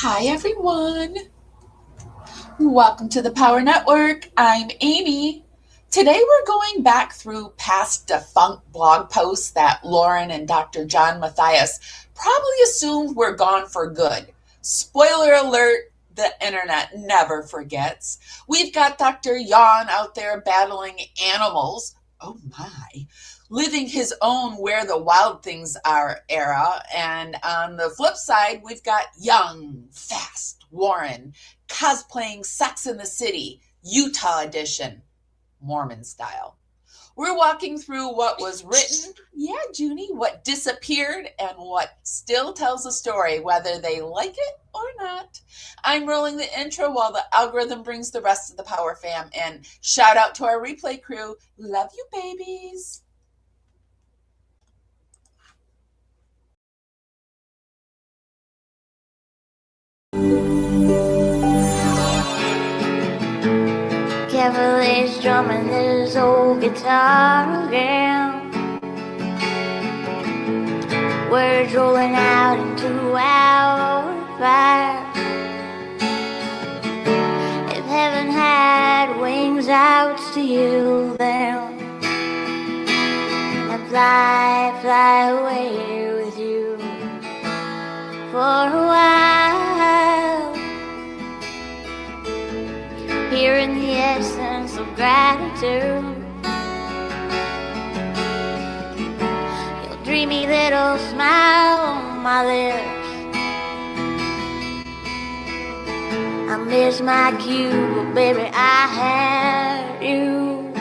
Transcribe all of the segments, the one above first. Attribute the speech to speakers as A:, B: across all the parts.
A: Hi, everyone. Welcome to the Power Network. I'm Amy. Today, we're going back through past defunct blog posts that Lauren and Dr. John Mathias probably assumed were gone for good. Spoiler alert, the internet never forgets. We've got Dr. Jan out there battling animals. Oh my. Living his own where the wild things are era. And on the flip side, we've got young, fast Warren cosplaying Sex in the City, Utah edition, Mormon style. We're walking through what was written, yeah, Junie, what disappeared, and what still tells a story, whether they like it or not. I'm rolling the intro while the algorithm brings the rest of the Power Fam in. Shout out to our replay crew. Love you, babies.
B: Carefully strumming this old guitar again. Words rolling out into our fire. If heaven had wings, I would steal them and fly away with you for a while. Hearing the essence of gratitude, your dreamy little smile on my lips. I miss my cue, but baby, I had you.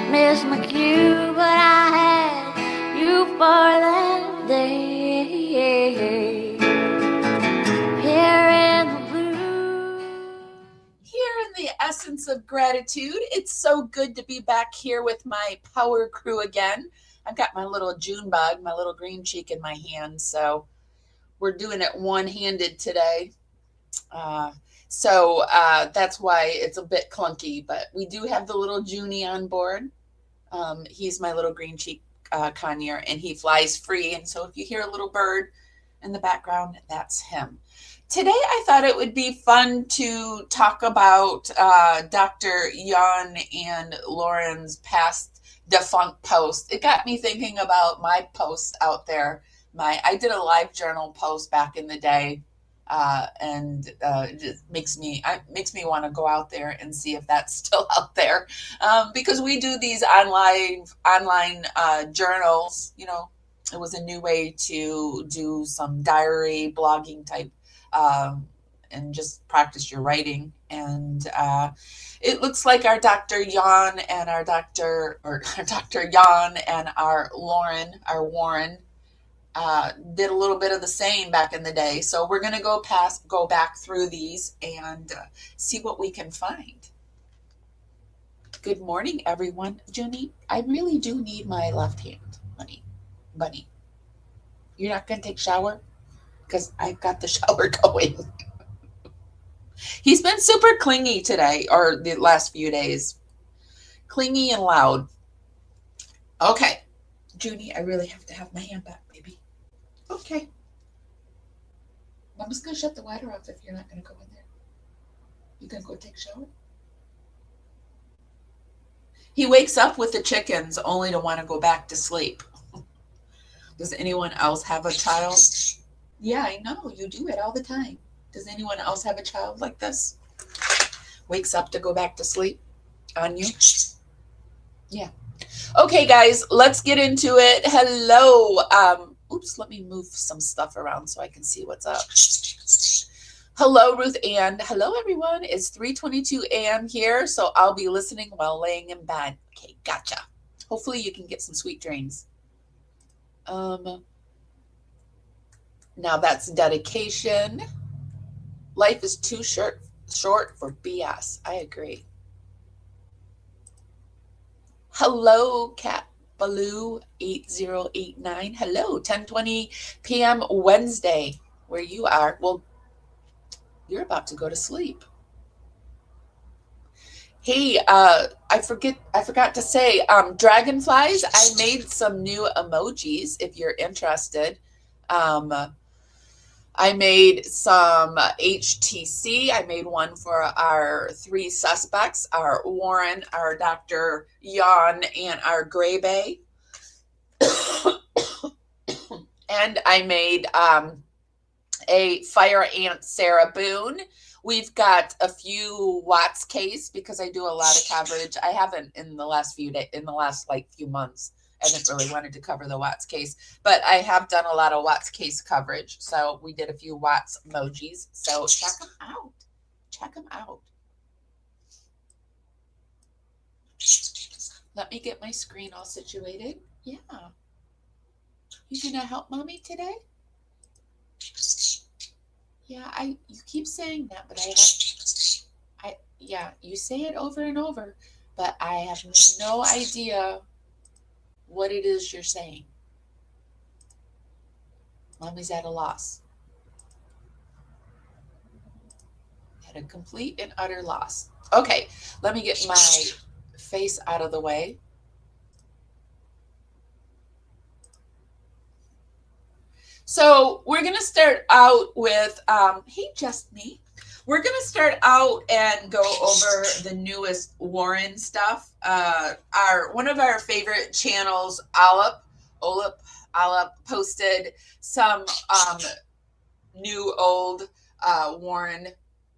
B: Miss my cue, but I had you for that day.
A: Essence of gratitude. It's so good to be back here with my power crew again. I've got my little June bug, my little green cheek in my hand, so we're doing it one-handed today. So that's why it's a bit clunky, but we do have the little Junie on board. He's my little green cheek conure, and he flies free, and so if you hear a little bird in the background, that's him. Today, I thought it would be fun to talk about Dr. Jan and Lauren's past defunct post. It got me thinking about my posts out there. I did a live journal post back in the day, and it just makes me want to go out there and see if that's still out there, because we do these online journals. You know, it was a new way to do some diary blogging type. And just practice your writing. And it looks like our Dr. Jan and our Dr. Jan and our Warren did a little bit of the same back in the day. So we're going to go back through these and see what we can find. Good morning, everyone. Junie, I really do need my left hand, bunny. You're not going to take a shower? Because I've got the shower going. He's been super clingy today, or the last few days. Clingy and loud. Okay. Junie, I really have to have my hand back, baby. Okay. I'm just going to shut the water off if you're not going to go in there. You going to go take a shower? He wakes up with the chickens only to want to go back to sleep. Does anyone else have a child? Yeah, I know. You do it all the time. Does anyone else have a child like this? Wakes up to go back to sleep on you? Yeah. Okay, guys, let's get into it. Hello. Oops, let me move some stuff around so I can see what's up. Hello, Ruth Ann. Hello, everyone. It's 3:22 a.m. here, so I'll be listening while laying in bed. Okay, gotcha. Hopefully you can get some sweet dreams. Now that's dedication. Life is too short for BS. I agree. Hello, Cat Baloo 8089. Hello, 10:20 p.m. Wednesday, where you are. Well, you're about to go to sleep. Hey, I forgot to say, dragonflies, I made some new emojis if you're interested. I made some HTC. I made one for our 3 suspects, our Warren, our Dr. Yon, and our Gray Bay. And I made a Fire Ant Sarah Boone. We've got a few Watts case because I do a lot of coverage. I haven't in the last few few months. I haven't really wanted to cover the Watts case, but I have done a lot of Watts case coverage. So we did a few Watts emojis. So check them out. Check them out. Let me get my screen all situated. Yeah. You gonna help mommy today? Yeah, you keep saying that, but yeah, you say it over and over, but I have no idea what it is you're saying. Mommy's at a loss. At a complete and utter loss. Okay, let me get my face out of the way. So we're going to start out with, hey, just me. We're going to start out and go over the newest Warren stuff. One of our favorite channels, Olip, posted some new old Warren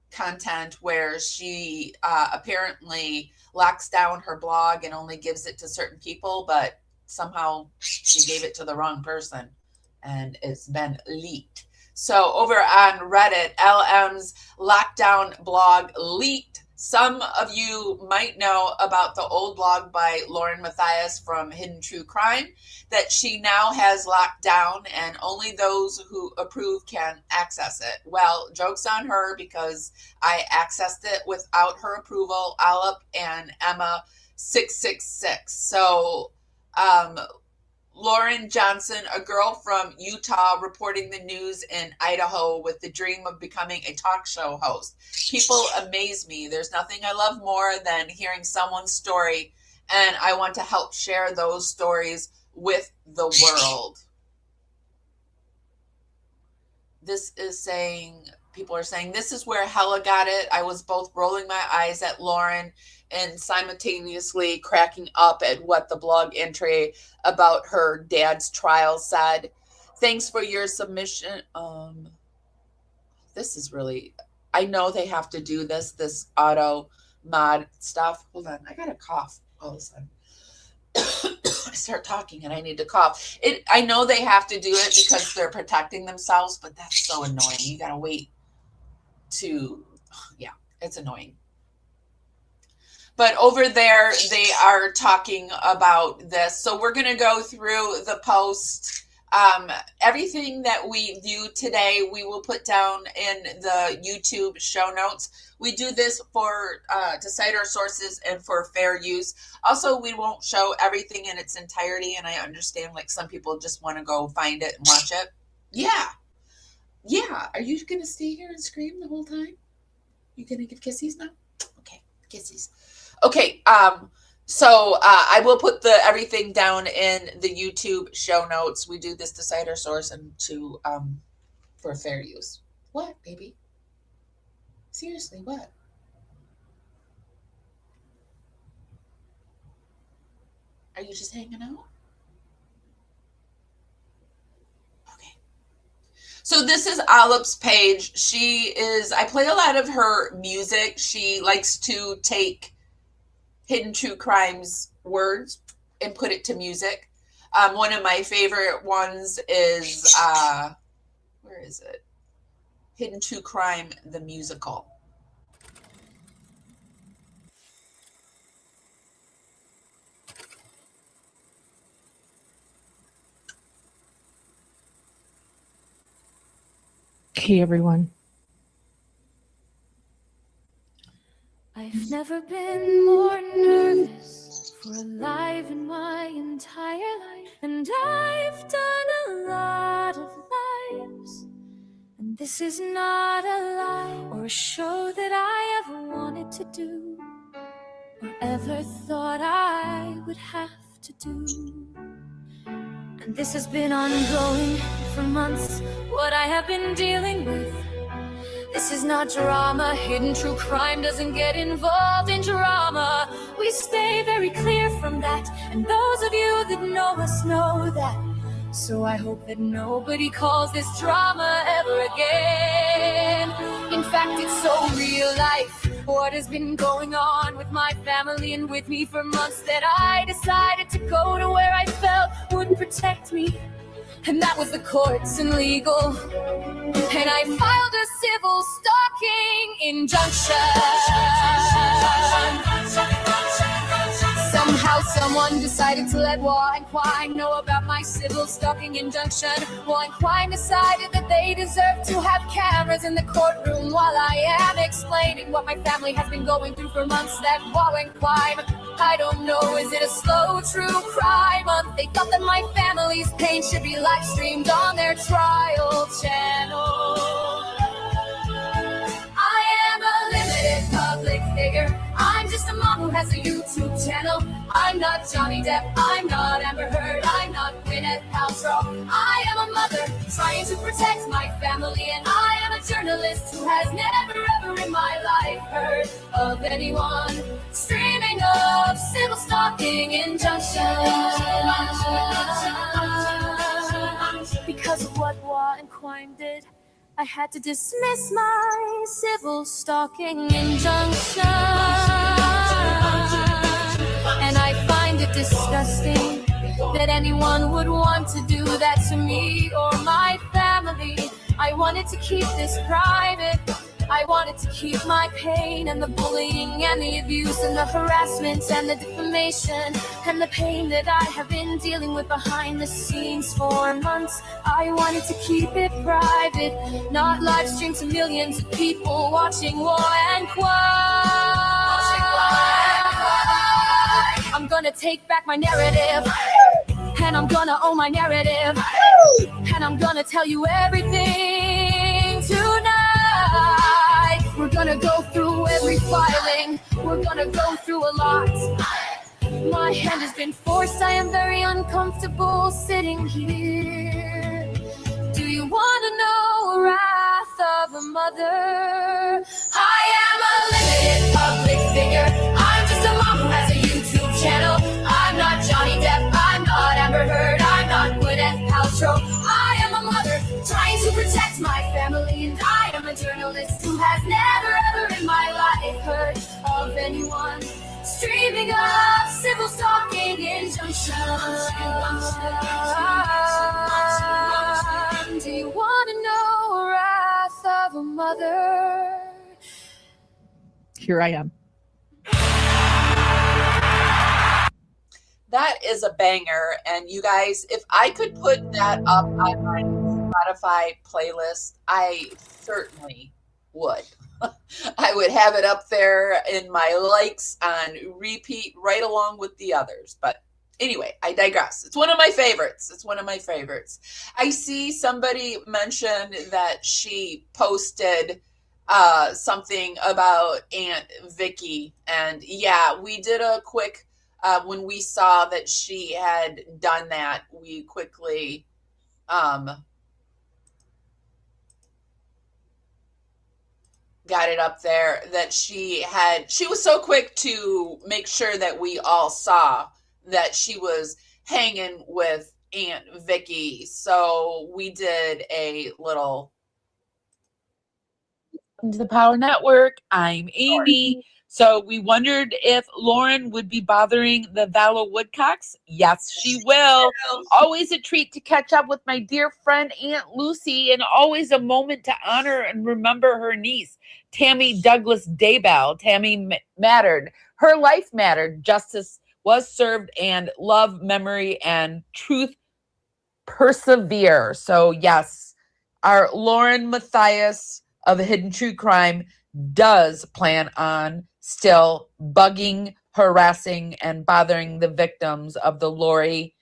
A: content where she apparently locks down her blog and only gives it to certain people, but somehow she gave it to the wrong person and it's been leaked. So over on Reddit, LM's lockdown blog leaked. Some of you might know about the old blog by Lauren Mathias from Hidden True Crime that she now has locked down and only those who approve can access it. Well, joke's on her because I accessed it without her approval, Alep and Emma 666. So, Lauren Johnson, a girl from Utah reporting the news in Idaho with the dream of becoming a talk show host. People amaze me. There's nothing I love more than hearing someone's story, and I want to help share those stories with the world. People are saying, this is where Hella got it. I was both rolling my eyes at Lauren and simultaneously cracking up at what the blog entry about her dad's trial said. Thanks for your submission. This is really, I know they have to do this auto mod stuff. Hold on, I got a cough all of a sudden. I start talking and I need to cough. I know they have to do it because they're protecting themselves, but that's so annoying. You gotta wait it's annoying. But over there, they are talking about this. So we're going to go through the post. Everything that we view today, we will put down in the YouTube show notes. We do this to cite our sources and for fair use. Also, we won't show everything in its entirety. And I understand like some people just want to go find it and watch it. Yeah. Are you going to stay here and scream the whole time? You going to give kissies now? Okay, kissies. Okay, so I will put everything down in the YouTube show notes. We do this to cite our source and for fair use. What, baby? Seriously, what? Are you just hanging out? Okay. So this is Alep's page. I play a lot of her music. She likes to take Hidden True Crimes words and put it to music. One of my favorite ones is, where is it? Hidden True Crime, the musical.
C: Hey, everyone.
B: I've never been more nervous for a life in my entire life, and I've done a lot of lives, and this is not a lie or a show that I ever wanted to do or ever thought I would have to do. And this has been ongoing for months, what I have been dealing with. This is not drama, hidden true crime doesn't get involved in drama. We stay very clear from that, and those of you that know us know that. So I hope that nobody calls this drama ever again. In fact, it's so real life, what has been going on with my family and with me for months, that I decided to go to where I felt would protect me. And that was the courts and legal. And I filed a civil stalking injunction. Somehow someone decided to let Waugh and Quine know about my civil stalking injunction. Waugh and Quine decided that they deserve to have cameras in the courtroom while I am explaining what my family has been going through for months. That Waugh and Quine, I don't know, is it a slow true crime month? They thought that my family's pain should be live streamed on their trial channel. I am a limited public figure. I'm just a mom who has a YouTube channel. I'm not Johnny Depp, I'm not Amber Heard, I'm not Gwyneth Paltrow. I am a mother trying to protect my family, and I am a journalist who has never ever in my life heard of anyone streaming of civil stalking injunctions. Because of what Waugh and Quine did, I had to dismiss my civil stalking injunction. And I find it disgusting that anyone would want to do that to me or my family. I wanted to keep this private. I wanted to keep my pain and the bullying and the abuse and the harassment and the defamation and the pain that I have been dealing with behind the scenes for months. I wanted to keep it private, not live stream to millions of people watching Waugh and Quine. I'm gonna take back my narrative, and I'm gonna own my narrative, and I'm gonna tell you everything tonight. We're gonna go through every filing, we're gonna go through a lot. My hand has been forced, I am very uncomfortable sitting here. Do you wanna know wrath of a mother? I am a limited public figure. I'm just a mom who has a YouTube channel. I'm not Johnny Depp, I'm not Amber Heard, I'm not Gwyneth Paltrow. I am a mother trying to protect my family, and I am a journalist who has never ever in my life heard of anyone streaming up civil stalking injunctions. Do you want to know wrath of a mother?
C: Here I am.
A: That is a banger. And you guys, if I could put that up on my Spotify playlist, I certainly would. I would have it up there in my likes on repeat right along with the others. But anyway, I digress. It's one of my favorites. It's one of my favorites. I see somebody mentioned that she posted something about Aunt Vicky. And yeah, we did a quick, when we saw that she had done that, we quickly got it up there that she was so quick to make sure that we all saw that she was hanging with Aunt Vicky. So we did a little.
C: Welcome to the Power Network. I'm Amy. So we wondered if Lauren would be bothering the Vallow Woodcocks. Yes, she will. Always a treat to catch up with my dear friend Aunt Lucy, and always a moment to honor and remember her niece, Tammy Douglas Daybell. Tammy mattered. Her life mattered. Justice was served, and love, memory, and truth persevere. So yes, our Lauren Mathias of Hidden True Crime does plan on still bugging, harassing, and bothering the victims of the Lori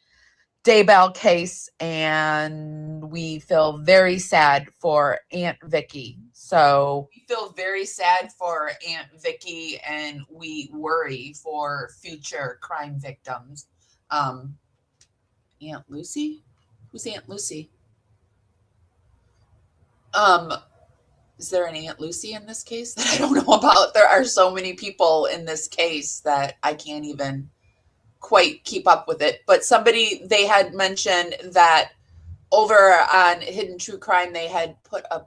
C: Daybell case, and we feel very sad for Aunt Vicky. So
A: we feel very sad for Aunt Vicky, and we worry for future crime victims. Aunt Lucy? Who's Aunt Lucy? Is there an Aunt Lucy in this case that I don't know about? There are so many people in this case that I can't even quite keep up with it. But they had mentioned that over on Hidden True Crime, they had put a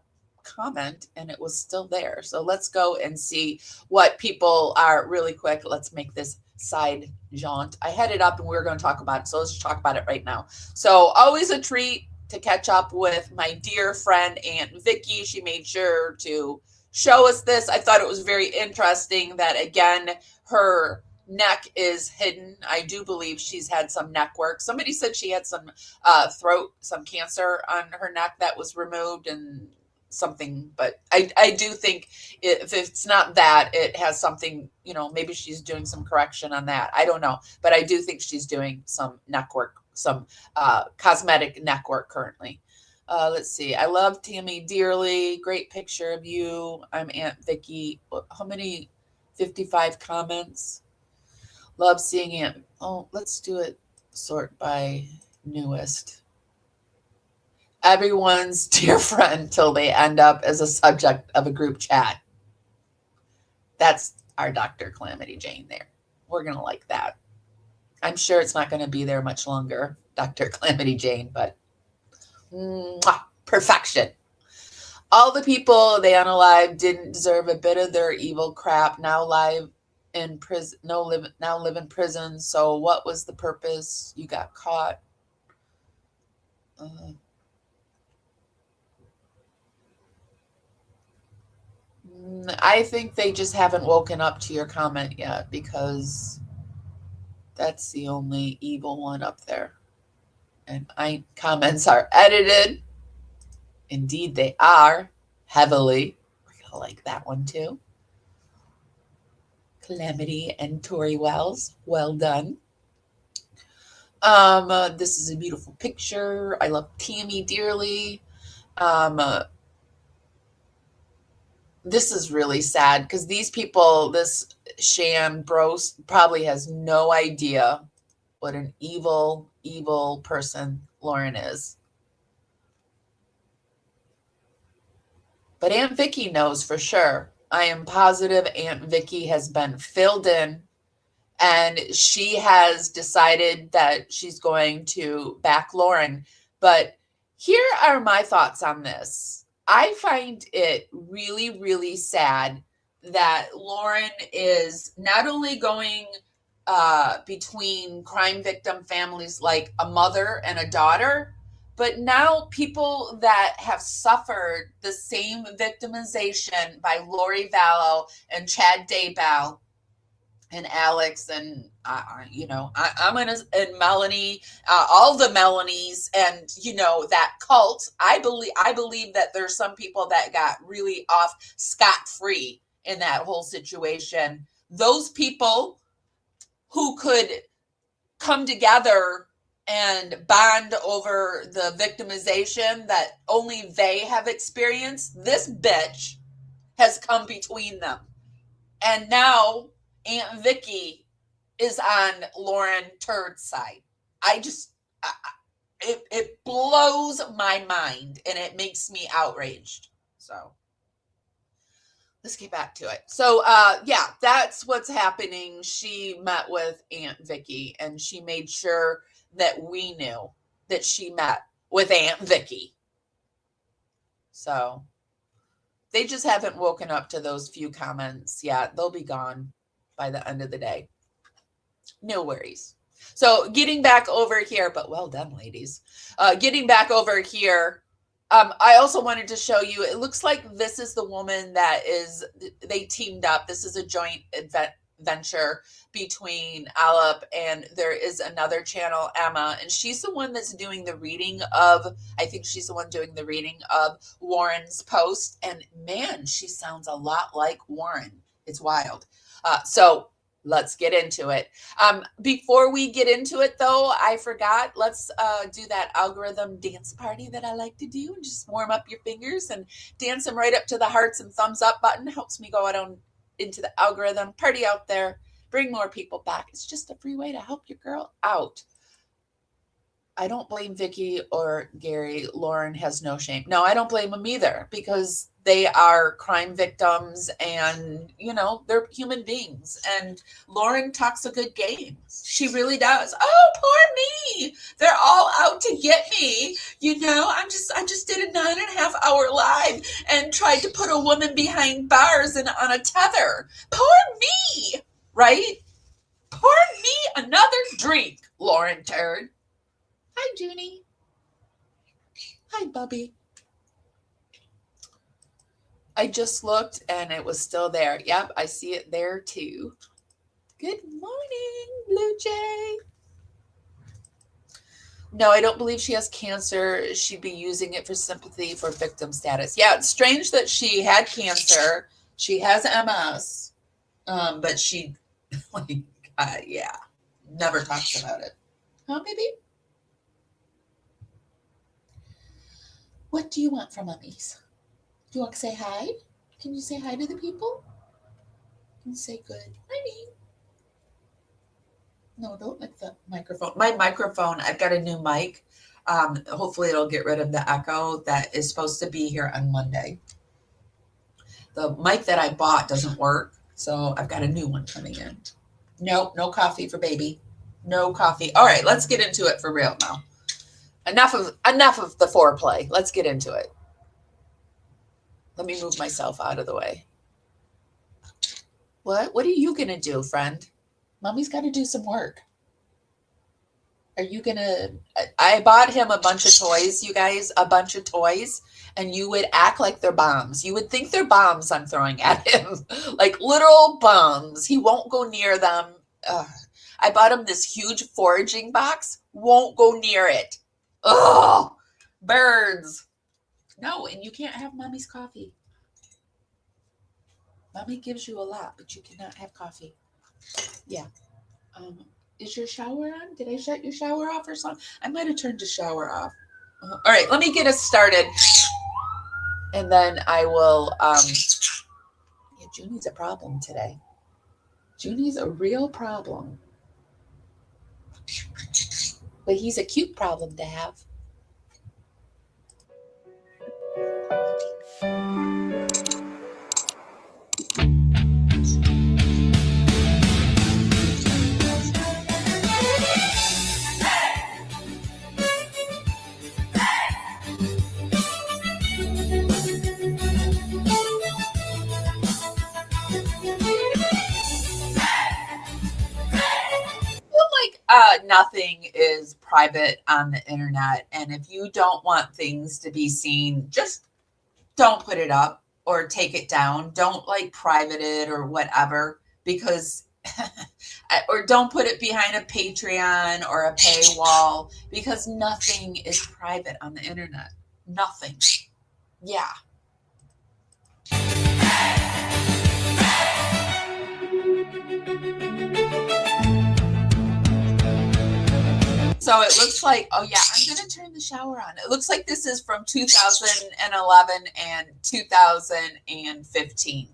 A: comment and it was still there. So let's go and see what people are really quick. Let's make this side jaunt. I had it up and we were going to talk about it. So let's talk about it right now. So always a treat to catch up with my dear friend, Aunt Vicky. She made sure to show us this. I thought it was very interesting that, again, her neck is hidden. I do believe she's had some neck work. Somebody said she had some some cancer on her neck that was removed and something, but I do think if it's not that, it has something, maybe she's doing some correction on that. I don't know, but I do think she's doing some neck work, some cosmetic neck work currently. Let's see. I love Tammy dearly. Great picture of you. I'm Aunt Vicky. How many? 55 comments. Love seeing it. Oh, let's do it sort by newest. Everyone's dear friend till they end up as a subject of a group chat. That's our Dr. Calamity Jane there. We're going to like that. I'm sure it's not going to be there much longer, Dr. Calamity Jane, but perfection. All the people they unalive didn't deserve a bit of their evil crap. Now live in prison, now live in prison. So what was the purpose? You got caught. I think they just haven't woken up to your comment yet, because that's the only evil one up there. And comments are edited. Indeed, they are heavily. We're gonna like that one too. Calamity and Tori Wells, well done. This is a beautiful picture. I love Tammy dearly. This is really sad because these people, this Shan Bros probably has no idea what an evil, evil person Lauren is. But Aunt Vicky knows for sure. I am positive Aunt Vicky has been filled in, and she has decided that she's going to back Lauren. But here are my thoughts on this. I find it really, really sad that Lauren is not only going between crime victim families like a mother and a daughter, but now people that have suffered the same victimization by Lori Vallow and Chad Daybell and Alex and I'm and Melanie, all the Melanies, and that cult. I believe that there's some people that got really off scot-free in that whole situation. Those people who could come together and bond over the victimization that only they have experienced, this bitch has come between them. And now Aunt Vicky is on Lauren Turd's side. It blows my mind and it makes me outraged. So let's get back to it. So yeah, that's what's happening. She met with Aunt Vicky and she made sure that we knew that she met with Aunt Vicky. So they just haven't woken up to those few comments yet. They'll be gone by the end of the day. No worries. So getting back over here, but well done, ladies. Getting back over here, I also wanted to show you, it looks like this is the woman they teamed up. This is a joint venture between Alep and there is another channel, Emma, and she's the one that's doing the reading of, I think she's the one doing the reading of Warren's post. And man, she sounds a lot like Warren. It's wild. So let's get into it. Before we get into it, though, I forgot. Let's do that algorithm dance party that I like to do and just warm up your fingers and dance them right up to the hearts and thumbs up button. Helps me go out into the algorithm. Party out there. Bring more people back. It's just a free way to help your girl out. I don't blame Vicky or Gary. Lauren has no shame. No, I don't blame them either because they are crime victims and, they're human beings. And Lauren talks a good game. She really does. Oh, poor me. They're all out to get me. I just did a 9.5-hour live and tried to put a woman behind bars and on a tether. Poor me, right? Pour me another drink, Lauren Turd. Hi, Junie. Hi, Bubby. I just looked and it was still there. Yep, I see it there too. Good morning, Blue Jay. No, I don't believe she has cancer. She'd be using it for sympathy for victim status. Yeah, it's strange that she had cancer. She has MS, but she, never talks about it. Huh, baby? What do you want from mummies? Do you want to say hi? Can you say hi to the people? Can you say good morning? No, don't lick the microphone. My microphone, I've got a new mic. Hopefully it'll get rid of the echo that is supposed to be here on Monday. The mic that I bought doesn't work, so I've got a new one coming in. Nope, no coffee for baby. No coffee. All right, let's get into it for real now. Enough of the foreplay. Let's get into it. Let me move myself out of the way. What are you going to do, friend? Mommy's got to do some work. Are you going to... I bought him a bunch of toys, you guys, a bunch of toys, and you would act like they're bombs. You would think they're bombs I'm throwing at him, like literal bombs. He won't go near them. I bought him this huge foraging box. Won't go near it. Oh, birds. No, and you can't have mommy's coffee. Mommy gives you a lot, but you cannot have coffee. Yeah. Is your shower on? Did I shut your shower off or something? I might have turned the shower off. All right, let me get us started. And then I will, Junie's a problem today. Junie's a real problem. But he's a cute problem to have. Nothing is private on the internet, and if you don't want things to be seen, just don't put it up or take it down. Don't private it or whatever, because or don't put it behind a Patreon or a paywall, because nothing is private on the internet. Nothing. Yeah. So it looks like, I'm going to turn the shower on. It looks like this is from 2011 and 2015.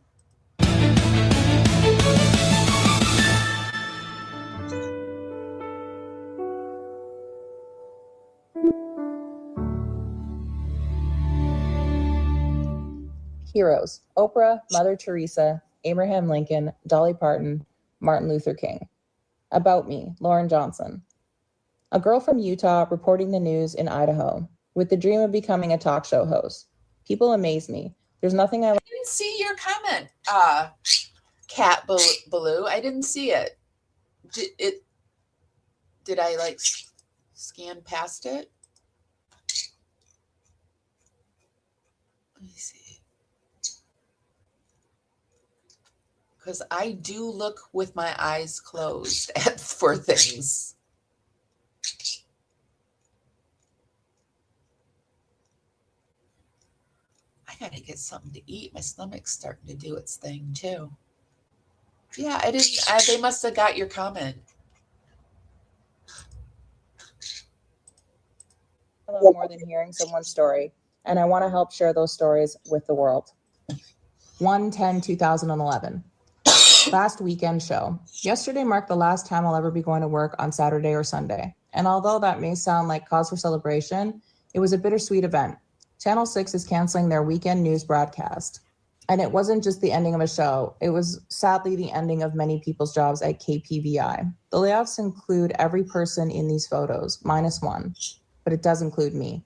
D: Heroes: Oprah, Mother Teresa, Abraham Lincoln, Dolly Parton, Martin Luther King. About me, Lauren Johnson. A girl from Utah reporting the news in Idaho with the dream of becoming a talk show host. People amaze me. There's nothing I
A: didn't see your comment, Cat Baloo. I didn't see it. Did I scan past it? Let me see. Because I do look with my eyes closed for things. I gotta get something to eat. My stomach's starting to do its thing too. Yeah, I didn't. They must have got your comment.
D: I love more than hearing someone's story, and I want to help share those stories with the world. 1/10/2011. Last weekend show. Yesterday marked the last time I'll ever be going to work on Saturday or Sunday. And although that may sound like cause for celebration, it was a bittersweet event. Channel 6 is canceling their weekend news broadcast. And it wasn't just the ending of a show, it was sadly the ending of many people's jobs at KPVI. The layoffs include every person in these photos, minus one, but it does include me.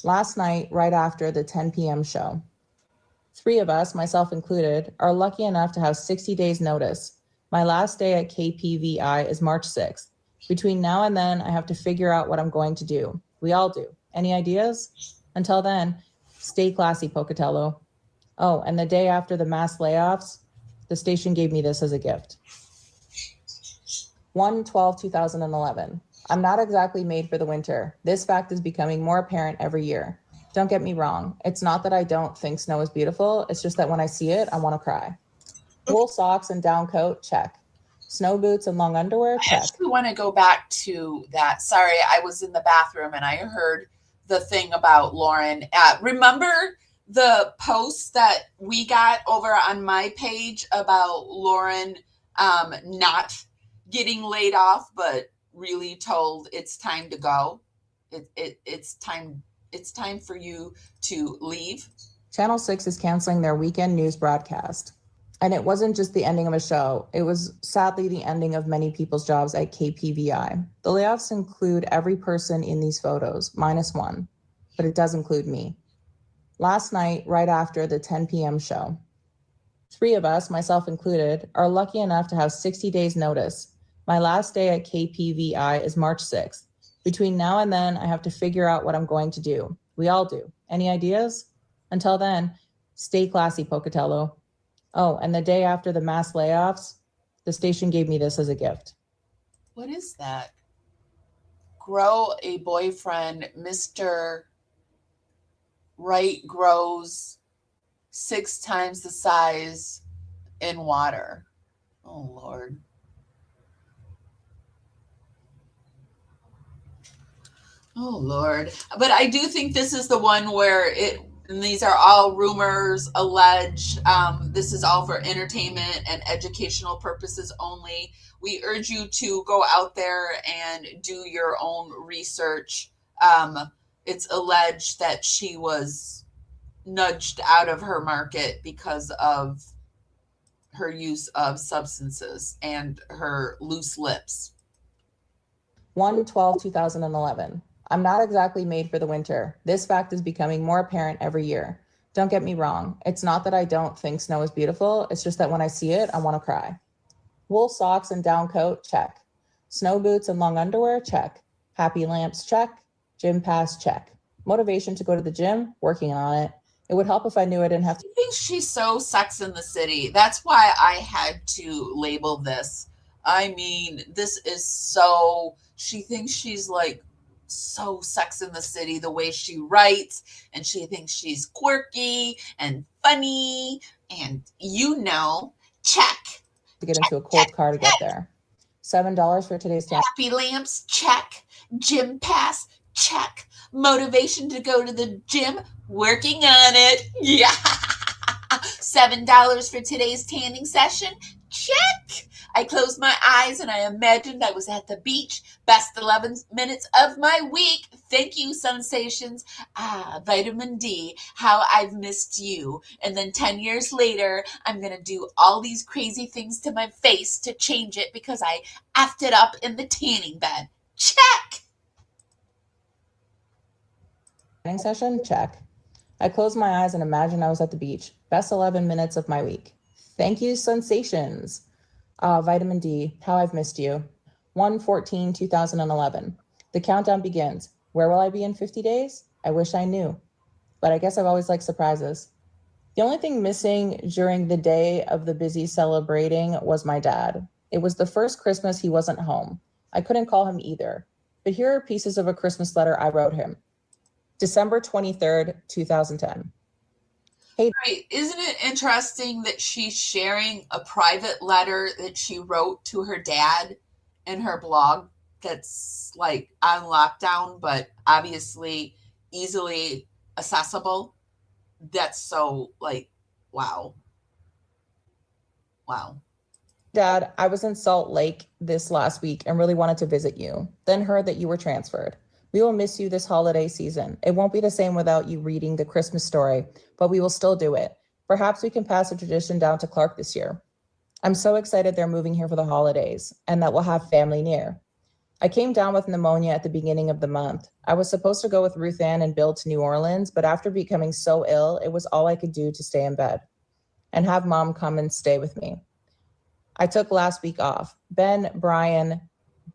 D: Last night, right after the 10 p.m. show, 3 of us, myself included, are lucky enough to have 60 days notice. My last day at KPVI is March 6th. Between now and then, I have to figure out what I'm going to do. We all do. Any ideas? Until then, stay classy, Pocatello. Oh, and the day after the mass layoffs, the station gave me this as a gift. 1/12/2011. I'm not exactly made for the winter. This fact is becoming more apparent every year. Don't get me wrong. It's not that I don't think snow is beautiful. It's just that when I see it, I want to cry. Wool socks and down coat, check. Snow boots and long underwear,
A: I
D: check.
A: actually want to go back to that. Sorry, I was in the bathroom and I heard the thing about Lauren. Remember the post that we got over on my page about Lauren not getting laid off, but really told it's time to go. It's time for you to leave.
D: Channel 6 is canceling their weekend news broadcast. And it wasn't just the ending of a show, it was sadly the ending of many people's jobs at KPVI. The layoffs include every person in these photos, minus one, but it does include me. Last night, right after the 10 p.m. show, 3 of us, myself included, are lucky enough to have 60 days notice. My last day at KPVI is March 6th. Between now and then, I have to figure out what I'm going to do. We all do. Any ideas? Until then, stay classy, Pocatello. Oh, and the day after the mass layoffs, the station gave me this as a gift.
A: What is that? Grow a boyfriend, Mr. Right grows 6 times the size in water. Oh, Lord. Oh, Lord. But I do think this is the one where and these are all rumors, alleged. This is all for entertainment and educational purposes only. We urge you to go out there and do your own research. It's alleged that she was nudged out of her market because of her use of substances and her loose lips.
D: 1/12/2011. I'm not exactly made for the winter. This fact is becoming more apparent every year. Don't get me wrong. It's not that I don't think snow is beautiful. It's just that when I see it, I want to cry. Wool socks and down coat, check. Snow boots and long underwear, check. Happy lamps, check. Gym pass, check. Motivation to go to the gym, working on it. It would help if I knew I didn't have to.
A: I think she's so Sex in the City. That's why I had to label this. I mean, this is so, she thinks she's like so Sex in the City, the way she writes, and she thinks she's quirky and funny, and check.
D: To get into a cold car to get there. $7 for today's channel.
A: Happy lamps, check. Gym pass, check. Motivation to go to the gym, working on it. Yeah. $7 for today's tanning session, check. I closed my eyes and I imagined I was at the beach. Best 11 minutes of my week. Thank you, sensations. Vitamin D, how I've missed you. And then 10 years later, I'm going to do all these crazy things to my face to change it because I effed it up in the tanning bed. Check.
D: Tanning session, check. I closed my eyes and imagined I was at the beach. Best 11 minutes of my week. Thank you, sensations. Vitamin D, how I've missed you. 1/14/2011. The countdown begins. Where will I be in 50 days? I wish I knew. But I guess I've always liked surprises. The only thing missing during the day of the busy celebrating was my dad. It was the first Christmas he wasn't home. I couldn't call him either. But here are pieces of a Christmas letter I wrote him. December 23rd, 2010. Hey,
A: right. Isn't it interesting that she's sharing a private letter that she wrote to her dad in her blog that's like on lockdown, but obviously easily accessible? That's so like, wow. Wow.
D: Dad, I was in Salt Lake this last week and really wanted to visit you, then heard that you were transferred. We will miss you this holiday season. It won't be the same without you reading the Christmas story, but we will still do it. Perhaps we can pass a tradition down to Clark this year. I'm so excited they're moving here for the holidays and that we'll have family near. I came down with pneumonia at the beginning of the month. I was supposed to go with Ruth Ann and Bill to New Orleans, but after becoming so ill, it was all I could do to stay in bed and have Mom come and stay with me. I took last week off. Ben, Brian,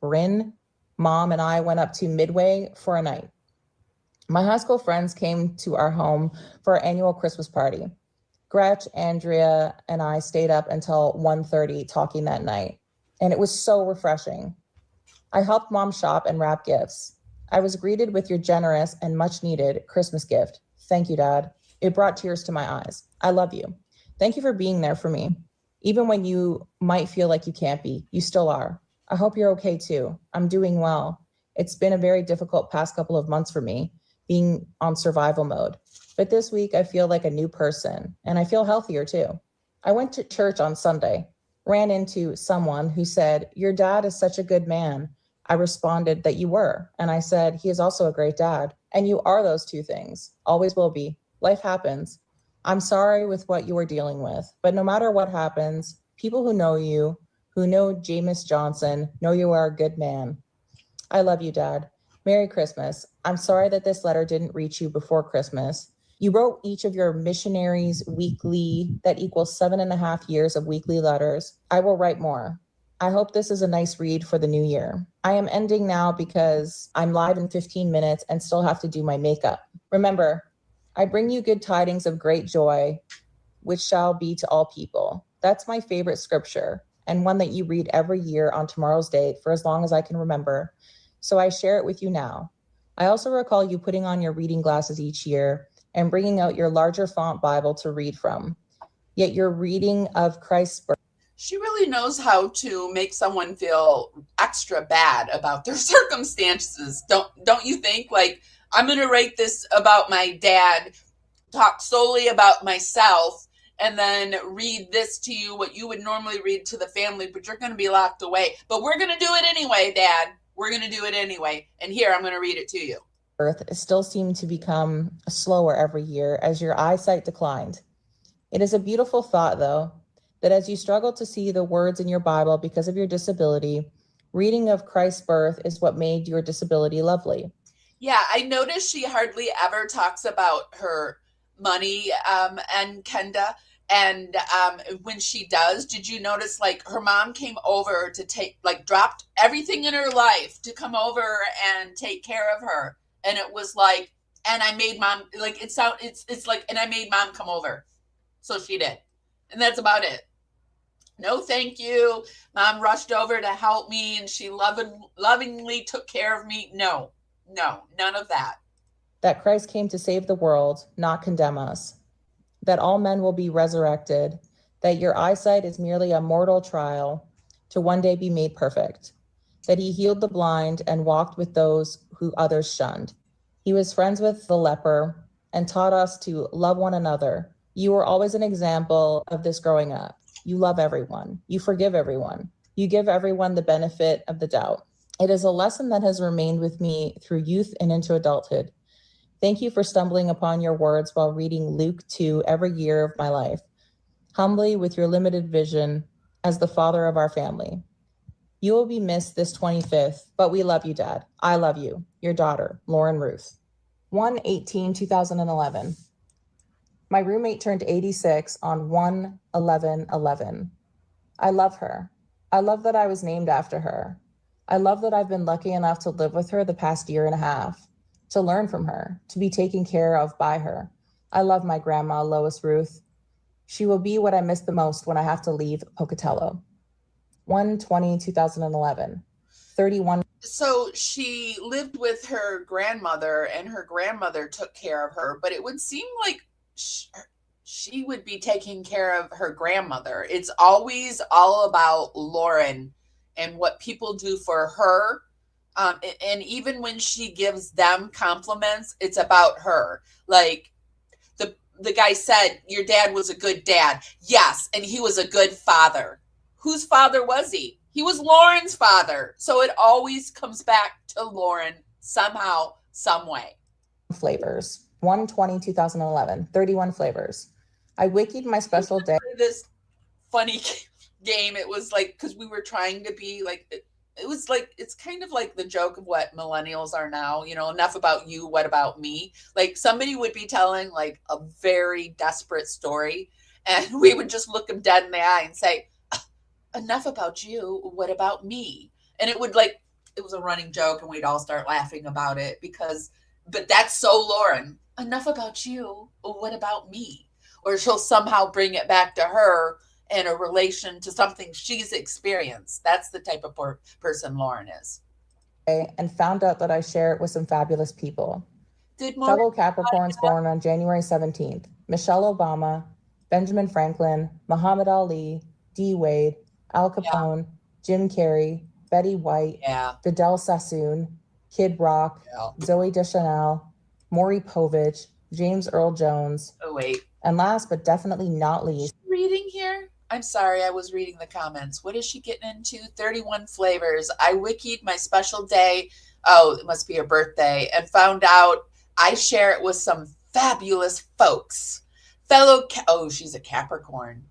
D: Bryn, Mom, and I went up to Midway for a night. My high school friends came to our home for our annual Christmas party. Gretch, Andrea, and I stayed up until 1:30 talking that night, and it was so refreshing. I helped Mom shop and wrap gifts. I was greeted with your generous and much needed Christmas gift. Thank you, Dad. It brought tears to my eyes. I love you. Thank you for being there for me. Even when you might feel like you can't be, you still are. I hope you're okay too. I'm doing well. It's been a very difficult past couple of months for me, being on survival mode. But this week I feel like a new person and I feel healthier too. I went to church on Sunday, ran into someone who said, "Your dad is such a good man." I responded that you were. And I said, "He is also a great dad." And you are those two things, always will be. Life happens. I'm sorry with what you are dealing with, but no matter what happens, people who know you, who know Jameis Johnson, know you are a good man. I love you, Dad. Merry Christmas. I'm sorry that this letter didn't reach you before Christmas. You wrote each of your missionaries weekly, that equals 7.5 years of weekly letters. I will write more. I hope this is a nice read for the new year. I am ending now because I'm live in 15 minutes and still have to do my makeup. Remember, I bring you good tidings of great joy, which shall be to all people. That's my favorite scripture, and one that you read every year on tomorrow's date for as long as I can remember. So I share it with you now. I also recall you putting on your reading glasses each year and bringing out your larger font Bible to read from. Yet your reading of Christ's birth.
A: She really knows how to make someone feel extra bad about their circumstances. Don't you think? Like, I'm going to write this about my dad, talk solely about myself, and then read this to you, what you would normally read to the family, but you're going to be locked away. But we're going to do it anyway, Dad. We're going to do it anyway. And here, I'm going to read it to you.
D: Birth still seemed to become slower every year as your eyesight declined. It is a beautiful thought, though, that as you struggle to see the words in your Bible because of your disability, reading of Christ's birth is what made your disability lovely.
A: Yeah, I noticed she hardly ever talks about her money and Kenda. And when she does, did you notice, like, her mom came over to take, like, dropped everything in her life to come over and take care of her. And it was like, and I made Mom, like, it's like, and I made Mom come over. So she did. And that's about it. No, thank you. Mom rushed over to help me and she lovingly took care of me. No, none of that.
D: That Christ came to save the world, not condemn us. That all men will be resurrected. That your eyesight is merely a mortal trial to one day be made perfect. That he healed the blind and walked with those who others shunned. He was friends with the leper and taught us to love one another. You were always an example of this growing up. You love everyone. You forgive everyone. You give everyone the benefit of the doubt. It is a lesson that has remained with me through youth and into adulthood. Thank you for stumbling upon your words while reading Luke 2 every year of my life, humbly with your limited vision as the father of our family. You will be missed this 25th, but we love you, Dad. I love you. Your daughter, Lauren Ruth. 1/18/2011. My roommate turned 86 on 1/11/11. I love her. I love that I was named after her. I love that I've been lucky enough to live with her the past year and a half, to learn from her, to be taken care of by her. I love my grandma, Lois Ruth. She will be what I miss the most when I have to leave Pocatello. 1/20/2011. 31.
A: So she lived with her grandmother and her grandmother took care of her, but it would seem like she would be taking care of her grandmother. It's always all about Lauren and what people do for her. And even when she gives them compliments, it's about her. Like the guy said, your dad was a good dad. Yes, and he was a good father. whose father was he? He was Lauren's father. So it always comes back to Lauren somehow, some way.
D: Flavors. 1/20/2011. 31 flavors. I wikied my special day.
A: This funny game. It was like, because we were trying to be like, it was like, it's kind of like the joke of what millennials are now, you know, enough about you, what about me? Like somebody would be telling like a very desperate story and we would just look them dead in the eye and say, enough about you, what about me? And it would like, it was a running joke and we'd all start laughing about it but that's so Lauren. Enough about you, what about me? Or she'll somehow bring it back to her in a relation to something she's experienced. That's the type of person Lauren is.
D: And found out that I share it with some fabulous people. Fellow Capricorns born on January 17th. Michelle Obama, Benjamin Franklin, Muhammad Ali, D. Wade, Al Capone, Jim Carrey, Betty White, Fidel Sassoon, Kid Rock, Zooey Deschanel, Maury Povich, James Earl Jones.
A: Oh, wait.
D: And last but definitely not least.
A: Reading here? I'm sorry, I was reading the comments. What is she getting into? 31 flavors. I wikied my special day. Oh, it must be her birthday. And found out I share it with some fabulous folks. Oh, she's a Capricorn.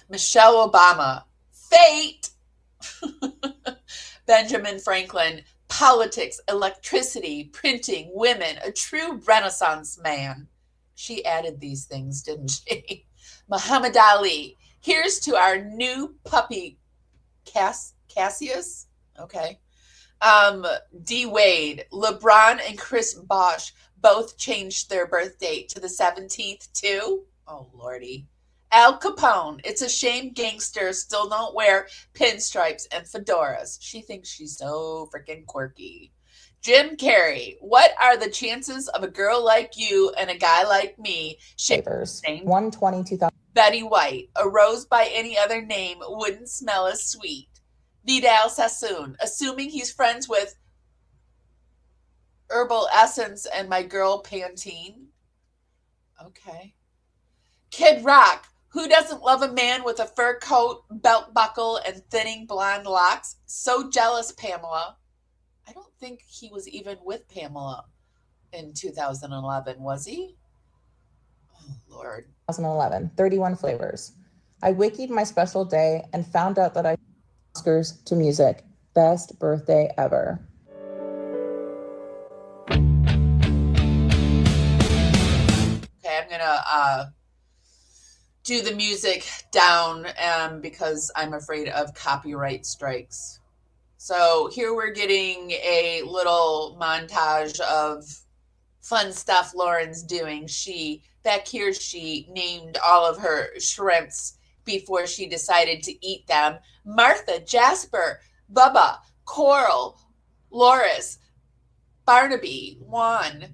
A: Michelle Obama. Fate. Benjamin Franklin. Politics, electricity, printing, women, a true Renaissance man. She added these things, didn't she? Muhammad Ali. Here's to our new puppy, Cassius. Okay. D. Wade. LeBron and Chris Bosh both changed their birth date to the 17th too. Oh, Lordy. Al Capone. It's a shame gangsters still don't wear pinstripes and fedoras. She thinks she's so freaking quirky. Jim Carrey. What are the chances of a girl like you and a guy like me?
D: Flavors. 1/20/2000.
A: Betty White. A rose by any other name wouldn't smell as sweet. Vidal Sassoon. Assuming he's friends with Herbal Essence and my girl Pantene. Okay. Kid Rock. Who doesn't love a man with a fur coat, belt buckle, and thinning blonde locks? So jealous, Pamela. I don't think he was even with Pamela in 2011, was he? Oh, Lord.
D: 2011. 31 flavors. I wikied my special day and found out that I Oscars to music. Best birthday ever.
A: Okay, I'm going to do the music down because I'm afraid of copyright strikes. So here we're getting a little montage of fun stuff Lauren's doing. Back here, she named all of her shrimps before she decided to eat them. Martha, Jasper, Bubba, Coral, Loris, Barnaby, Juan,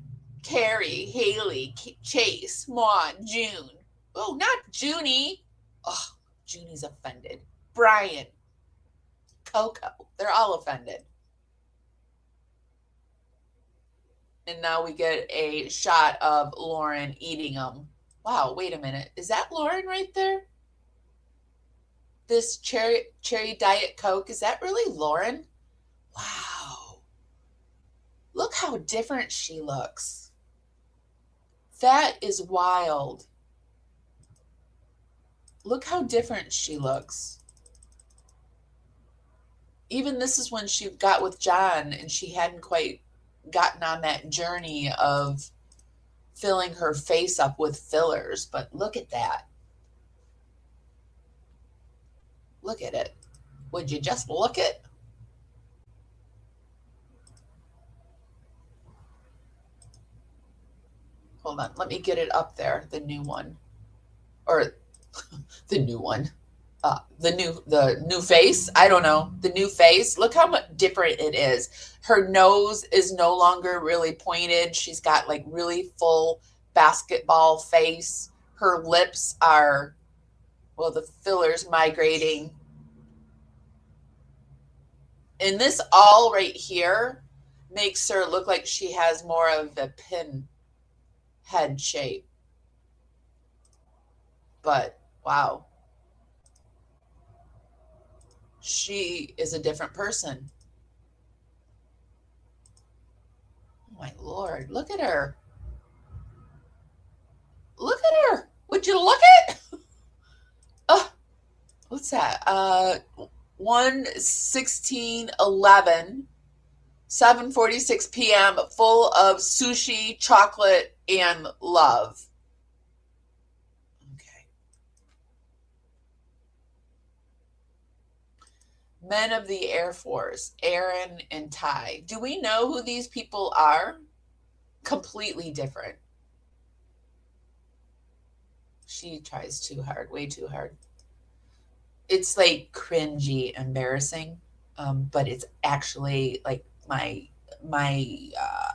A: Carrie, Haley, Chase, Maud, June. Oh, not Junie. Oh, Junie's offended. Brian, Coco, they're all offended. And now we get a shot of Lauren eating them. Wow, wait a minute. Is that Lauren right there? This cherry Diet Coke, is that really Lauren? Wow. Look how different she looks. That is wild. Look how different she looks. Even this is when she got with John and she hadn't quite gotten on that journey of filling her face up with fillers. But look at that. Look at it. Would you just look it? Hold on. Let me get it up there. The new one. Or the new one. The new face. I don't know. The new face. Look how much different it is. Her nose is no longer really pointed. She's got like really full basketball face. Her lips are, well, the filler's migrating. And this all right here makes her look like she has more of a pin head shape. But wow, she is a different person. Oh my Lord, look at her. Look at her. Would you look at? What's that? 1/16/11, 7:46 p.m. full of sushi, chocolate, and love. Okay. Men of the Air Force, Aaron and Ty. Do we know who these people are? Completely different. She tries too hard, way too hard. It's like cringy, embarrassing, but it's actually like my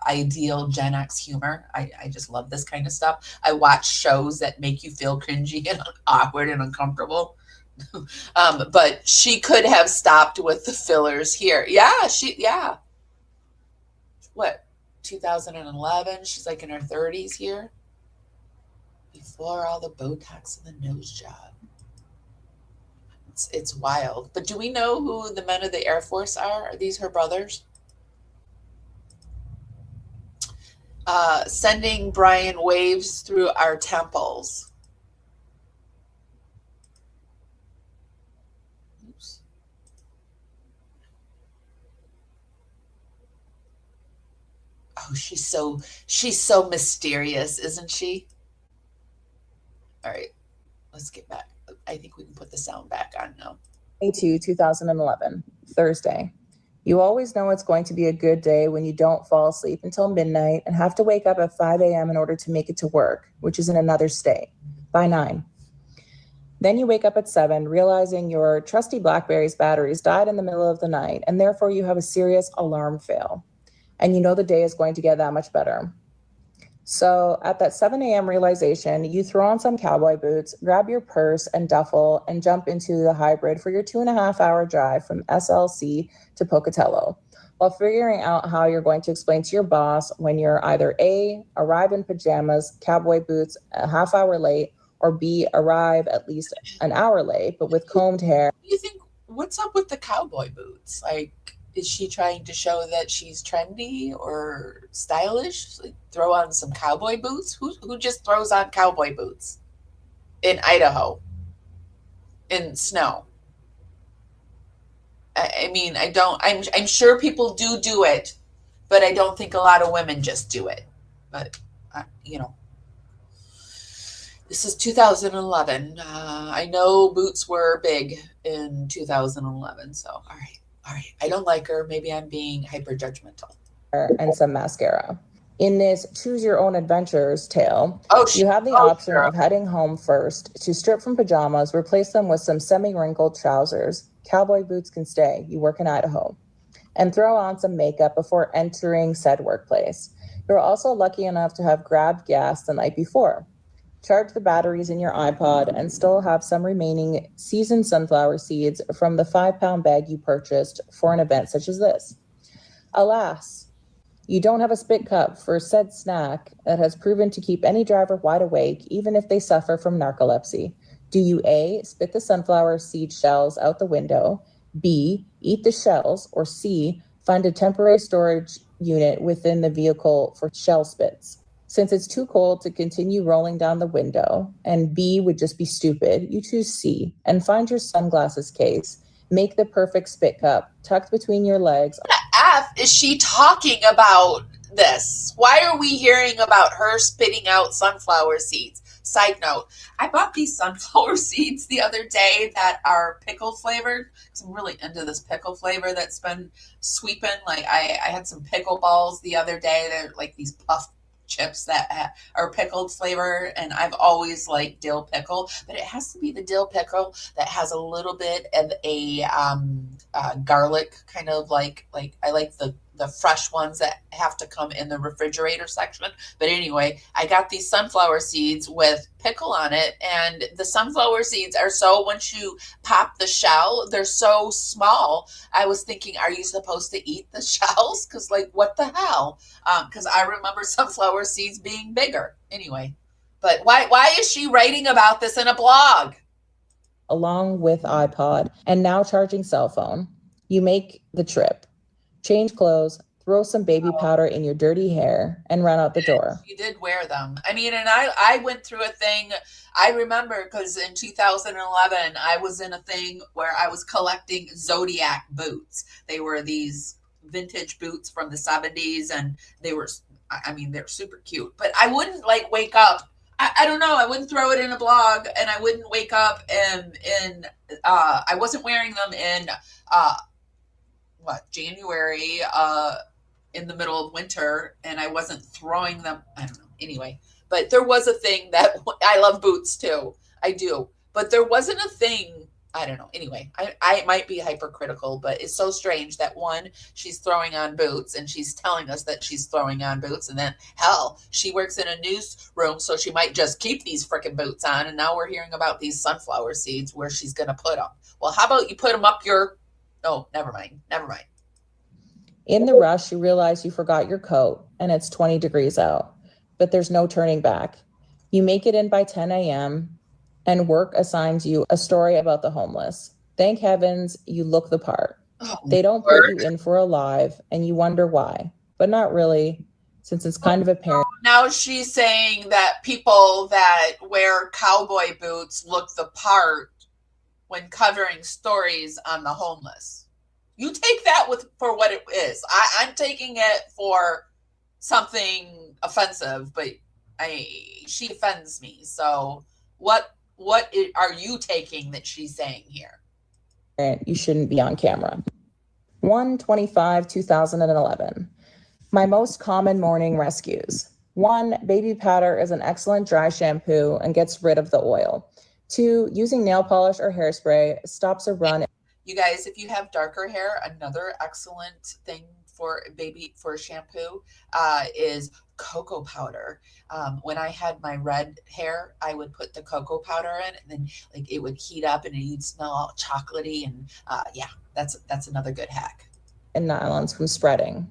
A: ideal Gen X humor. I just love this kind of stuff. I watch shows that make you feel cringy and awkward and uncomfortable. But she could have stopped with the fillers here. Yeah. What, 2011? She's like in her 30s here. Before all the Botox and the nose job. It's wild. But do we know who the men of the Air Force are? Are these her brothers? Sending Brian waves through our temples. Oops. Oh, she's so mysterious, isn't she? All right, let's get back. I think we can put the sound back on now.
D: 2011, Thursday. You always know it's going to be a good day when you don't fall asleep until midnight and have to wake up at 5 a.m. in order to make it to work, which is in another state, by 9. Then you wake up at 7, realizing your trusty BlackBerry's batteries died in the middle of the night, and therefore you have a serious alarm fail. And you know the day is going to get that much better. So at that 7 a.m. realization, you throw on some cowboy boots, grab your purse and duffel, and jump into the hybrid for your 2.5-hour drive from SLC to Pocatello, while figuring out how you're going to explain to your boss when you're either A, arrive in pajamas, cowboy boots, a half hour late, or B, arrive at least an hour late, but with combed hair.
A: You think, what's up with the cowboy boots? Like, is she trying to show that she's trendy or stylish? Like, throw on some cowboy boots? Who just throws on cowboy boots in Idaho in snow? I mean, I'm sure people do it, but I don't think a lot of women just do it. But this is 2011. I know boots were big in 2011. So all right. I don't like her. Maybe I'm being hyper judgmental.
D: And some mascara. In this choose your own adventures tale, you have the option of heading home first to strip from pajamas, replace them with some semi-wrinkled trousers. Cowboy boots can stay. You work in Idaho. And throw on some makeup before entering said workplace. You're also lucky enough to have grabbed gas the night before. Charge the batteries in your iPod and still have some remaining seasoned sunflower seeds from the 5-pound bag you purchased for an event such as this. Alas, you don't have a spit cup for said snack that has proven to keep any driver wide awake, even if they suffer from narcolepsy. Do you A, spit the sunflower seed shells out the window, B, eat the shells, or C, find a temporary storage unit within the vehicle for shell spits? Since it's too cold to continue rolling down the window, and B would just be stupid, you choose C and find your sunglasses case. Make the perfect spit cup tucked between your legs.
A: What the F is she talking about this? Why are we hearing about her spitting out sunflower seeds? Side note, I bought these sunflower seeds the other day that are pickle flavored, because I'm really into this pickle flavor that's been sweeping. Like I had some pickle balls the other day. They're like these puff chips that are pickled flavor, and I've always liked dill pickle, but it has to be the dill pickle that has a little bit of a garlic, kind of like I like the fresh ones that have to come in the refrigerator section. But anyway, I got these sunflower seeds with pickle on it, and the sunflower seeds are so, once you pop the shell, they're so small. I was thinking, are you supposed to eat the shells? Because like, what the hell? Because I remember sunflower seeds being bigger. Anyway, But why is she writing about this in a blog?
D: Along with iPod and now charging cell phone. You make the trip, change clothes, throw some baby powder in your dirty hair, and run out the door.
A: She did wear them. I mean, and I went through a thing. I remember because in 2011, I was in a thing where I was collecting Zodiac boots. They were these vintage boots from the 70s, and they're super cute. But I wouldn't like wake up. I don't know. I wouldn't throw it in a blog, and I wouldn't wake up I wasn't wearing them in January in the middle of winter, and I wasn't throwing them. I don't know. Anyway, but there was a thing that I love boots too. I do. But there wasn't a thing. I don't know. Anyway, I might be hypercritical, but it's so strange that one, she's throwing on boots and she's telling us that she's throwing on boots. And then, hell, she works in a newsroom, so she might just keep these freaking boots on. And now we're hearing about these sunflower seeds where she's going to put them. Well, how about you put them up your... Oh, never mind.
D: In the rush, you realize you forgot your coat and it's 20 degrees out, but there's no turning back. You make it in by 10 a.m. and work assigns you a story about the homeless. Thank heavens you look the part. They don't put you in for a live and you wonder why, but not really, since it's kind of apparent.
A: Now she's saying that people that wear cowboy boots look the part when covering stories on the homeless. You take that for what it is. I'm taking it for something offensive, but she offends me. So what are you taking that she's saying here?
D: You shouldn't be on camera. 1/25/2011. My most common morning rescues. 1, baby powder is an excellent dry shampoo and gets rid of the oil. 2, using nail polish or hairspray stops a run.
A: You guys, if you have darker hair, another excellent thing for shampoo is cocoa powder. When I had my red hair, I would put the cocoa powder in, and then like it would heat up and you'd smell all chocolatey. And that's another good hack.
D: And nylons from spreading.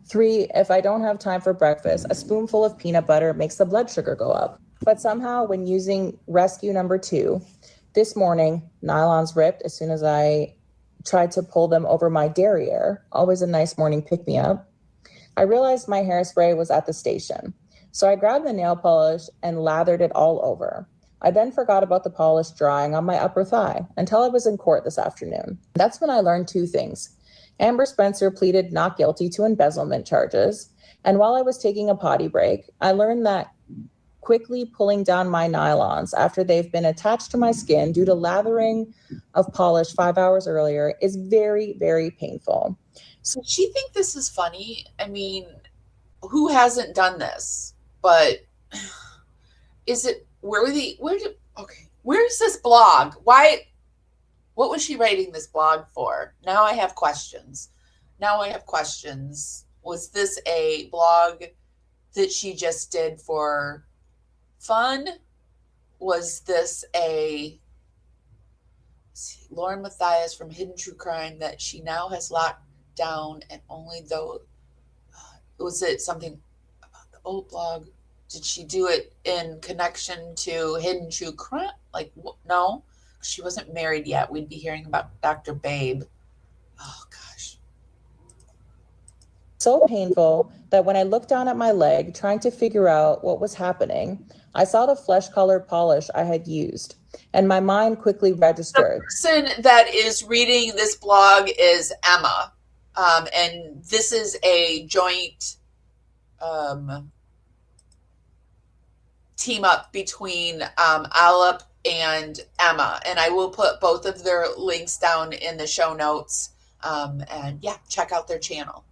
D: 3, if I don't have time for breakfast, a spoonful of peanut butter makes the blood sugar go up. But somehow when using rescue number 2, this morning, nylons ripped as soon as I tried to pull them over my derriere, always a nice morning pick-me-up. I realized my hairspray was at the station, so I grabbed the nail polish and lathered it all over. I then forgot about the polish drying on my upper thigh until I was in court this afternoon. That's when I learned 2 things. Amber Spencer pleaded not guilty to embezzlement charges, and while I was taking a potty break, I learned that quickly pulling down my nylons after they've been attached to my skin due to lathering of polish 5 hours earlier is very, very painful.
A: So she think this is funny? I mean, who hasn't done this? But is it where's this blog? What was she writing this blog for? Now I have questions. Was this a blog that she just did for fun? Was this Lauren Mathias from Hidden True Crime that she now has locked down, and only though was it something about the old blog? Did she do it in connection to Hidden True Crime? Like, no, she wasn't married yet. We'd be hearing about Dr. Babe. Oh gosh.
D: So painful that when I looked down at my leg, trying to figure out what was happening, I saw the flesh-colored polish I had used, and my mind quickly registered.
A: The person that is reading this blog is Emma, and this is a joint team up between Alep and Emma, and I will put both of their links down in the show notes, and yeah, check out their channel.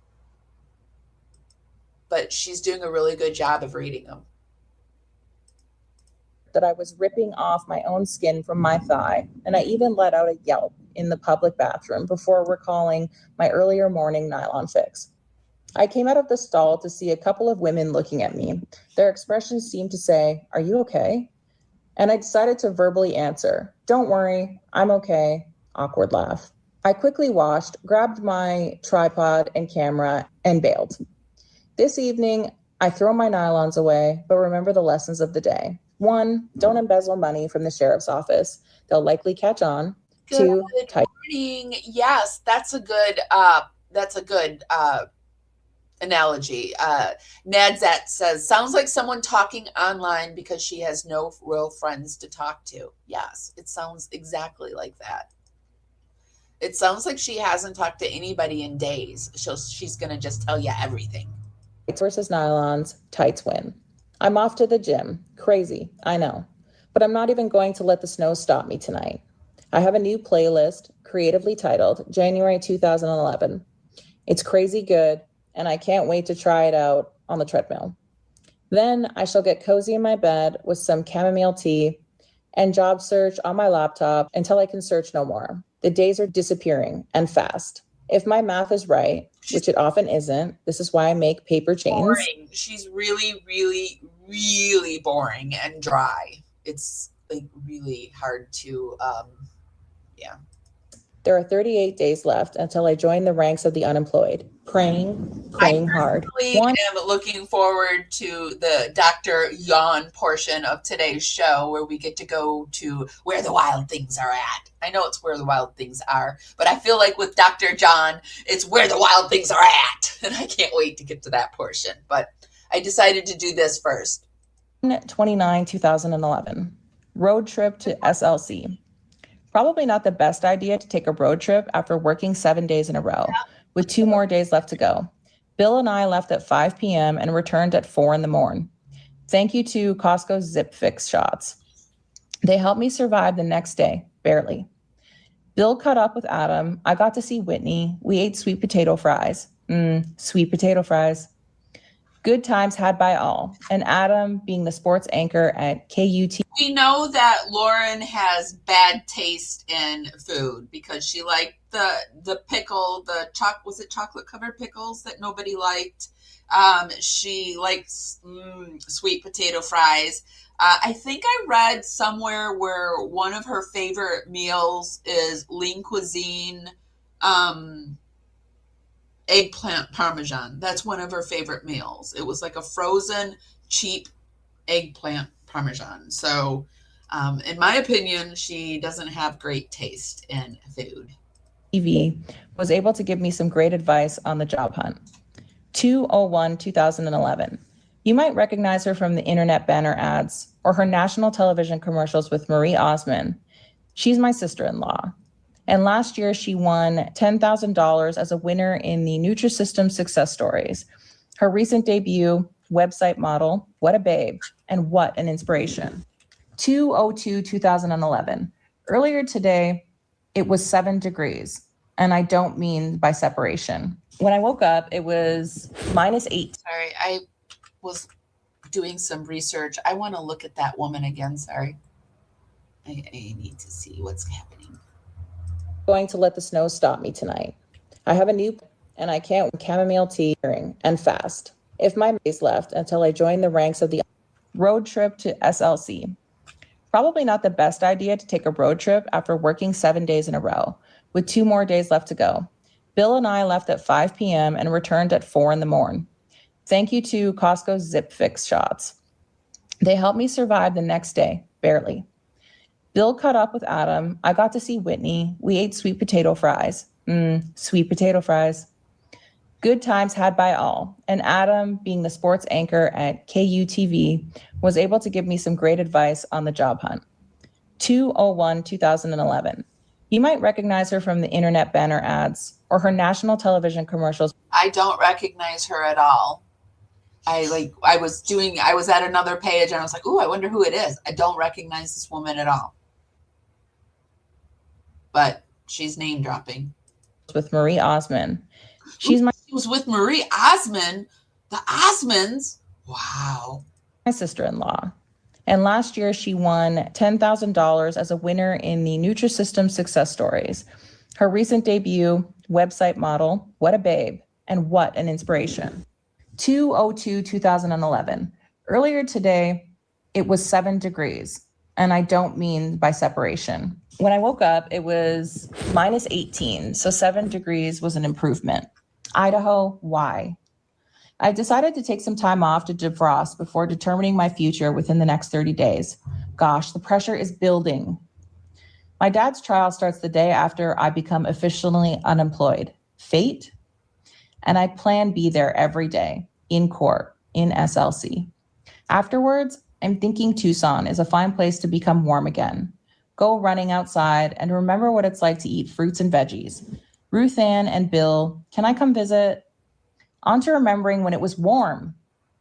A: But she's doing a really good job of reading them.
D: That I was ripping off my own skin from my thigh, and I even let out a yelp in the public bathroom before recalling my earlier morning nylon fix. I came out of the stall to see a couple of women looking at me. Their expressions seemed to say, "Are you okay?" And I decided to verbally answer, "Don't worry, I'm okay." Awkward laugh. I quickly washed, grabbed my tripod and camera, and bailed. This evening, I throw my nylons away, but remember the lessons of the day. 1, don't embezzle money from the sheriff's office. They'll likely catch on.
A: Good
D: 2,
A: morning. Yes, that's a good analogy. Nadzat says, sounds like someone talking online because she has no real friends to talk to. Yes, it sounds exactly like that. It sounds like she hasn't talked to anybody in days. She's going to just tell you everything.
D: Tights versus nylons, tights win. I'm off to the gym. Crazy, I know. But I'm not even going to let the snow stop me tonight. I have a new playlist, creatively titled January 2011. It's crazy good, and I can't wait to try it out on the treadmill. Then I shall get cozy in my bed with some chamomile tea and job search on my laptop until I can search no more. The days are disappearing, and fast. If my math is right, which it often isn't, this is why I make paper chains.
A: Boring. She's really, really, really boring and dry. It's like really hard to, yeah.
D: There are 38 days left until I join the ranks of the unemployed. Praying hard.
A: I am looking forward to the Dr. Yawn portion of today's show where we get to go to where the wild things are at. I know it's where the wild things are, but I feel like with Dr. John, it's where the wild things are at. And I can't wait to get to that portion. But I decided to do this first.
D: 29, 2011. Road trip to SLC. Probably not the best idea to take a road trip after working 7 days in a row, with 2 more days left to go. Bill and I left at 5 p.m. and returned at 4 in the morning. Thank you to Costco Zip Fix shots. They helped me survive the next day, barely. Bill caught up with Adam. I got to see Whitney. We ate sweet potato fries. Sweet potato fries. Good times had by all. And Adam being the sports anchor at KUT.
A: We know that Lauren has bad taste in food because she liked the pickle, was it chocolate covered pickles that nobody liked? She likes sweet potato fries. I think I read somewhere where one of her favorite meals is lean cuisine, eggplant parmesan. That's one of her favorite meals. It was like a frozen, cheap eggplant parmesan. So, in my opinion, she doesn't have great taste in food.
D: TV was able to give me some great advice on the job hunt. 2/01/2011. You might recognize her from the internet banner ads or her national television commercials with Marie Osmond. She's my sister-in-law. And last year, she won $10,000 as a winner in the Nutrisystem Success Stories. Her recent debut, website model, what a babe, and what an inspiration. 2/02/2011. Earlier today, it was 7 degrees, and I don't mean by separation. When I woke up, it was -8.
A: Sorry, I was doing some research. I want to look at that woman again. Sorry. I need to see what's happening.
D: Going to let the snow stop me tonight. I have a new and I can't chamomile tea and fast. If my days left until I join the ranks of the road trip to SLC. Probably not the best idea to take a road trip after working 7 days in a row, with 2 more days left to go. Bill and I left at 5 p.m. and returned at 4 in the morning. Thank you to Costco Zip Fix shots. They helped me survive the next day, barely. Bill caught up with Adam. I got to see Whitney. We ate sweet potato fries. Sweet potato fries. Good times had by all. And Adam, being the sports anchor at KUTV, was able to give me some great advice on the job hunt. 2/01/2011. You might recognize her from the internet banner ads or her national television commercials.
A: I don't recognize her at all. I was at another page and I was like, ooh, I wonder who it is. I don't recognize this woman at all. But she's name dropping.
D: With Marie Osmond.
A: She was with Marie Osmond. The Osmonds. Wow.
D: My sister-in-law. And last year she won $10,000 as a winner in the Nutrisystem Success Stories. Her recent debut, website model, what a babe, and what an inspiration. 2/02/2011. Earlier today, it was 7 degrees, and I don't mean by separation. When I woke up, it was -18, so 7 degrees was an improvement. Idaho, why? I decided to take some time off to defrost before determining my future within the next 30 days. Gosh, the pressure is building. My dad's trial starts the day after I become officially unemployed. Fate? And I plan be there every day, in court, in SLC. Afterwards, I'm thinking Tucson is a fine place to become warm again. Go running outside and remember what it's like to eat fruits and veggies. Ruth Ann and Bill, can I come visit? On to remembering when it was warm.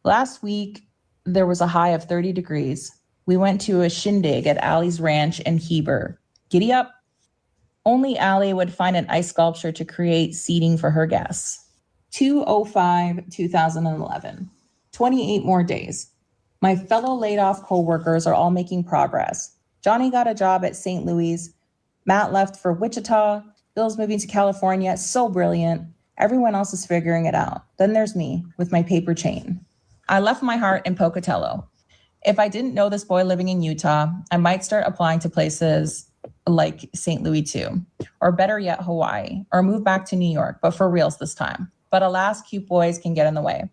D: Last week, there was a high of 30 degrees. We went to a shindig at Allie's Ranch in Heber. Giddy up. Only Allie would find an ice sculpture to create seating for her guests. 2/05/2011. 28 more days. My fellow laid-off co-workers are all making progress. Johnny got a job at St. Louis. Matt left for Wichita. Bill's moving to California. So brilliant. Everyone else is figuring it out. Then there's me with my paper chain. I left my heart in Pocatello. If I didn't know this boy living in Utah, I might start applying to places like St. Louis too, or better yet, Hawaii, or move back to New York, but for reals this time. But alas, cute boys can get in the way.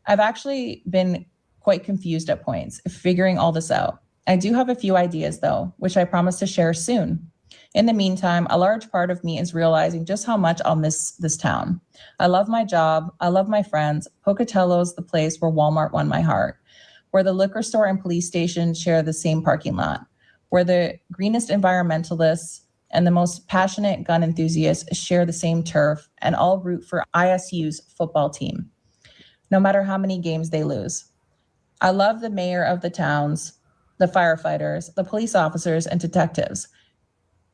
D: I've actually been quite confused at points, figuring all this out. I do have a few ideas though, which I promise to share soon. In the meantime, a large part of me is realizing just how much I'll miss this town. I love my job. I love my friends. Pocatello's the place where Walmart won my heart, where the liquor store and police station share the same parking lot, where the greenest environmentalists and the most passionate gun enthusiasts share the same turf and all root for ISU's football team, no matter how many games they lose. I love the mayor of the towns, the firefighters, the police officers, and detectives.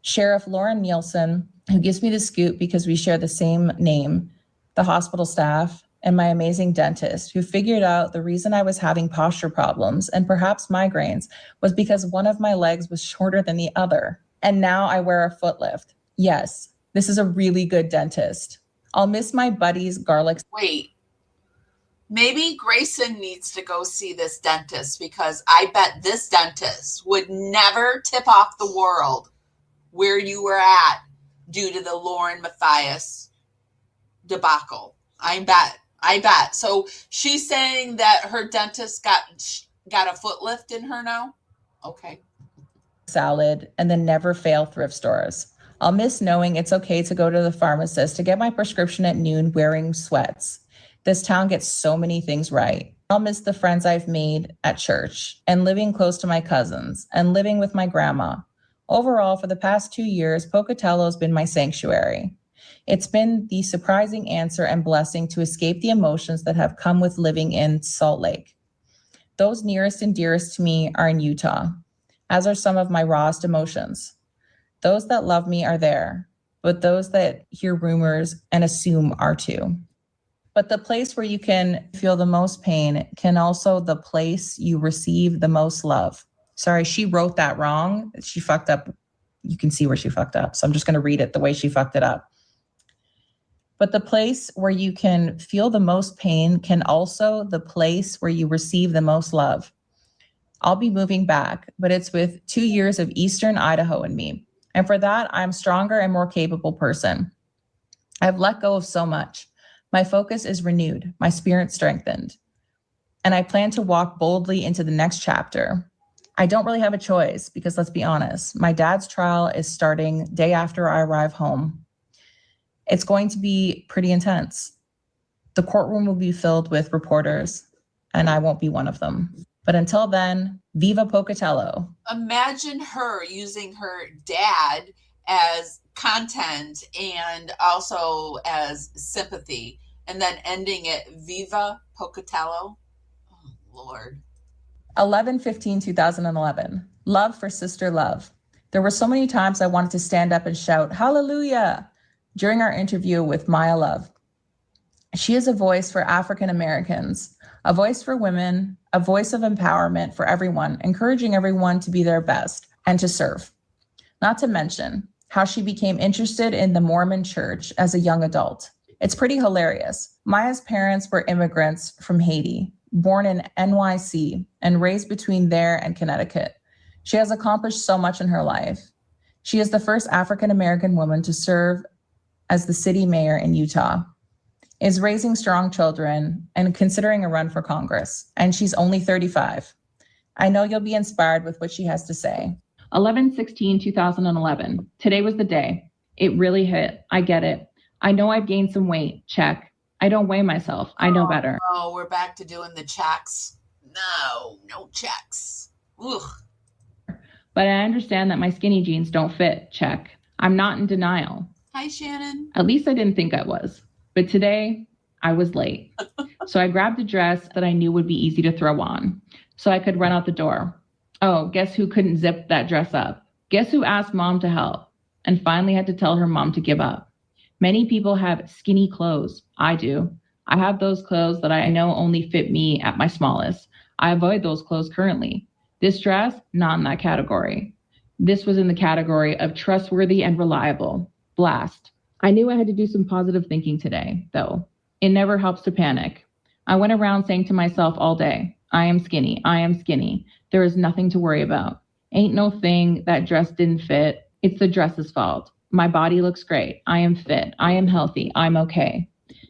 D: Sheriff Lauren Nielsen, who gives me the scoop because we share the same name, the hospital staff, and my amazing dentist, who figured out the reason I was having posture problems and perhaps migraines was because one of my legs was shorter than the other. And now I wear a foot lift. Yes, this is a really good dentist. I'll miss my buddy's garlic.
A: Wait, maybe Grayson needs to go see this dentist, because I bet this dentist would never tip off the world where you were at due to the Lauren Mathias debacle. I bet. So she's saying that her dentist got a foot lift in her now? Okay.
D: Salad and the never fail thrift stores. I'll miss knowing it's okay to go to the pharmacist to get my prescription at noon wearing sweats. This town gets so many things right. I'll miss the friends I've made at church and living close to my cousins and living with my grandma. Overall, for the past 2 years, Pocatello's been my sanctuary. It's been the surprising answer and blessing to escape the emotions that have come with living in Salt Lake. Those nearest and dearest to me are in Utah, as are some of my rawest emotions. Those that love me are there, but those that hear rumors and assume are too. But the place where you can feel the most pain can also the place you receive the most love. Sorry, she wrote that wrong. She fucked up. You can see where she fucked up. So I'm just going to read it the way she fucked it up. But the place where you can feel the most pain can also the place where you receive the most love. I'll be moving back, but it's with 2 years of Eastern Idaho in me. And for that, I'm a stronger and more capable person. I've let go of so much. My focus is renewed, my spirit strengthened. And I plan to walk boldly into the next chapter. I don't really have a choice because let's be honest, my dad's trial is starting day after I arrive home. It's going to be pretty intense. The courtroom will be filled with reporters, and I won't be one of them. But until then, viva Pocatello.
A: Imagine her using her dad as content and also as sympathy, and then ending it viva Pocatello. Oh, Lord.
D: 11/15/2011. Love for sister love. There were so many times I wanted to stand up and shout, hallelujah, during our interview with Maya Love. She is a voice for African Americans, a voice for women, a voice of empowerment for everyone, encouraging everyone to be their best and to serve. Not to mention how she became interested in the Mormon church as a young adult. It's pretty hilarious. Maya's parents were immigrants from Haiti, born in NYC and raised between there and Connecticut. She has accomplished so much in her life. She is the first African American woman to serve as the city mayor in Utah. is raising strong children and considering a run for Congress, and she's only 35. I know you'll be inspired with what she has to say. 11/16/2011. Today was the day. It really hit. I get it. I know I've gained some weight. Check. I don't weigh myself. I know better.
A: Oh, we're back to doing the checks. No checks. Ugh.
D: But I understand that my skinny jeans don't fit. Check. I'm not in denial.
A: Hi, Shannon.
D: At least I didn't think I was. But today, I was late. So I grabbed a dress that I knew would be easy to throw on so I could run out the door. Oh, guess who couldn't zip that dress up? Guess who asked mom to help and finally had to tell her mom to give up? Many people have skinny clothes. I do. I have those clothes that I know only fit me at my smallest. I avoid those clothes currently. This dress, not in that category. This was in the category of trustworthy and reliable. Blast. I knew I had to do some positive thinking today, though. It never helps to panic. I went around saying to myself all day, I am skinny. I am skinny. There is nothing to worry about. Ain't no thing that dress didn't fit. It's the dress's fault. My body looks great. I am fit. I am healthy. I'm okay.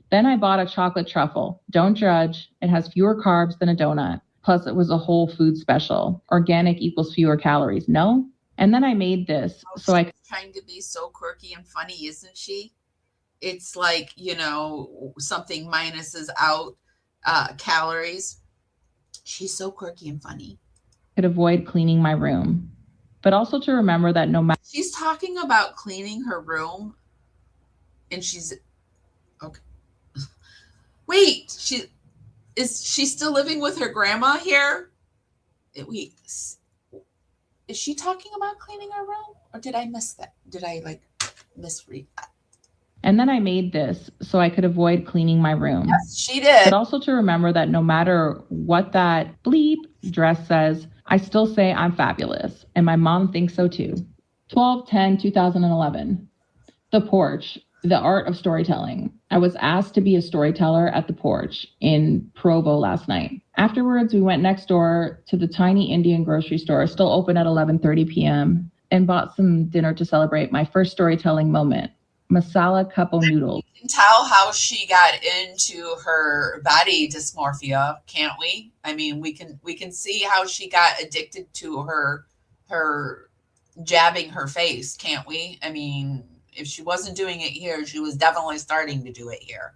D: Then I bought a chocolate truffle. Don't judge. It has fewer carbs than a donut. Plus it was a whole food special. Organic equals fewer calories. No? And then I made this so I could
A: trying to be so quirky and funny, isn't she? It's like, something minuses out calories. She's so quirky and funny.
D: Could avoid cleaning my room, but also to remember that no matter.
A: She's talking about cleaning her room, and she's okay. Wait, is she still living with her grandma here? Wait, is she talking about cleaning her room, or did I miss that? Did I misread that?
D: And then I made this so I could avoid cleaning my room.
A: Yes, she did.
D: But also to remember that no matter what that bleep dress says, I still say I'm fabulous. And my mom thinks so too. 12/10/2011. The Porch, the art of storytelling. I was asked to be a storyteller at the Porch in Provo last night. Afterwards, we went next door to the tiny Indian grocery store, still open at 11:30 p.m., and bought some dinner to celebrate my first storytelling moment. Masala cup of noodles.
A: We can tell how she got into her body dysmorphia, can't we? I mean, we can see how she got addicted to her jabbing her face, can't we? I mean, if she wasn't doing it here, she was definitely starting to do it here.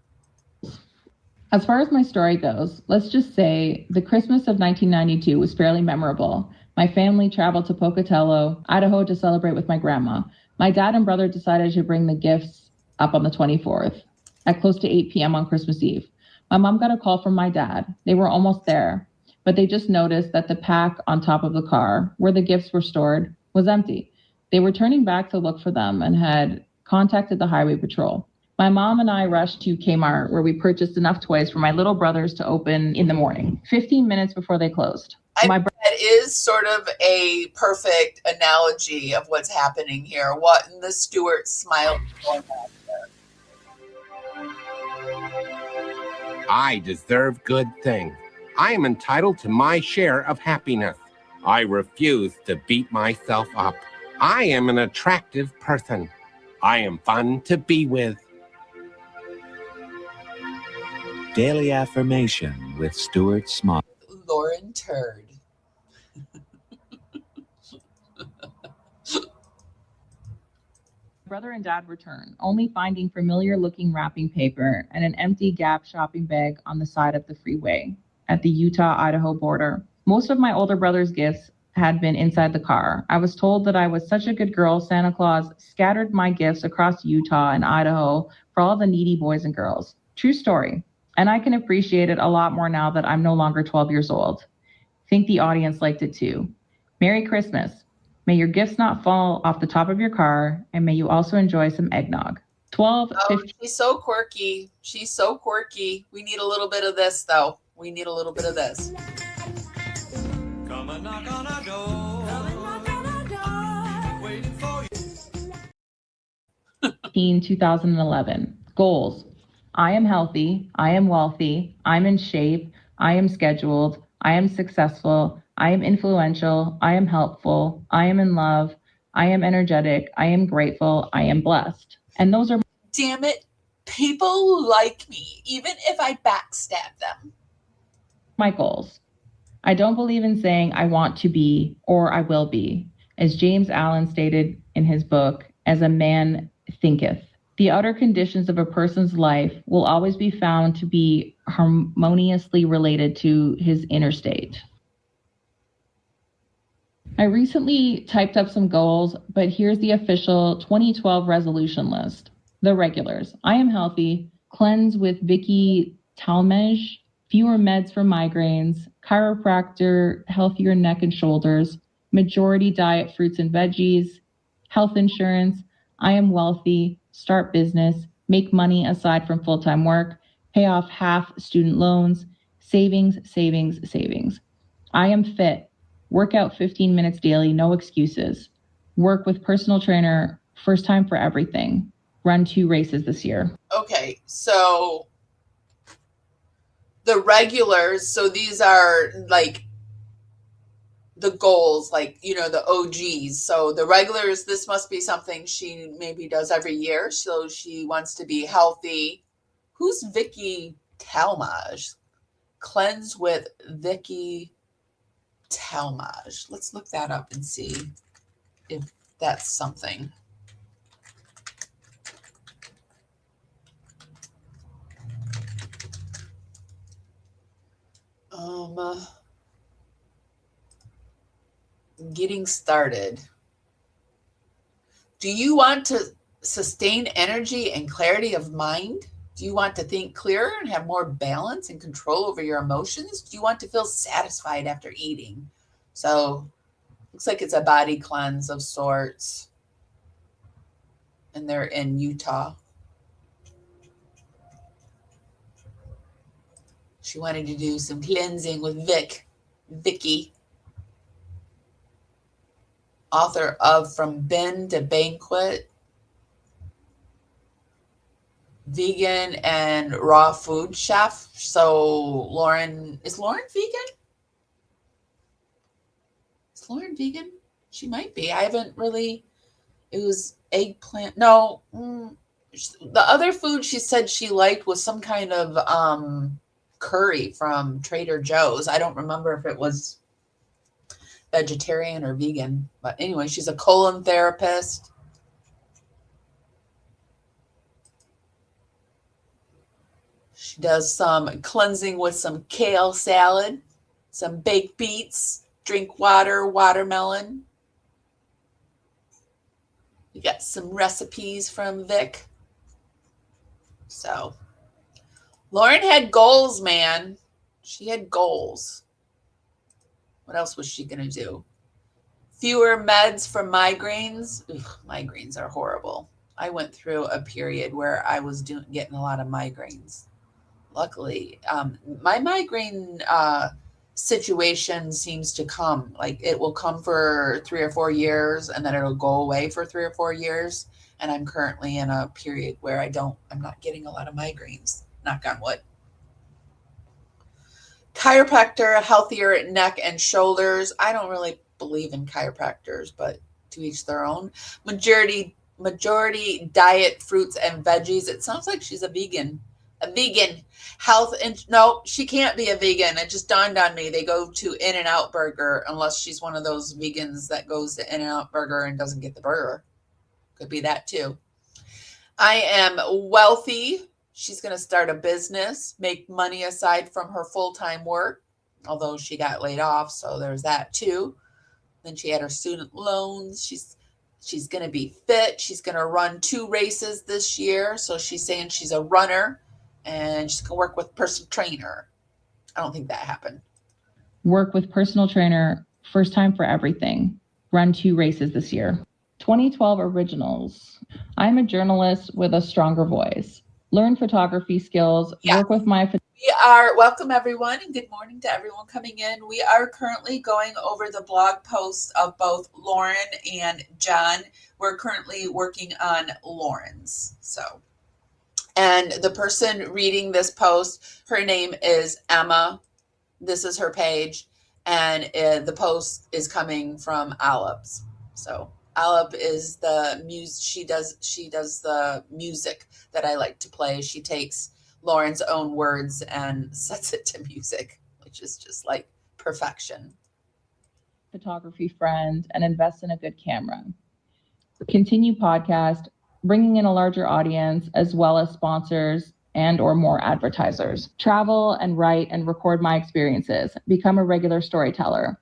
D: As far as my story goes, let's just say the Christmas of 1992 was fairly memorable. My family traveled to Pocatello, Idaho to celebrate with my grandma. My dad and brother decided to bring the gifts up on the 24th at close to 8 p.m. on Christmas Eve. My mom got a call from my dad. They were almost there, but they just noticed that the pack on top of the car where the gifts were stored was empty. They were turning back to look for them and had contacted the highway patrol. My mom and I rushed to Kmart where we purchased enough toys for my little brothers to open in the morning, 15 minutes before they closed.
A: That is sort of a perfect analogy of what's happening here. What in the Stuart smile format there?
E: I deserve good things. I am entitled to my share of happiness. I refuse to beat myself up. I am an attractive person. I am fun to be with.
B: Daily Affirmation with Stuart Small.
A: Lauren Turd.
D: Brother and dad returned, only finding familiar-looking wrapping paper and an empty Gap shopping bag on the side of the freeway at the Utah-Idaho border. Most of my older brother's gifts had been inside the car. I was told that I was such a good girl, Santa Claus scattered my gifts across Utah and Idaho for all the needy boys and girls. True story. And I can appreciate it a lot more now that I'm no longer 12 years old. Think the audience liked it too. Merry Christmas. May your gifts not fall off the top of your car, and may you also enjoy some eggnog. 12:15.
A: She's so quirky. She's so quirky. We need a little bit of this, though. We need a little bit of this.
F: Come and knock on our door. Come and knock on our door. Waiting for you.
D: 2011. Goals. I am healthy. I am wealthy. I'm in shape. I am scheduled. I am successful. I am influential. I am helpful. I am in love. I am energetic. I am grateful. I am blessed. And those are.
A: Damn it. people like me, even if I backstab them.
D: My goals. I don't believe in saying I want to be or I will be, as James Allen stated in his book, As a Man Thinketh. The outer conditions of a person's life will always be found to be harmoniously related to his inner state. I recently typed up some goals, but here's the official 2012 resolution list. The regulars. I am healthy, cleanse with Vicky Talmage, fewer meds for migraines, chiropractor, healthier neck and shoulders, majority diet fruits and veggies, health insurance, I am wealthy, start business, make money aside from full-time work, pay off half student loans, savings, savings, savings. I am fit, work out 15 minutes daily, no excuses, work with personal trainer, first time for everything, run 2 races this year.
A: Okay, so the regulars, so these are like the goals, like, you know, the OGs. So the regulars, this must be something she maybe does every year. So she wants to be healthy. Who's Vicky Talmage? Cleanse with Vicky Talmage. Let's look that up and see if that's something. Getting started. Do you want to sustain energy and clarity of mind? Do you want to think clearer and have more balance and control over your emotions? Do you want to feel satisfied after eating? So looks like it's a body cleanse of sorts. And they're in Utah. She wanted to do some cleansing with Vicky. Author of From Bin to Banquet, vegan and raw food chef. So is Lauren vegan? Is Lauren vegan? She might be. I haven't really, it was eggplant. No, the other food she said she liked was some kind of curry from Trader Joe's. I don't remember if it was vegetarian or vegan, but anyway, she's a colon therapist. She does some cleansing with some kale salad, some baked beets, drink water, watermelon. We got some recipes from Vic. So Lauren had goals, man. She had goals. What else was she going to do? Fewer meds for migraines. Ugh, migraines are horrible. I went through a period where I was getting a lot of migraines. Luckily, my migraine situation seems to come. Like it will come for 3 or 4 years and then it'll go away for 3 or 4 years. And I'm currently in a period where I'm not getting a lot of migraines. Knock on wood. Chiropractor, healthier neck and shoulders. I don't really believe in chiropractors, but to each their own. Majority diet fruits and veggies. It sounds like she's a vegan. Health and no, she can't be a vegan. It just dawned on me. They go to In-N-Out Burger unless she's one of those vegans that goes to In-N-Out Burger and doesn't get the burger. Could be that too. I am wealthy. She's going to start a business, make money aside from her full-time work, although she got laid off, so there's that too. Then she had her student loans. She's going to be fit. She's going to run 2 races this year, so she's saying she's a runner, and she's going to work with personal trainer. I don't think that happened.
D: Work with personal trainer, first time for everything. Run 2 races this year. 2012 originals. I'm a journalist with a stronger voice. Learn photography skills, work with my...
A: We are, welcome everyone and good morning to everyone coming in. We are currently going over the blog posts of both Lauren and John. We're currently working on Lauren's. So, and the person reading this post, her name is Emma. This is her page and the post is coming from Olives. So Olive is the she does the music that I like to play. She takes Lauren's own words and sets it to music, which is just like perfection.
D: Photography friend, and invest in a good camera. Continue podcast, bringing in a larger audience as well as sponsors and or more advertisers. Travel and write and record my experiences. Become a regular storyteller.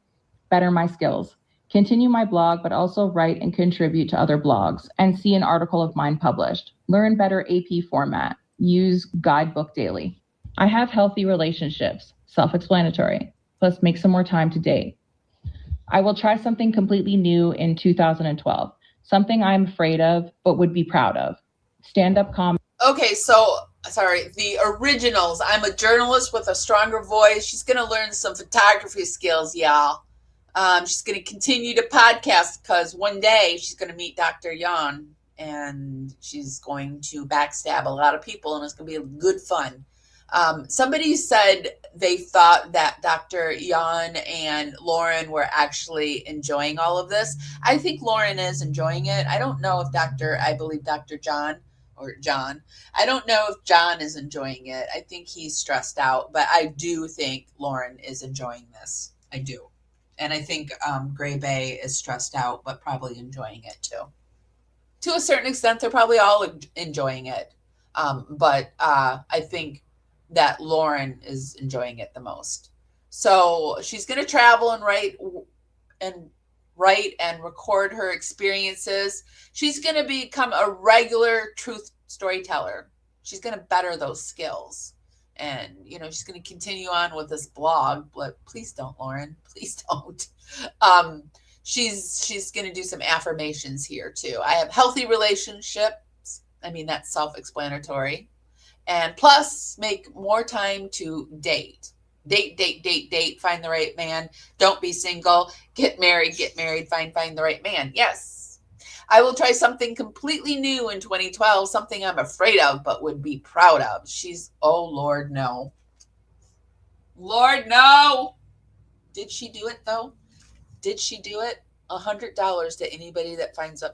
D: Better my skills. Continue my blog, but also write and contribute to other blogs and see an article of mine published. Learn better AP format. Use guidebook daily. I have healthy relationships, self-explanatory, plus make some more time to date. I will try something completely new in 2012, something I'm afraid of, but would be proud of. Stand-up comedy.
A: Okay, so, sorry, the originals. I'm a journalist with a stronger voice. She's going to learn some photography skills, y'all. She's going to continue to podcast because one day she's going to meet Dr. Yan and she's going to backstab a lot of people and it's going to be good fun. Somebody said they thought that Dr. Yan and Lauren were actually enjoying all of this. I think Lauren is enjoying it. I don't know if I believe Dr. John. I don't know if John is enjoying it. I think he's stressed out, but I do think Lauren is enjoying this. I do. And I think Gray Bay is stressed out, but probably enjoying it too. To a certain extent, they're probably all enjoying it. But I think that Lauren is enjoying it the most. So she's going to travel and write and record her experiences. She's going to become a regular truth storyteller. She's going to better those skills. And, she's going to continue on with this blog, but please don't, Lauren. Please don't. She's going to do some affirmations here too. I have healthy relationships. I mean, that's self-explanatory. And plus, make more time to date. Date, find the right man. Don't be single. Get married, find the right man. Yes. I will try something completely new in 2012, something I'm afraid of but would be proud of. Oh, Lord, no. Lord, no. Did she do it, though? Did she do it? $100 to anybody that finds a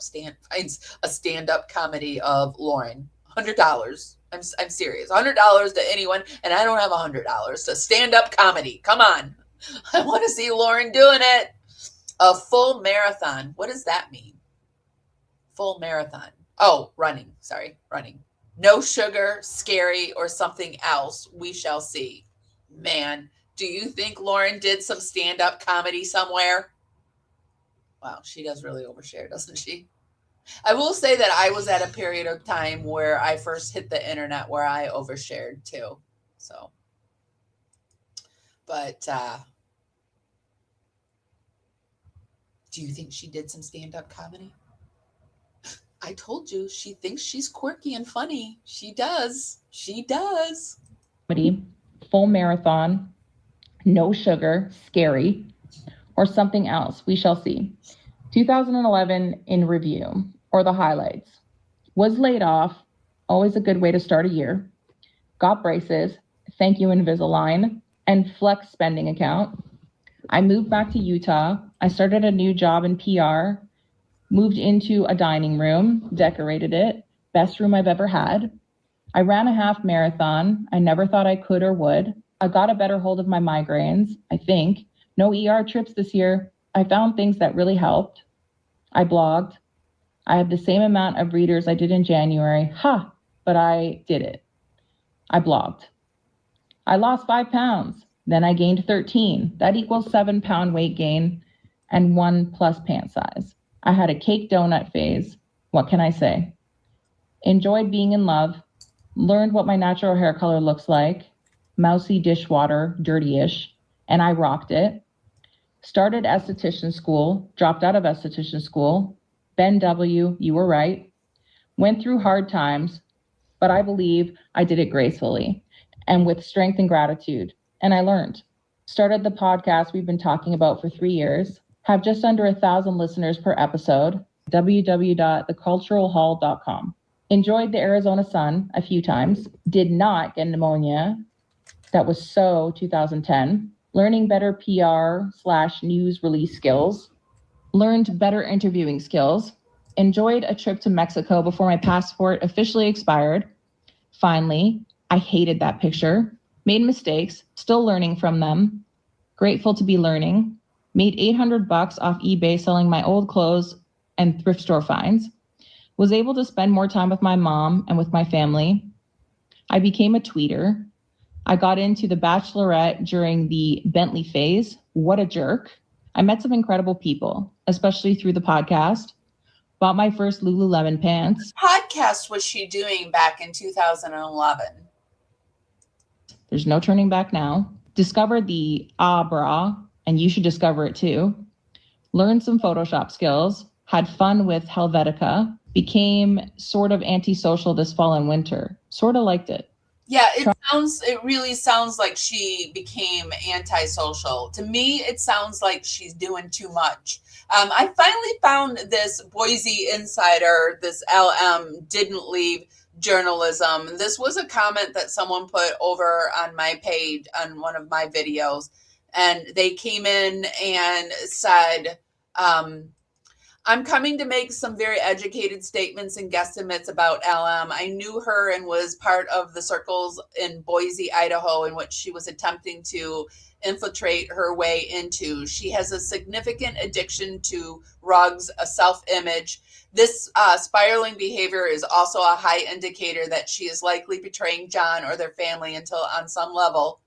A: stand-up comedy of Lauren. $100. I'm serious. $100 to anyone, and I don't have $100 to stand-up comedy. Come on. I want to see Lauren doing it. A full marathon. What does that mean? Full marathon. Oh, running. Sorry, running. No sugar, scary, or something else. We shall see. Man, do you think Lauren did some stand-up comedy somewhere? Wow, she does really overshare, doesn't she? I will say that I was at a period of time where I first hit the internet where I overshared too. So, but do you think she did some stand-up comedy? I told you, she thinks she's quirky and funny. She does. She does.
D: Full marathon, no sugar, scary, or something else. We shall see. 2011 in review, or the highlights. Was laid off, always a good way to start a year. Got braces, thank you Invisalign, and flex spending account. I moved back to Utah. I started a new job in PR. Moved into a dining room, decorated it, best room I've ever had. I ran a half marathon. I never thought I could or would. I got a better hold of my migraines, I think. No ER trips this year. I found things that really helped. I blogged. I have the same amount of readers I did in January. But I did it. I blogged. I lost 5 pounds. Then I gained 13. That equals 7-pound weight gain and 1+ pant size. I had a cake donut phase. What can I say? Enjoyed being in love. Learned what my natural hair color looks like. Mousy dishwater, dirty-ish. And I rocked it. Started esthetician school. Dropped out of esthetician school. Ben W., you were right. Went through hard times, but I believe I did it gracefully and with strength and gratitude. And I learned. Started the podcast we've been talking about for 3 years. Have just under 1,000 listeners per episode. www.theculturalhall.com. Enjoyed the Arizona sun a few times. Did not get pneumonia. That was so 2010. Learning better PR/news release skills. learned better interviewing skills, enjoyed a trip to Mexico before my passport officially expired. Finally, I hated that picture, made mistakes, still learning from them, grateful to be learning, made $800 off eBay selling my old clothes and thrift store finds, was able to spend more time with my mom and with my family. I became a tweeter. I got into The Bachelorette during the Bentley phase. What a jerk. I met some incredible people, especially through the podcast. Bought my first Lululemon pants.
A: Podcast was she doing back in 2011?
D: There's no turning back now. Discovered the bra, and you should discover it too. Learned some Photoshop skills. Had fun with Helvetica. Became sort of antisocial this fall and winter. Sort of liked it.
A: Yeah, it really sounds like she became antisocial. To me, it sounds like she's doing too much. I finally found this Boise Insider, this LM didn't leave journalism. This was a comment that someone put over on my page on one of my videos. And they came in and said, I'm coming to make some very educated statements and guesstimates about LM. I knew her and was part of the circles in Boise, Idaho, in which she was attempting to infiltrate her way into. She has a significant addiction to rugs, a self-image. This spiraling behavior is also a high indicator that she is likely betraying John or their family on some level,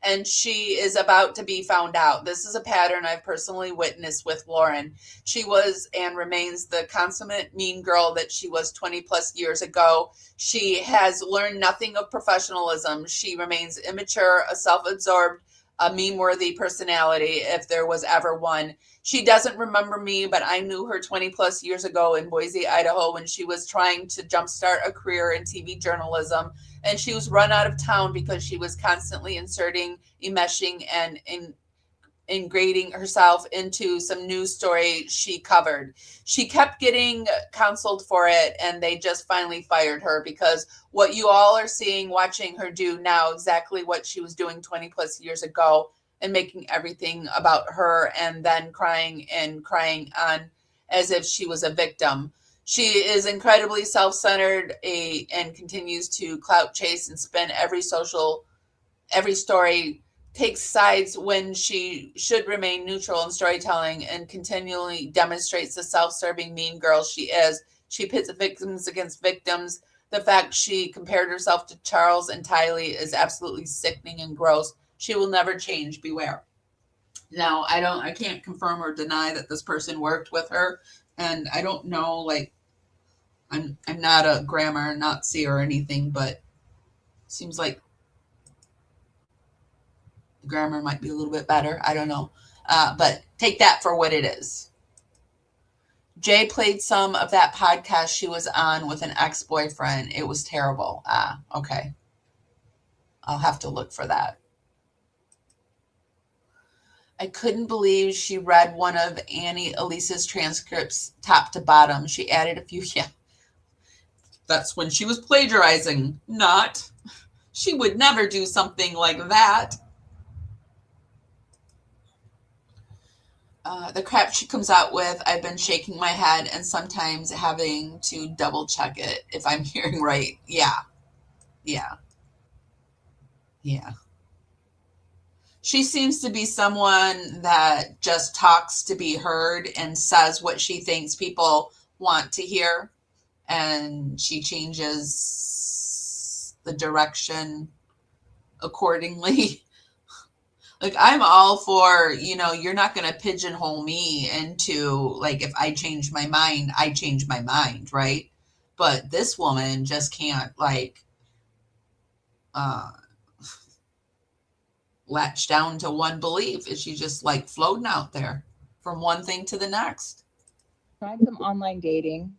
A: and she is about to be found out. This is a pattern I've personally witnessed with Lauren. She was and remains the consummate mean girl that she was 20 plus years ago. She has learned nothing of professionalism. She remains immature, a self-absorbed, a meme-worthy personality, if there was ever one. She doesn't remember me, but I knew her 20 plus years ago in Boise, Idaho, when she was trying to jumpstart a career in TV journalism. And she was run out of town because she was constantly inserting, enmeshing, and ingratiating herself into some news story she covered. She kept getting counseled for it, and they just finally fired her because what you all are seeing, watching her do now, exactly what she was doing 20 plus years ago, and making everything about her and then crying on as if she was a victim. She is incredibly self-centered and continues to clout chase and spin every story, takes sides when she should remain neutral in storytelling, and continually demonstrates the self-serving mean girl she is. She pits victims against victims. The fact she compared herself to Charles and Tylee is absolutely sickening and gross. She will never change. Beware. Now, I can't confirm or deny that this person worked with her, and I don't know, like, I'm not a grammar Nazi or anything, but it seems like the grammar might be a little bit better. I don't know. But take that for what it is. Jay played some of that podcast she was on with an ex-boyfriend. It was terrible. Okay. I'll have to look for that. I couldn't believe she read one of Annie Elise's transcripts top to bottom. She added a few. Yeah. That's when she was plagiarizing. Not. She would never do something like that. The crap she comes out with, I've been shaking my head and sometimes having to double check it if I'm hearing right. Yeah. She seems to be someone that just talks to be heard and says what she thinks people want to hear. And she changes the direction accordingly. Like, I'm all for, you're not going to pigeonhole me into, like, if I change my mind, I change my mind, right? But this woman just can't, like, latch down to one belief. Is she just, like, floating out there from one thing to the next?
D: Tried some online dating.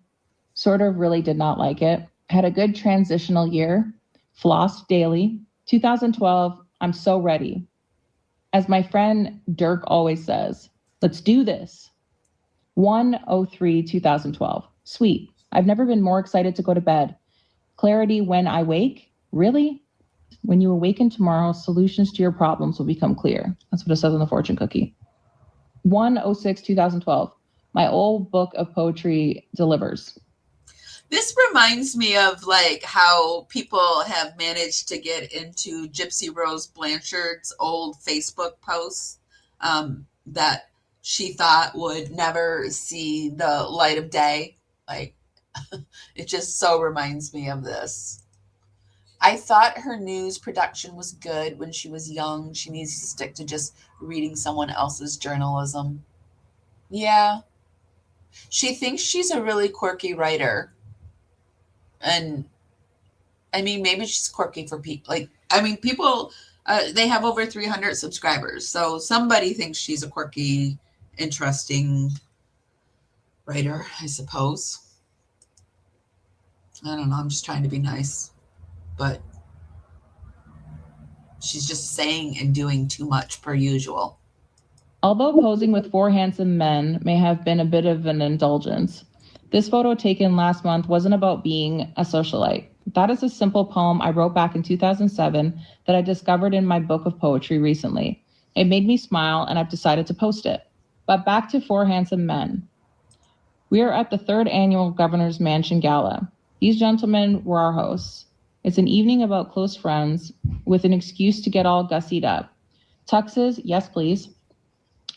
D: Sort of really did not like it. Had a good transitional year. Flossed daily. 2012, I'm so ready. As my friend Dirk always says, let's do this. 1/03/2012. Sweet. I've never been more excited to go to bed. Clarity when I wake? Really? When you awaken tomorrow, solutions to your problems will become clear. That's what it says on the fortune cookie. 1/06/2012. My old book of poetry delivers.
A: This reminds me of like how people have managed to get into Gypsy Rose Blanchard's old Facebook posts that she thought would never see the light of day. Like, it just so reminds me of this. I thought her news production was good when she was young. She needs to stick to just reading someone else's journalism. Yeah. She thinks she's a really quirky writer. And I mean, maybe she's quirky for people. Like, I mean, people, they have over 300 subscribers. So somebody thinks she's a quirky, interesting writer, I suppose. I don't know. I'm just trying to be nice. But she's just saying and doing too much per usual.
D: Although posing with 4 handsome men may have been a bit of an indulgence, this photo taken last month wasn't about being a socialite. That is a simple poem I wrote back in 2007 that I discovered in my book of poetry recently. It made me smile and I've decided to post it. But back to 4 handsome men. We are at the 3rd annual Governor's Mansion Gala. These gentlemen were our hosts. It's an evening about close friends with an excuse to get all gussied up. Tuxes, yes please.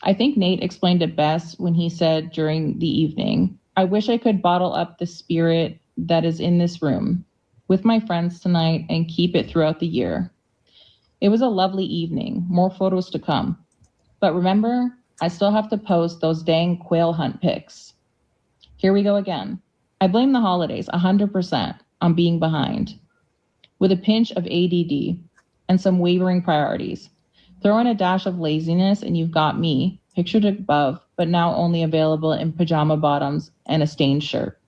D: I think Nate explained it best when he said during the evening, I wish I could bottle up the spirit that is in this room with my friends tonight and keep it throughout the year. It was a lovely evening, more photos to come. But remember, I still have to post those dang quail hunt pics. Here we go again. I blame the holidays 100% on being behind, with a pinch of ADD and some wavering priorities. Throw in a dash of laziness and you've got me, pictured above, but now only available in pajama bottoms and a stained shirt.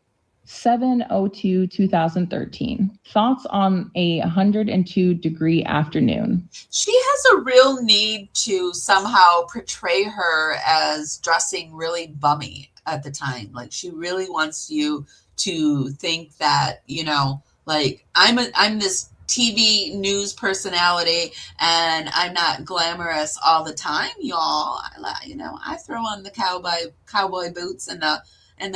D: 7/02/2013. Thoughts on a 102-degree afternoon.
A: She has a real need to somehow portray her as dressing really bummy at the time. Like, she really wants you to think that, you know, like, I'm this TV news personality and I'm not glamorous all the time, y'all. You know, I throw on the cowboy boots and the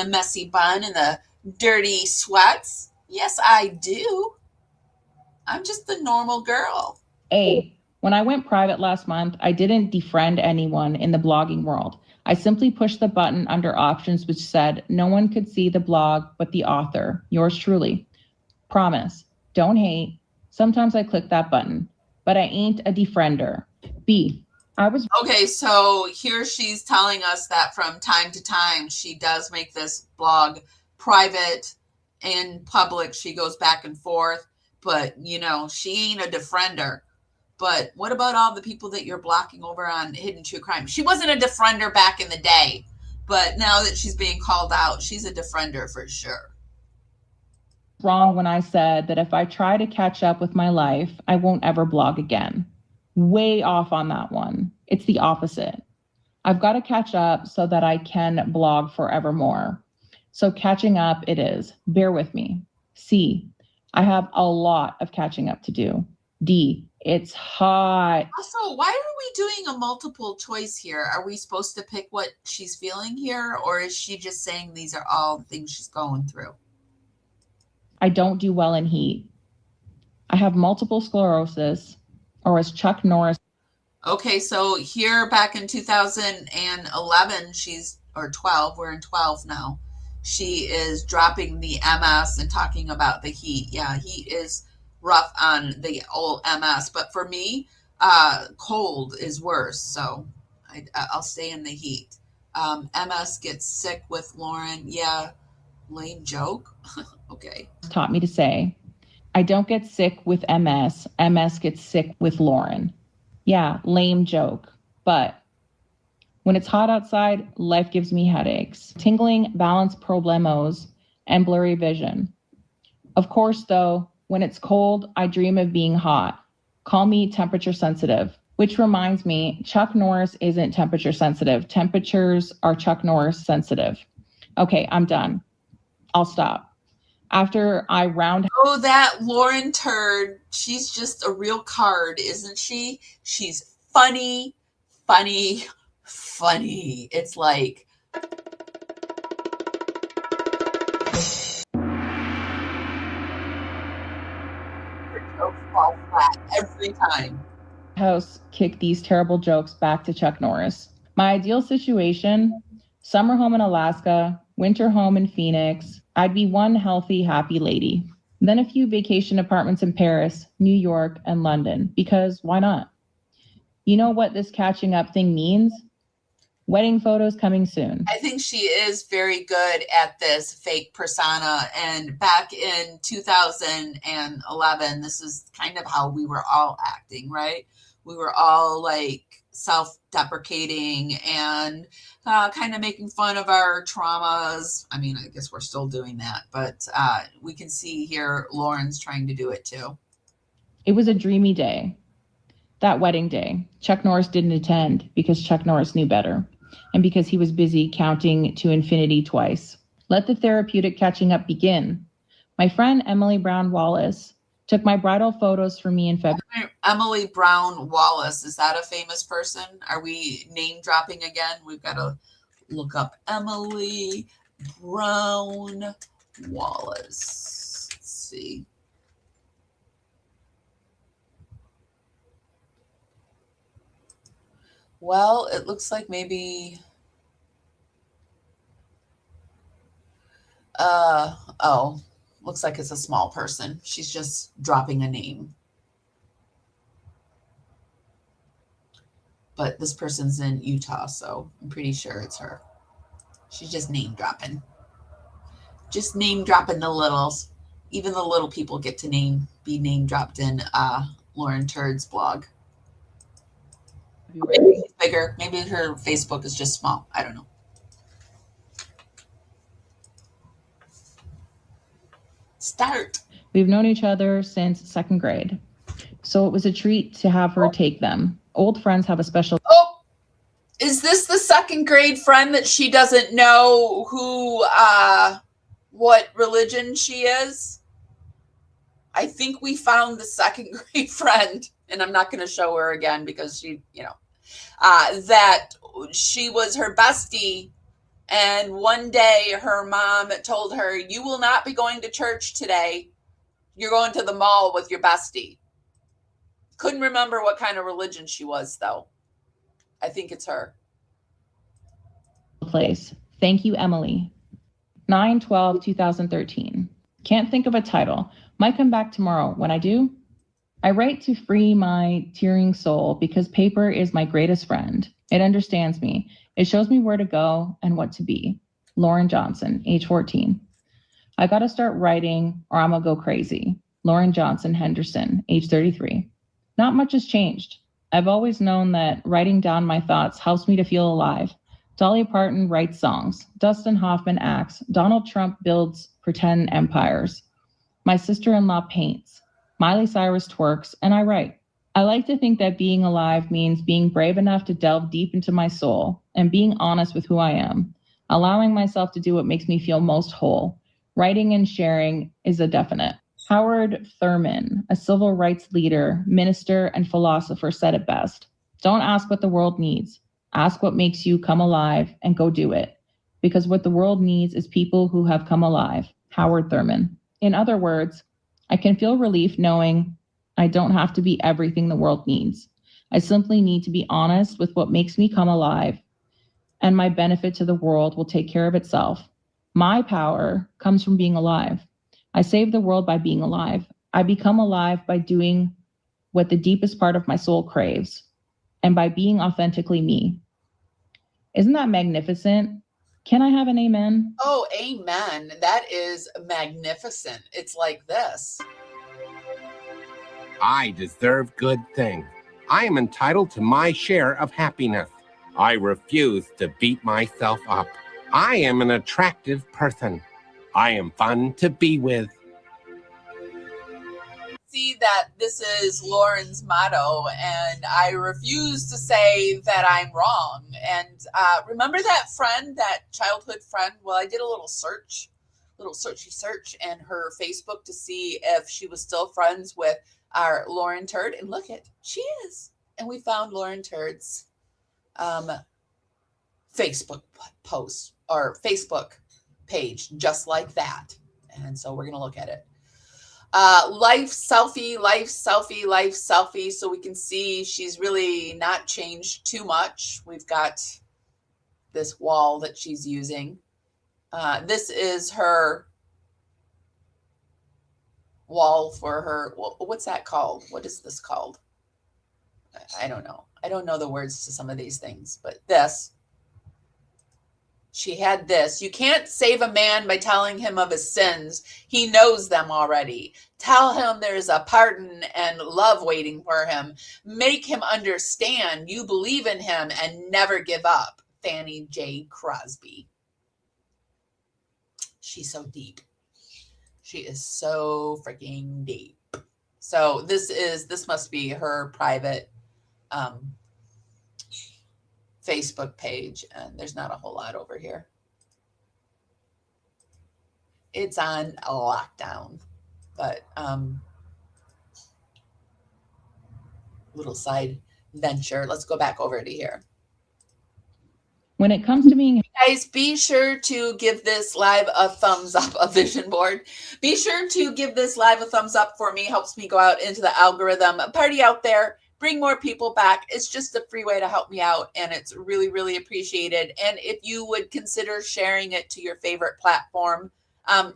A: messy bun and the dirty sweats. Yes, I do. I'm just the normal girl.
D: When I went private last month, I didn't defriend anyone in the blogging world. I simply pushed the button under options which said no one could see the blog but the author, yours truly. Promise, don't hate. Sometimes I click that button, but I ain't a defriender.
A: Okay, so here she's telling us that from time to time she does make this blog private and public. She goes back and forth, but you know, she ain't a defriender. But what about all the people that you're blocking over on Hidden True Crime? She wasn't a defriender back in the day, but now that she's being called out, she's a defriender for sure.
D: Wrong when I said that if I try to catch up with my life, I won't ever blog again. Way off on that one. It's the opposite. I've got to catch up so that I can blog forevermore. So catching up it is. Bear with me. C, I have a lot of catching up to do. D, it's hot.
A: Also, why are we doing a multiple choice here? Are we supposed to pick what she's feeling here, or is she just saying these are all the things she's going through?
D: I don't do well in heat. I have multiple sclerosis, or as Chuck Norris.
A: Okay, so here back in 2011, or 12, we're in 12 now. She is dropping the MS and talking about the heat. Yeah, heat is rough on the old MS, but for me, cold is worse. So I'll stay in the heat. MS gets sick with Lauren. Yeah, lame joke. Okay.
D: Taught me to say, I don't get sick with MS. MS gets sick with Lauren. Yeah, lame joke. But when it's hot outside, life gives me headaches, tingling, balance problemos, and blurry vision. Of course, though, when it's cold, I dream of being hot. Call me temperature sensitive, which reminds me, Chuck Norris isn't temperature sensitive. Temperatures are Chuck Norris sensitive. Okay, I'm done. I'll stop. After I round.
A: Oh, that Lauren turd. She's just a real card, isn't she? She's funny, funny. It's like, jokes fall flat every time.
D: House kick these terrible jokes back to Chuck Norris. My ideal situation, summer home in Alaska, winter home in Phoenix. I'd be one healthy, happy lady. Then a few vacation apartments in Paris, New York, and London, because why not? You know what this catching up thing means? Wedding photos coming soon.
A: I think she is very good at this fake persona. And back in 2011, this is kind of how we were all acting, right? We were all like self-deprecating and kind of making fun of our traumas. I mean, I guess we're still doing that, but we can see here Lauren's trying to do it too.
D: It was a dreamy day. That wedding day, Chuck Norris didn't attend because Chuck Norris knew better and because he was busy counting to infinity twice. Let the therapeutic catching up begin. My friend Emily Brown Wallace took my bridal photos for me in February.
A: Emily Brown Wallace, is that a famous person? Are we name dropping again? We've got to look up Emily Brown Wallace. Let's see. Well, it looks like maybe, looks like it's a small person. She's just dropping a name. But this person's in Utah, so I'm pretty sure it's her. She's just name dropping. Just name dropping the littles. Even the little people get to be name dropped in Lauren Turd's blog. Maybe she's bigger. Maybe her Facebook is just small. I don't know. Start.
D: We've known each other since second grade, so it was a treat to have her take them. Old friends have a special.
A: Oh, is this the second grade friend that she doesn't know who, what religion she is? I think we found the second grade friend, and I'm not going to show her again because she, that she was her bestie. And one day her mom told her, you will not be going to church today. You're going to the mall with your bestie. Couldn't remember what kind of religion she was, though. I think it's her.
D: Place. Thank you, Emily. 9/12/2013. Can't think of a title. Might come back tomorrow. When I do, I write to free my tearing soul because paper is my greatest friend. It understands me. It shows me where to go and what to be. Lauren Johnson, age 14. I got to start writing or I'm going to go crazy. Lauren Johnson Henderson, age 33. Not much has changed. I've always known that writing down my thoughts helps me to feel alive. Dolly Parton writes songs. Dustin Hoffman acts. Donald Trump builds pretend empires. My sister-in-law paints. Miley Cyrus twerks, and I write. I like to think that being alive means being brave enough to delve deep into my soul and being honest with who I am, allowing myself to do what makes me feel most whole. Writing and sharing is a definite. Howard Thurman, a civil rights leader, minister, and philosopher, said it best. Don't ask what the world needs. Ask what makes you come alive and go do it. Because what the world needs is people who have come alive. Howard Thurman. In other words, I can feel relief knowing I don't have to be everything the world needs. I simply need to be honest with what makes me come alive, and my benefit to the world will take care of itself. My power comes from being alive. I save the world by being alive. I become alive by doing what the deepest part of my soul craves, and by being authentically me. Isn't that magnificent? Can I have an amen?
A: Oh, amen. That is magnificent. It's like this.
E: I deserve good things. I am entitled to my share of happiness. I refuse to beat myself up. I am an attractive person. I am fun to be with.
A: See that this is Lauren's motto, and I refuse to say that I'm wrong. And remember that friend, that childhood friend? Well, I did a little searchy search in her Facebook to see if she was still friends with our Lauren Turd, and look it, she is. And we found Lauren Turd's Facebook post or Facebook page just like that. And so we're going to look at it. Life selfie, life selfie, life selfie. So we can see she's really not changed too much. We've got this wall that she's using. This is her wall for her. What's that called? What is this called? I don't know. I don't know the words to some of these things, but this. She had this. You can't save a man by telling him of his sins. He knows them already. Tell him there's a pardon and love waiting for him. Make him understand you believe in him and never give up. Fannie J. Crosby. She's so deep. She is so freaking deep. So this must be her private Facebook page, and there's not a whole lot over here. It's on a lockdown, but little side venture. Let's go back over to here.
D: When it comes to being,
A: guys, be sure to give this live a thumbs up, a vision board. Be sure to give this live a thumbs up for me. Helps me go out into the algorithm. Party out there. Bring more people back. It's just a free way to help me out, and it's really, really appreciated. And if you would consider sharing it to your favorite platform.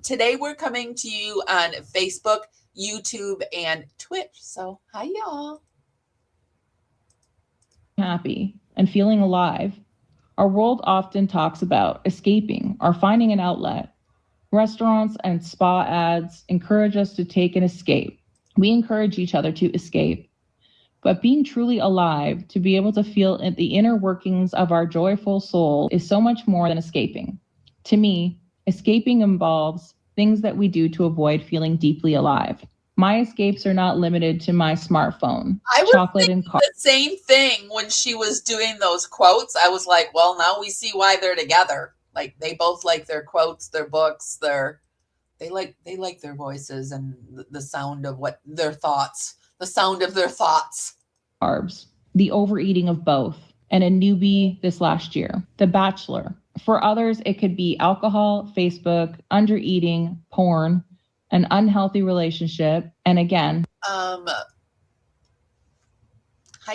A: Today we're coming to you on Facebook, YouTube, and Twitch. So hi, y'all.
D: happy and feeling alive, our world often talks about escaping or finding an outlet. Restaurants and spa ads encourage us to take an escape. We encourage each other to escape. But being truly alive, to be able to feel the inner workings of our joyful soul, is so much more than escaping. To me, escaping involves things that we do to avoid feeling deeply alive. My escapes are not limited to my smartphone, chocolate, and car.
A: The same thing when she was doing those quotes. I was like, well, now we see why they're together. Like they both like their quotes, their books, they like their voices and the sound of what their thoughts. The sound of their thoughts.
D: Carbs, the overeating of both, and a newbie this last year, The Bachelor. For others, it could be alcohol, Facebook, undereating, porn, an unhealthy relationship, and again.
A: Hi,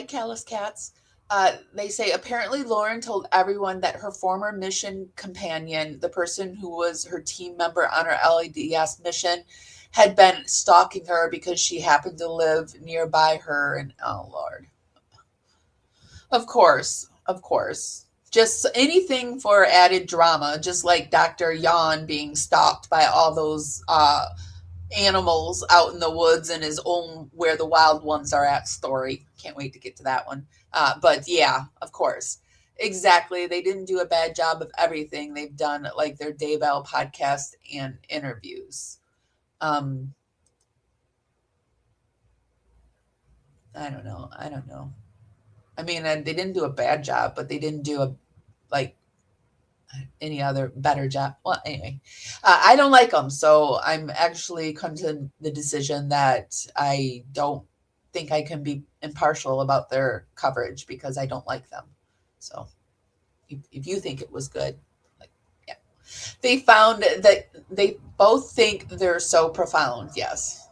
A: Callous Cats. They say apparently Lauren told everyone that her former mission companion, the person who was her team member on her LEDS mission, had been stalking her because she happened to live nearby her. And oh, Lord. Of course. Just anything for added drama, just like Dr. Yan being stalked by all those animals out in the woods in his own Where the Wild Ones Are At story. Can't wait to get to that one. But yeah, of course. Exactly. They didn't do a bad job of everything. They've done like their Daybell podcast and interviews. I don't know. I mean, they didn't do a bad job, but they didn't do any other better job. Well, anyway, I don't like them. So I'm actually come to the decision that I don't think I can be impartial about their coverage because I don't like them. So if you think it was good, yeah. They found that they both think they're so profound. Yes,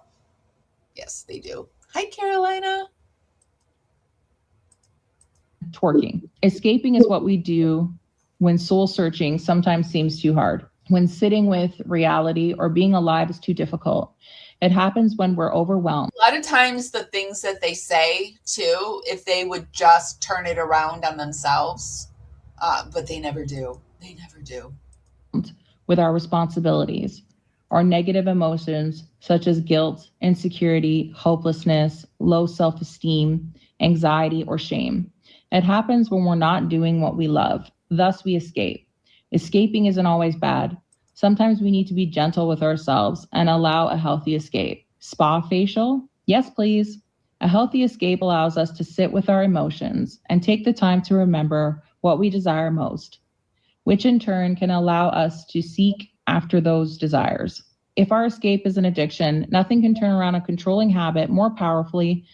A: they do. Hi, Carolina.
D: Twerking. Escaping is what we do when soul searching sometimes seems too hard, when sitting with reality or being alive is too difficult. It happens when we're overwhelmed.
A: A lot of times the things that they say too, if they would just turn it around on themselves, but they never do.
D: With our responsibilities, our negative emotions such as guilt, insecurity, hopelessness, low self-esteem, anxiety, or shame. It happens when we're not doing what we love. Thus, we escape. Escaping isn't always bad. Sometimes we need to be gentle with ourselves and allow a healthy escape. Spa facial? Yes, please. A healthy escape allows us to sit with our emotions and take the time to remember what we desire most, which in turn can allow us to seek after those desires. If our escape is an addiction, nothing can turn around a controlling habit more powerfully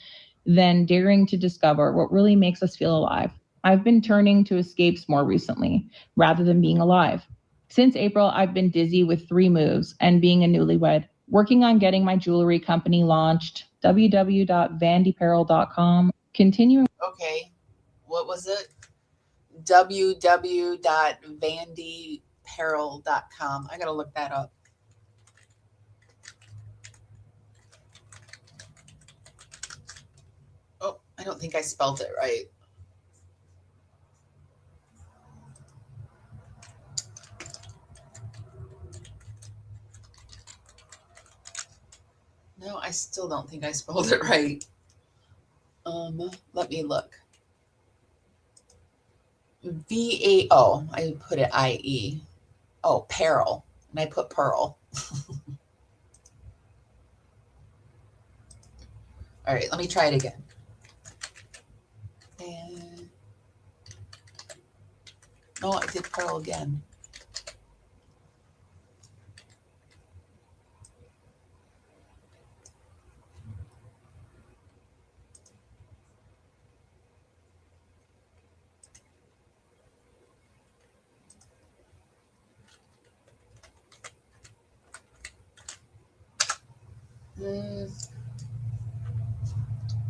D: than daring to discover what really makes us feel alive. I've been turning to escapes more recently, rather than being alive. Since April, I've been dizzy with 3 moves and being a newlywed, working on getting my jewelry company launched, www.vandyapparel.com, continuing.
A: Okay, what was it? www.vandyapparel.com. I got to look that up. Oh, I don't think I spelled it right. No, I still don't think I spelled it right. Let me look. VAO. I put it IE. Oh, Peril. And I put Pearl. All right, let me try it again. And no, I did Pearl again.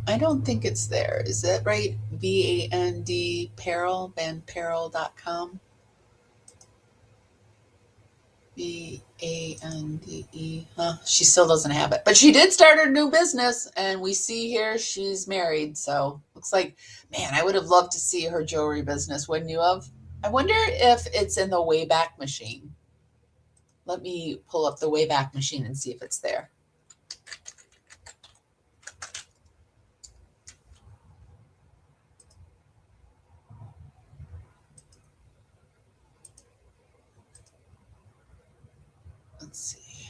A: I don't think it's there. Is that right? VAND Peril, vanperil.com. VANDE. Huh? She still doesn't have it. But she did start her new business, and we see here she's married. So looks like, man, I would have loved to see her jewelry business, wouldn't you have? I wonder if it's in the Wayback Machine. Let me pull up the Wayback Machine and see if it's there. Let's see.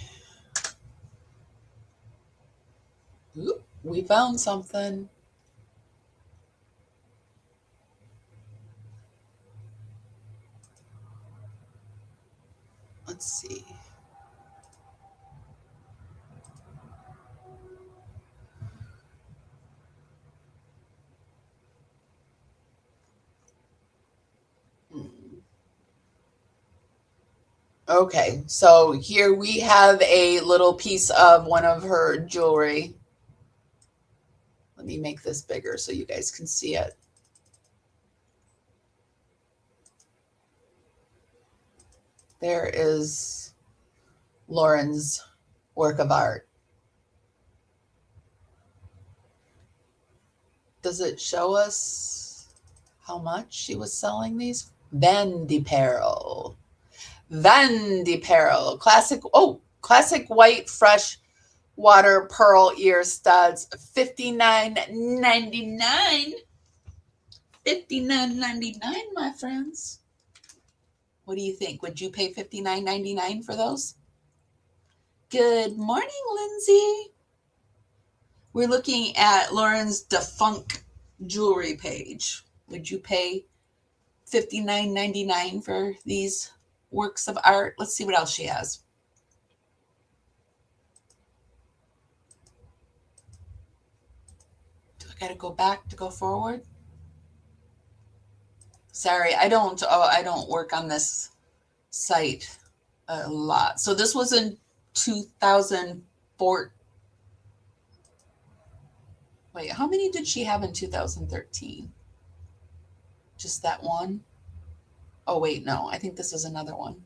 A: Oop, we found something. Let's see. Okay, so here we have a little piece of one of her jewelry. Let me make this bigger so you guys can see it. There is Lauren's work of art. Does it show us how much she was selling these? Vandyapparel. Vandyapparel. Classic white fresh water pearl ear studs. $59.99. $59.99, my friends. What do you think? Would you pay $59.99 for those? Good morning, Lindsay. We're looking at Lauren's defunct jewelry page. Would you pay $59.99 for these works of art? Let's see what else she has. Do I got to go back to go forward? Sorry, I don't work on this site a lot. So this was in 2004. Wait, how many did she have in 2013? Just that one? Oh, wait, no. I think this is another one.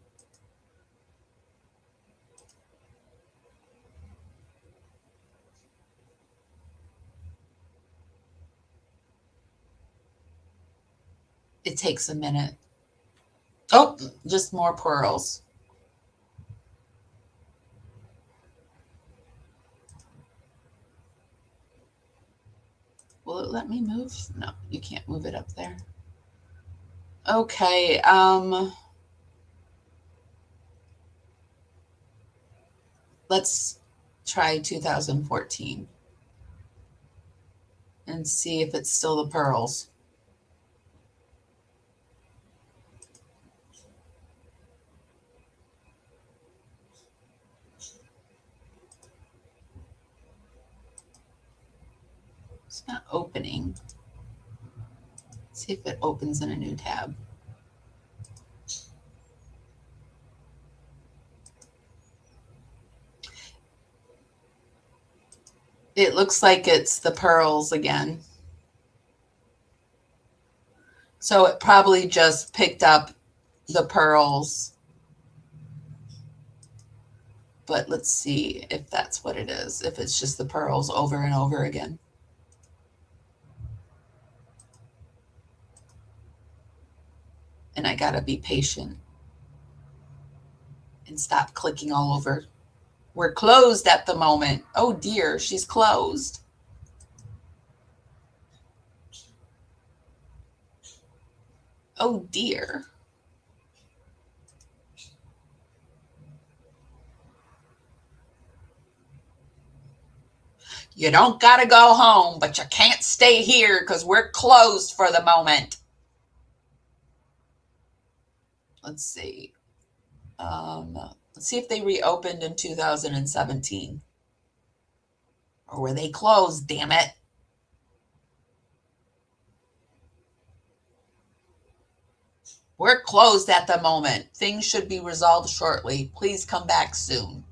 A: It takes a minute. Oh, just more pearls. Will it let me move? No, you can't move it up there. Okay, let's try 2014 and see if it's still the pearls. It's not opening. Let's See if it opens in a new tab. It looks like it's the pearls again. So it probably just picked up the pearls. But let's see if that's what it is, if it's just the pearls over and over again. And I gotta be patient and stop clicking all over. We're closed at the moment. Oh dear, she's closed. Oh dear. You don't gotta go home, but you can't stay here because we're closed for the moment. Let's see. Let's see if they reopened in 2017. Or were they closed, damn it? We're closed at the moment. Things should be resolved shortly. Please come back soon.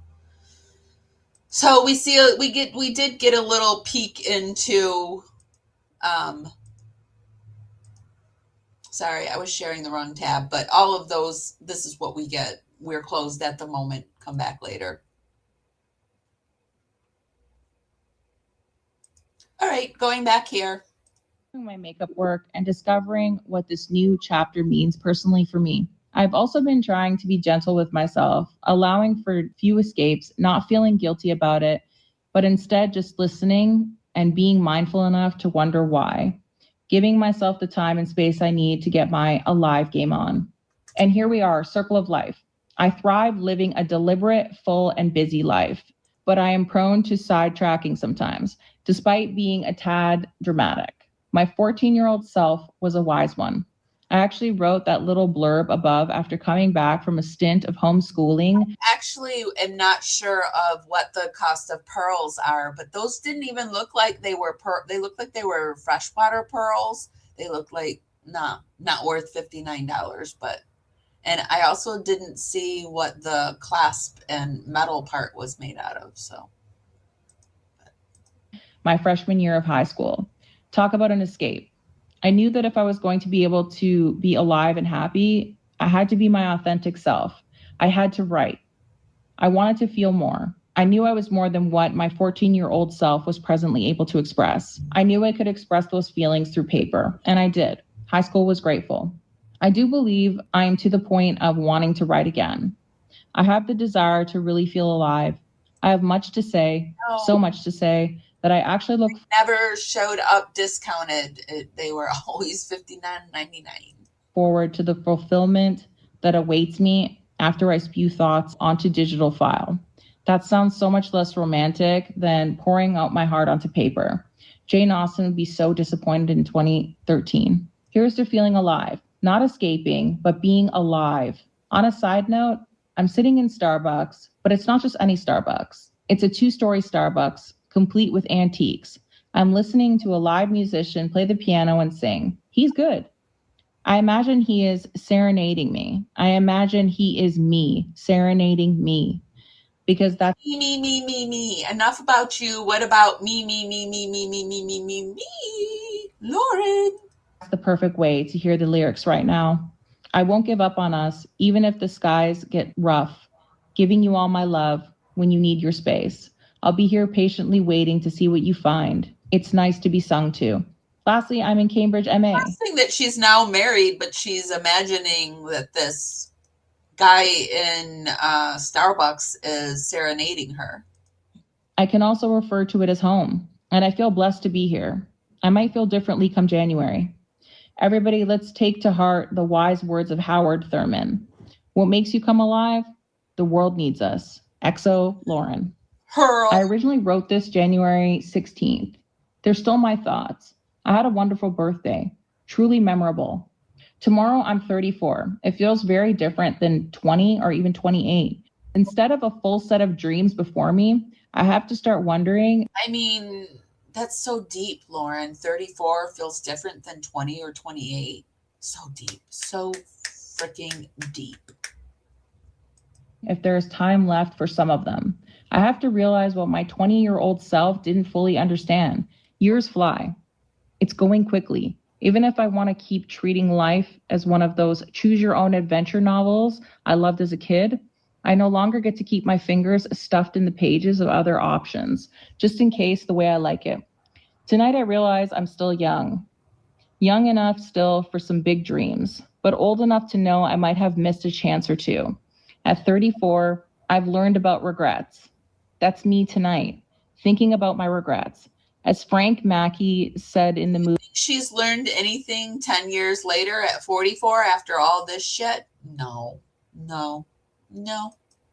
A: So we did get a little peek into sorry, I was sharing the wrong tab, but all of those, this is what we get. We're closed at the moment. Come back later. All right, going back here.
D: My makeup work and discovering what this new chapter means personally for me. I've also been trying to be gentle with myself, allowing for few escapes, not feeling guilty about it, but instead just listening and being mindful enough to wonder why, giving myself the time and space I need to get my alive game on. And here we are, circle of life. I thrive living a deliberate, full, and busy life, but I am prone to sidetracking sometimes, despite being a tad dramatic. My 14-year-old self was a wise one. I actually wrote that little blurb above after coming back from a stint of homeschooling.
A: Actually, am not sure of what the cost of pearls are, but those didn't even look like they were they looked like they were freshwater pearls. They looked like not worth $59, but and I also didn't see what the clasp and metal part was made out of, so.
D: My freshman year of high school. Talk about an escape. I knew that if I was going to be able to be alive and happy, I had to be my authentic self. I had to write. I wanted to feel more. I knew I was more than what my 14-year-old self was presently able to express. I knew I could express those feelings through paper, and I did. High school was grateful. I do believe I am to the point of wanting to write again. I have the desire to really feel alive. I have much to say, so much to say, that I actually look
A: never showed up discounted. They were always $59.99.
D: Forward to the fulfillment that awaits me after I spew thoughts onto digital file. That sounds so much less romantic than pouring out my heart onto paper. Jane Austen would be so disappointed in 2013. Here's to feeling alive, not escaping, but being alive. On a side note, I'm sitting in Starbucks, but it's not just any Starbucks. It's a 2-story Starbucks, complete with antiques. I'm listening to a live musician play the piano and sing. He's good. I imagine he is serenading me. I imagine he is me, serenading me. Because that's
A: me. Enough about you. What about me, Lauren?
D: That's the perfect way to hear the lyrics right now. I won't give up on us, even if the skies get rough, giving you all my love when you need your space. I'll be here patiently waiting to see what you find. It's nice to be sung to. Lastly, I'm in Cambridge, MA.
A: Last thing that she's now married, but she's imagining that this guy in Starbucks is serenading her.
D: I can also refer to it as home, and I feel blessed to be here. I might feel differently come January. Everybody, let's take to heart the wise words of Howard Thurman. What makes you come alive? The world needs us. XO, Lauren.
A: Hurl.
D: I originally wrote this January 16th. They're still my thoughts. I had a wonderful birthday, truly memorable. Tomorrow I'm 34. It feels very different than 20 or even 28. Instead of a full set of dreams before me, I have to start wondering.
A: I mean, That's so deep, Lauren. 34 feels different than 20 or 28. So deep. So freaking deep.
D: If there's time left for some of them. I have to realize what my 20-year-old self didn't fully understand. Years fly. It's going quickly. Even if I want to keep treating life as one of those choose your own adventure novels I loved as a kid, I no longer get to keep my fingers stuffed in the pages of other options, just in case the way I like it. Tonight I realize I'm still young enough still for some big dreams, but old enough to know I might have missed a chance or two. At 34, I've learned about regrets. That's me tonight, thinking about my regrets. As Frank Mackey said in the movie,
A: She's learned anything 10 years later at 44 after all this shit? No.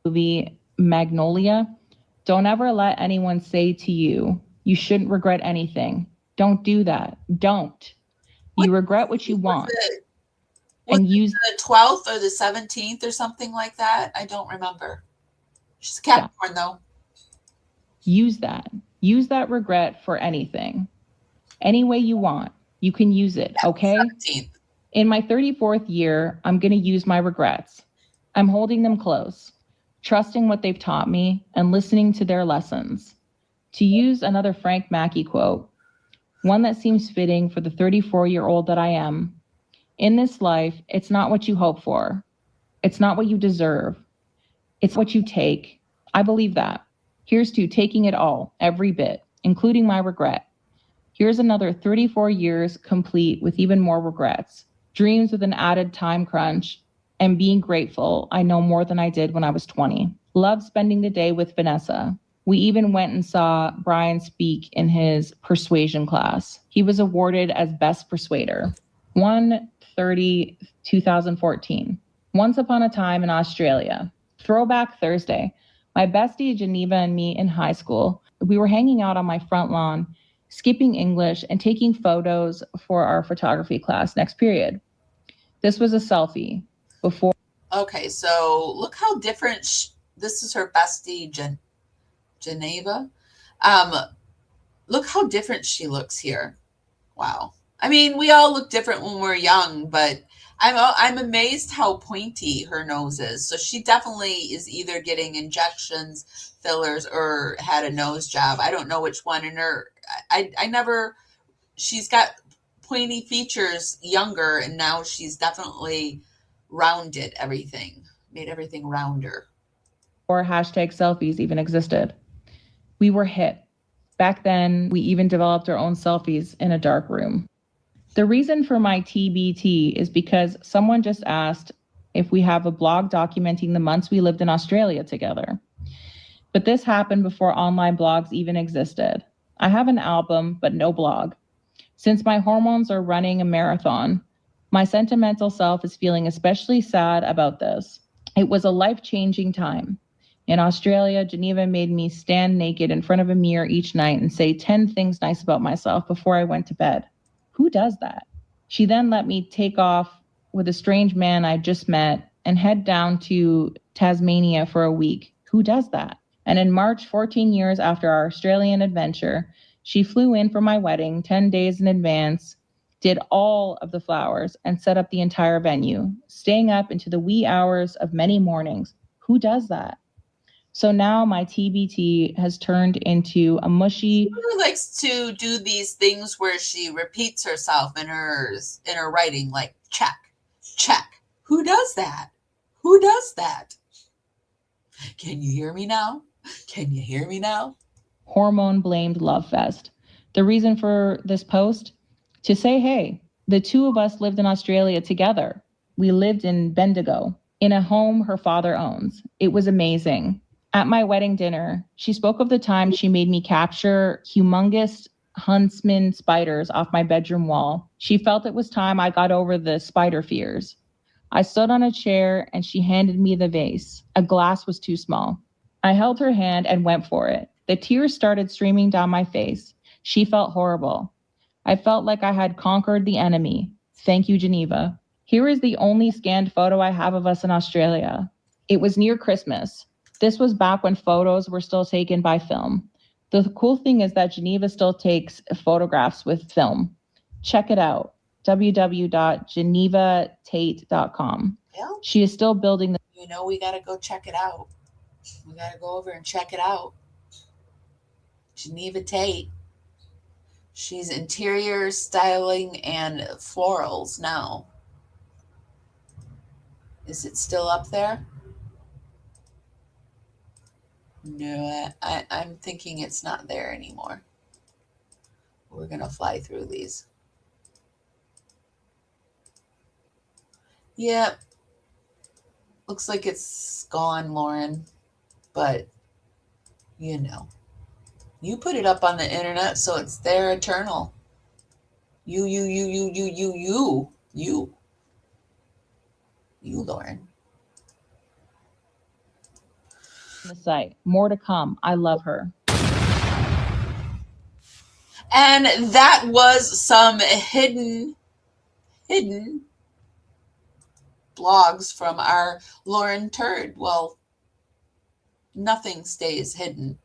D: movie Magnolia, don't ever let anyone say to you, you shouldn't regret anything. Don't do that. Don't. You regret what you want.
A: And use the 12th or the 17th or something like that. I don't remember. She's a Capricorn though.
D: Use that. Use that regret for anything. Any way you want. You can use it, okay?
A: 17th.
D: In my 34th year, I'm going to use my regrets. I'm holding them close, trusting what they've taught me and listening to their lessons. To use another Frank Mackey quote, one that seems fitting for the 34-year-old that I am, in this life, it's not what you hope for. It's not what you deserve. It's what you take. I believe that. Here's to taking it all, every bit, including my regret. Here's another 34 years complete with even more regrets, dreams with an added time crunch, and being grateful I know more than I did when I was 20. Love spending the day with Vanessa. We even went and saw Brian speak in his persuasion class. He was awarded as Best Persuader. 1/30/2014. Once upon a time in Australia. Throwback Thursday. My bestie Geneva and me in high school, we were hanging out on my front lawn, skipping English and taking photos for our photography class next period. This was a selfie before.
A: Okay, so look how different this is her bestie Geneva. Look how different she looks here. Wow. I mean, we all look different when we're young, but I'm amazed how pointy her nose is. So she definitely is either getting injections, fillers, or had a nose job. I don't know which one. And she's got pointy features younger, and now she's definitely rounded everything, made everything rounder.
D: Or hashtag selfies even existed. We were hit. Back then, we even developed our own selfies in a dark room. The reason for my TBT is because someone just asked if we have a blog documenting the months we lived in Australia together. But this happened before online blogs even existed. I have an album, but no blog. Since my hormones are running a marathon, my sentimental self is feeling especially sad about this. It was a life-changing time. In Australia, Geneva made me stand naked in front of a mirror each night and say 10 things nice about myself before I went to bed. Who does that? She then let me take off with a strange man I just met and head down to Tasmania for a week. Who does that? And in March, 14 years after our Australian adventure, she flew in for my wedding 10 days in advance, did all of the flowers, and set up the entire venue, staying up into the wee hours of many mornings. Who does that? So now my TBT has turned into a mushy.
A: She likes to do these things where she repeats herself in her writing, like check. Who does that? Who does that? Can you hear me now?
D: Hormone-blamed love fest. The reason for this post? To say, hey, the two of us lived in Australia together. We lived in Bendigo, in a home her father owns. It was amazing. At my wedding dinner, she spoke of the time she made me capture humongous huntsman spiders off my bedroom wall. She felt it was time I got over the spider fears. I stood on a chair and she handed me the vase. A glass was too small. I held her hand and went for it. The tears started streaming down my face. She felt horrible. I felt like I had conquered the enemy. Thank you, Geneva. Here is the only scanned photo I have of us in Australia. It was near Christmas. This was back when photos were still taken by film. The cool thing is that Geneva still takes photographs with film. Check it out, www.genevatate.com.
A: Yeah.
D: She is still building the.
A: You know, we got to go check it out. We got to go over and check it out. Geneva Tate. She's interior styling and florals now. Is it still up there? No, I'm thinking it's not there anymore. We're going to fly through these. Yep. Looks like it's gone, Lauren. But, you know. You put it up on the internet, so it's there eternal. You, Lauren.
D: The site. More to come. I love her.
A: And that was some hidden blogs from our Lauren Turd. Well, nothing stays hidden,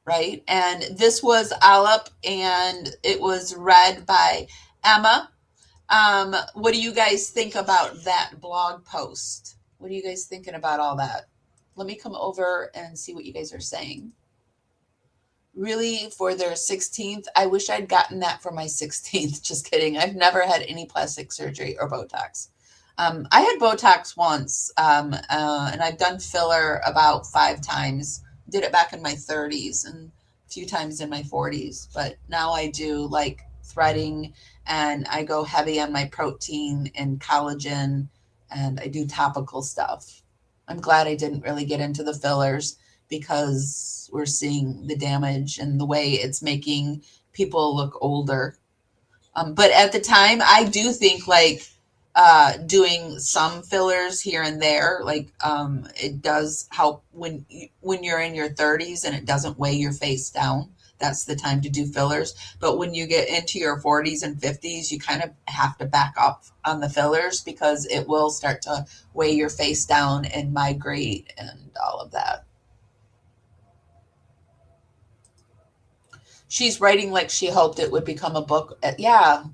A: right? And this was Aleph, and it was read by Emma. What do you guys think about that blog post? What are you guys thinking about all that? Let me come over and see what you guys are saying. Really, for their 16th? I wish I'd gotten that for my 16th. Just kidding. I've never had any plastic surgery or Botox. I had Botox once, and I've done filler about 5 times. Did it back in my 30s and a few times in my 40s. But now I do like threading, and I go heavy on my protein and collagen, and I do topical stuff. I'm glad I didn't really get into the fillers, because we're seeing the damage and the way it's making people look older. But at the time, I do think like doing some fillers here and there, like it does help when you're in your 30s and it doesn't weigh your face down. That's the time to do fillers. But when you get into your 40s and 50s, you kind of have to back up on the fillers, because it will start to weigh your face down and migrate and all of that. She's writing like she hoped it would become a book. Yeah.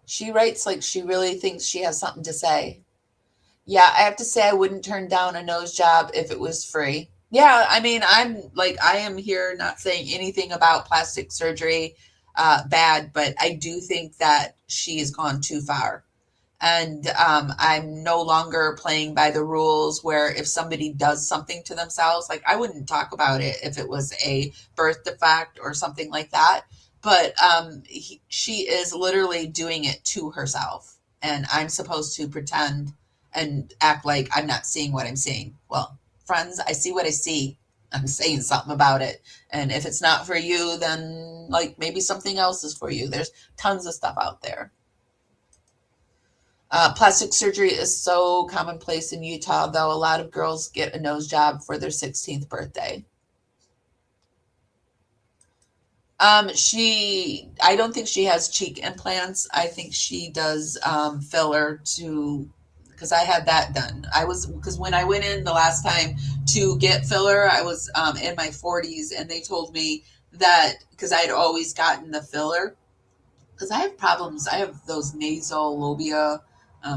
A: She writes like she really thinks she has something to say. Yeah, I have to say I wouldn't turn down a nose job if it was free. Yeah, I mean, I am here not saying anything about plastic surgery bad, but I do think that she has gone too far. And I'm no longer playing by the rules where if somebody does something to themselves, like I wouldn't talk about it if it was a birth defect or something like that. But she is literally doing it to herself. And I'm supposed to pretend and act like I'm not seeing what I'm seeing. Well, friends, I see what I see. I'm saying something about it. And if it's not for you, then like maybe something else is for you. There's tons of stuff out there. Plastic surgery is so commonplace in Utah, though. A lot of girls get a nose job for their 16th birthday. I don't think she has cheek implants. I think she does filler because I had that done. Because when I went in the last time to get filler, I was in my 40s, and they told me that because I had always gotten the filler, because I have problems. I have those nasal labia,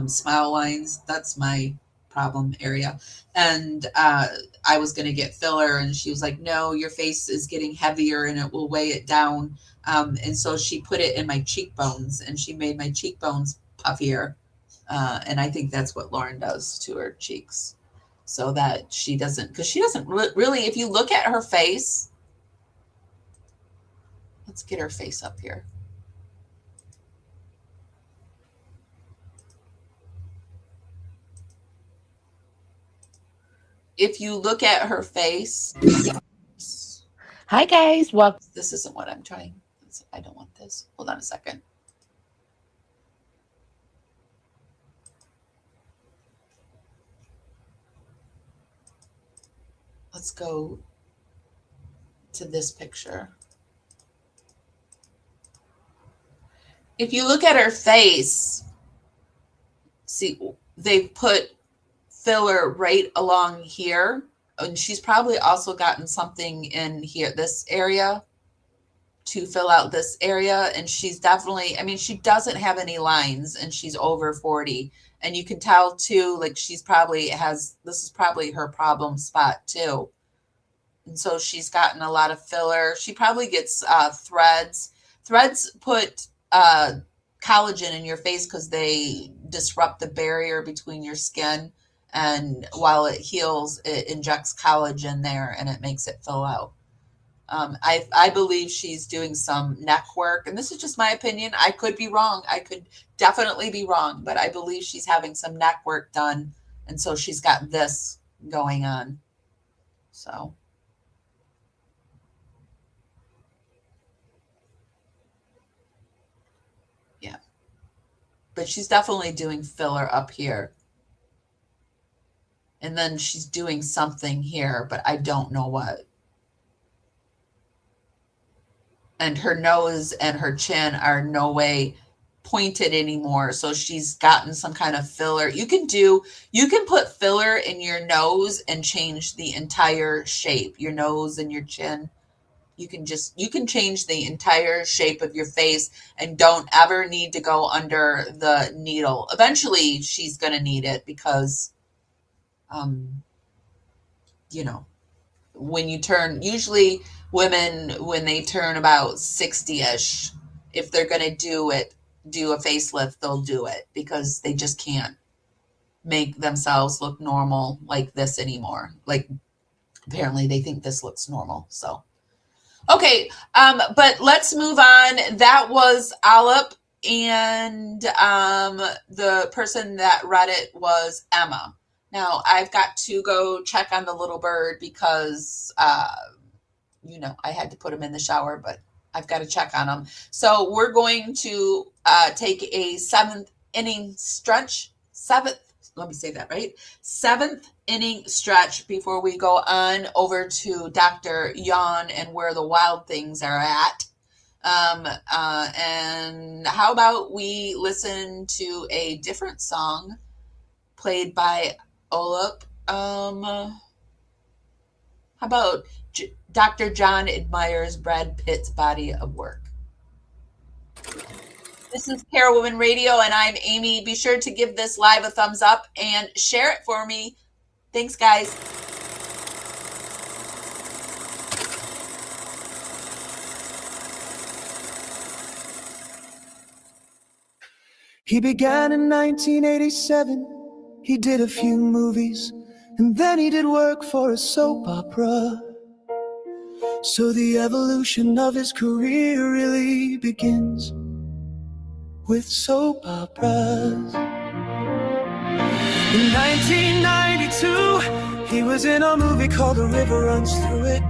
A: smile lines. That's my problem area. And I was going to get filler, and she was like, no, your face is getting heavier and it will weigh it down. And so she put it in my cheekbones, and she made my cheekbones puffier. And I think that's what Lauren does to her cheeks, so that she doesn't, because she doesn't really, if you look at her face, let's get her face up here. If you look at her face.
C: Hi, guys. Welcome.
A: This isn't what I'm trying. I don't want this. Hold on a second. Let's go to this picture. If you look at her face, see, they've put filler right along here, and she's probably also gotten something in here, this area, to fill out this area. And she's definitely, I mean, she doesn't have any lines and she's over 40. And you can tell too, like she's probably this is probably her problem spot too. And so she's gotten a lot of filler. She probably gets threads. Threads put collagen in your face because they disrupt the barrier between your skin. And while it heals, it injects collagen there and it makes it fill out. I believe she's doing some neck work, and this is just my opinion. I could be wrong. I could definitely be wrong, but I believe she's having some neck work done, and so she's got this going on. So. Yeah. But she's definitely doing filler up here. And then she's doing something here, but I don't know what. And her nose and her chin are no way pointed anymore. So she's gotten some kind of filler. You can put filler in your nose and change the entire shape, your nose and your chin. You can change the entire shape of your face and don't ever need to go under the needle. Eventually she's going to need it because, when you turn, usually women, when they turn about 60-ish, if they're going to do a facelift, they'll do it because they just can't make themselves look normal like this anymore. Like apparently they think this looks normal. So, okay. But let's move on. That was Alep, and the person that read it was Emma. Now I've got to go check on the little bird because, I had to put him in the shower, but I've got to check on him. So we're going to take a seventh inning stretch before we go on over to Dr. Yawn and where the wild things are at. And how about we listen to a different song played by Alep? How about Dr. John admires Brad Pitt's body of work? This is Parawoman Radio, and I'm Amy. Be sure to give this live a thumbs up and share it for me. Thanks, guys.
G: He began in 1987. He did a few movies, and then he did work for a soap opera. So the evolution of his career really begins with soap operas. In 1992, he was in a movie called A River Runs Through It.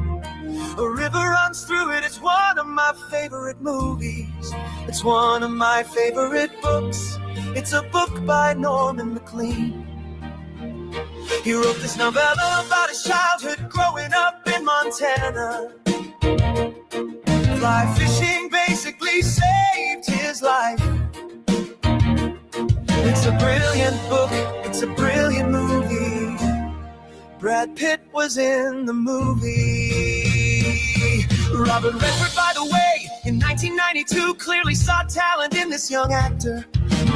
G: A River Runs Through It is one of my favorite movies. It's one of my favorite books. It's a book by Norman MacLean. He wrote this novella about his childhood growing up in Montana. Fly fishing basically saved his life. It's a brilliant book, it's a brilliant movie. Brad Pitt was in the movie. Robert Redford, by the way, in 1992 clearly saw talent in this young actor.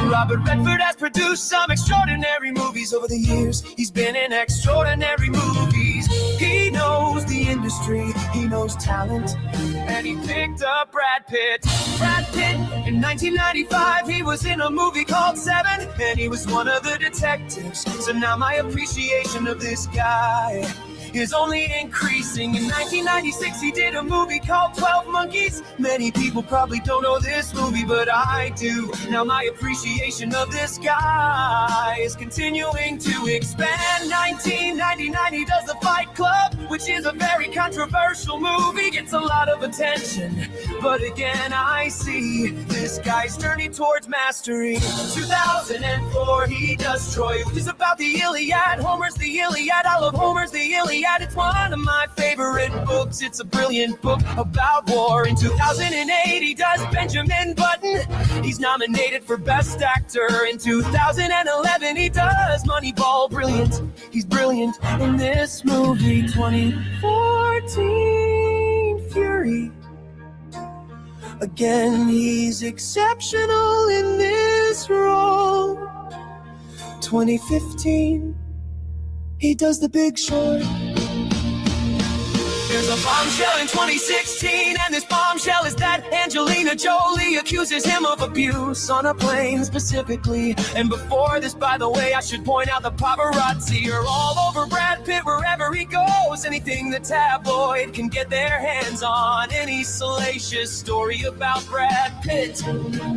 G: Robert Redford has produced some extraordinary movies over the years. He's been in extraordinary movies. He knows the industry, he knows talent, and he picked up Brad Pitt. Brad Pitt, in 1995, he was in a movie called Seven, and he was one of the detectives. So now my appreciation of this guy is only increasing. In 1996, he did a movie called 12 Monkeys. Many people probably don't know this movie, but I do. Now my appreciation of this guy is continuing to expand. 1999, he does The Fight Club, which is a very controversial movie. Gets a lot of attention, but again, I see this guy's journey towards mastery. 2004, he does Troy, which is about the Iliad. Homer's the Iliad, I love Homer's the the Iliad. It's one of my favorite books. It's a brilliant book about war. In 2008, he does Benjamin Button. He's nominated for Best Actor. In 2011, he does Moneyball. Brilliant. He's brilliant in this movie. 2014 Fury. Again, he's exceptional in this role. 2015, he does The Big Short. There's a bombshell in 2016, and this bombshell is that Angelina Jolie accuses him of abuse on a plane specifically. And before this, by the way, I should point out the paparazzi are all over Brad Pitt wherever he goes. Anything the tabloid can get their hands on, any salacious story about Brad Pitt,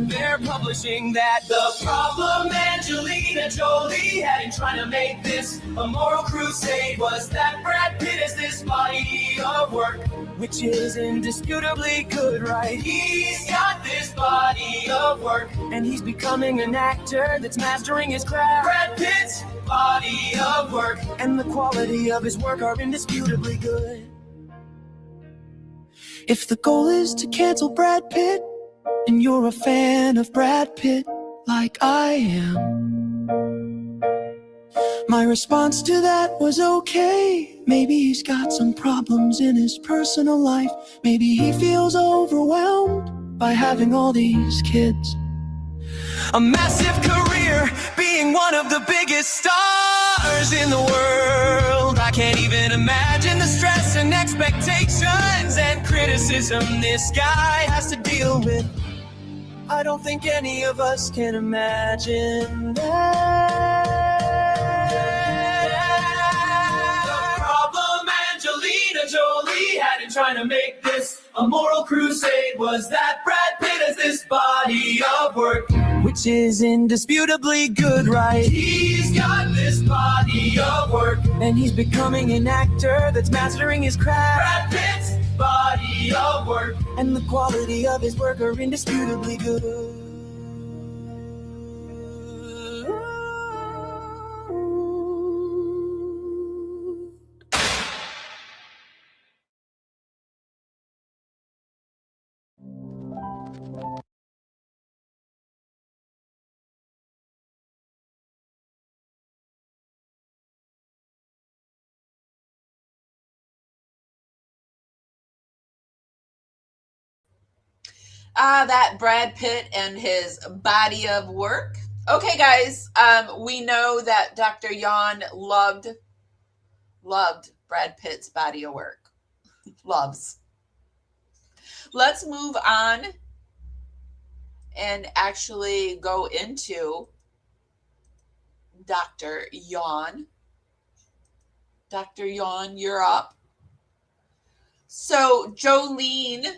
G: they're publishing that. The problem Angelina Jolie had in trying to make this a moral crusade was that Brad Pitt is this body of work, which is indisputably good, right? He's got this body of work, and he's becoming an actor that's mastering his craft. Brad Pitt's body of work, and the quality of his work are indisputably good. If the goal is to cancel Brad Pitt, and you're a fan of Brad Pitt like I am, my response to that was okay. Maybe he's got some problems in his personal life. Maybe he feels overwhelmed by having all these kids. A massive career, being one of the biggest stars in the world. I can't even imagine the stress and expectations and criticism this guy has to deal with. I don't think any of us can imagine that. Jolie had in trying to make this a moral crusade was that Brad Pitt has this body of work, which is indisputably good, right? He's got this body of work, and he's becoming an actor that's mastering his craft. Brad Pitt's body of work, and the quality of his work are indisputably good.
A: That Brad Pitt and his body of work. Okay, guys, we know that Dr. Yon loved Brad Pitt's body of work. Loves. Let's move on and actually go into Dr. Yon. Dr. Yon, you're up. So Jolene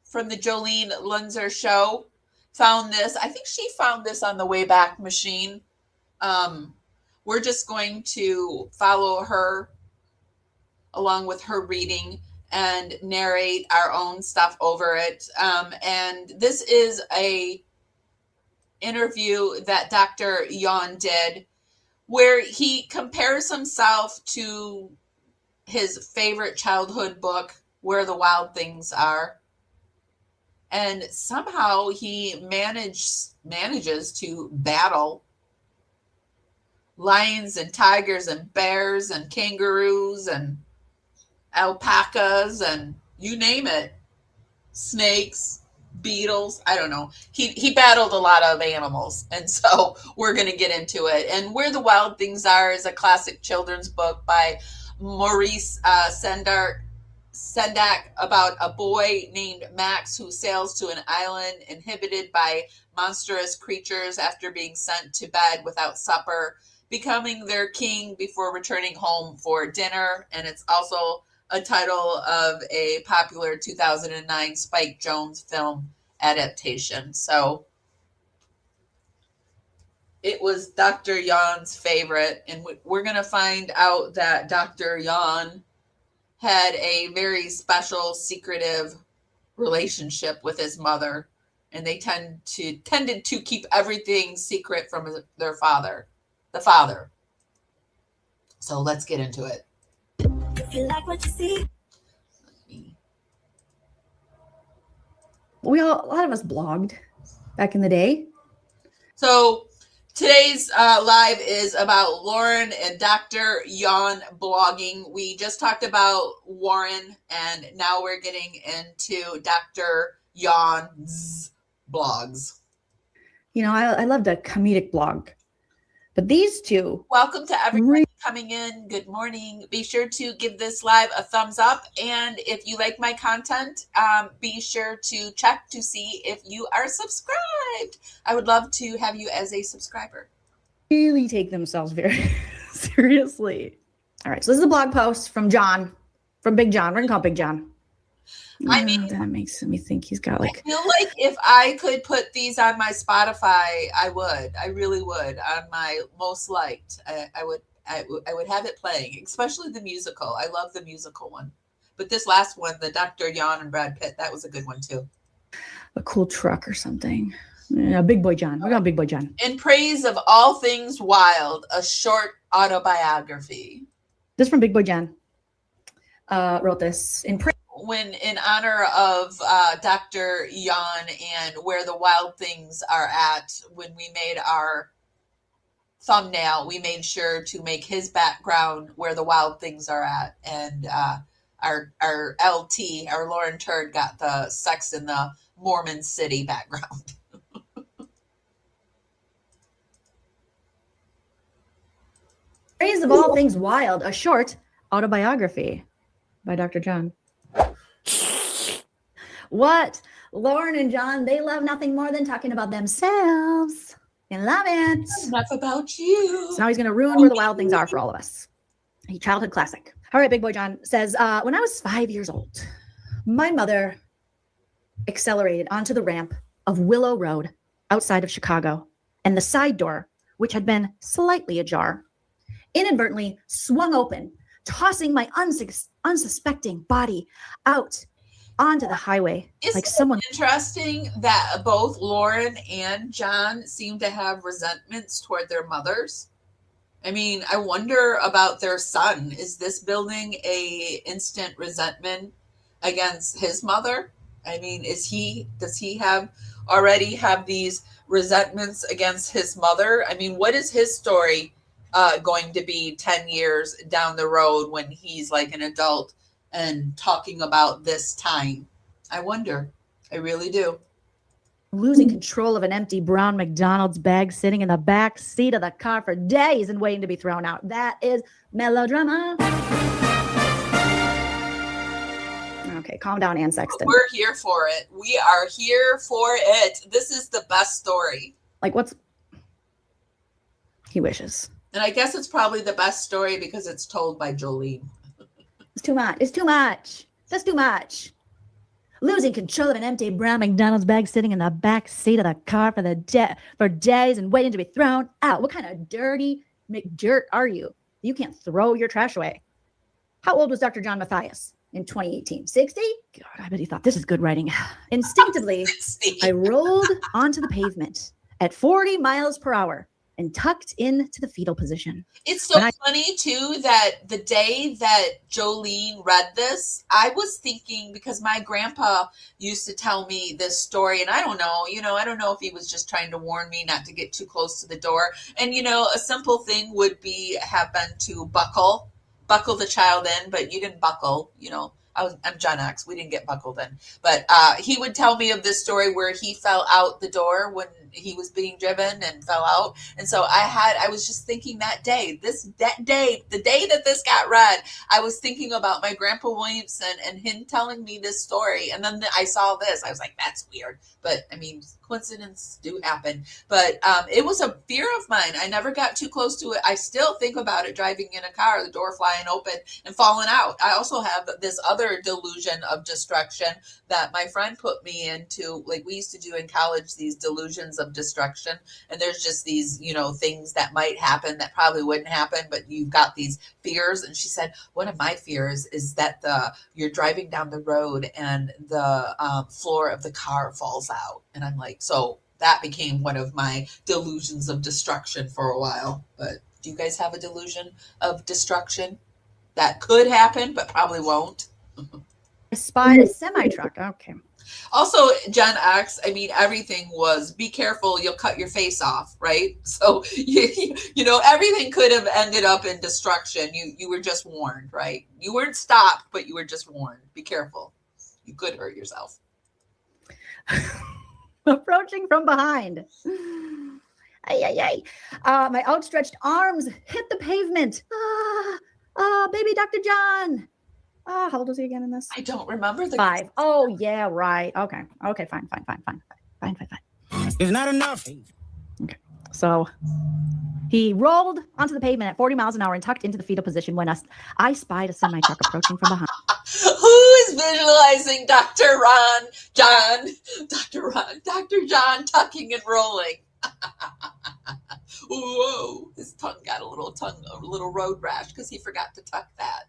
A: from the Jolene Lunzer show found this. I think she found this on the Wayback Machine. We're just going to follow her along with her reading and narrate our own stuff over it. And this is a interview that Dr. Yon did where he compares himself to his favorite childhood book, Where the Wild Things Are. And somehow he manages to battle lions and tigers and bears and kangaroos and alpacas and you name it, snakes, beetles. I don't know. He battled a lot of animals, and so we're going to get into it. And Where the Wild Things Are is a classic children's book by Maurice Sendak about a boy named Max who sails to an island inhabited by monstrous creatures after being sent to bed without supper, becoming their king before returning home for dinner. And it's also a title of a popular 2009 Spike Jonze film adaptation. So it was Dr. Yon's favorite, and we're going to find out that Dr. Yon had a very special, secretive relationship with his mother, and they tended to keep everything secret from their father, the father. So let's get into it.
B: If you like what you see.
H: A lot of us blogged back in the day.
A: So today's live is about Lauren and Dr. Jan blogging. We just talked about Warren, and now we're getting into Dr. Jan's blogs.
H: You know, I loved a comedic blog, but these two.
A: Welcome to everyone coming in. Good morning. Be sure to give this live a thumbs up, and if you like my content, be sure to check to see if you are subscribed. I would love to have you as a subscriber.
H: Really take themselves very seriously. All right, so this is a blog post from John, from Big John. We're gonna call Big John.
A: I mean,
H: that makes me think he's got like.
A: I feel like if I could put these on my Spotify, I would. I really would. On my most liked, I would have it playing, especially the musical. I love the musical one, but this last one, the Dr. Jan and Brad Pitt, that was a good one too.
H: A cool truck or something. Yeah, Big Boy John. We got Big Boy John.
A: In praise of all things wild, a short autobiography.
H: This from Big Boy John. Wrote this in praise.
A: When in honor of Dr. Jan and where the wild things are at, when we made our thumbnail, we made sure to make his background where the wild things are at. And our LT, our Lauren Turd, got the Sex in the Mormon City background.
H: Praise of all things wild, a short autobiography by Dr. John. What? Lauren and John, they love nothing more than talking about themselves. They love it.
A: Enough about you.
H: So now he's going to ruin where the wild things are for all of us. A childhood classic. All right, Big Boy John says, when I was 5 years old, my mother accelerated onto the ramp of Willow Road outside of Chicago, and the side door, which had been slightly ajar, inadvertently swung open, tossing my unsuspecting body out onto the highway.
A: Isn't
H: like someone.
A: It interesting that both Lauren and John seem to have resentments toward their mothers? I mean, I wonder about their son. Is this building a instant resentment against his mother? I mean, does he already have these resentments against his mother? I mean, what is his story going to be 10 years down the road when he's like an adult and talking about this time? I wonder. I really do.
H: Losing control of an empty brown McDonald's bag sitting in the back seat of the car for days and waiting to be thrown out. That is melodrama. Okay, calm down, Ann Sexton.
A: We're here for it. We are here for it. This is the best story.
H: Like, what's... He wishes.
A: And I guess it's probably the best story because it's told by Jolene.
H: It's too much. It's too much. That's too much. Losing control of an empty brown McDonald's bag sitting in the back seat of the car for days and waiting to be thrown out. What kind of dirty McDirt are you? You can't throw your trash away. How old was Dr. John Mathias in 2018? 60? God, I bet he thought this is good writing. Instinctively, I rolled onto the pavement at 40 miles per hour and tucked into the fetal position.
A: It's so funny, too, that the day that Jolene read this, I was thinking, because my grandpa used to tell me this story, and I don't know if he was just trying to warn me not to get too close to the door. And, a simple thing would have been to buckle the child in, but you didn't buckle, I'm Gen X. We didn't get buckled in. But he would tell me of this story where he fell out the door when he was being driven and fell out. And so I was just thinking the day that this got read, I was thinking about my Grandpa Williamson and him telling me this story. And then I saw this. I was like, that's weird. But, I mean, coincidences do happen. But it was a fear of mine. I never got too close to it. I still think about it driving in a car, the door flying open and falling out. I also have this other delusion of destruction that my friend put me into. Like, we used to do in college, these delusions of destruction. And there's just these, things that might happen that probably wouldn't happen, but you've got these fears. And she said, one of my fears is that you're driving down the road and the floor of the car falls out. And I'm like, so that became one of my delusions of destruction for a while. But Do you guys have a delusion of destruction that could happen, but probably won't?
H: I spied a semi-truck. Okay.
A: Also, Gen X, I mean, everything was be careful, you'll cut your face off, right? So, you know, everything could have ended up in destruction. You were just warned, right? You weren't stopped, but you were just warned. Be careful. You could hurt yourself.
H: Approaching from behind. Ay, ay, ay. My outstretched arms hit the pavement. Baby Dr. John. How old was he again in this?
A: I don't remember the
H: 5. Oh, yeah, right. Okay, fine.
G: It's not enough.
H: Okay, so he rolled onto the pavement at 40 miles an hour and tucked into the fetal position when I spied a semi-truck approaching from behind.
A: Who is visualizing Dr. John tucking and rolling? Whoa, his tongue got a little road rash because he forgot to tuck that.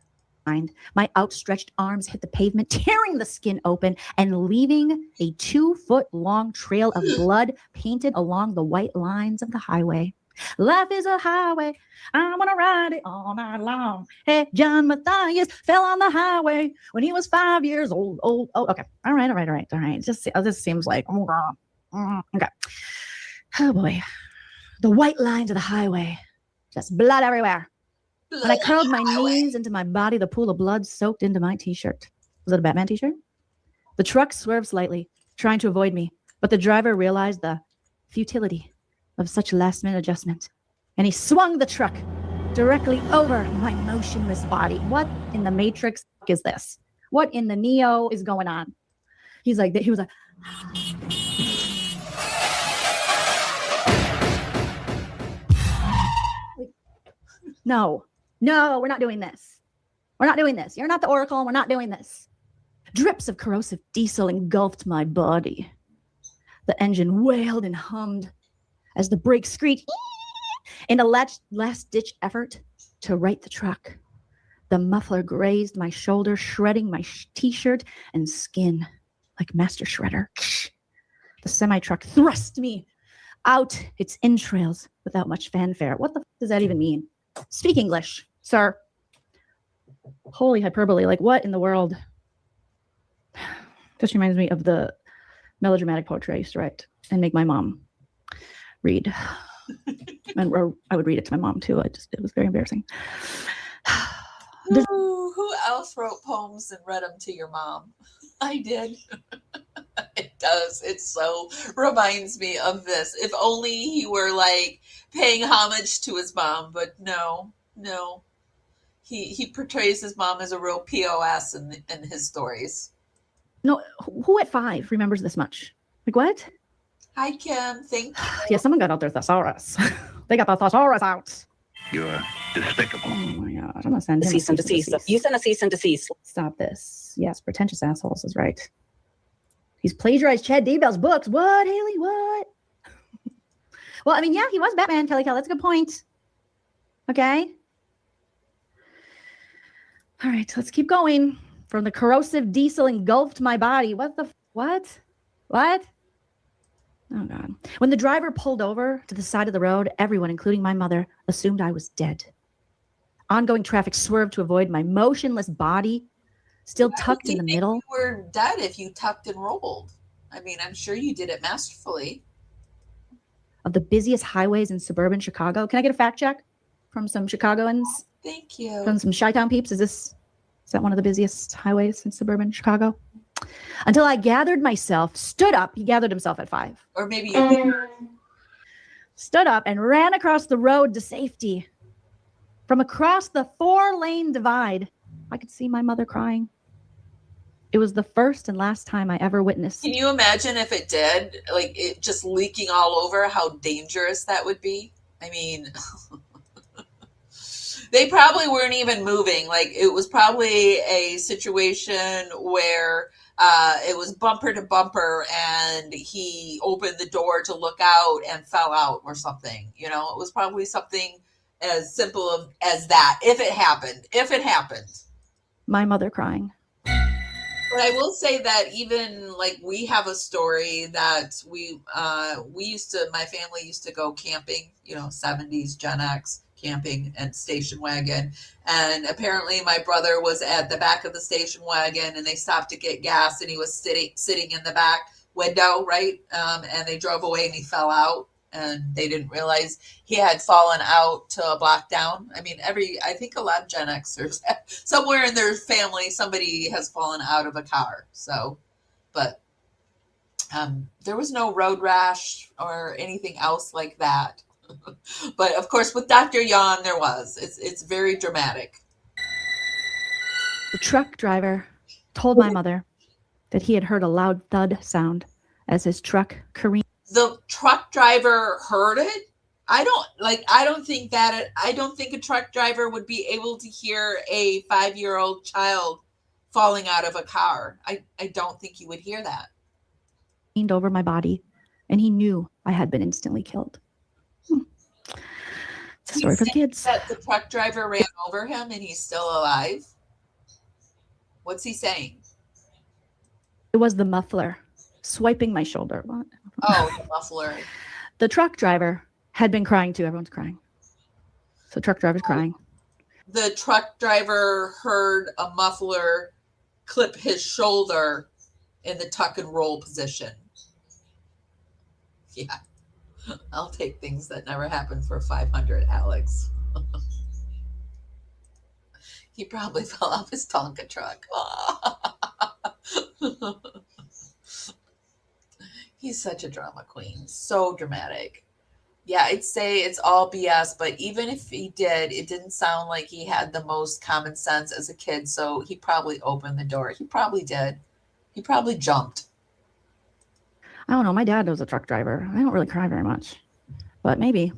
H: My outstretched arms hit the pavement, tearing the skin open and leaving a 2-foot-long trail of blood painted along the white lines of the highway. Life is a highway. I want to ride it all night long. Hey, John Mathias fell on the highway when he was 5 years old. Oh, okay. All right. Just this seems like, okay. Oh, boy. The white lines of the highway. Just blood everywhere. When I curled my knees into my body, the pool of blood soaked into my t-shirt. Was it a Batman t-shirt? The truck swerved slightly, trying to avoid me, but the driver realized the futility of such last-minute adjustment, and he swung the truck directly over my motionless body. What in the Matrix is this? What in the Neo is going on? He was like, No, we're not doing this. We're not doing this. You're not the Oracle. We're not doing this. Drips of corrosive diesel engulfed my body. The engine wailed and hummed as the brakes screeched in a last-ditch effort to right the truck. The muffler grazed my shoulder, shredding my t-shirt and skin like Master Shredder. The semi-truck thrust me out its entrails without much fanfare. What the f does that even mean? Speak English, sir. Holy hyperbole. Like, what in the world? This reminds me of the melodramatic poetry I used to write and make my mom read. And I would read it to my mom, too. It was very embarrassing.
A: Who else wrote poems and read them to your mom? I did. It does. It so reminds me of this. If only he were like paying homage to his mom, but no. He portrays his mom as a real POS in his stories.
H: No, who at 5 remembers this much? Like, what?
A: Hi, Kim. Thank you.
H: Yeah, someone got out their thesaurus. They got the thesaurus out.
I: You're despicable.
H: Oh my gosh, I'm gonna send him
J: Cease and desist. You send a cease and desist.
H: Stop this. Yes, pretentious assholes is right. He's plagiarized Chad Daybell's books. What, Haley? What? Well, I mean, yeah, he was Batman, Kelly Kell. That's a good point. Okay. All right, let's keep going. From the corrosive diesel engulfed my body. What? Oh, God. When the driver pulled over to the side of the road, everyone, including my mother, assumed I was dead. Ongoing traffic swerved to avoid my motionless body, still tucked in the middle.
A: You were dead if you tucked and rolled. I mean, I'm sure you did it masterfully.
H: Of the busiest highways in suburban Chicago. Can I get a fact check from some Chicagoans?
A: Thank you.
H: From some Chi-Town peeps? Is that one of the busiest highways in suburban Chicago? Until I gathered myself, stood up. He gathered himself at 5.
A: Or maybe you
H: stood up and ran across the road to safety. From across the 4-lane divide, I could see my mother crying. It was the first and last time I ever witnessed.
A: Can you imagine if it did? Like, it just leaking all over, how dangerous that would be? I mean, they probably weren't even moving. Like, it was probably a situation where it was bumper to bumper and he opened the door to look out and fell out or something. You know, it was probably something as simple as that. If it happened.
H: My mother crying.
A: But I will say that even like we have a story that my family used to go camping, 70s Gen X, camping and station wagon. And apparently my brother was at the back of the station wagon and they stopped to get gas and he was sitting in the back window, right? And they drove away and he fell out and they didn't realize he had fallen out to a block down. I mean, I think a lot of Gen Xers, somewhere in their family, somebody has fallen out of a car. So, but there was no road rash or anything else like that. But of course, with Dr. Yon, there was. It's very dramatic.
H: The truck driver told my mother that he had heard a loud thud sound as his truck careened.
A: The truck driver heard it. I don't think a truck driver would be able to hear a 5-year-old child falling out of a car. I don't think he would hear that.
H: Over my body, and he knew I had been instantly killed. It's a story for the kids.
A: That the truck driver ran over him and he's still alive. What's he saying?
H: It was the muffler swiping my shoulder. What?
A: Oh, the muffler.
H: The truck driver had been crying too. Everyone's crying. So truck driver's crying.
A: The truck driver heard a muffler clip his shoulder in the tuck and roll position. Yeah. I'll take things that never happened for 500, Alex. He probably fell off his Tonka truck. He's such a drama queen. So dramatic. Yeah, I'd say it's all BS, but even if he did, it didn't sound like he had the most common sense as a kid, so he probably opened the door. He probably did. He probably jumped.
H: I don't know. My dad was a truck driver. I don't really cry very much, but maybe.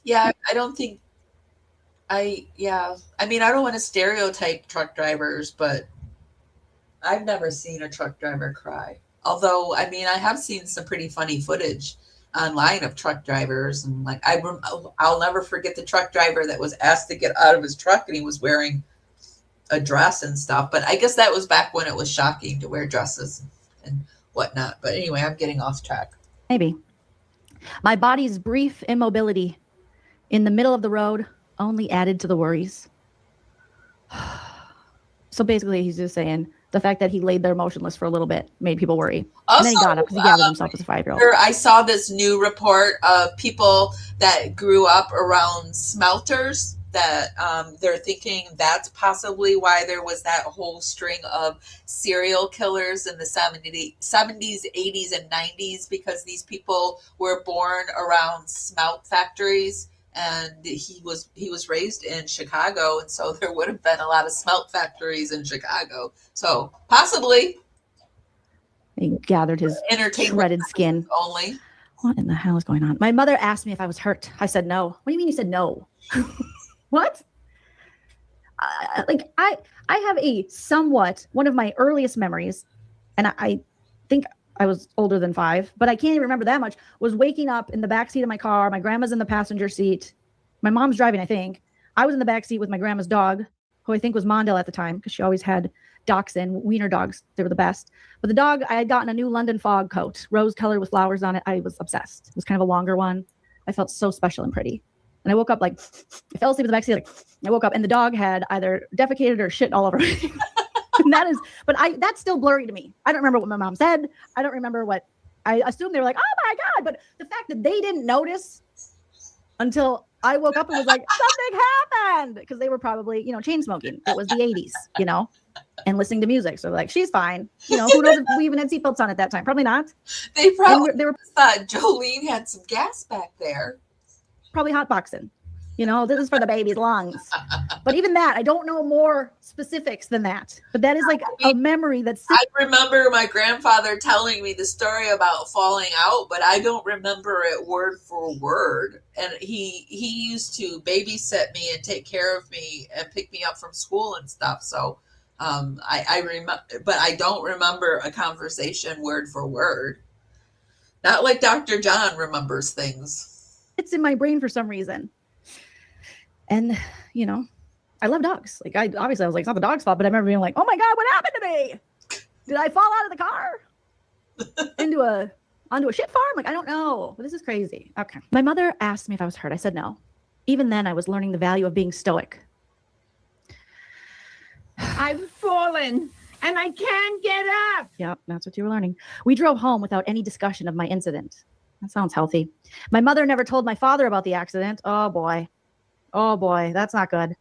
A: Yeah, I don't think I mean, I don't want to stereotype truck drivers, but I've never seen a truck driver cry. Although, I mean, I have seen some pretty funny footage online of truck drivers, and like I'll never forget the truck driver that was asked to get out of his truck and he was wearing a dress and stuff. But I guess that was back when it was shocking to wear dresses and whatnot. But anyway, I'm getting off track.
H: Maybe. My body's brief immobility in the middle of the road only added to the worries. So basically, he's just saying the fact that he laid there motionless for a little bit made people worry.
A: Also,
H: and then he got up because he gathered himself as a 5-year-old.
A: I saw this new report of people that grew up around smelters that they're thinking that's possibly why there was that whole string of serial killers in the 70s, 80s, and 90s, because these people were born around smelt factories, and he was raised in Chicago, and so there would have been a lot of smelt factories in Chicago. So possibly
H: he gathered his shredded skin.
A: Only.
H: What in the hell is going on? My mother asked me if I was hurt. I said no. What do you mean you said no? What? I have a somewhat, one of my earliest memories, and I think I was older than 5, but I can't even remember that much, was waking up in the backseat of my car. My grandma's in the passenger seat. My mom's driving, I think. I was in the backseat with my grandma's dog, who I think was Mondale at the time, because she always had dachshund, wiener dogs. They were the best. But the dog, I had gotten a new London fog coat, rose colored with flowers on it. I was obsessed. It was kind of a longer one. I felt so special and pretty. And I woke up I fell asleep in the backseat. I woke up and the dog had either defecated or shit all over me. And that's still blurry to me. I don't remember what my mom said. I don't remember what, I assumed they were like, oh my God. But the fact that they didn't notice until I woke up and was like, something happened. Because they were probably, chain smoking. It was the 80s, and listening to music. So like, she's fine. Who knows if we even had seatbelts on at that time? Probably not.
A: They probably thought Jolene had some gas back there.
H: Probably hotboxing. This is for the baby's lungs. But even that, I don't know more specifics than that. But that is like a memory that's...
A: I remember my grandfather telling me the story about falling out, but I don't remember it word for word. And he used to babysit me and take care of me and pick me up from school and stuff. So I remember, but I don't remember a conversation word for word. Not like Dr. John remembers things.
H: It's in my brain for some reason. And, I love dogs. I was like, it's not the dog's fault, but I remember being like, oh my God, what happened to me? Did I fall out of the car onto a shit farm? I don't know. But this is crazy. Okay. My mother asked me if I was hurt. I said no. Even then, I was learning the value of being stoic.
K: I've fallen and I can't get up.
H: Yep, that's what you were learning. We drove home without any discussion of my incident. That sounds healthy. My mother never told my father about the accident. Oh boy. Oh boy, that's not good.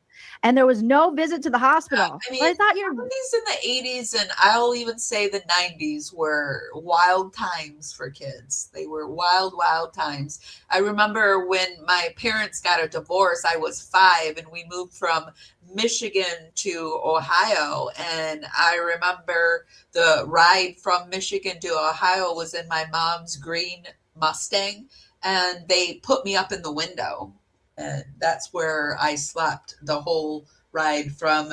H: And there was no visit to the hospital.
A: I mean,
H: But I thought you're...
A: these in the 80s, and I'll even say the 90s were wild times for kids. They were wild, wild times. I remember when my parents got a divorce, I was 5, and we moved from Michigan to Ohio. And I remember the ride from Michigan to Ohio was in my mom's green Mustang, and they put me up in the window. And that's where I slept the whole ride from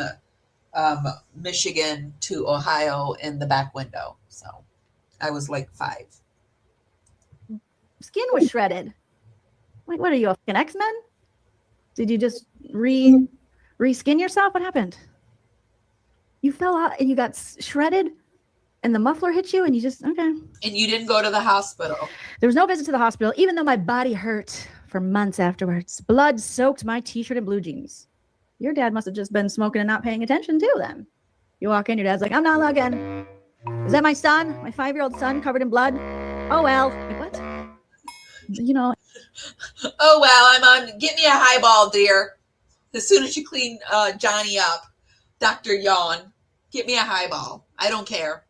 A: Michigan to Ohio in the back window. So I was like 5.
H: Skin was shredded. Like, what are you, an X-Men? Did you just re-skin yourself? What happened? You fell out and you got shredded and the muffler hit you and you just, okay.
A: And you didn't go to the hospital?
H: There was no visit to the hospital, even though my body hurt for months afterwards. Blood soaked my t-shirt and blue jeans. Your dad must have just been smoking and not paying attention too then. You walk in, your dad's like, I'm not looking. Is that my son? My 5-year-old son covered in blood? Oh, well. Like, what? You know.
A: Oh, well, I'm on. Get me a highball, dear. As soon as you clean Johnny up, Dr. Yawn, get me a highball. I don't care.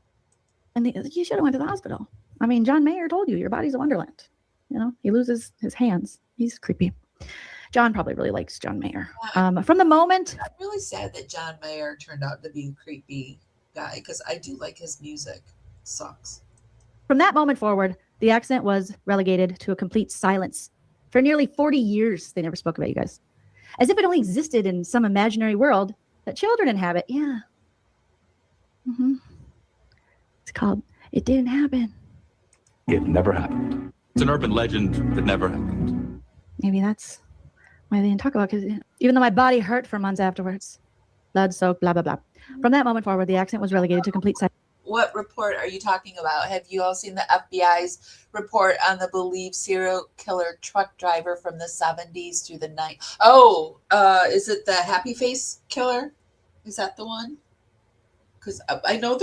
H: And you should have went to the hospital. I mean, John Mayer told you, your body's a wonderland. You know, he loses his hands. He's creepy. John probably really likes John Mayer. From the moment...
A: I'm really sad that John Mayer turned out to be a creepy guy, because I do like his music. It sucks.
H: From that moment forward, the accident was relegated to a complete silence. For nearly 40 years, they never spoke about you guys. As if it only existed in some imaginary world that children inhabit. Yeah. Mm-hmm. It's called It Didn't Happen.
I: It never happened. It's an urban legend that never happened.
H: Maybe that's why they didn't talk about it, because even though my body hurt for months afterwards, blood soaked, blah, blah, blah. From that moment forward, the accident was relegated to complete silence.
A: What report are you talking about? Have you all seen the FBI's report on the believed serial killer truck driver from the 70s through the 90s? Oh, is it the Happy Face killer? Is that the one? Because I know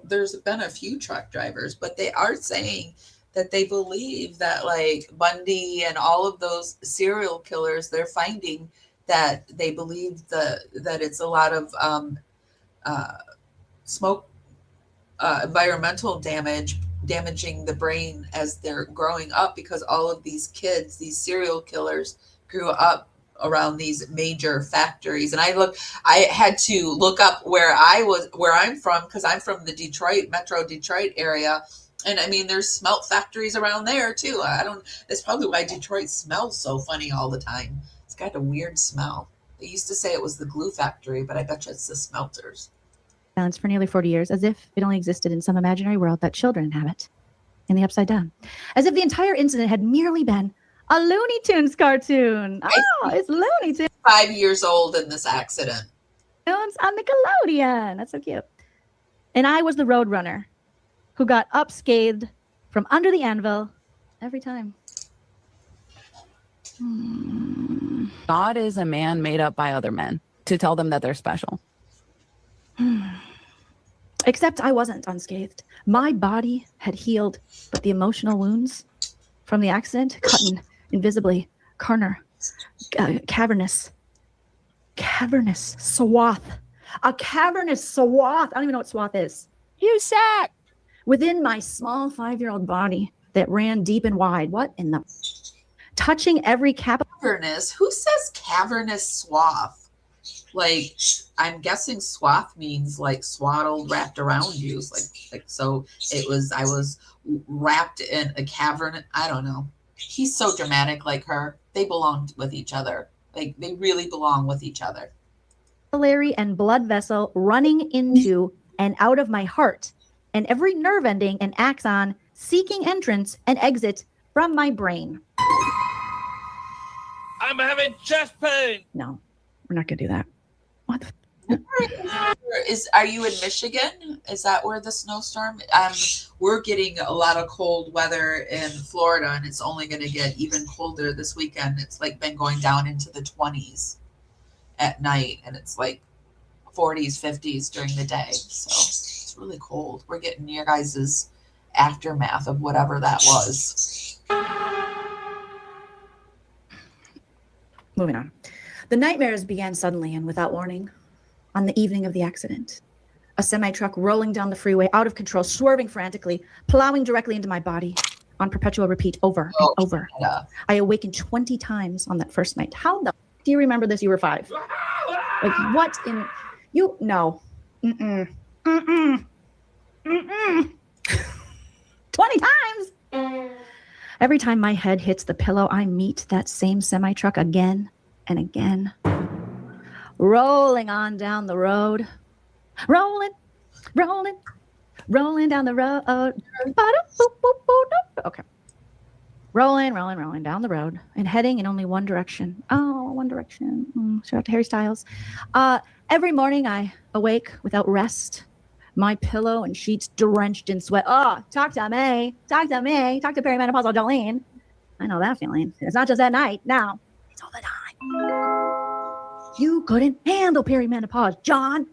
A: there's been a few truck drivers, but they are saying that they believe that like Bundy and all of those serial killers, they're finding that they believe that it's a lot of smoke, environmental damaging the brain as they're growing up, because all of these kids, these serial killers, grew up around these major factories. And I had to look up where I'm from, because I'm from the Metro Detroit area. And I mean, there's smelt factories around there too. That's probably why Detroit smells so funny all the time. It's got a weird smell. They used to say it was the glue factory, but I bet you it's the smelters.
H: Silence for nearly 40 years, as if it only existed in some imaginary world that children inhabit in the Upside Down. As if the entire incident had merely been a Looney Tunes cartoon. Oh, it's Looney Tunes.
A: 5 years old in this accident.
H: It's on Nickelodeon. That's so cute. And I was the roadrunner who got unscathed from under the anvil every time.
J: God is a man made up by other men to tell them that they're special.
H: Except I wasn't unscathed. My body had healed, but the emotional wounds from the accident, cutting invisibly, cavernous swath. A cavernous swath. I don't even know what swath is.
J: You sack.
H: Within my small 5-year-old body that ran deep and wide. What in the... Touching every
A: cavernous? Who says cavernous swath? Like, I'm guessing swath means like swaddled, wrapped around you. Like so I was wrapped in a cavern. I don't know. He's so dramatic like her. They belong with each other. Like, they really belong with each other.
H: Capillary and blood vessel running into and out of my heart, and every nerve ending and axon seeking entrance and exit from my brain.
C: I'm having chest pain.
H: No, we're not gonna do that. What the
A: Are you in Michigan? Is that where the snowstorm? We're getting a lot of cold weather in Florida, and it's only going to get even colder this weekend. It's like been going down into the 20s at night, and it's like 40s, 50s during the day. So it's really cold. We're getting your guys' aftermath of whatever that was.
H: Moving on. The nightmares began suddenly and without warning. On the evening of the accident, a semi-truck rolling down the freeway, out of control, swerving frantically, plowing directly into my body on perpetual repeat over and over.
A: Yeah.
H: I awakened 20 times on that first night. How the do you remember this? You were 5. Like, what in you? No. 20 times. Every time my head hits the pillow, I meet that same semi-truck again and again. Rolling on down the road. Rolling down the road. Okay. Rolling down the road and heading in only one direction. Oh, one direction. Shout out to Harry Styles. Every morning I awake without rest. My pillow and sheets drenched in sweat. Oh, talk to me. Talk to perimenopausal Jolene. I know that feeling. It's not just at night. Now, it's all the time. You couldn't handle perimenopause, John.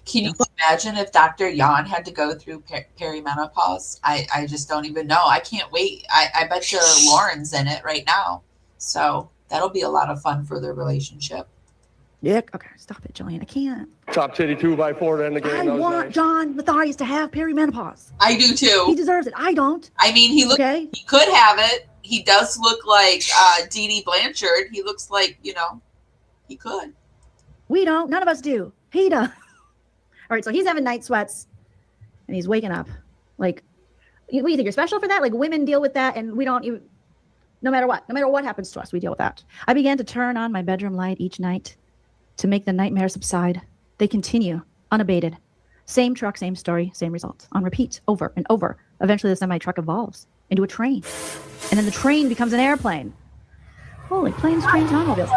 A: Can you imagine if Dr. Jan had to go through perimenopause? I just don't even know. I can't wait. I bet you Lauren's in it right now. So that'll be a lot of fun for their relationship.
H: Dick. Okay, stop it, Jillian. I can't.
L: Top titty 2x4 to end the game.
H: I want John Mathias to have perimenopause.
A: I do too.
H: He deserves it. I don't.
A: I mean, he could have it. He does look like Dee Dee Blanchard. He looks like, he could.
H: We don't. None of us do. He does. All right, so he's having night sweats, and he's waking up. Like, what do you think? You're special for that? Like, women deal with that, and we don't even, no matter what happens to us, we deal with that. I began to turn on my bedroom light each night to make the nightmares subside. They continue, unabated. Same truck, same story, same results, on repeat, over and over. Eventually, the semi-truck evolves into a train, and then the train becomes an airplane. Holy, planes, trains, and automobiles.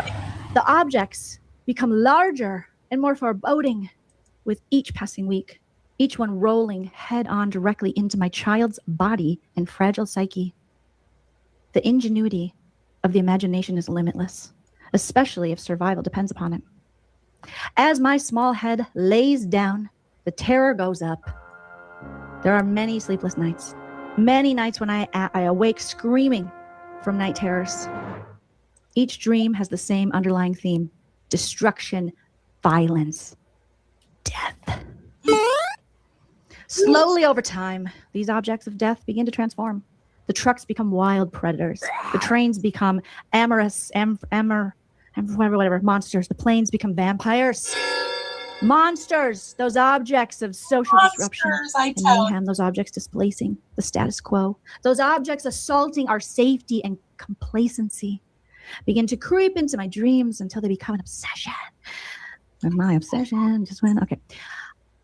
H: The objects become larger and more foreboding with each passing week, each one rolling head-on directly into my child's body and fragile psyche. The ingenuity of the imagination is limitless, especially if survival depends upon it. As my small head lays down, the terror goes up. There are many sleepless nights, many nights when I awake screaming from night terrors. Each dream has the same underlying theme: destruction, violence, death. Slowly over time, these objects of death begin to transform. The trucks become wild predators. The trains become amorous, whatever, monsters. The planes become vampires. Monsters, those objects of social disruption and mayhem, those objects displacing the status quo, those objects assaulting our safety and complacency, begin to creep into my dreams until they become an obsession. And my obsession just went, okay.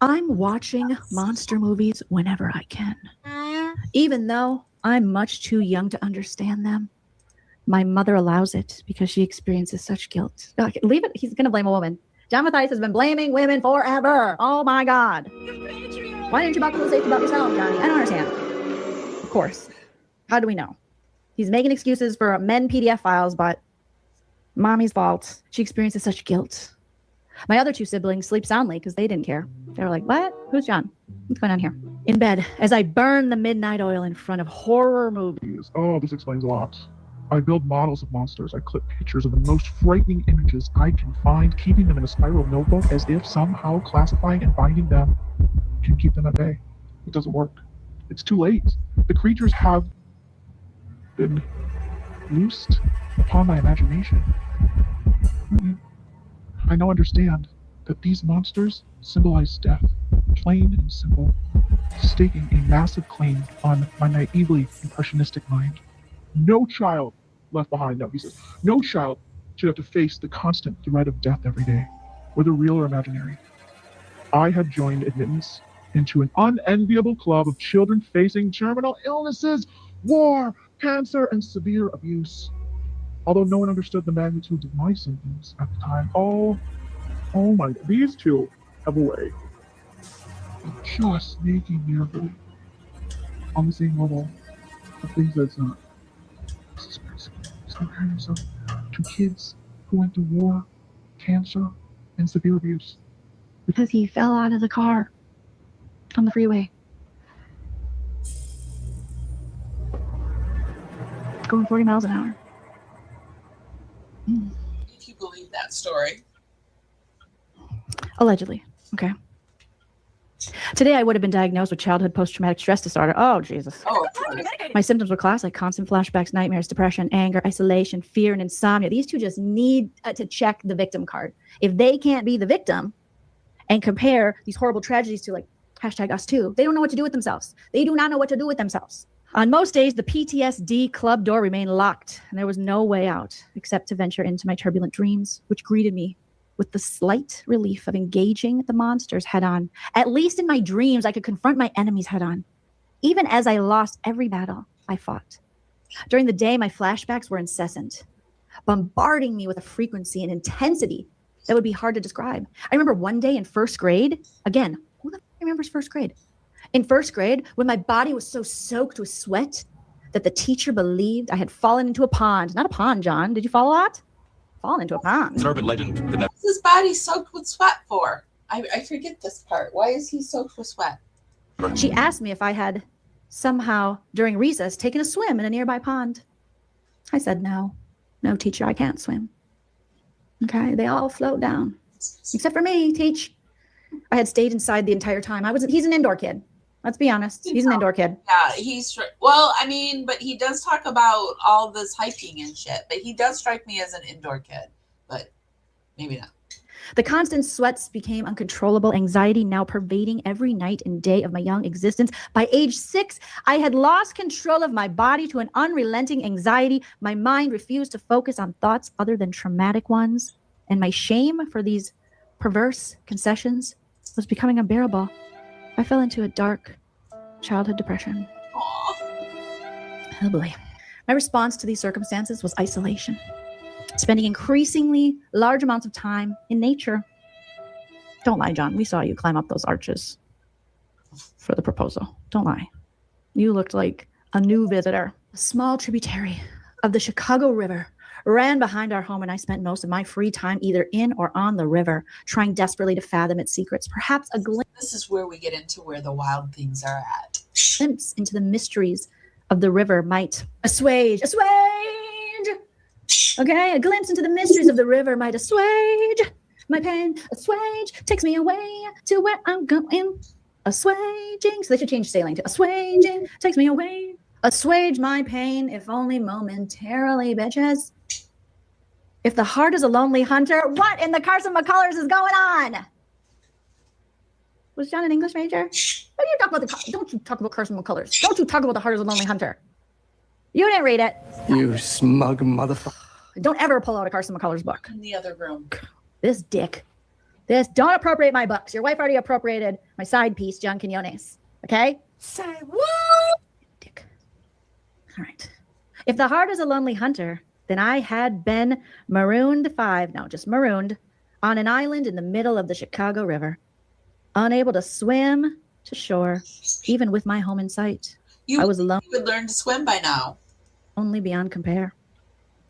H: I'm watching monster movies whenever I can. Even though I'm much too young to understand them, my mother allows it because she experiences such guilt. Okay, leave it. He's going to blame a woman. John Mathias has been blaming women forever. Oh my God. Why didn't you buckle the safety belt yourself, Johnny? I don't understand. Of course. How do we know? He's making excuses for men PDF files, but mommy's fault. She experiences such guilt. My other 2 siblings sleep soundly because they didn't care. They were like, what? Who's John? What's going on here? In bed, as I burn the midnight oil in front of horror movies.
M: Oh, this explains a lot. I build models of monsters. I clip pictures of the most frightening images I can find, keeping them in a spiral notebook as if somehow classifying and binding them can keep them at bay. It doesn't work. It's too late. The creatures have been loosed upon my imagination. I now understand that these monsters symbolize death, plain and simple, staking a massive claim on my naively impressionistic mind. No child left behind. No, he says, no child should have to face the constant threat of death every day, whether real or imaginary. I had joined admittance into an unenviable club of children facing terminal illnesses, war, cancer, and severe abuse. Although no one understood the magnitude of my symptoms at the time. Oh my, these 2 have a way just making me believe on the same level of things that's not. This is basically he's comparing himself to kids who went to war, cancer, and severe abuse.
H: Because he fell out of the car on the freeway. Going 40 miles an hour.
A: If you believe that story.
H: Allegedly. Okay. Today, I would have been diagnosed with childhood post-traumatic stress disorder. Oh, Jesus.
A: Oh,
H: my symptoms were classic: constant flashbacks, nightmares, depression, anger, isolation, fear, and insomnia. These two just need to check the victim card. If they can't be the victim and compare these horrible tragedies to like #us2, they don't know what to do with themselves. They do not know what to do with themselves. On most days, the PTSD club door remained locked, and there was no way out except to venture into my turbulent dreams, which greeted me with the slight relief of engaging the monsters head on. At least in my dreams, I could confront my enemies head on, even as I lost every battle I fought. During the day, my flashbacks were incessant, bombarding me with a frequency and intensity that would be hard to describe. I remember one day in first grade, again, who the f- remembers first grade? In first grade, when my body was so soaked with sweat that the teacher believed I had fallen into a pond. Not a pond, John. Did you follow that? Fallen into a pond.
I: It's an urban legend that never.
A: What's his body soaked with sweat for? I forget this part. Why is he soaked with sweat?
H: She asked me if I had somehow, during recess, taken a swim in a nearby pond. I said, no. No, teacher, I can't swim. Okay, they all float down. Except for me, teach. I had stayed inside the entire time. He's an indoor kid. Let's be honest. He's an indoor kid.
A: Yeah, I mean, but he does talk about all this hiking and shit, but he does strike me as an indoor kid, but maybe not.
H: The constant sweats became uncontrollable, anxiety now pervading every night and day of my young existence. By age 6, I had lost control of my body to an unrelenting anxiety. My mind refused to focus on thoughts other than traumatic ones, and my shame for these perverse concessions was becoming unbearable. I fell into a dark childhood depression. Oh boy. My response to these circumstances was isolation, spending increasingly large amounts of time in nature. Don't lie, John. We saw you climb up those arches for the proposal. Don't lie. You looked like a new visitor. A small tributary of the Chicago River ran behind our home, and I spent most of my free time either in or on the river, trying desperately to fathom its secrets. Perhaps a glimpse.
A: This is where we get into where the wild things are at.
H: Glimpse into the mysteries of the river might assuage. Okay, a glimpse into the mysteries of the river might assuage my pain. Assuage takes me away to where I'm going. Assuaging. So they should change sailing to assuaging takes me away. Assuage my pain, if only momentarily, bitches. If the heart is a lonely hunter, what in the Carson McCullers is going on? Was John an English major? What do you talk about? Don't you talk about Carson McCullers. Don't you talk about the heart is a lonely hunter. You didn't read it.
N: You smug motherfucker.
H: Don't ever pull out a Carson McCullers book.
A: In the other room.
H: This dick. Don't appropriate my books. Your wife already appropriated my side piece, John Quinones. Okay?
K: Say what?
H: Dick. All right. If the heart is a lonely hunter, then I had been marooned on an island in the middle of the Chicago River, unable to swim to shore, even with my home in sight. I was alone.
A: You would learn to swim by now.
H: Only beyond compare.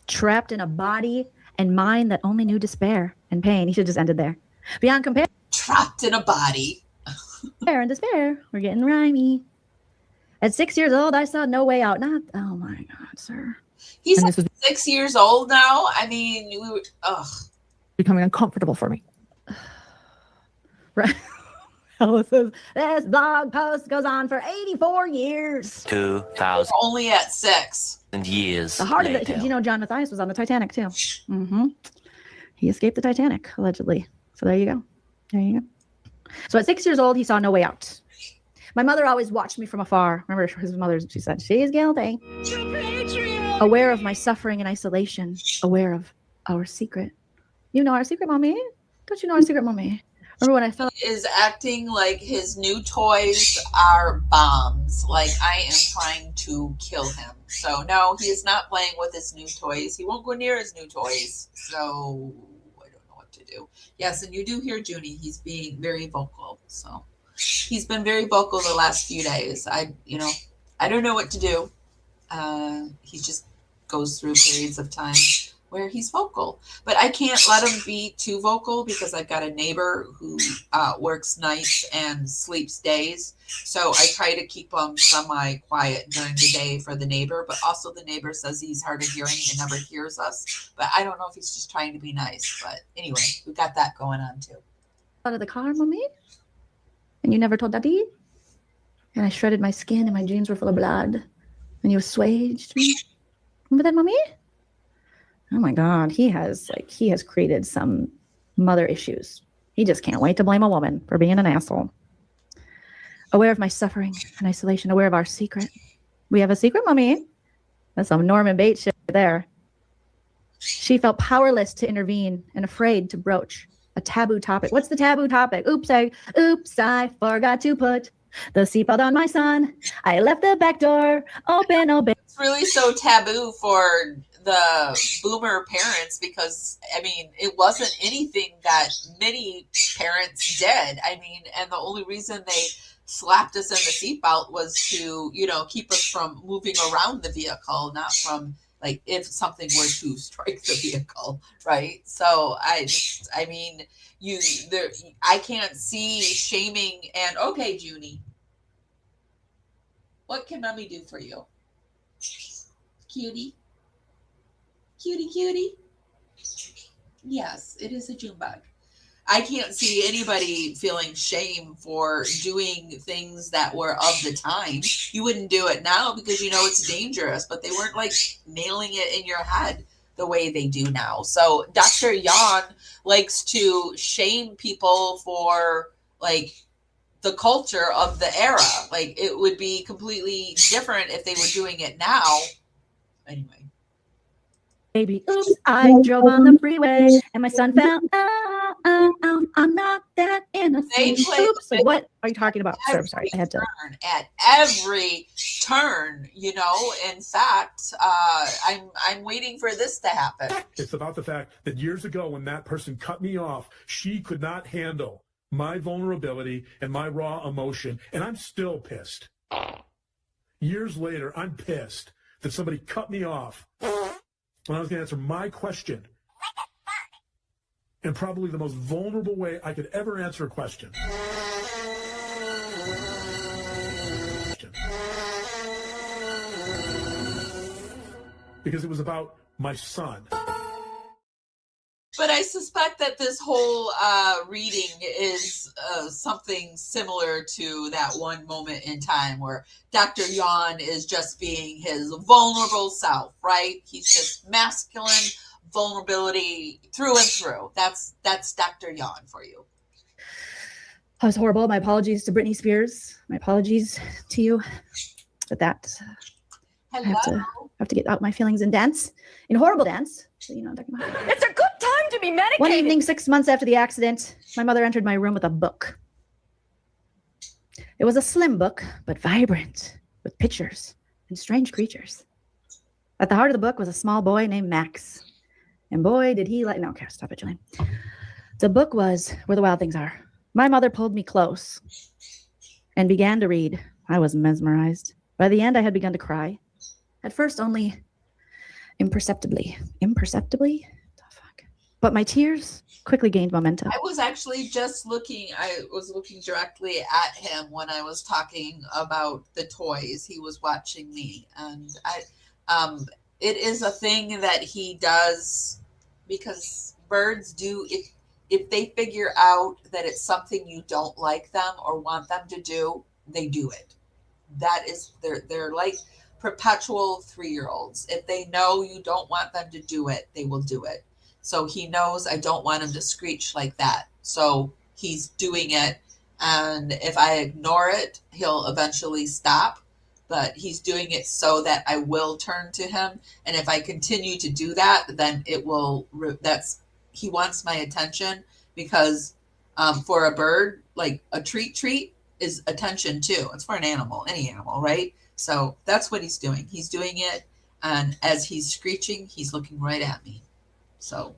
H: Trapped in a body and mind that only knew despair and pain. He should have just ended there. Beyond compare.
A: Trapped in a body.
H: Despair and despair. We're getting rhymey. At 6 years old, I saw no way out. Oh my God, sir.
A: He's like 6 years old now. I mean, we were,
J: becoming uncomfortable for me.
H: Right. This blog post goes on for 84 years.
O: 2,000
A: only at 6
O: years.
H: The heart of it. You know, John Mathias was on the Titanic too. Mm-hmm. He escaped the Titanic, allegedly. So there you go. There you go. So at 6 years old, he saw no way out. My mother always watched me from afar. Remember his mother, she said, she's guilty. Aware of my suffering and isolation. Aware of our secret. You know our secret, mommy? Don't you know our secret, mommy? Remember when I felt
A: is acting like his new toys are bombs. Like I am trying to kill him. So no, he is not playing with his new toys. He won't go near his new toys. So I don't know what to do. Yes, and you do hear Junie. He's being very vocal. So he's been very vocal the last few days. I don't know what to do. He just goes through periods of time where he's vocal, but I can't let him be too vocal because I've got a neighbor who works nights and sleeps days. So I try to keep him semi-quiet during the day for the neighbor, but also the neighbor says he's hard of hearing and never hears us. But I don't know if he's just trying to be nice. But anyway, we got that going on too.
H: Out of the car, mommy? And you never told daddy? And I shredded my skin and my jeans were full of blood. And you assuaged me? Remember that, mommy? Oh my God, he has created some mother issues. He just can't wait to blame a woman for being an asshole. Aware of my suffering and isolation, aware of our secret. We have a secret, mommy. That's some Norman Bates shit there. She felt powerless to intervene and afraid to broach a taboo topic. What's the taboo topic? Oops, I forgot to put the seatbelt on my son. I left the back door open.
A: It's really so taboo for the boomer parents because, I mean, it wasn't anything that many parents did. I mean, and the only reason they slapped us in the seatbelt was to, keep us from moving around the vehicle, not from, like, if something were to strike the vehicle, right? So, I can't see shaming and, okay, Junie, what can mommy do for you? Cutie? Cutie? Yes, it is a June bug. I can't see anybody feeling shame for doing things that were of the time. You wouldn't do it now because it's dangerous, but they weren't like nailing it in your head the way they do now. So Dr. Yan likes to shame people for like the culture of the era. Like it would be completely different if they were doing it now. Anyway.
H: Baby, oops, I drove on the freeway and my son fell out. I'm not that innocent. Oops, like, what are you talking about? Sorry, I had to.
A: At every turn, in fact, I'm waiting for this to happen.
O: It's about the fact that years ago when that person cut me off, she could not handle my vulnerability and my raw emotion, and I'm still pissed. Years later, I'm pissed that somebody cut me off when I was going to answer my question in probably the most vulnerable way I could ever answer a question. Because it was about my son.
A: But I suspect that this whole reading is something similar to that one moment in time where Dr. Yan is just being his vulnerable self, right? He's just masculine vulnerability through and through. That's Dr. Yan for you.
H: That was horrible. My apologies to Britney Spears. My apologies to you. But that I have to get out my feelings and dance. In horrible dance. So you know what I'm talking about.
P: It's a good time to be medicated.
H: One evening, 6 months after the accident, my mother entered my room with a book. It was a slim book, but vibrant, with pictures and strange creatures. At the heart of the book was a small boy named Max. And boy, did he like... No, okay, stop it, Julian. The book was Where the Wild Things Are. My mother pulled me close and began to read. I was mesmerized. By the end, I had begun to cry. At first, only imperceptibly. Imperceptibly? The fuck? But my tears quickly gained momentum.
A: I was actually just looking directly at him when I was talking about the toys. He was watching me. And it is a thing that he does because birds do, if they figure out that it's something you don't like them or want them to do, they do it. That is, they're like perpetual 3-year-olds. If they know you don't want them to do it, they will do it. So he knows I don't want him to screech like that. So he's doing it. And if I ignore it, he'll eventually stop. But he's doing it so that I will turn to him. And if I continue to do that, then it will, he wants my attention because for a bird, like a treat is attention too. It's for an animal, any animal, right? So that's what he's doing. He's doing it. And as he's screeching, he's looking right at me. So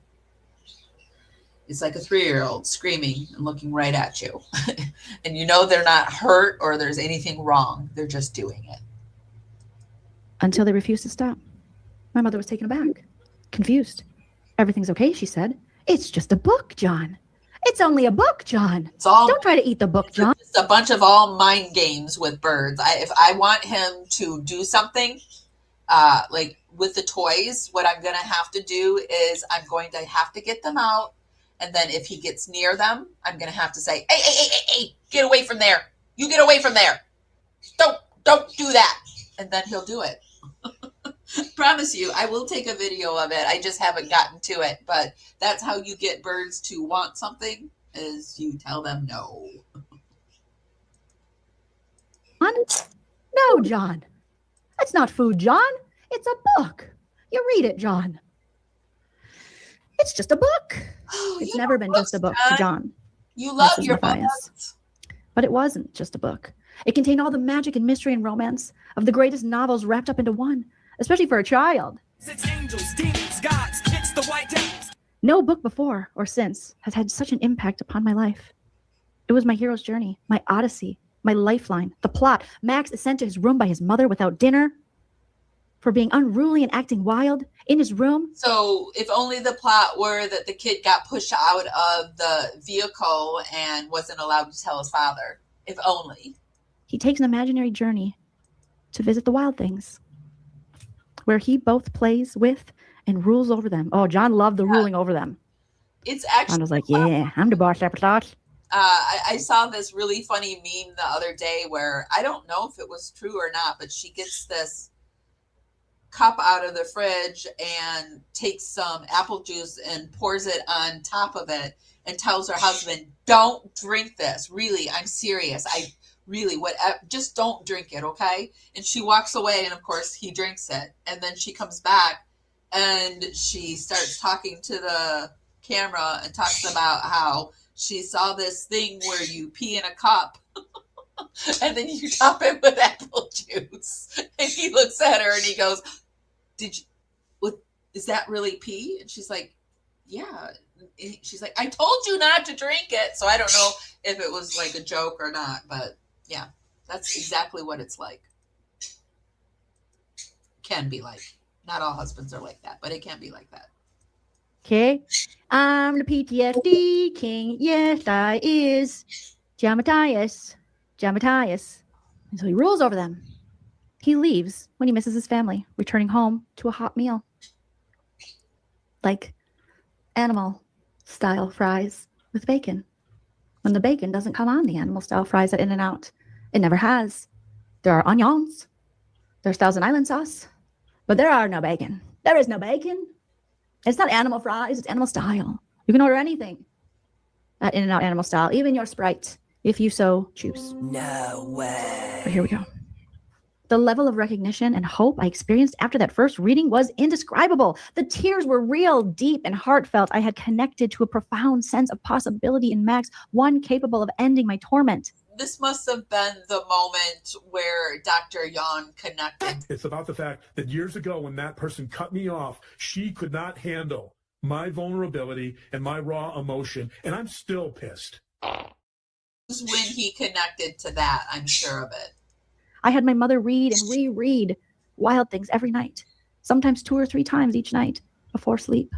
A: It's like a 3-year-old screaming and looking right at you. And you know they're not hurt or there's anything wrong. They're just doing it.
H: Until they refused to stop. My mother was taken aback, confused. Everything's okay, she said. It's just a book, John. It's only a book, John. Don't try to eat the book, John.
A: It's a bunch of all mind games with birds. If I want him to do something, like with the toys, what I'm going to have to do is I'm going to have to get them out. And then if he gets near them, I'm going to have to say, hey, get away from there. You get away from there. Don't do that. And then he'll do it. Promise you, I will take a video of it. I just haven't gotten to it. But that's how you get birds to want something, is you tell them no.
H: No, John. That's not food, John. It's a book. You read it, John. It's just a book. It's never been just a book to John.
A: You love your
H: Mathias.
A: books.
H: But it wasn't just a book. It contained all the magic and mystery and romance of the greatest novels wrapped up into one, especially for a child. No book before or since has had such an impact upon my life. It was my hero's journey, my odyssey, my lifeline, the plot. Max is sent to his room by his mother without dinner for being unruly and acting wild in his room.
A: So if only the plot were that the kid got pushed out of the vehicle and wasn't allowed to tell his father. If only.
H: He takes an imaginary journey to visit the wild things, where he both plays with and rules over them. Oh, John loved the ruling over them.
A: It's actually...
H: John was like, yeah, I'm the boss, Appletot.
A: I saw this really funny meme the other day where I don't know if it was true or not, but she gets this cup out of the fridge and takes some apple juice and pours it on top of it and tells her husband, don't drink this. Really, I'm serious. Just don't drink it, okay? And she walks away, and of course he drinks it. And then she comes back and she starts talking to the camera and talks about how she saw this thing where you pee in a cup and then you top it with apple juice. And he looks at her and he goes, is that really pee? And she's like, yeah. She's like, I told you not to drink it. So I don't know if it was like a joke or not, but yeah, that's exactly what it's like. Can be like. Not all husbands are like that, but it can be like that.
H: Okay. I'm the PTSD king. Yes, I is. Mathias. And so he rules over them. He leaves when he misses his family, returning home to a hot meal. Like animal-style fries with bacon. When the bacon doesn't come on the animal-style fries at In-N-Out. It never has. There are onions. There's Thousand Island sauce. But there are no bacon. There is no bacon. It's not animal fries. It's animal style. You can order anything at In-N-Out animal style, even your Sprite, if you so choose.
G: No way.
H: But here we go. The level of recognition and hope I experienced after that first reading was indescribable. The tears were real, deep, and heartfelt. I had connected to a profound sense of possibility in Max, one capable of ending my torment.
A: This must have been the moment where Dr. Jan connected.
O: It's about the fact that years ago when that person cut me off, she could not handle my vulnerability and my raw emotion, and I'm still pissed.
A: This is when he connected to that, I'm sure of it.
H: I had my mother read and reread Wild Things every night, sometimes 2 or 3 times each night before sleep.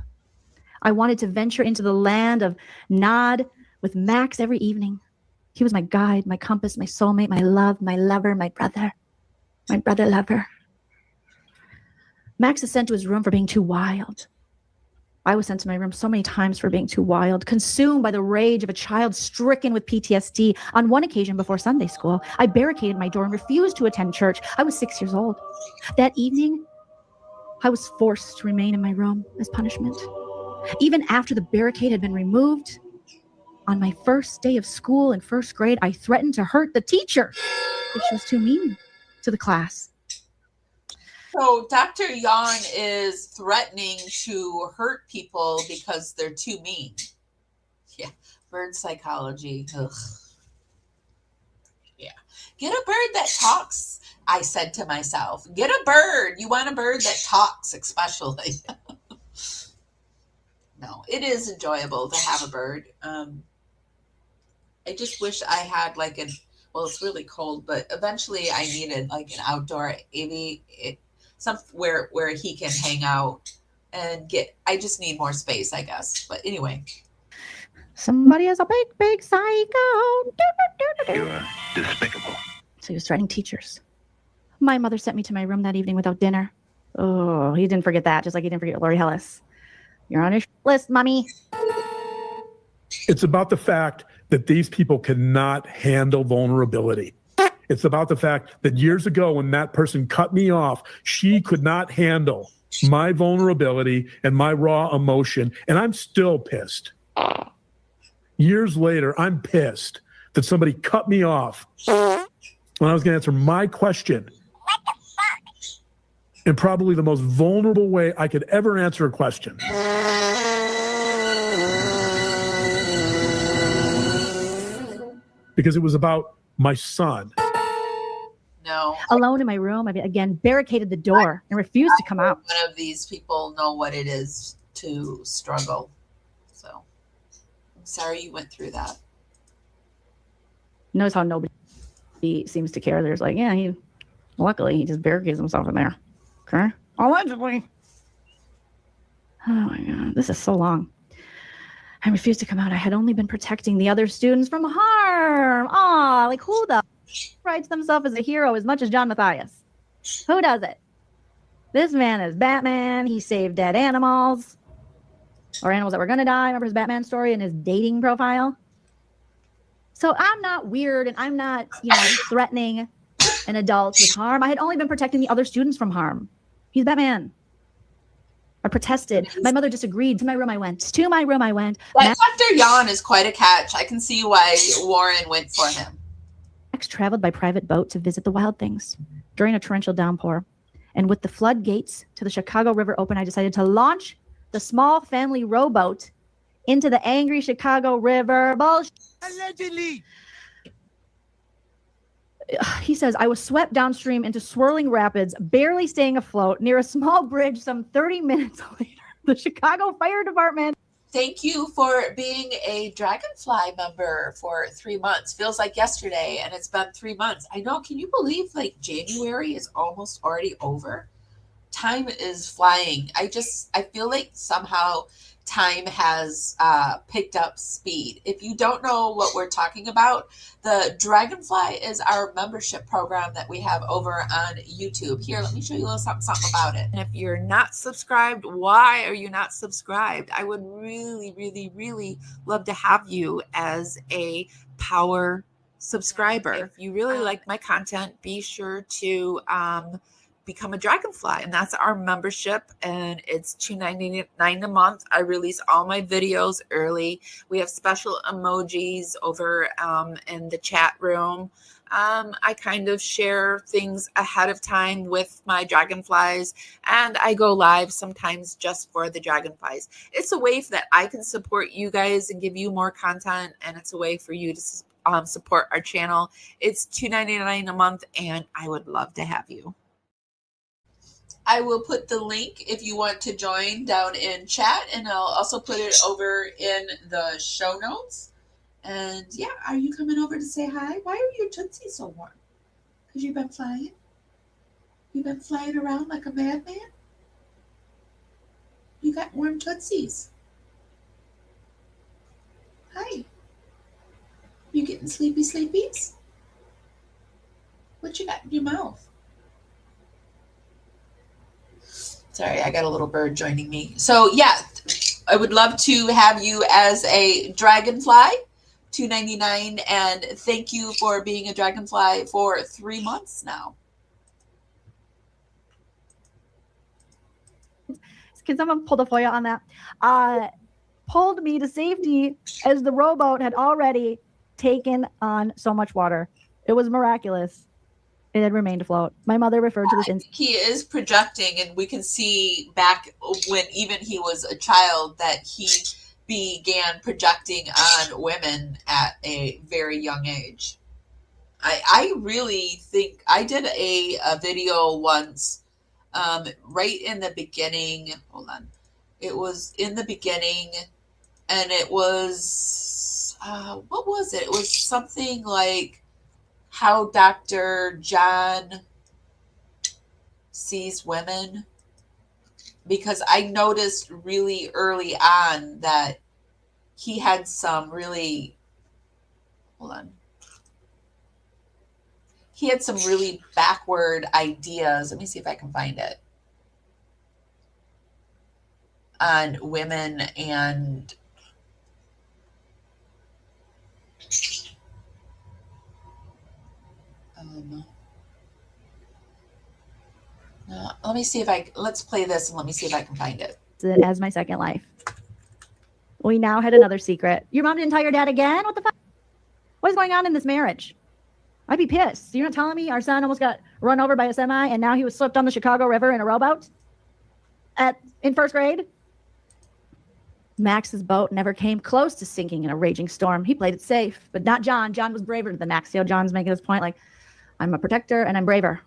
H: I wanted to venture into the land of Nod with Max every evening. He was my guide, my compass, my soulmate, my love, my lover, my brother lover. Max is sent to his room for being too wild. I was sent to my room so many times for being too wild, consumed by the rage of a child stricken with PTSD. On one occasion before Sunday school, I barricaded my door and refused to attend church. I was 6 years old. That evening, I was forced to remain in my room as punishment. Even after the barricade had been removed, on my first day of school in first grade, I threatened to hurt the teacher if she was too mean to the class.
A: So Dr. Jan is threatening to hurt people because they're too mean. Yeah, bird psychology. Ugh. Yeah. Get a bird that talks, I said to myself. Get a bird. You want a bird that talks, especially. no, it is enjoyable to have a bird. I just wish I had like well, it's really cold, but eventually I needed like an outdoor somewhere where he can hang out and I just need more space, I guess. But anyway.
H: Somebody is a big, big psycho.
I: You're despicable.
H: So he was threatening teachers. My mother sent me to my room that evening without dinner. Oh, he didn't forget that, just like he didn't forget Lori Hellis. You're on his list, Mommy.
O: It's about the fact that these people cannot handle vulnerability. It's about the fact that years ago when that person cut me off, she could not handle my vulnerability and my raw emotion, and I'm still pissed. Years later, I'm pissed that somebody cut me off when I was going to answer my question. What the fuck? In probably the most vulnerable way I could ever answer a question. Because it was about my son.
A: No.
H: Alone in my room, I again barricaded the door and refused to come out.
A: One of these people know what it is to struggle. So I'm sorry you went through that.
H: Notice how nobody seems to care. There's like, yeah, luckily he just barricades himself in there. Okay. Allegedly. Oh my God, this is so long. I refused to come out. I had only been protecting the other students from harm. Aw, like who the writes themselves as a hero as much as John Mathias? Who does it? This man is Batman. He saved dead animals. Or animals that were going to die. Remember his Batman story and his dating profile? So I'm not weird and I'm not, threatening an adult with harm. I had only been protecting the other students from harm. He's Batman. I protested. My mother disagreed. To my room I went.
A: That Dr. Yawn is quite a catch. I can see why Warren went for him.
H: Max traveled by private boat to visit the wild things during a torrential downpour. And with the floodgates to the Chicago River open, I decided to launch the small family rowboat into the angry Chicago River. Bullshit.
G: Allegedly.
H: He says, I was swept downstream into swirling rapids, barely staying afloat near a small bridge some 30 minutes later. The Chicago Fire Department.
A: Thank you for being a Dragonfly member for 3 months. Feels like yesterday, and it's been 3 months. I know. Can you believe like January is almost already over? Time is flying. I feel like somehow time has picked up speed. If you don't know what we're talking about, the Dragonfly is our membership program that we have over on YouTube. Here, let me show you a little something about it. And if you're not subscribed, why are you not subscribed? I would really, really, really love to have you as a power subscriber. If you really like my content, be sure to become a Dragonfly, and that's our membership, and it's $2.99 a month. I release all my videos early. We have special emojis over in the chat room. I kind of share things ahead of time with my Dragonflies, and I go live sometimes just for the Dragonflies. It's a way that I can support you guys and give you more content, and it's a way for you to support our channel. It's $2.99 a month, and I would love to have you. I will put the link if you want to join down in chat, and I'll also put it over in the show notes. And yeah, are you coming over to say hi? Why are your tootsies so warm? Because you've been flying? You've been flying around like a madman? You got warm tootsies. Hi. You getting sleepy sleepies? What you got in your mouth? Sorry, I got a little bird joining me. So yeah, I would love to have you as a Dragonfly, $2.99, and thank you for being a Dragonfly for 3 months now.
H: Can someone pull the FOIA on that? Pulled me to safety as the rowboat had already taken on so much water. It was miraculous. It had remained afloat. My mother referred to this incident.
A: He is projecting, and we can see back when even he was a child that he began projecting on women at a very young age. I really think I did a video once right in the beginning. Hold on. It was in the beginning, and it was, what was it? It was something like how Dr. John sees women. Because I noticed really early on that he had some really, hold on. He had some really backward ideas. Let me see if I can find it. On women and let me see if let's play this and let me see if I can find it.
H: As my second life. We now had another secret. Your mom didn't tell your dad again? What the fuck? What is going on in this marriage? I'd be pissed. You're not telling me our son almost got run over by a semi and now he was slipped on the Chicago River in a rowboat in first grade? Max's boat never came close to sinking in a raging storm. He played it safe, but not John. John was braver than Max. You know, John's making this point like, I'm a protector and I'm braver.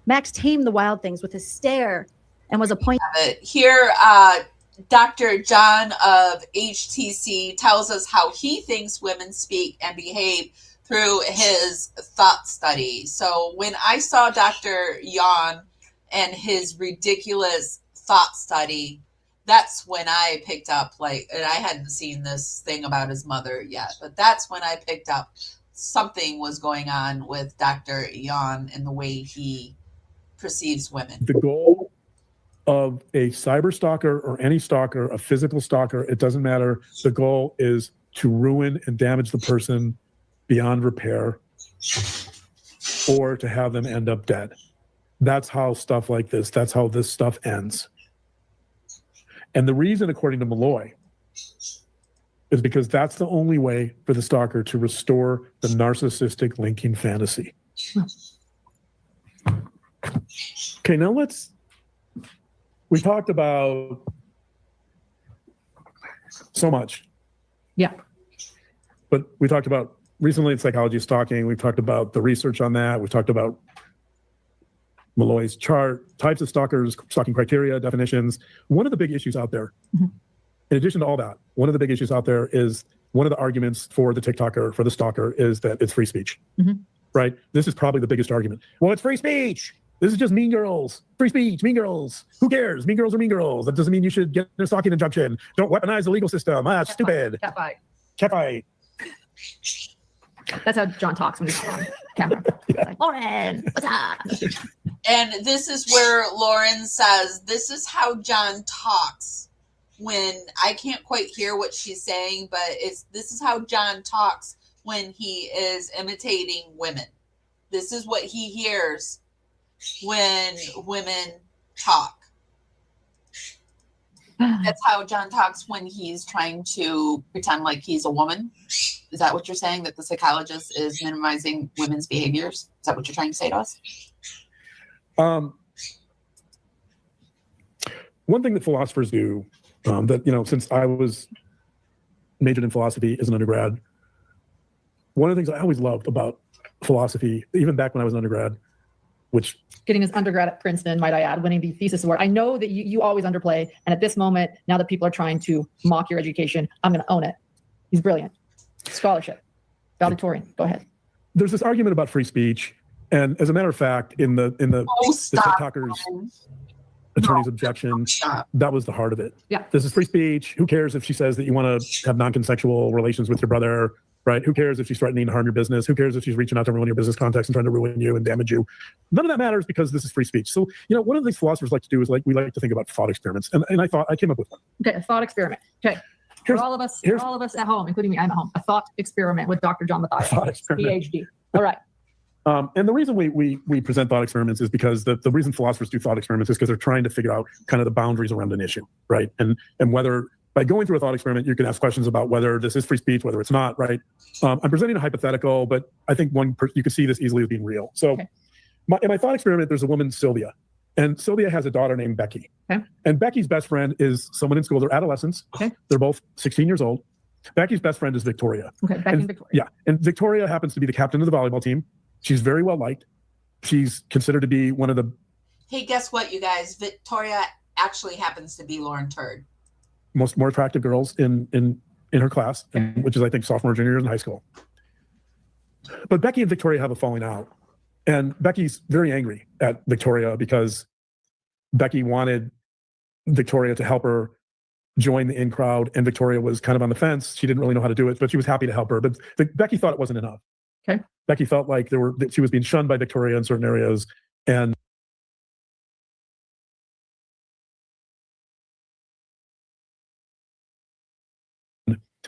H: Max tamed the wild things with his stare and was a point.
A: Here, Dr. John of HTC tells us how he thinks women speak and behave through his thought study. So when I saw Dr. Yon and his ridiculous thought study, that's when I picked up, and I hadn't seen this thing about his mother yet, but that's when I picked up something was going on with Dr. Yon and the way he perceives women.
O: The goal of a cyber stalker or any stalker, a physical stalker, it doesn't matter. The goal is to ruin and damage the person beyond repair or to have them end up dead. That's how stuff like this, that's how this stuff ends. And the reason, according to Malloy, is because that's the only way for the stalker to restore the narcissistic linking fantasy. Okay, now we talked about so much.
P: Yeah.
O: But we talked about recently in psychology of stalking, we've talked about the research on that, we've talked about Malloy's chart, types of stalkers, stalking criteria, definitions. One of the big issues out there, in addition to all that, one of the big issues out there is one of the arguments for the TikToker, for the stalker, is that it's free speech, right? This is probably the biggest argument. Well, it's free speech. This is just Mean Girls. Free speech, Mean Girls. Who cares? Mean Girls are Mean Girls. That doesn't mean you should get a stalking injunction. Don't weaponize the legal system. Ah, it's stupid. Cat fight.
P: That's how John talks when he's on camera. Like, Lauren, what's up?
A: And this is where Lauren says, this is how John talks. When I can't quite hear what she's saying, but this is how John talks when he is imitating women. This is what he hears when women talk. That's how John talks when he's trying to pretend like he's a woman. Is that what you're saying? That the psychologist is minimizing women's behaviors? Is that what you're trying to say to us?
O: One thing that philosophers do, that, you know, since I was majored in philosophy as an undergrad, one of the things I always loved about philosophy, even back when I was an undergrad, which
P: getting his undergrad at Princeton, might I add, winning the thesis award. I know that you always underplay. And at this moment, now that people are trying to mock your education, I'm going to own it. He's brilliant. Scholarship. Valedictorian. Go ahead. There's this argument about free speech. And as a matter of fact, in the TikToker's attorney's objection, that was the heart of it. Yeah.
O: This is free speech. Who cares if she says that you want to have non-consensual relations with your brother, right? Who cares if she's threatening to harm your business? Who cares if she's reaching out to ruin your business contacts and trying to ruin you and damage you? None of that matters because this is free speech. So, you know, one of the things philosophers like to do is we like to think about thought experiments. And I came up with one.
P: Okay, a thought experiment. Okay. For all of us at home, including me, I'm at home. A thought experiment with Dr. John Mathias, PhD. All right.
O: And the reason we present thought experiments is because the reason philosophers do thought experiments is because they're trying to figure out kind of the boundaries around an issue, right? And whether by going through a thought experiment, you can ask questions about whether this is free speech, whether it's not, right? I'm presenting a hypothetical, but I think you can see this easily as being real. So in my thought experiment, there's a woman, Sylvia, and Sylvia has a daughter named Becky.
P: Okay.
O: And Becky's best friend is someone in school. They're adolescents.
P: Okay.
O: They're both 16 years old. Becky's best friend is Victoria.
P: Okay, Becky and Victoria.
O: Yeah, and Victoria happens to be the captain of the volleyball team. She's very well liked. She's considered to be one of the...
A: Hey, guess what, you guys? Victoria actually happens to be Lauren Turd.
O: More attractive girls in her class, which is, I think, sophomore, junior years in high school. But Becky and Victoria have a falling out. And Becky's very angry at Victoria because Becky wanted Victoria to help her join the in crowd, and Victoria was kind of on the fence. She didn't really know how to do it, but she was happy to help her. But Becky thought it wasn't enough.
P: Okay.
O: Becky felt like that she was being shunned by Victoria in certain areas, and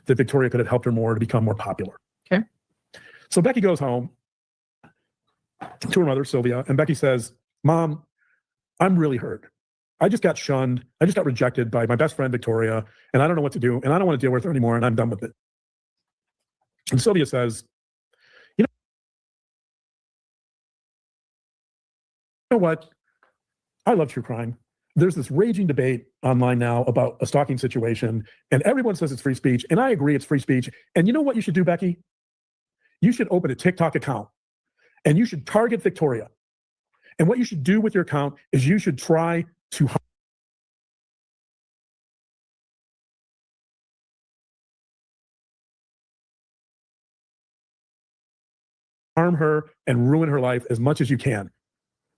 O: that Victoria could have helped her more to become more popular.
P: Okay.
O: So Becky goes home to her mother, Sylvia, and Becky says, "Mom, I'm really hurt. I just got shunned. I just got rejected by my best friend, Victoria, and I don't know what to do, and I don't want to deal with her anymore, and I'm done with it." And Sylvia says, you know what? I love true crime. There's this raging debate online now about a stalking situation, and everyone says it's free speech, and I agree it's free speech. And you know what you should do, Becky? You should open a TikTok account, and you should target Victoria. And what you should do with your account is you should try to harm her and ruin her life as much as you can,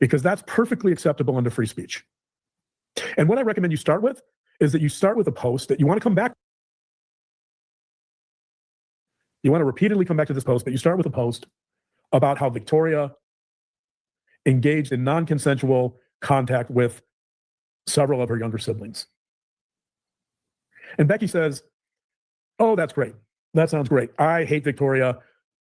O: because that's perfectly acceptable under free speech. And what I recommend you start with is that you start with a post that you want to come back. You want to repeatedly come back to this post, but you start with a post about how Victoria engaged in non-consensual contact with several of her younger siblings. And Becky says, "Oh, that's great. That sounds great. I hate Victoria.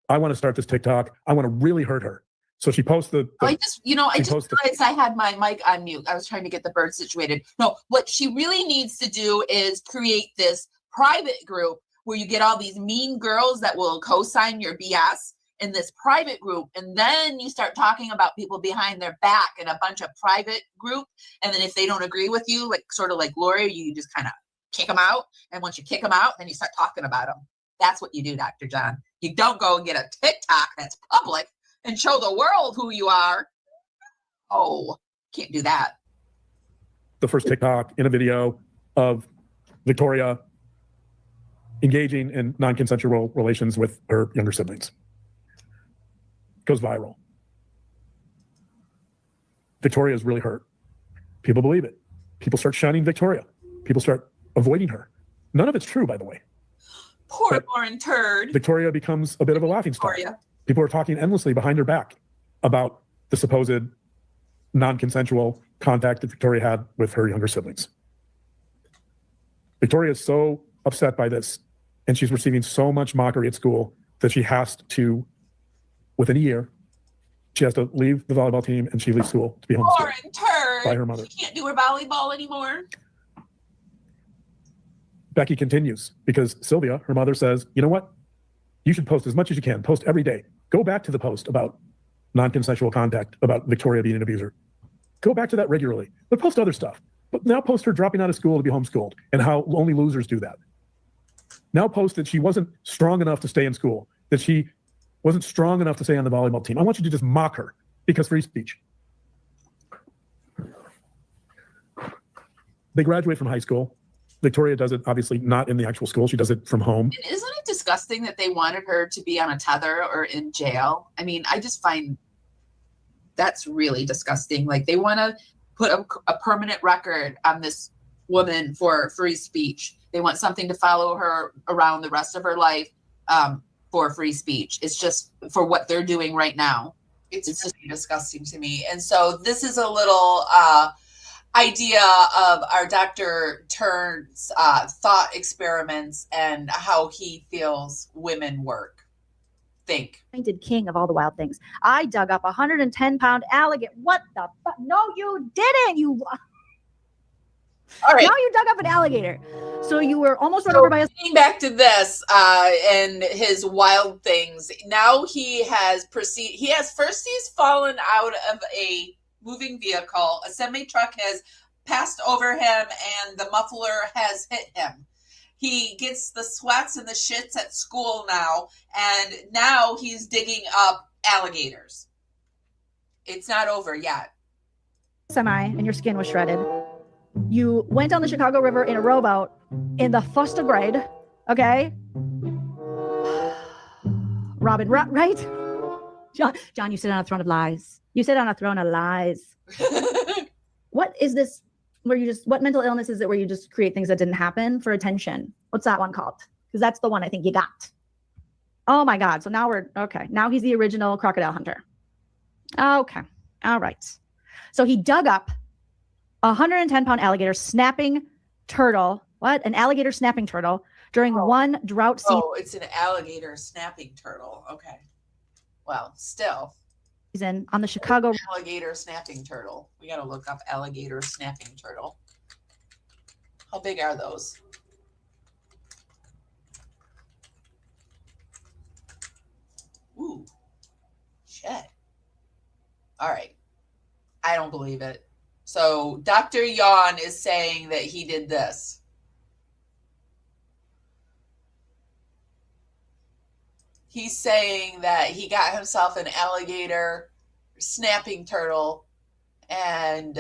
O: I want to start this TikTok. I want to really hurt her." So she posts
A: I just realized I had my mic on mute. I was trying to get the bird situated. No, what she really needs to do is create this private group where you get all these mean girls that will co-sign your BS in this private group, and then you start talking about people behind their back in a bunch of private group. And then if they don't agree with you, like sort of like Lori, you just kind of kick them out. And once you kick them out, then you start talking about them. That's what you do, Dr. John. You don't go and get a TikTok that's public and show the world who you are. Oh, can't do that.
O: The first TikTok in a video of Victoria engaging in non-consensual relations with her younger siblings. Goes viral. Victoria is really hurt. People believe it. People start shunning Victoria. People start avoiding her. None of it's true, by the way.
A: Poor Lauren Turd.
O: Victoria becomes a bit of a laughingstock. People are talking endlessly behind her back about the supposed non-consensual contact that Victoria had with her younger siblings. Victoria is so upset by this, and she's receiving so much mockery at school that she has to, within a year, she has to leave the volleyball team and she leaves school to be homeschooled
A: Lauren Turd.
O: by her mother.
A: She can't do her volleyball anymore.
O: Becky continues because Sylvia, her mother, says, "You know what? You should post as much as you can. Post every day. Go back to the post about non-consensual contact, about Victoria being an abuser. Go back to that regularly, but post other stuff. But now post her dropping out of school to be homeschooled and how only losers do that. Now post that she wasn't strong enough to stay in school, that she wasn't strong enough to stay on the volleyball team. I want you to just mock her because free speech." They graduate from high school. Victoria does it obviously not in the actual school. She does it from home.
A: And isn't it disgusting that they wanted her to be on a tether or in jail? I mean, I just find that's really disgusting. Like they want to put a permanent record on this woman for free speech. They want something to follow her around the rest of her life for free speech. It's just for what they're doing right now. It's just disgusting to me. And so this is a little idea of our Dr. Turn's thought experiments and how he feels women work. Think.
H: Painted king of all the wild things. I dug up 110-pound alligator. What the fuck? No, you didn't. You.
A: All right.
H: Now you dug up an alligator. So you were almost run over by a.
A: Getting back to this and his wild things. Now he has proceeded. He's fallen out of a moving vehicle. A semi truck has passed over him and the muffler has hit him. He gets the sweats and the shits at school now, and now he's digging up alligators. It's not over yet.
H: Semi, and your skin was shredded. You went on the Chicago River in a rowboat in the first grade, okay? Robin, right? John, you sit on a throne of lies. You sit on a throne of lies. What is this where you just, what mental illness is it where you just create things that didn't happen for attention? What's that one called? Because that's the one I think you got. Oh my God. So now we're, okay. Now he's the original crocodile hunter. Okay. All right. So he dug up a 110-pound alligator snapping turtle. What? An alligator snapping turtle during one drought season.
A: Oh, it's an alligator snapping turtle. Okay. Well, still.
H: On the Chicago
A: alligator snapping turtle. We got to look up alligator snapping turtle. How big are those? Ooh, shit. All right. I don't believe it. So Dr. Yawn is saying that he did this. He's saying that he got himself an alligator snapping turtle, and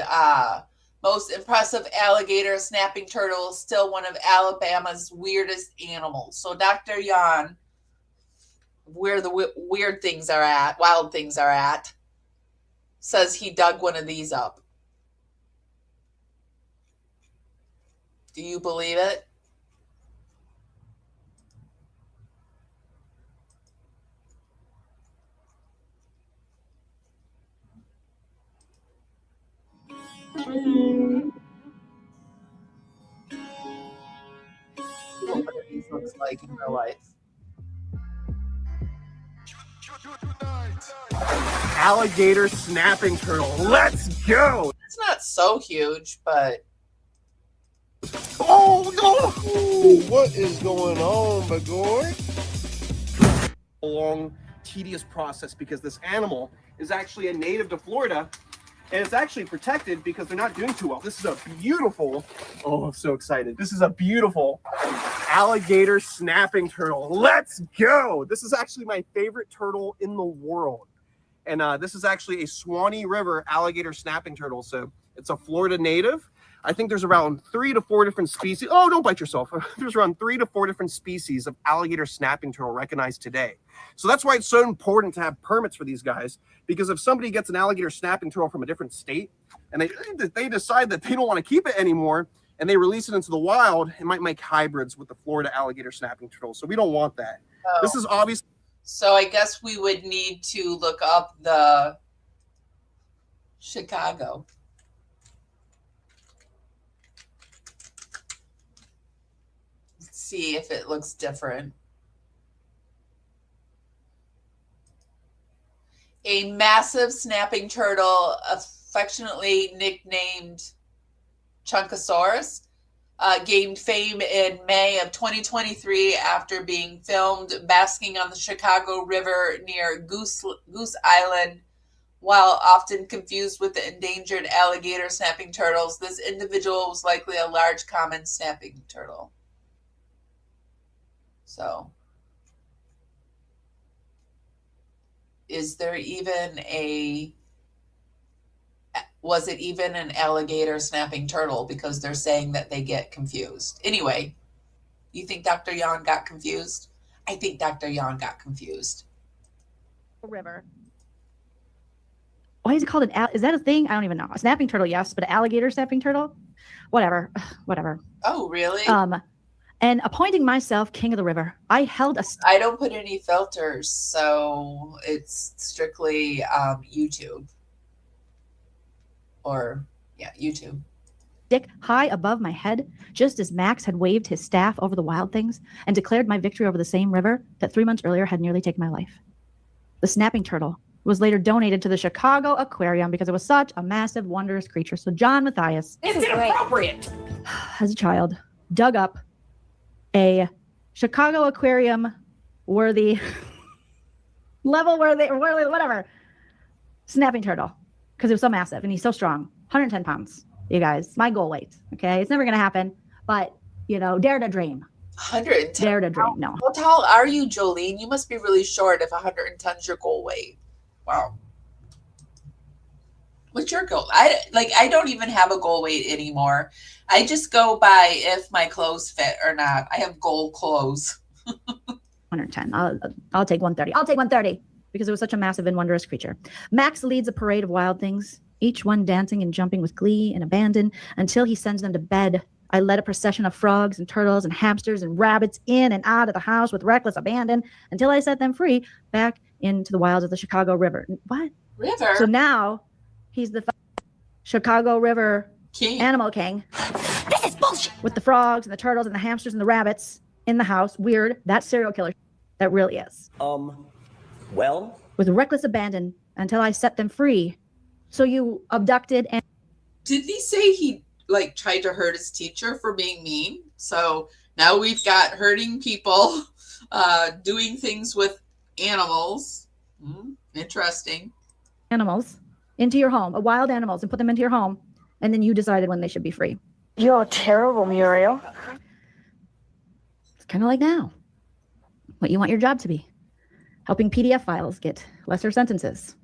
A: most impressive alligator snapping turtle is still one of Alabama's weirdest animals. So Dr. Yawn, where the weird things are at, wild things are at, says he dug one of these up. Do you believe it? What one of these looks like in real life.
Q: Alligator snapping turtle. Let's go.
A: It's not so huge, but
Q: oh no! What is going on, Bagor? A long, tedious process because this animal is actually a native to Florida, and it's actually protected because they're not doing too well. This is a beautiful. Oh, I'm so excited! This is a beautiful alligator snapping turtle. Let's go! This is actually my favorite turtle in the world. And this is actually a Swanee River alligator snapping turtle. So it's a Florida native. I think there's around 3 to 4 different species. Oh, don't bite yourself. There's around 3 to 4 different species of alligator snapping turtle recognized today. So that's why it's so important to have permits for these guys. Because if somebody gets an alligator snapping turtle from a different state and they decide that they don't want to keep it anymore and they release it into the wild, it might make hybrids with the Florida alligator snapping turtle. So we don't want that.
A: Oh.
Q: This is obviously.
A: So I guess we would need to look up the Chicago. See if it looks different. A massive snapping turtle, affectionately nicknamed Chunkosaurus, gained fame in May of 2023 after being filmed basking on the Chicago River near Goose Island. While often confused with the endangered alligator snapping turtles, this individual was likely a large common snapping turtle. So, is there even was it even an alligator snapping turtle? Because they're saying that they get confused. Anyway, you think Dr. Yawn got confused? I think Dr. Yawn got confused.
H: River. Why is it called is that a thing? I don't even know. A snapping turtle, yes, but an alligator snapping turtle? Whatever. Whatever.
A: Oh, really?
H: And appointing myself king of the river, I held a...
A: I don't put any filters, so it's strictly YouTube. Or, yeah, YouTube.
H: Stick high above my head, just as Max had waved his staff over the wild things and declared my victory over the same river that 3 months earlier had nearly taken my life. The snapping turtle was later donated to the Chicago Aquarium because it was such a massive, wondrous creature. So John Mathias...
J: It's inappropriate!
H: As a child, dug up a Chicago Aquarium worthy, level worthy, whatever, snapping turtle. Because it was so massive and he's so strong. 110 pounds, you guys. My goal weight. Okay. It's never going to happen. But, you know, dare to dream.
A: 110.
H: Dare to dream. No.
A: How tall are you, Jolene? You must be really short if 110 is your goal weight. Wow. What's your goal? I don't even have a goal weight anymore. I just go by if my clothes fit or not. I have goal clothes.
H: 110. I'll take 130. I'll take 130 because it was such a massive and wondrous creature. Max leads a parade of wild things, each one dancing and jumping with glee and abandon until he sends them to bed. I led a procession of frogs and turtles and hamsters and rabbits in and out of the house with reckless abandon until I set them free back into the wilds of the Chicago River. What?
A: River?
H: So now he's the Chicago River
A: King.
H: Animal King. This is bullshit. With the frogs and the turtles and the hamsters and the rabbits in the house. Weird. That serial killer. That really is.
R: Well?
H: With reckless abandon until I set them free. So you abducted and...
A: Did he say he tried to hurt his teacher for being mean? So now we've got hurting people, doing things with animals. Interesting.
H: Animals into your home, wild animals, and put them into your home. And then you decided when they should be free.
S: You're terrible, Muriel.
H: It's kind of like now. What you want your job to be. Helping PDF files get lesser sentences.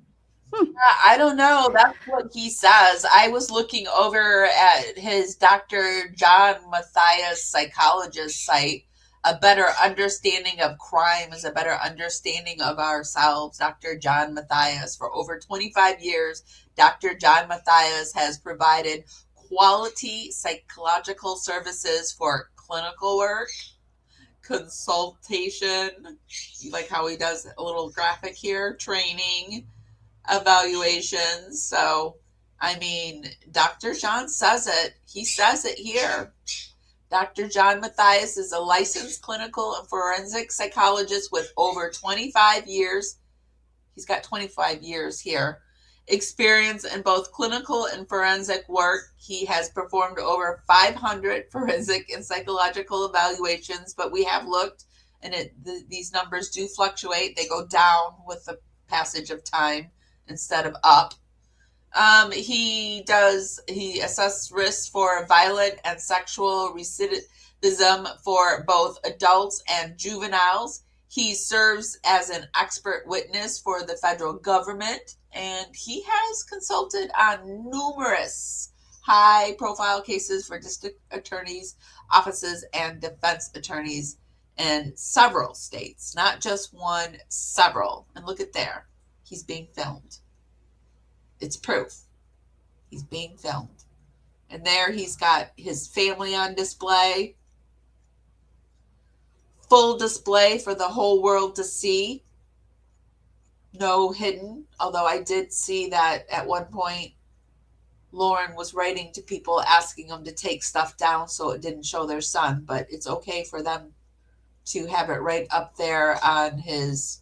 A: I don't know. That's what he says. I was looking over at his Dr. John Mathias psychologist site. A better understanding of crime is a better understanding of ourselves. Dr. John Mathias. For over 25 years, Dr. John Mathias has provided quality psychological services for clinical work, consultation, like how he does a little graphic here, training, evaluations. So, I mean, Dr. John says it. He says it here. Dr. John Mathias is a licensed clinical and forensic psychologist with over 25 years. He's got 25 years here. Experience in both clinical and forensic work. He has performed over 500 forensic and psychological evaluations, but we have looked, and these numbers do fluctuate. They go down with the passage of time instead of up. He assesses risks for violent and sexual recidivism for both adults and juveniles. He serves as an expert witness for the federal government, and he has consulted on numerous high-profile cases for district attorneys' offices and defense attorneys in several states, not just one, several. And look at there. He's being filmed. It's proof. He's being filmed. And there he's got his family on display. Full display for the whole world to see. No hidden. Although I did see that at one point Lauren was writing to people asking them to take stuff down so it didn't show their son. But it's okay for them to have it right up there on his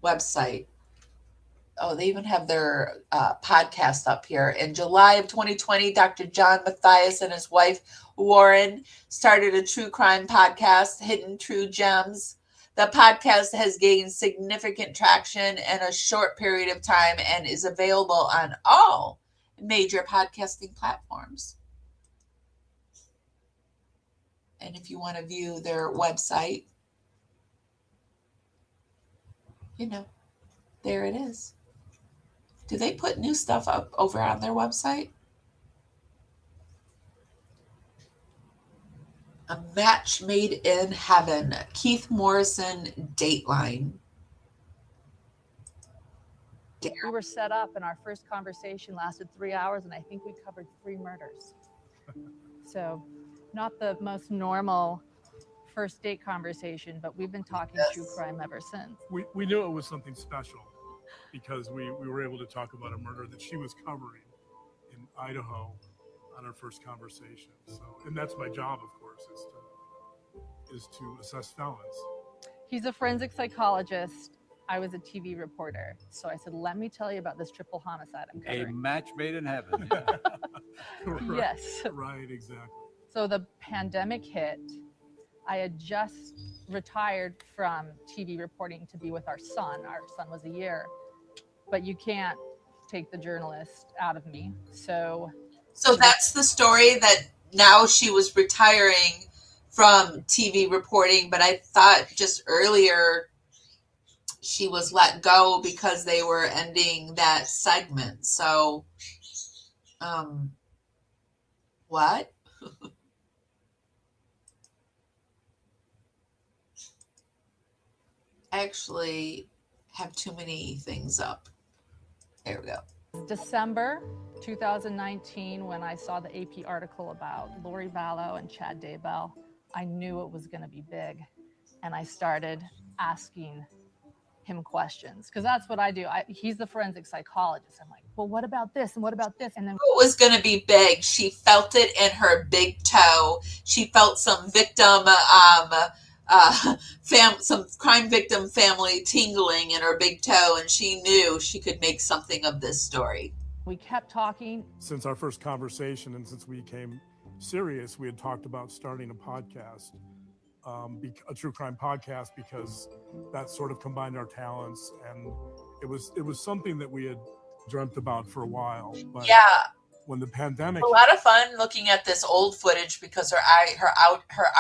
A: website. Oh, they even have their podcast up here. In July of 2020, Dr. John Mathias and his wife, Warren, started a true crime podcast, Hidden True Gems. The podcast has gained significant traction in a short period of time and is available on all major podcasting platforms. And if you want to view their website, there it is. Do they put new stuff up over on their website? A Match Made in Heaven. Keith Morrison Dateline.
T: We were set up and our first conversation lasted 3 hours and I think we covered 3 murders. So not the most normal first date conversation, but we've been talking true crime ever since.
O: We knew it was something special because we were able to talk about a murder that she was covering in Idaho on our first conversation. So, and that's my job, of course, is to assess felons.
T: He's a forensic psychologist. I was a TV reporter. So I said, let me tell you about this triple homicide I'm covering.
I: A match made in heaven.
O: Right,
T: yes.
O: Right, exactly.
T: So the pandemic hit. I had just retired from TV reporting to be with our son. Our son was a year, but you can't take the journalist out of me. So
A: that's the story, that now she was retiring from TV reporting, but I thought just earlier she was let go because they were ending that segment. So, what? I actually have too many things up. There we go.
T: December 2019, when I saw the AP article about Lori Vallow and Chad Daybell, I knew it was going to be big. And I started asking him questions, because that's what I do. He's the forensic psychologist. I'm like, well, what about this? And what about this? And then
A: It was going to be big. She felt it in her big toe. She felt some victim, some crime victim family tingling in her big toe, and she knew she could make something of this story.
T: we kept talking.
O: Since our first conversation and since we became serious, we had talked about starting a podcast, a true crime podcast, because that sort of combined our talents, and it was something that we had dreamt about for a while. But
A: yeah,
O: when the pandemic,
A: a lot of fun looking at this old footage because her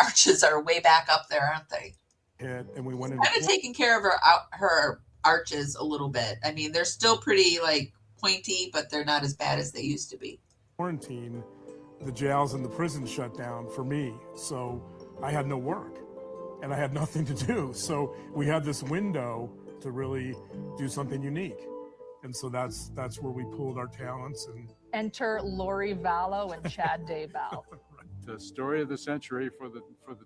A: arches are way back up there, aren't they?
O: hit, and we went into
A: Kind of taking care of her arches a little bit. I mean, they're still pretty like pointy, but they're not as bad as they used to be.
O: quarantine, the jails and the prisons shut down for me, so I had no work and I had nothing to do. So we had this window to really do something unique, and so that's where we pulled our talents. And
T: Enter Lori Vallow and Chad Daybell.
U: The story of the century for the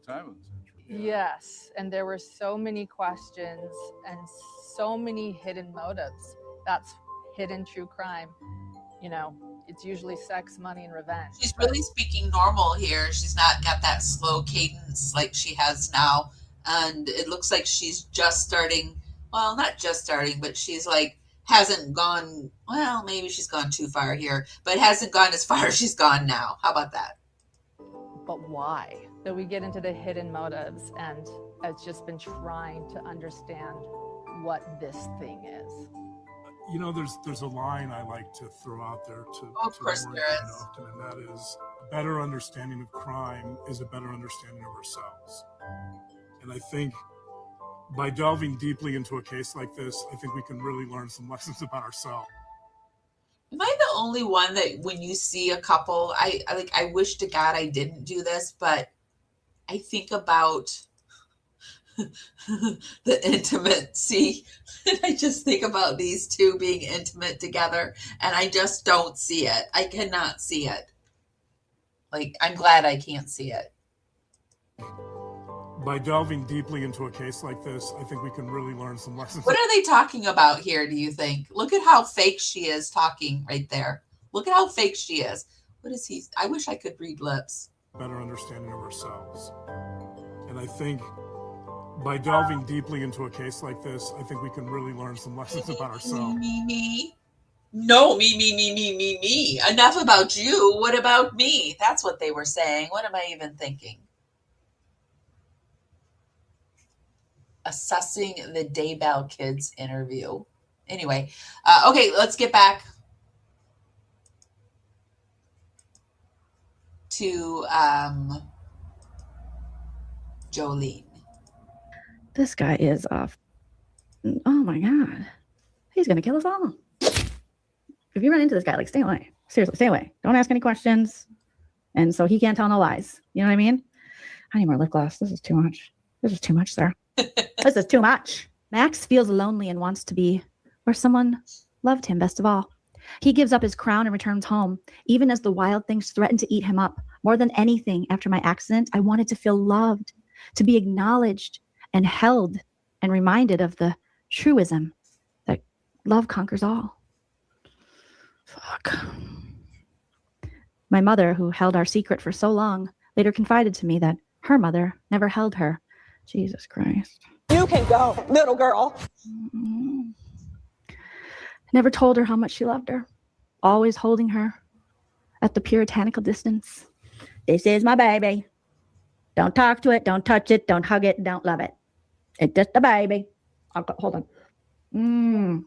U: time of the century.
T: Yes, and there were so many questions and so many hidden motives. That's hidden true crime. You know, it's usually sex, money, and revenge.
A: She's really speaking normal here. She's not got that slow cadence like she has now. And it looks like she's just starting, well, not just starting, but she's like, hasn't gone, well, maybe she's gone too far here, but hasn't gone as far as she's gone now. How about that?
T: But why? So we get into the hidden motives, and I've just been trying to understand what this thing is.
O: you know, there's a line I like to throw out there to
A: of course
O: work
A: there
O: quite
A: is.
O: often, and that is a better understanding of crime is a better understanding of ourselves. And I think by delving deeply into a case like this, I think we can really learn some lessons about ourselves.
A: Am I the only one that when you see a couple, I wish to God I didn't do this, but I think about the intimacy. I just think about these two being intimate together, and I just don't see it. I cannot see it. Like, I'm glad I can't see it.
O: By delving deeply into a case like this, I think we can really learn some lessons.
A: What are they talking about here, do you think? Look at how fake she is talking right there. Look at how fake she is. What is he? I wish I could read lips.
O: Better understanding of ourselves. And I think by delving deeply into a case like this, I think we can really learn some lessons about ourselves.
A: Me. No, me. Enough about you. What about me? That's what they were saying. What am I even thinking? Assessing the Daybell kids interview. Anyway, okay, let's get back to Jolene.
H: This guy is off. Oh my God. He's going to kill us all. If you run into this guy, like, stay away. Seriously, stay away. Don't ask any questions. And so he can't tell no lies. You know what I mean? I need more lip gloss. This is too much. This is too much, sir. This is too much. Max feels lonely and wants to be where someone loved him best of all. He gives up his crown and returns home, even as the wild things threaten to eat him up. More than anything, after my accident, I wanted to feel loved, to be acknowledged and held and reminded of the truism that love conquers all. Fuck. My mother, who held our secret for so long, later confided to me that her mother never held her. Jesus Christ.
V: You can go, little girl.
H: Never told her how much she loved her. Always holding her at the puritanical distance. This is my baby. Don't talk to it. Don't touch it. Don't hug it. Don't love it. It's just a baby. Hold on.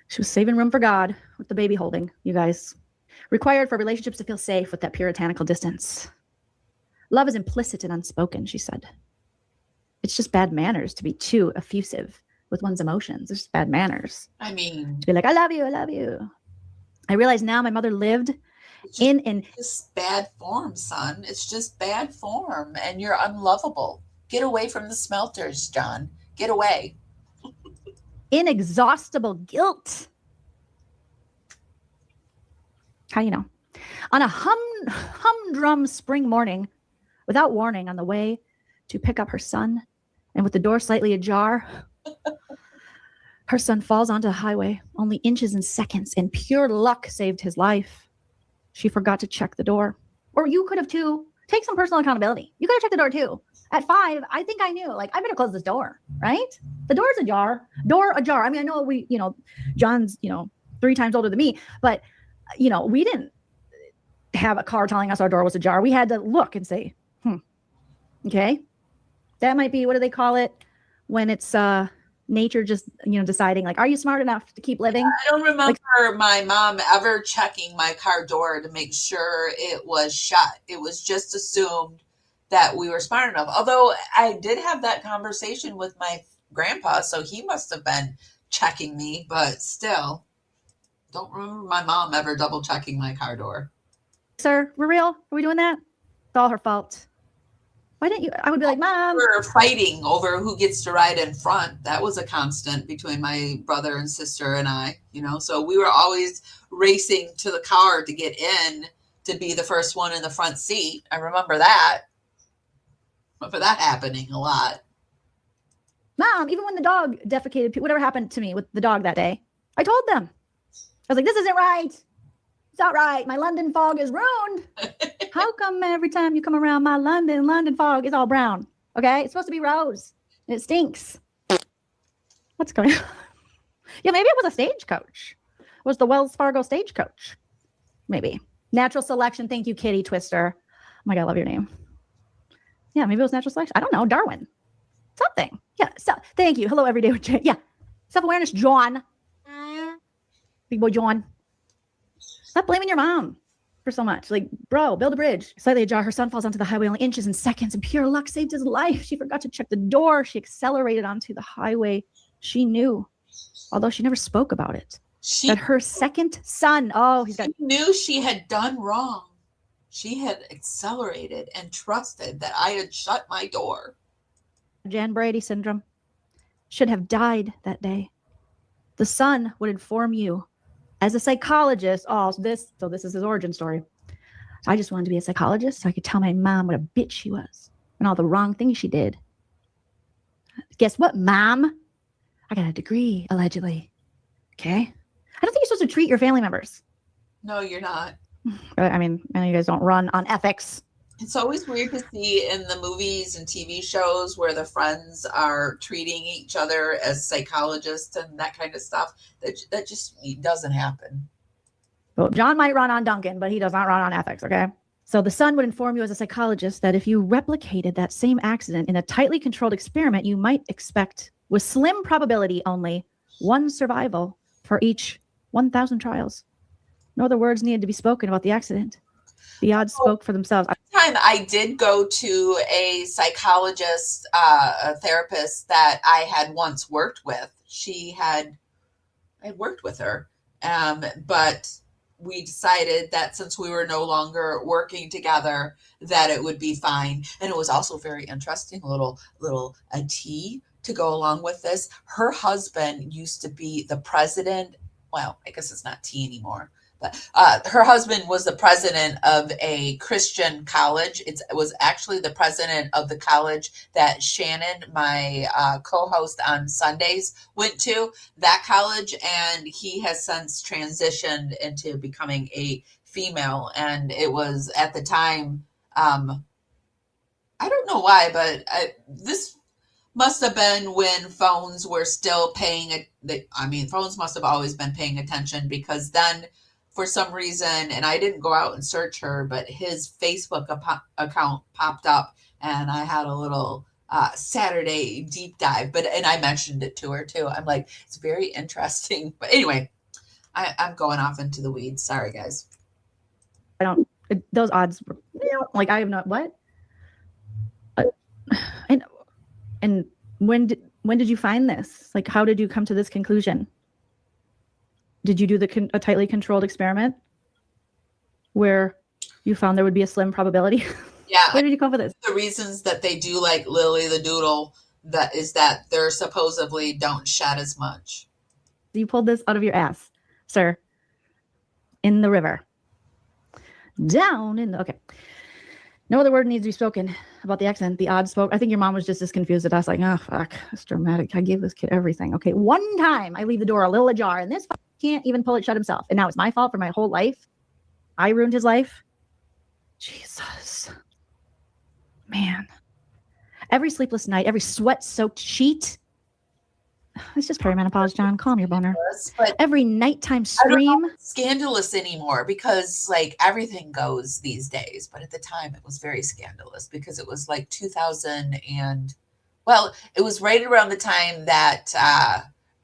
H: She was saving room for God with the baby holding, you guys. Required for relationships to feel safe with that puritanical distance. Love is implicit and unspoken, she said. It's just bad manners to be too effusive with one's emotions. It's just bad manners.
A: I mean,
H: to be like, I love you, I love you. I realize now my mother lived
A: it's just bad form, son. It's just bad form, and you're unlovable. Get away from the smelters, John. Get away.
H: Inexhaustible guilt. How do you know? On a humdrum spring morning, without warning, on the way to pick up her son, and with the door slightly ajar, her son falls onto the highway, only inches and seconds, and pure luck saved his life. She forgot to check the door. Or you could have too. Take some personal accountability. You could have checked the door too. At 5, I think I knew, like, I better close this door, right? The door's ajar. Door ajar. I mean, I know John's, 3 times older than me, but, we didn't have a car telling us our door was ajar. We had to look and say, okay. That might be, what do they call it? When it's nature just, deciding, like, are you smart enough to keep living?
A: I don't remember my mom ever checking my car door to make sure it was shut. It was just assumed that we were smart enough. Although I did have that conversation with my grandpa, so he must have been checking me, but still, don't remember my mom ever double checking my car door.
H: Sir, we're real? Are we doing that? It's all her fault. Why didn't you? I would be like, Mom.
A: We were fighting over who gets to ride in front. That was a constant between my brother and sister and I, so we were always racing to the car to get in to be the first one in the front seat. I remember that. Remember that happening a lot.
H: Mom, even when the dog defecated, whatever happened to me with the dog that day, I told them. I was like, this isn't right. It's not right. My London fog is ruined. How come every time you come around my London fog is all brown? Okay? It's supposed to be rose. And it stinks. What's going on? Yeah, maybe it was a stagecoach. It was the Wells Fargo stagecoach. Maybe. Natural selection. Thank you, Kitty Twister. Oh my God, I love your name. Yeah, maybe it was natural selection. I don't know. Darwin. Something. Yeah. So, thank you. Hello, everyday with Jay. Yeah. Self-awareness, John. Big boy John. Stop blaming your mom for so much. Like, bro, build a bridge. Slightly ajar, her son falls onto the highway only inches and seconds, and pure luck saved his life. She forgot to check the door. She accelerated onto the highway. She knew, although she never spoke about it, that her second son,
A: she knew she had done wrong. She had accelerated and trusted that I had shut my door.
H: Jan Brady syndrome, should have died that day. The son would inform you as a psychologist. So this is his origin story. I just wanted to be a psychologist so I could tell my mom what a bitch she was and all the wrong things she did. Guess what, Mom? I got a degree, allegedly. Okay? I don't think you're supposed to treat your family members.
A: No, you're not.
H: I mean, I know you guys don't run on ethics.
A: It's always weird to see in the movies and TV shows where the friends are treating each other as psychologists and that kind of stuff. That just doesn't happen.
H: Well, John might run on Duncan, but he does not run on ethics, okay? So the son would inform you as a psychologist that if you replicated that same accident in a tightly controlled experiment, you might expect, with slim probability only, 1 survival for each 1,000 trials. No other words needed to be spoken about the accident. The odds spoke for themselves.
A: Time I did go to a psychologist, a therapist that I had once worked with. I had worked with her, but we decided that since we were no longer working together, that it would be fine. And it was also very interesting, a tea to go along with this. Her husband used to be the president. Well, I guess it's not tea anymore. But her husband was the president of a Christian college. It was actually the president of the college that Shannon, my co-host on Sundays, went to, that college. And he has since transitioned into becoming a female. And it was at the time, I don't know why, but this must have been when phones were still phones must have always been paying attention, because then for some reason, and I didn't go out and search her, but his Facebook account popped up, and I had a little Saturday deep dive, and I mentioned it to her too. I'm like, it's very interesting. But anyway, I'm going off into the weeds. Sorry, guys.
H: Those odds, like, I have not, what? And And when did you find this? Like, how did you come to this conclusion? Did you do a tightly controlled experiment where you found there would be a slim probability?
A: Yeah.
H: Where did you come up with this?
A: The reasons that they do like Lily the Doodle, that is that they're supposedly don't shed as much.
H: You pulled this out of your ass, sir. In the river. Down in the, okay. No other word needs to be spoken about the accent. The odd spoke. I think your mom was just as confused as us, like, oh, fuck, it's dramatic. I gave this kid everything. Okay, one time I leave the door a little ajar, and this can't even pull it shut himself. And now it's my fault for my whole life. I ruined his life. Jesus. Man. Every sleepless night, every sweat-soaked sheet. It's just perimenopause, John. Calm your boner.
A: But
H: every nighttime scream.
A: Scandalous anymore because like everything goes these days. But at the time it was very scandalous because it was like 2000 and well, it was right around the time that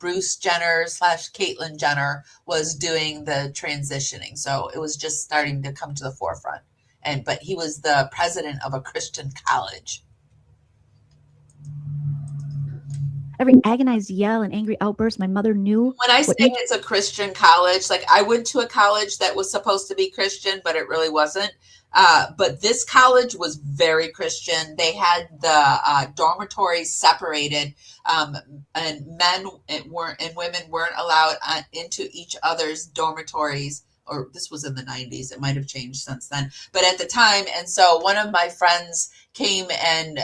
A: Bruce Jenner / Caitlyn Jenner was doing the transitioning. So it was just starting to come to the forefront. But he was the president of a Christian college.
H: Every agonized yell and angry outburst, my mother knew.
A: When I say it's a Christian college, like I went to a college that was supposed to be Christian, but it really wasn't. But this college was very Christian. They had the dormitories separated, and men and women weren't allowed into each other's dormitories. Or this was in the 90s. It might have changed since then. But at the time, and so one of my friends came and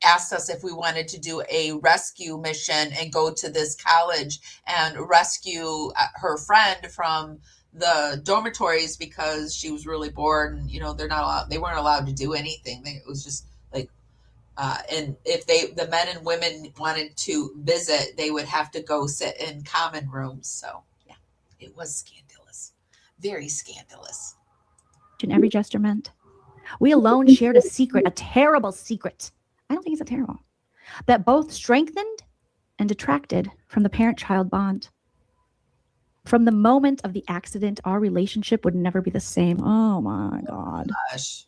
A: asked us if we wanted to do a rescue mission and go to this college and rescue her friend from the dormitories because she was really bored and they weren't allowed to do anything. It was just like and if the men and women wanted to visit, they would have to go sit in common rooms. So yeah, it was scandalous, very scandalous.
H: And every gesture meant we alone shared a secret, a terrible secret. I don't think it's a terrible. That both strengthened and detracted from the parent-child bond. From the moment of the accident, our relationship would never be the same. Oh my God.
A: Gosh.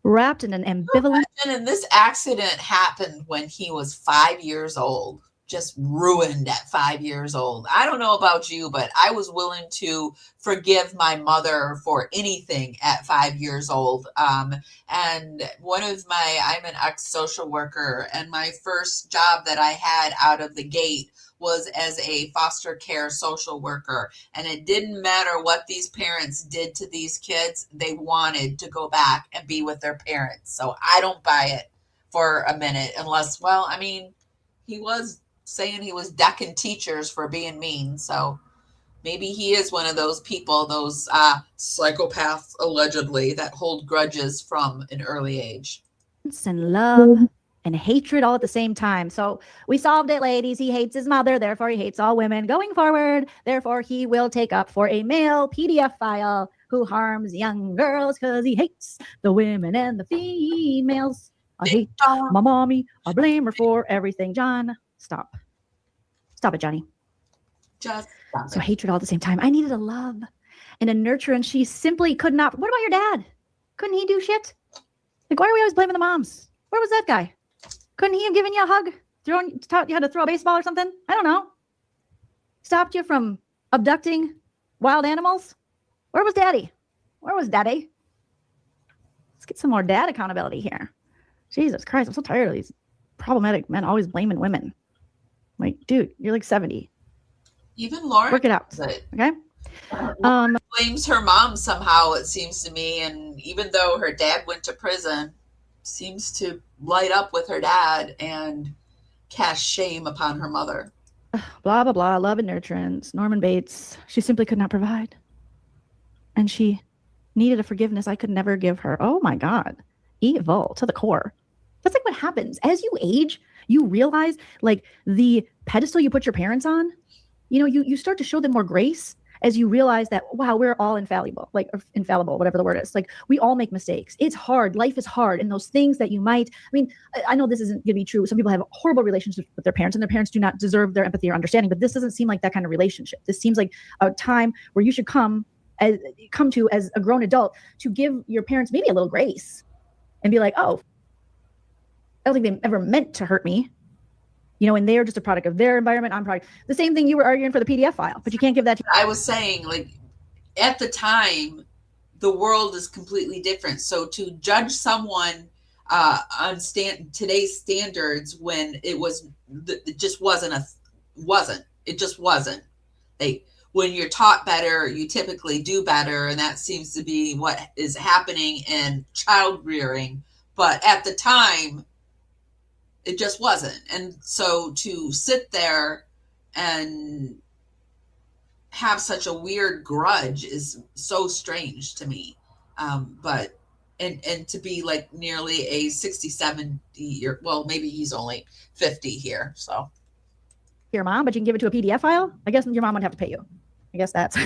H: Wrapped in an ambivalent.
A: And this accident happened when he was 5 years old. Just ruined at 5 years old. I don't know about you, but I was willing to forgive my mother for anything at 5 years old. And I'm an ex-social worker, and my first job that I had out of the gate was as a foster care social worker. And it didn't matter what these parents did to these kids. They wanted to go back and be with their parents. So I don't buy it for a minute unless, well, I mean, he was saying he was decking teachers for being mean. So maybe he is one of those people, those psychopaths allegedly that hold grudges from an early age.
H: And love and hatred all at the same time. So we solved it, ladies. He hates his mother, therefore he hates all women going forward. Therefore he will take up for a male PDF file who harms young girls because he hates the women and the females. I hate my mommy. I blame her for everything. John, stop. Stop it, Johnny.
A: Just stop
H: so hatred all at the same time. I needed a love and a nurture, and she simply could not. What about your dad? Couldn't he do shit? Like, why are we always blaming the moms? Where was that guy? Couldn't he have given you a hug? Taught you how to throw a baseball or something? I don't know. Stopped you from abducting wild animals? Where was daddy? Where was daddy? Let's get some more dad accountability here. Jesus Christ, I'm so tired of these problematic men always blaming women. Like, dude, you're like 70.
A: Even Lauren
H: work it out. Okay.
A: Blames her mom somehow, it seems to me. And even though her dad went to prison, seems to light up with her dad and cast shame upon her mother.
H: Blah, blah, blah. Love and nurturance. Norman Bates. She simply could not provide. And she needed a forgiveness I could never give her. Oh my God. Evil to the core. That's like what happens. As you age, you realize like the pedestal you put your parents on, you start to show them more grace as you realize that, wow, we're all infallible, whatever the word is. Like, we all make mistakes. It's hard. Life is hard. And those things that you I know this isn't going to be true. Some people have horrible relationships with their parents, and their parents do not deserve their empathy or understanding. But this doesn't seem like that kind of relationship. This seems like a time where you should come to as a grown adult to give your parents maybe a little grace and be like, oh, I don't think they ever meant to hurt me. You know, and they're just a product of their environment. I'm product. The same thing you were arguing for the PDF file, but you can't give that to
A: I was saying, like, at the time, the world is completely different. So to judge someone on today's standards when it just wasn't. It just wasn't. When you're taught better, you typically do better, and that seems to be what is happening in child rearing. But at the time, it just wasn't. And so to sit there and have such a weird grudge is so strange to me. But to be like nearly a 60, 70 year, well, maybe he's only 50 here. So
H: your mom, but you can give it to a PDF file. I guess your mom would have to pay you. I guess that's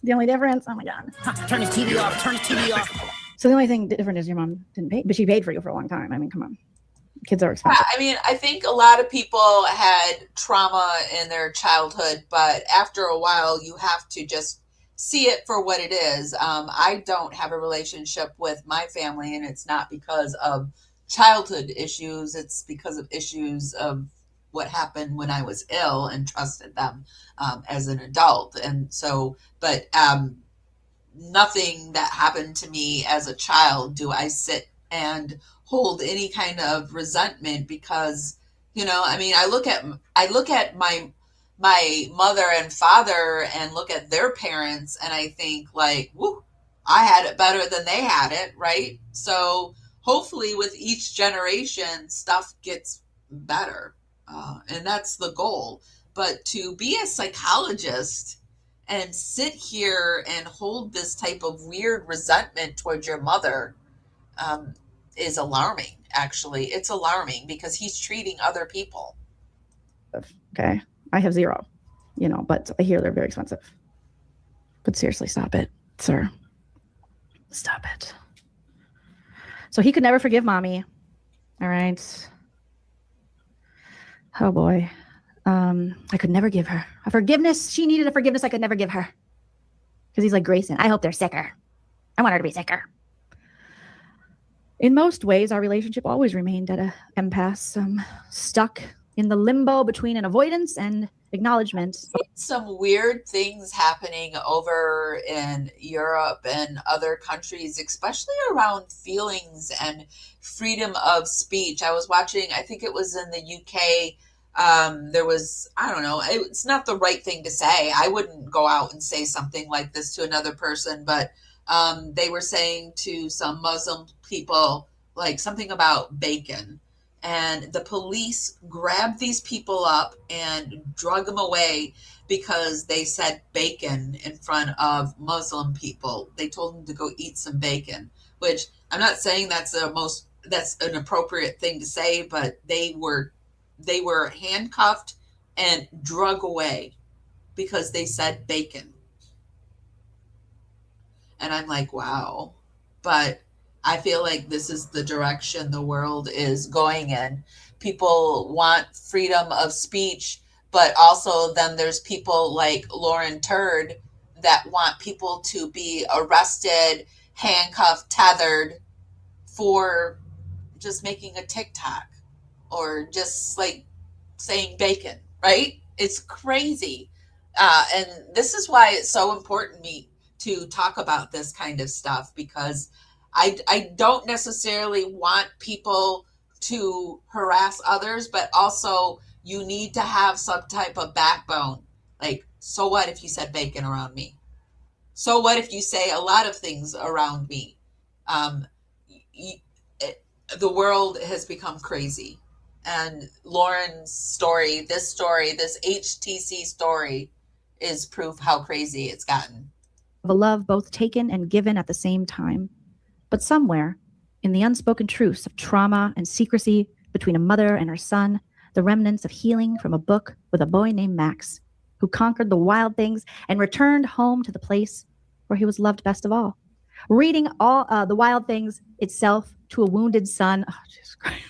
H: the only difference. Oh my God.
E: Turn his TV off. Turn his TV off.
H: So the only thing different is your mom didn't pay, but she paid for you for a long time. I mean, come on. Kids are expensive.
A: I mean, I think a lot of people had trauma in their childhood, but after a while, you have to just see it for what it is. I don't have a relationship with my family, and it's not because of childhood issues. It's because of issues of what happened when I was ill and trusted them as an adult. And so, but nothing that happened to me as a child do I sit and hold any kind of resentment, because, you know, I mean, I look at my mother and father and look at their parents, and I think like, whoo, I had it better than they had it, right? So hopefully with each generation, stuff gets better. And that's the goal. But to be a psychologist and sit here and hold this type of weird resentment towards your mother is alarming. Actually, it's alarming because he's treating other people.
H: Okay. I have zero, you know, but I hear they're very expensive. But seriously, stop it, sir. Stop it. So he could never forgive mommy. All right. Oh boy. I could never give her a forgiveness. She needed a forgiveness I could never give her. Because he's like, Grayson, I hope they're sicker. I want her to be sicker. In most ways, our relationship always remained at an impasse, stuck in the limbo between an avoidance and acknowledgement.
A: Some weird things happening over in Europe and other countries, especially around feelings and freedom of speech. I was watching, I think it was in the UK. There was, I don't know, it's not the right thing to say. I wouldn't go out and say something like this to another person, but they were saying to some Muslim people, like something about bacon. And the police grabbed these people up and drug them away because they said bacon in front of Muslim people. They told them to go eat some bacon, which I'm not saying that's an appropriate thing to say, but they were handcuffed and drug away because they said bacon. And I'm like, wow. But I feel like this is the direction the world is going in. People want freedom of speech, but also then there's people like Lauren Turd that want people to be arrested, handcuffed, tethered for just making a TikTok or just like saying bacon, right? It's crazy. And this is why it's so important to me to talk about this kind of stuff, because I don't necessarily want people to harass others, but also you need to have some type of backbone. Like, so what if you said bacon around me? So what if you say a lot of things around me? The world has become crazy. And Lauren's story, this HTC story, is proof how crazy it's gotten.
H: Of a love both taken and given at the same time. But somewhere, in the unspoken truths of trauma and secrecy between a mother and her son, the remnants of healing from a book with a boy named Max, who conquered the wild things and returned home to the place where he was loved best of all. Reading all the wild things itself to a wounded son. Oh, Jesus Christ.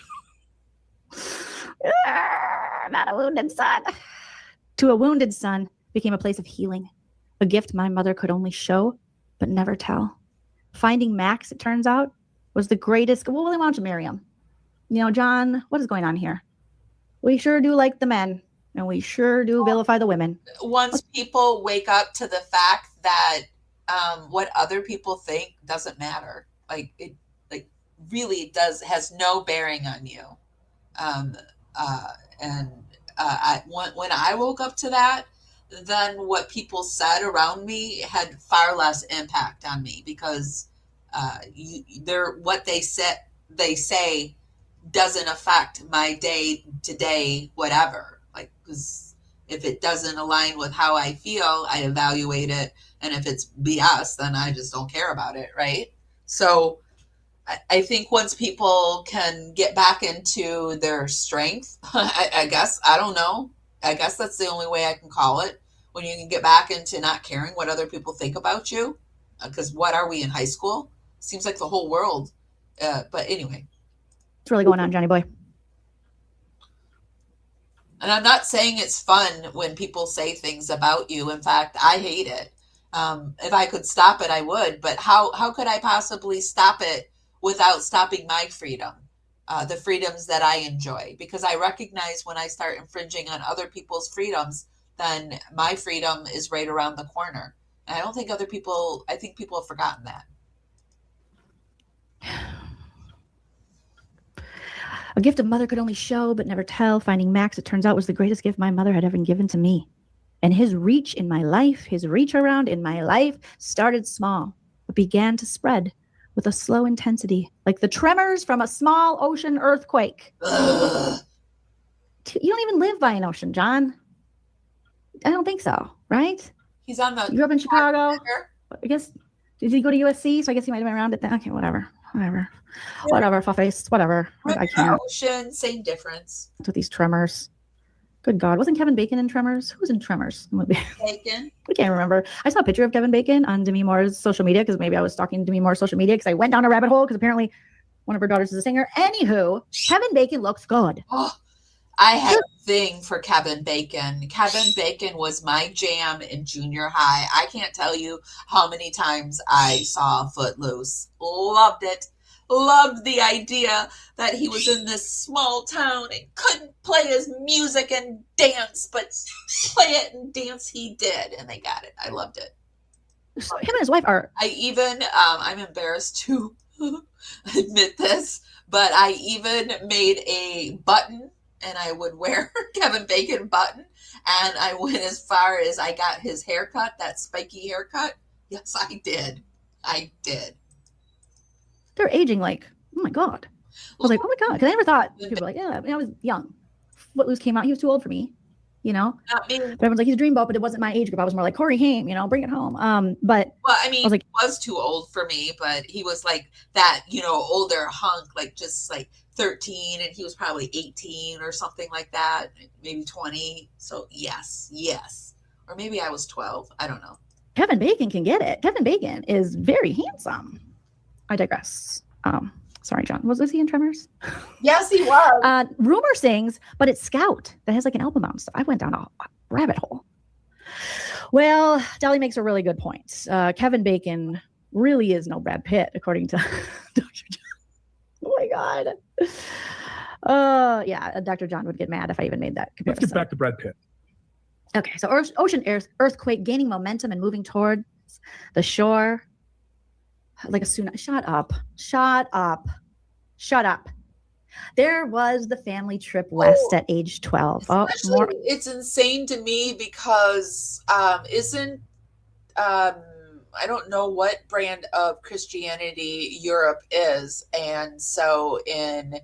H: Not a wounded son. To a wounded son became a place of healing, a gift my mother could only show but never tell. Finding Max, it turns out, was the greatest. Well, they wanted to marry him. John, what is going on here? We sure do like the men, and we sure do vilify the women.
A: Once people wake up to the fact that what other people think doesn't matter, it really has no bearing on you. When I woke up to that, then what people said around me had far less impact on me, because what they say doesn't affect my day to day whatever. Because if it doesn't align with how I feel, I evaluate it, and if it's BS, then I just don't care about it, right? So I think once people can get back into their strength, I guess, I don't know. I guess that's the only way I can call it. When you can get back into not caring what other people think about you. Because what are we in high school? Seems like the whole world. But anyway.
H: What's really going on, Johnny boy?
A: And I'm not saying it's fun when people say things about you. In fact, I hate it. If I could stop it, I would. But how could I possibly stop it without stopping my freedom, the freedoms that I enjoy? Because I recognize when I start infringing on other people's freedoms, then my freedom is right around the corner. And I think people have forgotten that.
H: A gift a mother could only show but never tell. Finding Max, it turns out, was the greatest gift my mother had ever given to me. And his reach around in my life started small, but began to spread with a slow intensity, like the tremors from a small ocean earthquake.
A: Ugh.
H: You don't even live by an ocean, John. I don't think so, right?
A: He's on the...
H: You grew up in Chicago? I guess, did he go to USC? So I guess he might have been around it then. Okay, whatever, fuckface, whatever. I can't.
A: Ocean, same difference.
H: With these tremors. Good God. Wasn't Kevin Bacon in Tremors? Who was in Tremors?
A: Bacon?
H: I can't remember. I saw a picture of Kevin Bacon on Demi Moore's social media, because maybe I was stalking Demi Moore's social media because I went down a rabbit hole because apparently one of her daughters is a singer. Anywho, Kevin Bacon looks good.
A: Oh, I had a thing for Kevin Bacon. Kevin Bacon was my jam in junior high. I can't tell you how many times I saw Footloose. Loved it. Loved the idea that he was in this small town and couldn't play his music and dance, but play it and dance he did, and they got it. I loved it.
H: Him and his wife are...
A: I even, I'm embarrassed to admit this, but I even made a button, and I would wear Kevin Bacon button, and I went as far as I got his haircut, that spiky haircut. Yes, I did. I did.
H: They're aging like, oh my God. I was like, oh my God. Because I never thought, people were like, yeah, I was young. Footloose came out. He was too old for me,
A: Not me.
H: But everyone's like, he's a dreamboat, but it wasn't my age group. I was more like Corey Haim, bring it home. But
A: well, I mean,
H: I was like,
A: he was too old for me, but he was like that, older hunk, like just like 13, and he was probably 18 or something like that, maybe 20. So yes. Or maybe I was 12. I don't know.
H: Kevin Bacon can get it. Kevin Bacon is very handsome. I digress. Sorry, John. Was he in Tremors?
A: Yes, he was.
H: Rumor sings, but it's Scout that has like an album out. So I went down a rabbit hole. Well, Dolly makes a really good point. Kevin Bacon really is no Brad Pitt, according to Dr. John. Oh my God. Yeah, Dr. John would get mad if I even made that comparison.
M: Let's get back to Brad Pitt.
H: Okay, so ocean earthquake gaining momentum and moving towards the shore. Like a tsunami. Shut up. There was the family trip west at age 12.
A: It's insane to me because I don't know what brand of Christianity Europe is. And so in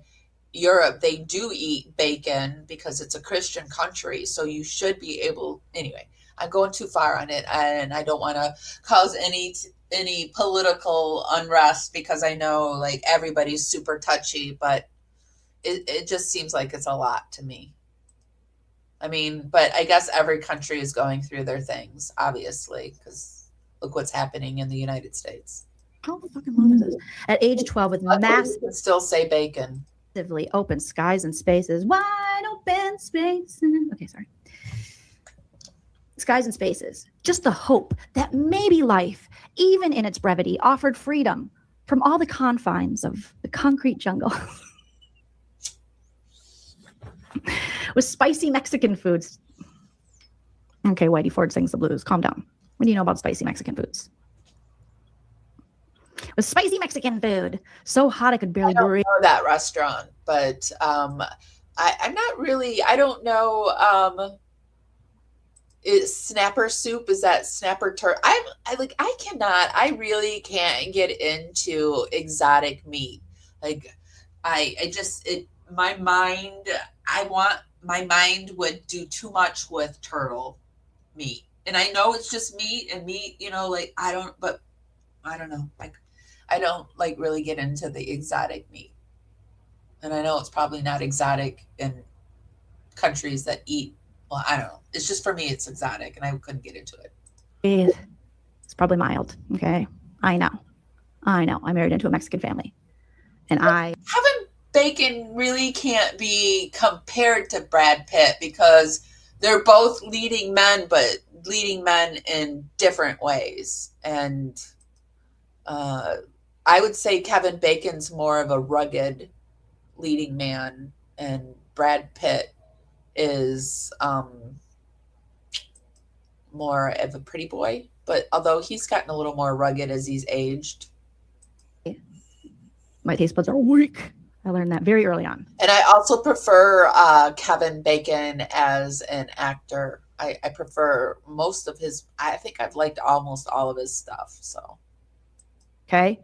A: Europe, they do eat bacon because it's a Christian country. So you should be able, anyway, I'm going too far on it, and I don't want to cause any political unrest because I know like everybody's super touchy, but it just seems like it's a lot to me. I mean, but I guess every country is going through their things, obviously, because look what's happening in the United States.
H: How fucking long is this? At age 12 with massive...
A: Still say bacon.
H: Massively open skies and spaces. Wide open spaces. Okay, sorry. Skies and spaces. Just the hope that maybe life, even in its brevity, offered freedom from all the confines of the concrete jungle. With spicy Mexican foods. Okay, Whitey Ford sings the blues. Calm down. What do you know about spicy Mexican foods? With spicy Mexican food. So hot I could barely breathe.
A: I don't know that restaurant, but I'm not really, I don't know. Is snapper soup, is that snapper I really can't get into exotic meat. Like my mind would do too much with turtle meat. And I know it's just meat and meat, like I don't know. Like I don't like really get into the exotic meat. And I know it's probably not exotic in countries that eat. Well, I don't know. It's just for me, it's exotic, and I couldn't get into it.
H: It's probably mild. Okay. I know. I married into a Mexican family. And
A: Kevin Bacon really can't be compared to Brad Pitt because they're both leading men, but leading men in different ways. And I would say Kevin Bacon's more of a rugged leading man, and Brad Pitt is more of a pretty boy, but although he's gotten a little more rugged as he's aged.
H: My taste buds are weak. I learned that very early on.
A: And I also prefer Kevin Bacon as an actor. I prefer most of his, I think I've liked almost all of his stuff. So.
H: Okay.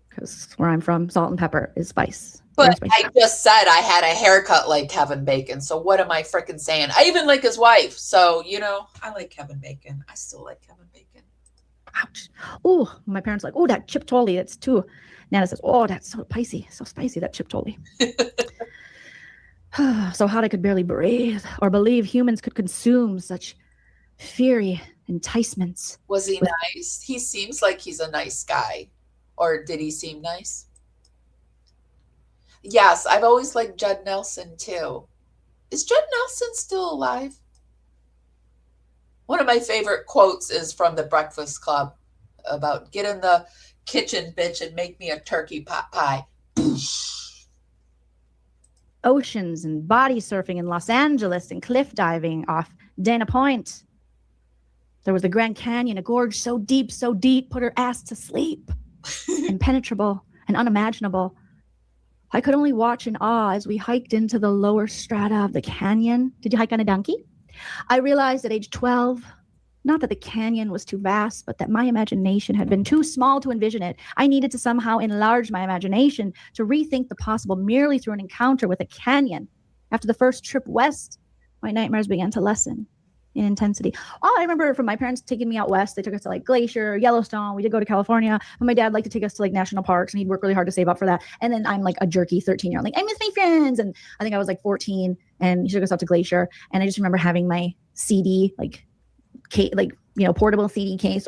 H: Because where I'm from, salt and pepper is spice.
A: But I just said I had a haircut like Kevin Bacon. So what am I freaking saying? I even like his wife. So, I like Kevin Bacon. I still like Kevin Bacon.
H: Ouch. Oh, my parents are like, oh, that chipotle, that's too. Nana says, oh, that's so spicy, that chipotle. So hot I could barely breathe or believe humans could consume such fiery enticements.
A: Was he nice? He seems like he's a nice guy. Or did he seem nice? Yes, I've always liked Judd Nelson too. Is Judd Nelson still alive? One of my favorite quotes is from The Breakfast Club about get in the kitchen, bitch, and make me a turkey pot pie.
H: Oceans and body surfing in Los Angeles and cliff diving off Dana Point. There was the Grand Canyon, a gorge so deep, put her ass to sleep. Impenetrable and unimaginable. I could only watch in awe as we hiked into the lower strata of the canyon. Did you hike on a donkey? I realized at age 12, not that the canyon was too vast, but that my imagination had been too small to envision it. I needed to somehow enlarge my imagination to rethink the possible merely through an encounter with a canyon. After the first trip west, my nightmares began to lessen in intensity. Oh, I remember from my parents taking me out west. They took us to like Glacier, Yellowstone. We did go to California. But my dad liked to take us to like national parks, and he'd work really hard to save up for that. And then I'm like a jerky 13-year-old, like I miss my friends. And I think I was like 14, and he took us out to Glacier. And I just remember having my CD, portable CD case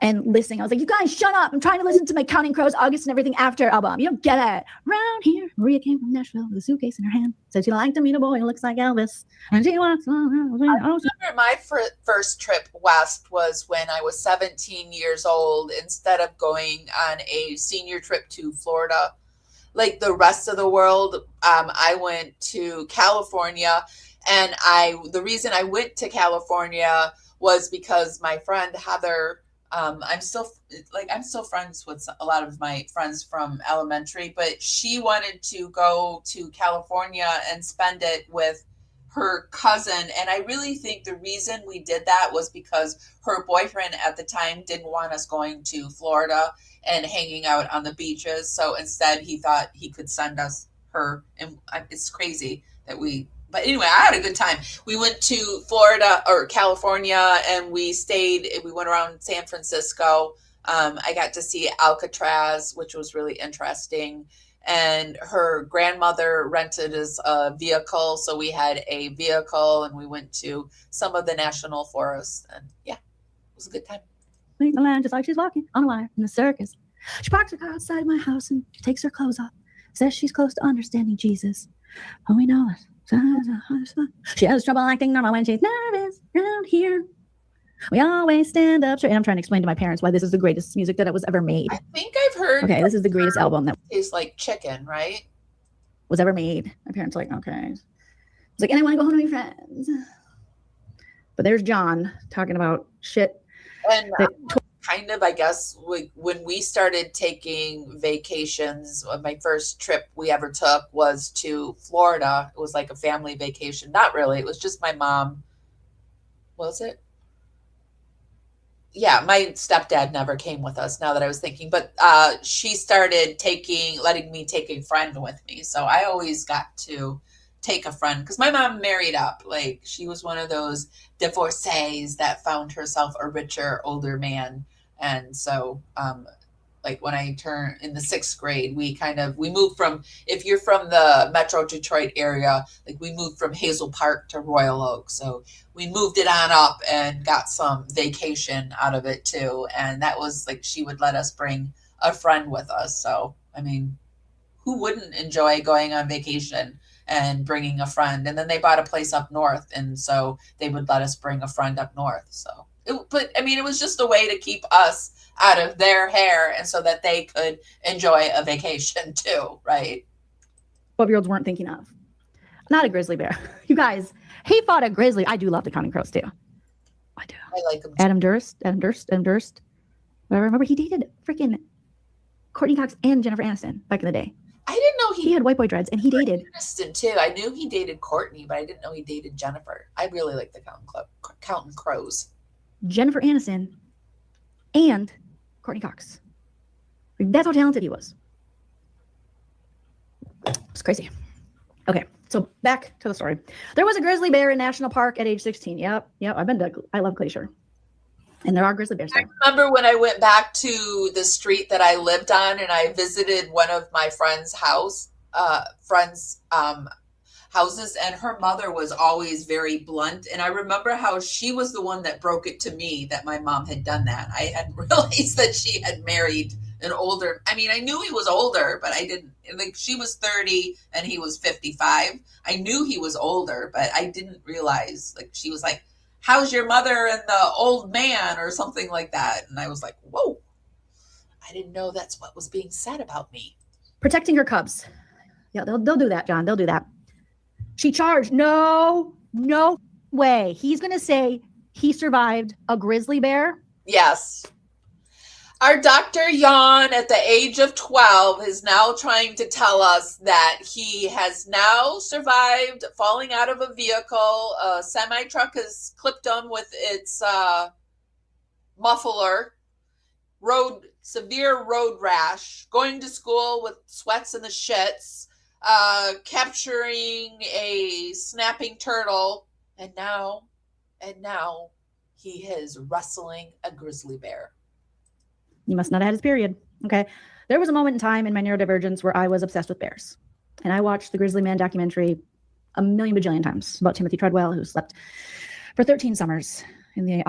H: and listening. I was like, you guys shut up. I'm trying to listen to my Counting Crows, August and Everything After album. You don't get it. Round here, Maria came from Nashville with a suitcase in her hand. Said she liked to meet a boy who looks like Elvis. And she walks around.
A: I remember my first trip west was when I was 17 years old. Instead of going on a senior trip to Florida, like the rest of the world, I went to California. And the reason I went to California was because my friend Heather, I'm still friends with a lot of my friends from elementary, but she wanted to go to California and spend it with her cousin. And I really think the reason we did that was because her boyfriend at the time didn't want us going to Florida and hanging out on the beaches. So instead he thought he could send us her. And it's crazy that but anyway, I had a good time. We went to Florida or California, and we went around San Francisco. I got to see Alcatraz, which was really interesting. And her grandmother rented us a vehicle. So we had a vehicle, and we went to some of the national forests. And yeah, it was a good time.
H: The land just like she's walking on a wire in the circus. She parks her car outside my house, and she takes her clothes off. Says she's close to understanding Jesus. Oh, we know it. She has trouble acting normal when she's nervous around here. We always stand up straight. And I'm trying to explain to my parents why this is the greatest music that was ever made.
A: I think I've heard.
H: Okay, this is the greatest album that
A: tastes like chicken, right?
H: Was ever made. My parents are like, okay. It's like, and I want to go home to my friends. But there's John talking about shit.
A: And kind of, I guess, when we started taking vacations, my first trip we ever took was to Florida. It was like a family vacation. Not really. It was just my mom. Was it? Yeah, my stepdad never came with us, now that I was thinking. But she started letting me take a friend with me. So I always got to take a friend because my mom married up. Like, she was one of those divorcees that found herself a richer, older man. And so, like, when I turned in the 6th grade, we moved from, if you're from the Metro Detroit area, like, we moved from Hazel Park to Royal Oak. So we moved it on up and got some vacation out of it too. And that was like, she would let us bring a friend with us. So, I mean, who wouldn't enjoy going on vacation and bringing a friend? And then they bought a place up north, and so they would let us bring a friend up north. So, it was just a way to keep us out of their hair, and so that they could enjoy a vacation too, right?
H: 12-year-olds weren't thinking of. Not a grizzly bear. You guys, he fought a grizzly. I do love the Counting Crows too. I do.
A: I like him.
H: Adam Durst. I remember he dated freaking Courtney Cox and Jennifer Aniston back in the day.
A: I didn't know
H: he had white boy dreads, and he dated
A: Aniston too. I knew he dated Courtney, but I didn't know he dated Jennifer. I really like the Counting Crows.
H: Jennifer Aniston and Courtney Cox. That's how talented he was. It's crazy. Okay, so back to the story. There was a grizzly bear in National Park at age 16. Yep. I love Glacier. And there are grizzly bears there.
A: I remember when I went back to the street that I lived on, and I visited one of my friend's houses, and her mother was always very blunt. And I remember how she was the one that broke it to me that my mom had done that. I hadn't realized that she had married an older, I knew he was older, but I didn't, like, she was 30 and he was 55. I knew he was older, but I didn't realize, like, she was like, how's your mother and the old man, or something like that. And I was like, whoa, I didn't know that's what was being said about me.
H: Protecting her cubs. Yeah, they'll do that, John. They'll do that. She charged. No way. He's going to say he survived a grizzly bear?
A: Yes. Our Dr. Jan, at the age of 12, is now trying to tell us that he has now survived falling out of a vehicle. A semi-truck has clipped him with its muffler. Severe road rash. Going to school with sweats in the shits. Capturing a snapping turtle. And now he is wrestling a grizzly bear.
H: You must not have had his period. Okay. There was a moment in time in my neurodivergence where I was obsessed with bears. And I watched the Grizzly Man documentary a million bajillion times about Timothy Treadwell, who slept for 13 summers in the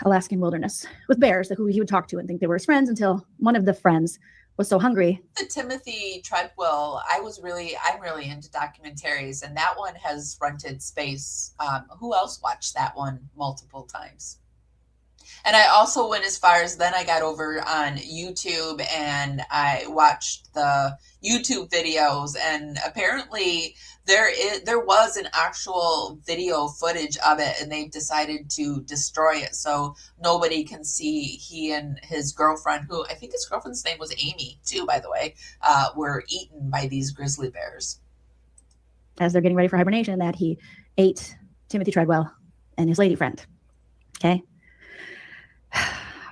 H: Alaskan wilderness with bears who he would talk to and think they were his friends, until one of the friends was so hungry.
A: The Timothy Treadwell, I'm really into documentaries, and that one has fronted space. Who else watched that one multiple times? And I also went as far as, then I got over on YouTube and I watched the YouTube videos, and apparently there was an actual video footage of it, and they've decided to destroy it so nobody can see he and his girlfriend, who I think his girlfriend's name was Amy too, by the way, were eaten by these grizzly bears.
H: As they're getting ready for hibernation, that he ate Timothy Treadwell and his lady friend. Okay.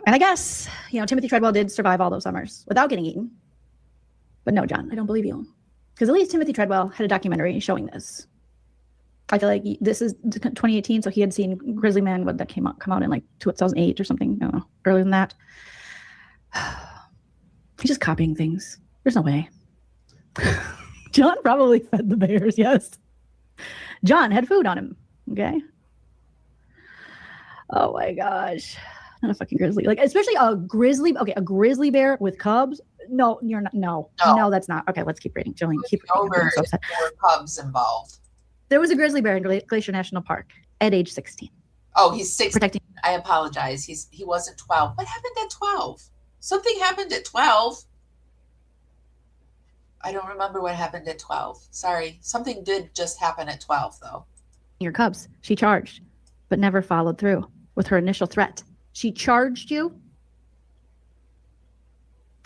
H: And I guess, Timothy Treadwell did survive all those summers without getting eaten. But no, John, I don't believe you. Because at least Timothy Treadwell had a documentary showing this. I feel like this is 2018, so he had seen Grizzly Man, that come out in like 2008 or something. I don't know, earlier than that. He's just copying things. There's no way. John probably fed the bears, yes. John had food on him, okay? Oh my gosh. Not a fucking grizzly. Like, especially a grizzly bear with cubs. No, you're not. No, that's not. Okay, let's keep reading. Jillian, keep reading.
A: Over if there were cubs involved.
H: There was a grizzly bear in Glacier National Park at age 16.
A: Oh, he's 16. Protecting. I apologize. He wasn't 12. What happened at 12? Something happened at 12. I don't remember what happened at 12. Sorry. Something did just happen at 12, though.
H: Your cubs. She charged, but never followed through with her initial threat. She charged you.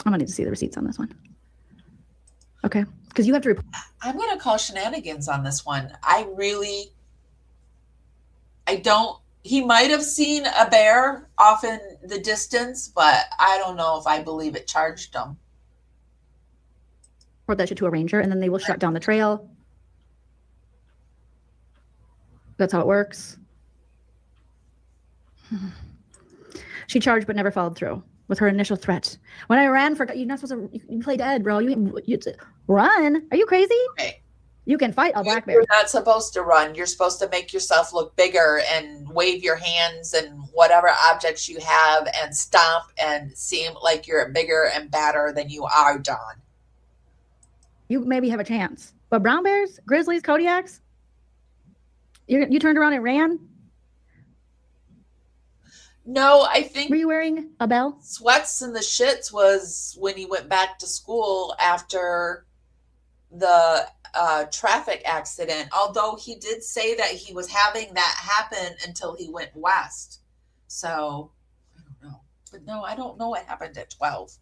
H: I'm going to need to see the receipts on this one. Okay. Because you have to report.
A: I'm going to call shenanigans on this one. I don't. He might have seen a bear off in the distance, but I don't know if I believe it charged him.
H: Report that shit to a ranger, and then they will shut down the trail. That's how it works. She charged but never followed through with her initial threat. When I ran for, you're not supposed to, you play dead, bro. You run. Are you crazy?
A: Okay.
H: You can fight a black bear.
A: You're not supposed to run. You're supposed to make yourself look bigger and wave your hands and whatever objects you have and stomp and seem like you're bigger and badder than you are, John.
H: You maybe have a chance. But brown bears, grizzlies, Kodiaks, you turned around and ran?
A: No, I think...
H: Were you wearing a bell?
A: Sweats and the shits was when he went back to school after the traffic accident, although he did say that he was having that happen until he went west. So, I don't know. But no, I don't know what happened at 12.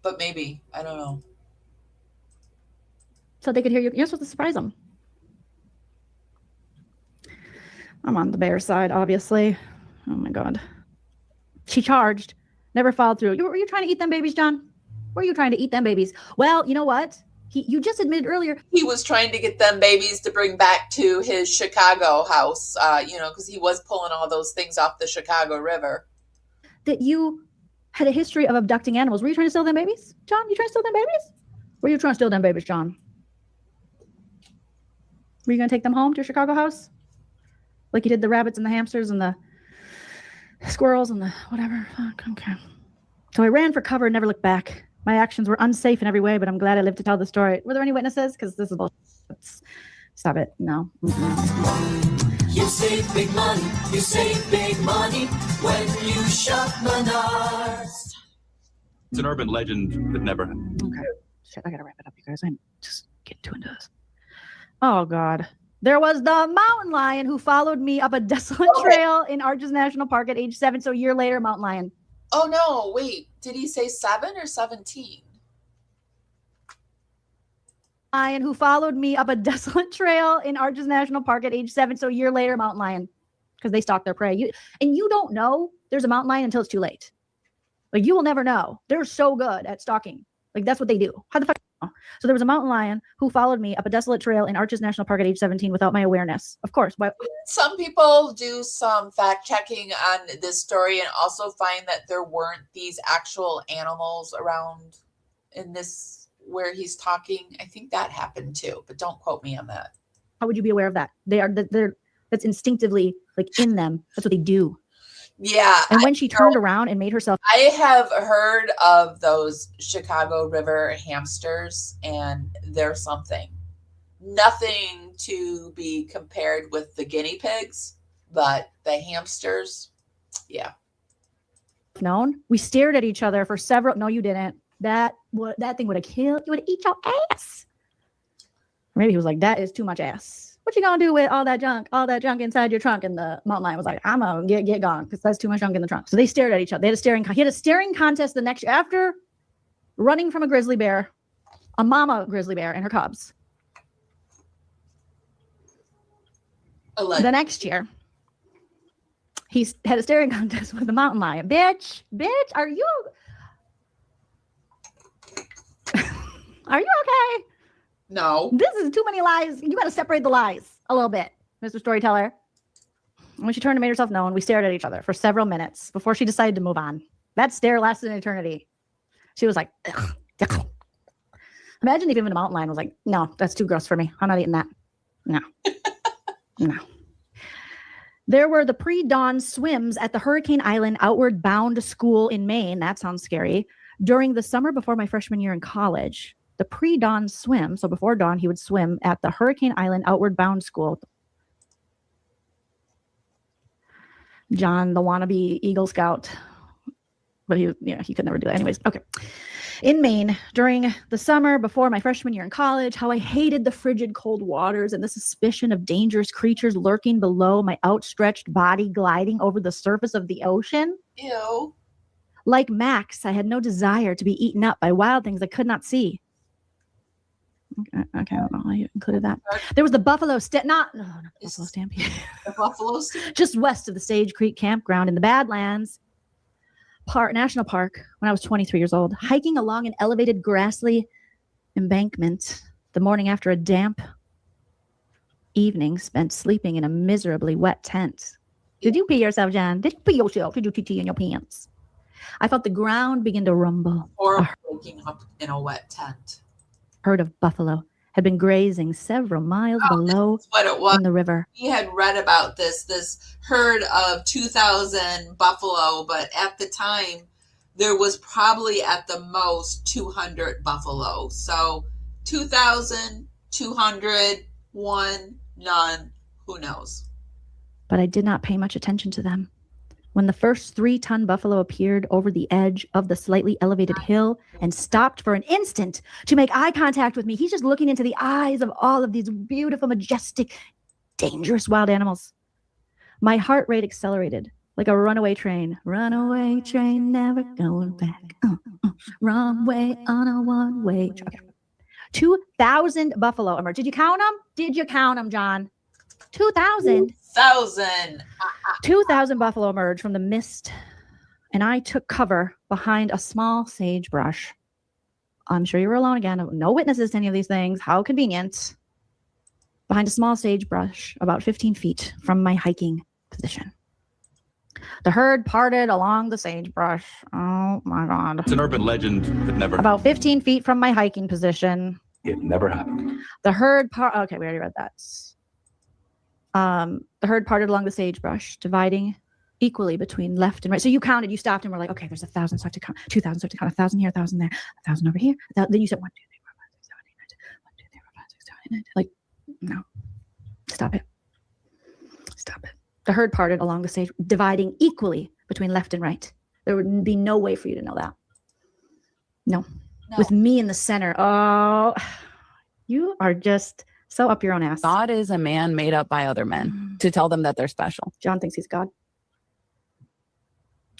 A: But maybe. I don't know.
H: So they could hear you. You're supposed to surprise them. I'm on the bear side, obviously. Oh, my God. She charged. Never followed through. Were you trying to eat them babies, John? Were you trying to eat them babies? Well, you know what? You just admitted earlier.
A: He was trying to get them babies to bring back to his Chicago house, because he was pulling all those things off the Chicago River.
H: That you had a history of abducting animals. Were you trying to steal them babies, John? You trying to steal them babies? Were you trying to steal them babies, John? Were you going to take them home to your Chicago house? Like you did the rabbits and the hamsters and the squirrels and the whatever. Okay. So I ran for cover and never looked back. My actions were unsafe in every way, but I'm glad I lived to tell the story. Were there any witnesses? Because this is bullshit. Stop it. No.
G: You save big money. You save big money when you shop Menards.
I: It's an urban legend that never happened.
H: Okay. Shit, I gotta wrap it up, you guys. I'm just getting too into this. Oh, God. There was the mountain lion who followed me up a desolate trail in Arches National Park at age 7. So a year later, mountain lion.
A: Oh, no. Wait. Did he say 7 or 17?
H: Lion who followed me up a desolate trail in Arches National Park at age 7. So a year later, mountain lion. Because they stalk their prey. You don't know there's a mountain lion until it's too late. Like, you will never know. They're so good at stalking. Like, that's what they do. How the fuck? So there was a mountain lion who followed me up a desolate trail in Arches National Park at age 17 without my awareness. Of course. Why?
A: Some people do some fact checking on this story and also find that there weren't these actual animals around in this where he's talking. I think that happened too, but don't quote me on that.
H: How would you be aware of that? That's instinctively like in them. That's what they do.
A: Yeah.
H: And when she turned around and made herself.
A: I have heard of those Chicago River hamsters, and they're something. Nothing to be compared with the guinea pigs, but the hamsters, yeah.
H: Known. We stared at each other for several. No, you didn't. That thing would have killed. You would eat your ass. Or maybe he was like, that is too much ass. What you gonna do with all that junk inside your trunk? And the mountain lion was like, I'm gonna get gone because that's too much junk in the trunk. So they stared at each other. He had a staring contest the next after running from a grizzly bear, a mama grizzly bear and her cubs. The next year, he had a staring contest with the mountain lion. Bitch, are you okay?
A: No.
H: This is too many lies. You got to separate the lies a little bit, Mr. Storyteller. When she turned and made herself known, we stared at each other for several minutes before she decided to move on. That stare lasted an eternity. She was like, ugh, ugh. Imagine if even a mountain lion was like, no, that's too gross for me. I'm not eating that. No. No. There were the pre-dawn swims at the Hurricane Island Outward Bound School in Maine. That sounds scary. During the summer before my freshman year in college. The pre-dawn swim, so before dawn, he would swim at the Hurricane Island Outward Bound School. John, the wannabe Eagle Scout, but he could never do that. Anyways, okay. In Maine, during the summer before my freshman year in college, how I hated the frigid cold waters and the suspicion of dangerous creatures lurking below my outstretched body gliding over the surface of the ocean.
A: Ew.
H: Like Max, I had no desire to be eaten up by wild things I could not see. Okay, I don't know how you included that. There was the Buffalo Buffalo Stampede.
A: The Buffalo Stampede.
H: Just west of the Sage Creek campground in the Badlands National Park when I was 23 years old, hiking along an elevated grassy embankment the morning after a damp evening spent sleeping in a miserably wet tent. Did you pee yourself, John? Did you pee yourself? Did you pee in your pants? I felt the ground begin to rumble.
A: Or waking up in a wet tent.
H: Herd of buffalo had been grazing several miles below
A: what it was.
H: in the river.
A: He had read about this herd of 2,000 buffalo, but at the time there was probably at the most 200 buffalo. So 2,000, 200, 1, none, who knows?
H: But I did not pay much attention to them. When the first 3-ton buffalo appeared over the edge of the slightly elevated hill and stopped for an instant to make eye contact with me, he's just looking into the eyes of all of these beautiful, majestic, dangerous wild animals. My heart rate accelerated like a runaway train. Runaway train, never going back. Wrong way on a one-way track. 2,000 buffalo emerged. Did you count them? Did you count them, John? 2,000. 2,000 buffalo emerged from the mist, and I took cover behind a small sagebrush. I'm sure you were alone again. No witnesses to any of these things. How convenient. Behind a small sagebrush, about 15 feet from my hiking position. The herd parted along the sagebrush. Oh my God.
I: It's an urban legend that never
H: About 15 feet from my hiking position.
I: It never happened.
H: The herd okay, we already read that. The herd parted along the sagebrush, dividing equally between left and right. So you counted, you stopped and were like, okay, there's 1,000, so I have to count 2,000, so I have to count 1,000 here, 1,000 there, 1,000 over here. Then you said 1, 2, 3, 4, 5, 6, 7, 8, 9, 10, 1, 2, 3, 4, 5, 6, 7, 8, 9, 10. Like, no. Stop it. Stop it. The herd parted along the sage, dividing equally between left and right. There would be no way for you to know that. No. With me in the center. Oh, you are just so up your own ass.
J: God is a man made up by other men to tell them that they're special.
H: John thinks he's God.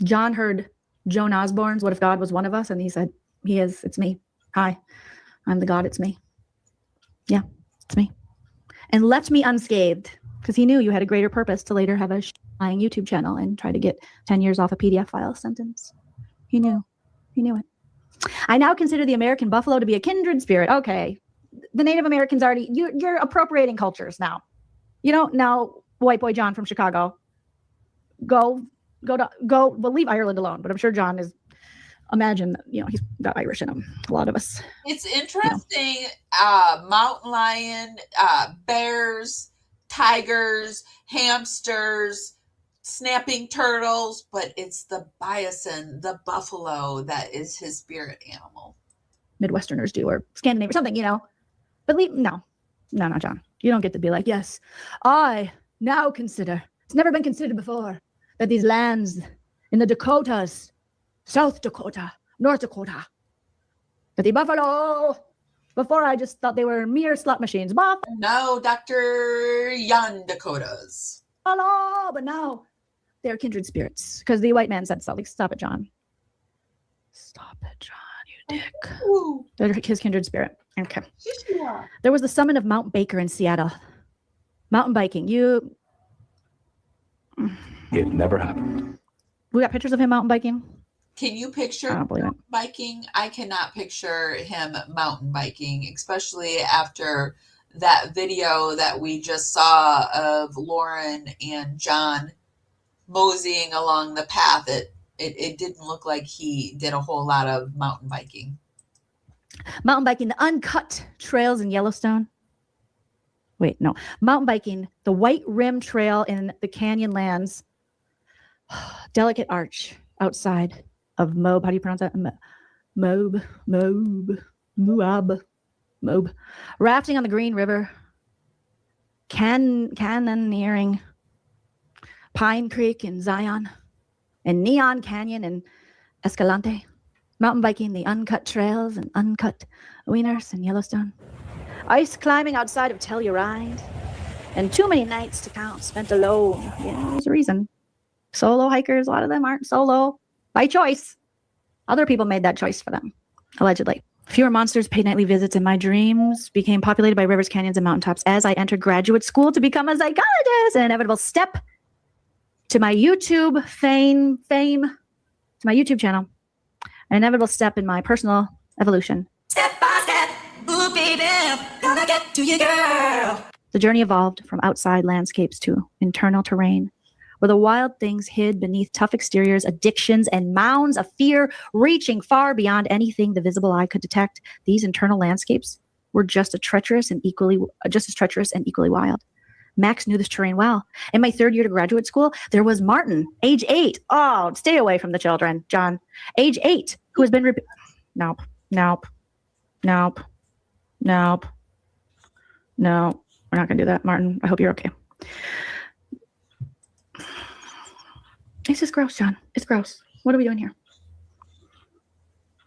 H: John heard Joan Osborne's What If God Was One of Us? And he said, he is. It's me. Hi, I'm the God. It's me. Yeah, it's me. And left me unscathed because he knew you had a greater purpose to later have a lying YouTube channel and try to get 10 years off a PDF file sentence. He knew. He knew it. I now consider the American buffalo to be a kindred spirit. Okay. The Native Americans already, you're appropriating cultures now. You don't now, white boy John from Chicago, well, leave Ireland alone. But I'm sure John is, imagine, he's got Irish in him. A lot of us.
A: It's interesting. Mountain lion, bears, tigers, hamsters, snapping turtles, but it's the bison, the buffalo, that is his spirit animal.
H: Midwesterners do, or Scandinavian, something, But no, John. You don't get to be like, yes, I now consider, it's never been considered before, that these lands in the Dakotas, South Dakota, North Dakota, that the buffalo, before I just thought they were mere slot machines.
A: No, Dr. Yan Dakotas.
H: Buffalo, but now they're kindred spirits because the white man said so. Like, stop it, John. Stop it, John, you dick.
A: Ooh.
H: They're his kindred spirit. Okay. There was the summit of Mount Baker in Seattle. Mountain biking.
I: It never happened.
H: We got pictures of him mountain biking.
A: Can you picture
H: mountain
A: biking? I cannot picture him mountain biking, especially after that video that we just saw of Lauren and John moseying along the path. It didn't look like he did a whole lot of mountain biking.
H: Mountain biking, the uncut trails in Yellowstone. Wait, no. Mountain biking, the White Rim Trail in the Canyonlands. Delicate arch outside of Moab. How do you pronounce that? Moab. Rafting on the Green River. Canyoneering. Pine Creek in Zion. And Neon Canyon and Escalante, mountain biking the uncut trails and uncut wieners in Yellowstone, ice climbing outside of Telluride, and too many nights to count spent alone. Yeah, there's a reason. Solo hikers, a lot of them aren't solo by choice. Other people made that choice for them, allegedly. Fewer monsters paid nightly visits, and my dreams became populated by rivers, canyons, and mountaintops as I entered graduate school to become a psychologist. An inevitable step to my YouTube fame, to my YouTube channel. An inevitable step in my personal evolution.
B: Step by step, ooh baby, gonna get to you, girl.
H: The journey evolved from outside landscapes to internal terrain, where the wild things hid beneath tough exteriors, addictions, and mounds of fear, reaching far beyond anything the visible eye could detect. These internal landscapes were just as treacherous and equally wild. Max knew this terrain well. In my third year to graduate school, there was Martin, age 8. Oh, stay away from the children, John. Age 8, who has been Nope. No, we're not going to do that, Martin. I hope you're okay. It's just gross, John. It's gross. What are we doing here?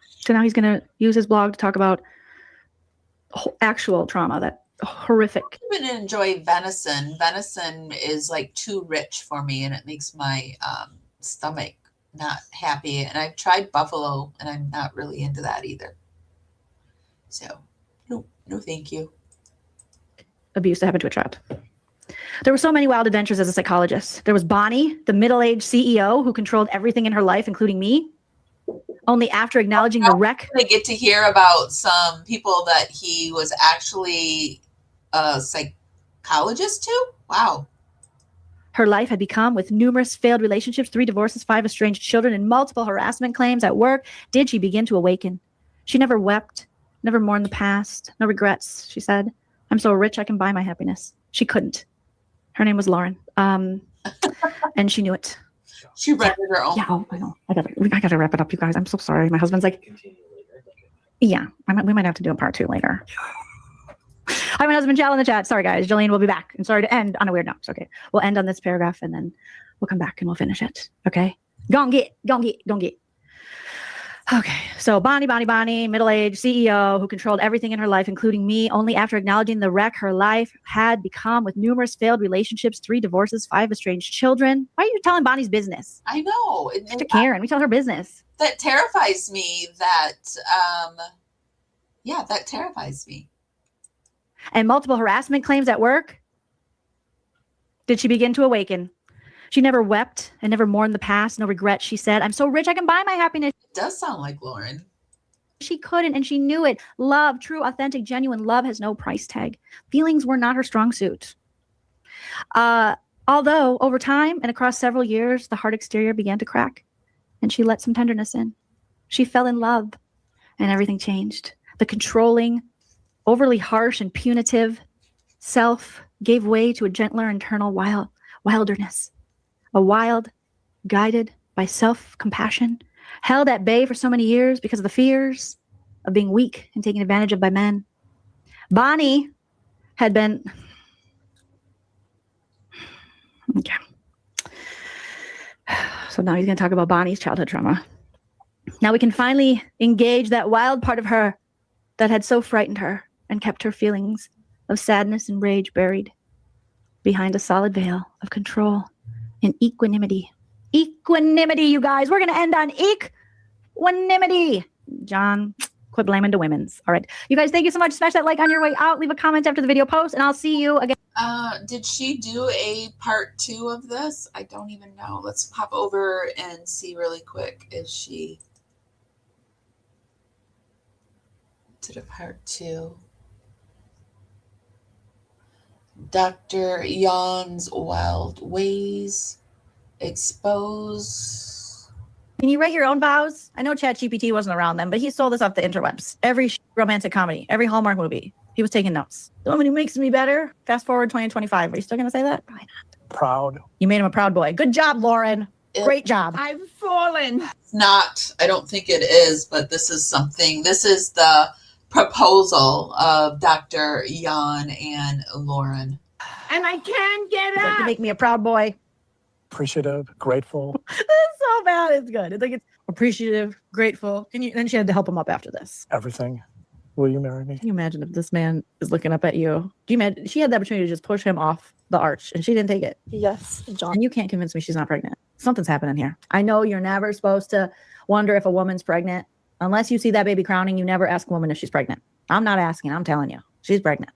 H: So now he's going to use his blog to talk about actual trauma, that horrific.
A: I don't even enjoy venison. Venison is like too rich for me, and it makes my stomach not happy. And I've tried buffalo, and I'm not really into that either. So, no, thank you.
H: Abuse that happened to a child. There were so many wild adventures as a psychologist. There was Bonnie, the middle-aged CEO who controlled everything in her life, including me. Only after acknowledging the wreck.
A: I get to hear about some people that he was actually a psychologist too. Wow.
H: Her life had become, with numerous failed relationships, 3 divorces, 5 estranged children, and multiple harassment claims at work, did she begin to awaken. She never wept, never mourned the past, no regrets. She said, "I'm so rich I can buy my happiness." She couldn't. Her name was Lauren, and she knew it.
A: She read her own.
H: Yeah, I know. I gotta wrap it up, you guys. I'm so sorry. My husband's like, yeah, we might have to do a part 2 later. Hi, my husband, Jal in the chat. Sorry, guys. Jillian will be back. And sorry to end on a weird note. It's okay. We'll end on this paragraph, and then we'll come back and we'll finish it. Okay? Go get. Okay, so Bonnie, middle-aged CEO who controlled everything in her life, including me, only after acknowledging the wreck her life had become, with numerous failed relationships, 3 divorces, 5 estranged children. Why are you telling Bonnie's business?
A: I know.
H: To Karen, we tell her business.
A: That terrifies me. That terrifies me.
H: And multiple harassment claims at work. Did she begin to awaken? She never wept and never mourned the past, no regrets. She said, "I'm so rich I can buy my happiness."
A: It does sound like Lauren.
H: She couldn't, and she knew it. Love, true, authentic, genuine love has no price tag. Feelings were not her strong suit. Although over time and across several years, the hard exterior began to crack, and she let some tenderness in. She fell in love, and everything changed. The controlling, overly harsh and punitive self gave way to a gentler internal wilderness. A wild, guided by self-compassion, held at bay for so many years because of the fears of being weak and taken advantage of by men. Bonnie had been... Okay. So now he's going to talk about Bonnie's childhood trauma. Now we can finally engage that wild part of her that had so frightened her and kept her feelings of sadness and rage buried behind a solid veil of control and equanimity. Equanimity, you guys. We're going to end on equanimity. John, quit blaming the women's. All right. You guys, thank you so much. Smash that like on your way out. Leave a comment after the video post, and I'll see you again.
A: Did she do a part 2 of this? I don't even know. Let's pop over and see really quick if she did a part 2. Dr. Jan's Wild Ways Expose.
H: Can you write your own vows? I know ChatGPT wasn't around then, but he sold this off the interwebs. Every romantic comedy, every Hallmark movie, he was taking notes. The woman who makes me better. Fast forward 2025. Are you still going to say that? Probably not.
M: Proud.
H: You made him a proud boy. Good job, Lauren. Great job.
K: I've fallen.
A: It's not, I don't think it is, but this is something. This is the proposal of Dr. Jan and Lauren.
K: And I can't get
H: Like
K: up.
H: to make me a proud boy.
D: appreciative, grateful.
H: It's so bad. It's good. It's like it's appreciative, grateful. Then she had to help him up after this.
D: Everything. Will you marry me?
H: Can you imagine if this man is looking up at you? Do you imagine she had the opportunity to just push him off the arch and she didn't take it?
S: Yes, John.
H: And you can't convince me she's not pregnant. Something's happening here. I know you're never supposed to wonder if a woman's pregnant. Unless you see that baby crowning, you never ask a woman if she's pregnant. I'm not asking. I'm telling you. She's pregnant.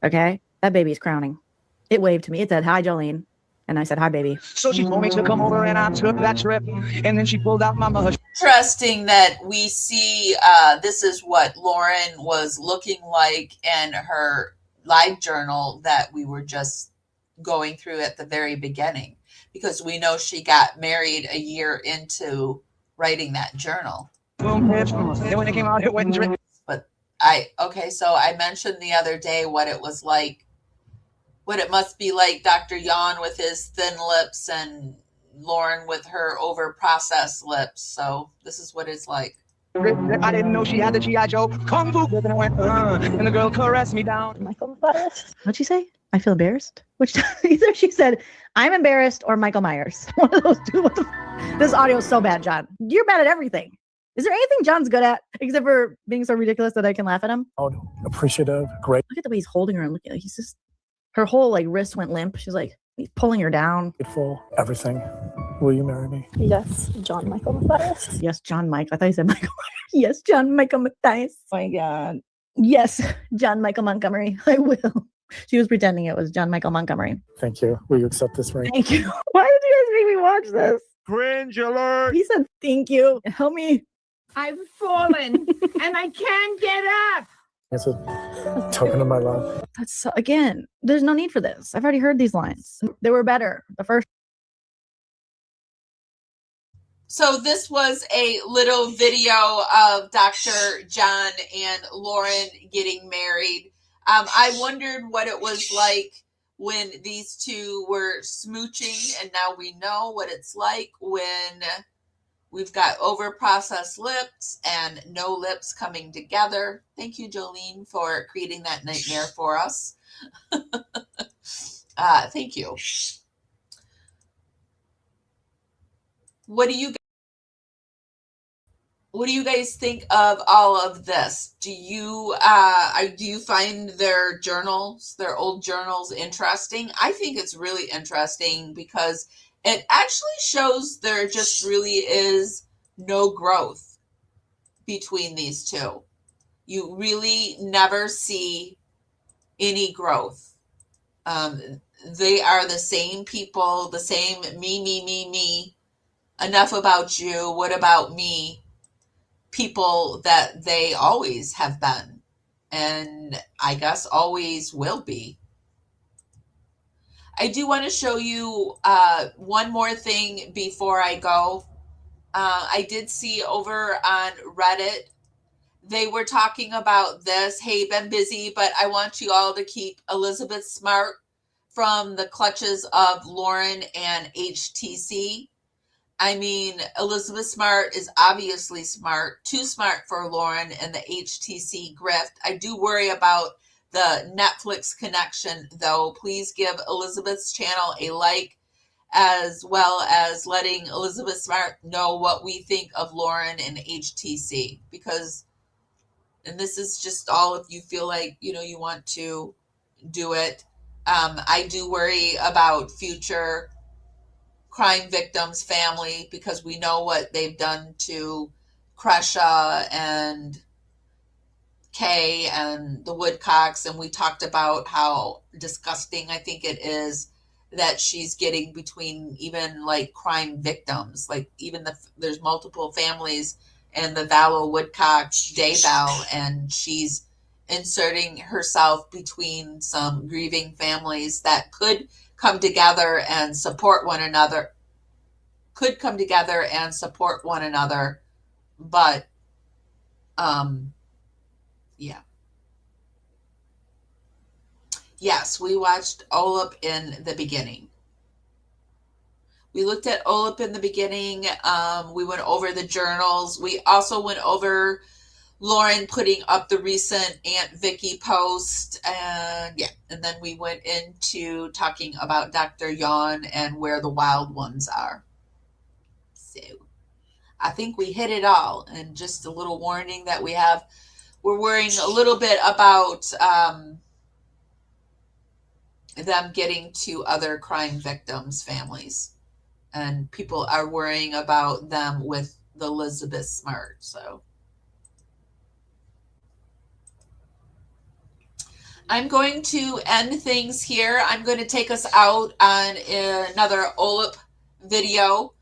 H: Okay? That baby's crowning. It waved to me. It said, "Hi, Jolene." And I said, "Hi, baby."
E: So she told me to come over and I took that trip. And then she pulled out my mother.
A: Interesting that we see this is what Lauren was looking like in her live journal that we were just going through at the very beginning, because we know she got married a year into writing that journal.
E: And when it came out, it went drip.
A: But so I mentioned the other day what it was like, what it must be like, Dr. Yan with his thin lips and Lauren with her over-processed lips. So this is what it's like.
E: I didn't know she had the G.I. Joe Kung Fu. And I went, and the girl caressed me down.
S: Michael Myers.
H: What'd she say? I feel embarrassed? Which either she said, "I'm embarrassed," or Michael Myers. One of those two. This audio is so bad, John. You're bad at everything. Is there anything John's good at except for being so ridiculous that I can laugh at him?
D: Oh, appreciative, great.
H: Look at the way he's holding her and looking like he's just, her whole like wrist went limp. She's like, he's pulling her down.
D: Grateful, everything. Will you marry me?
S: Yes, John Michael Mathias.
H: Yes, John Mike. I thought you said Michael. Yes, John Michael Mathias. Oh my God. Yes, John Michael Montgomery. I will. She was pretending it was John Michael Montgomery.
D: Thank you. Will you accept this ring?
H: Thank you. Why did you guys make me watch this?
U: Cringe alert.
H: He said, "Thank you. Help me."
K: I've fallen and I can't get up.
D: It's a token of my love.
H: That's so, again, there's no need for this. I've already heard these lines. They were better. The first.
A: So this was a little video of Dr. John and Lauren getting married. I wondered what it was like when these two were smooching, and now we know what it's like when we've got over-processed lips and no lips coming together. Thank you, Jolene, for creating that nightmare for us. Thank you. What do you guys think of all of this? Do you find their journals, their old journals, interesting? I think it's really interesting because it actually shows there just really is no growth between these two. You really never see any growth. They are the same people, the same me. Enough about you. What about me? People that they always have been, and I guess always will be. I do want to show you one more thing before I go. I did see over on Reddit, they were talking about this. Hey, been busy, but I want you all to keep Elizabeth Smart from the clutches of Lauren and HTC. I mean, Elizabeth Smart is obviously smart, too smart for Lauren and the HTC grift. I do worry about the Netflix connection, though. Please give Elizabeth's channel a like, as well as letting Elizabeth Smart know what we think of Lauren and HTC, because, and this is just all if you feel like, you want to do it. I do worry about future crime victims' family, because we know what they've done to Kresha and Kay and the Woodcocks, and we talked about how disgusting I think it is that she's getting between even like crime victims, like even there's multiple families and the Vallow Woodcock Daybell, and she's inserting herself between some grieving families that could come together and support one another, but yeah. Yes, we watched Olip in the beginning. We looked at Olip in the beginning. We went over the journals. We also went over Lauren putting up the recent Aunt Vicky post, and yeah, and then we went into talking about Dr. Yawn and where the wild ones are. So I think we hit it all. And just a little warning that we're worrying a little bit about them getting to other crime victims' families. And people are worrying about them with the Elizabeth Smart. So I'm going to end things here. I'm going to take us out on another OLIP video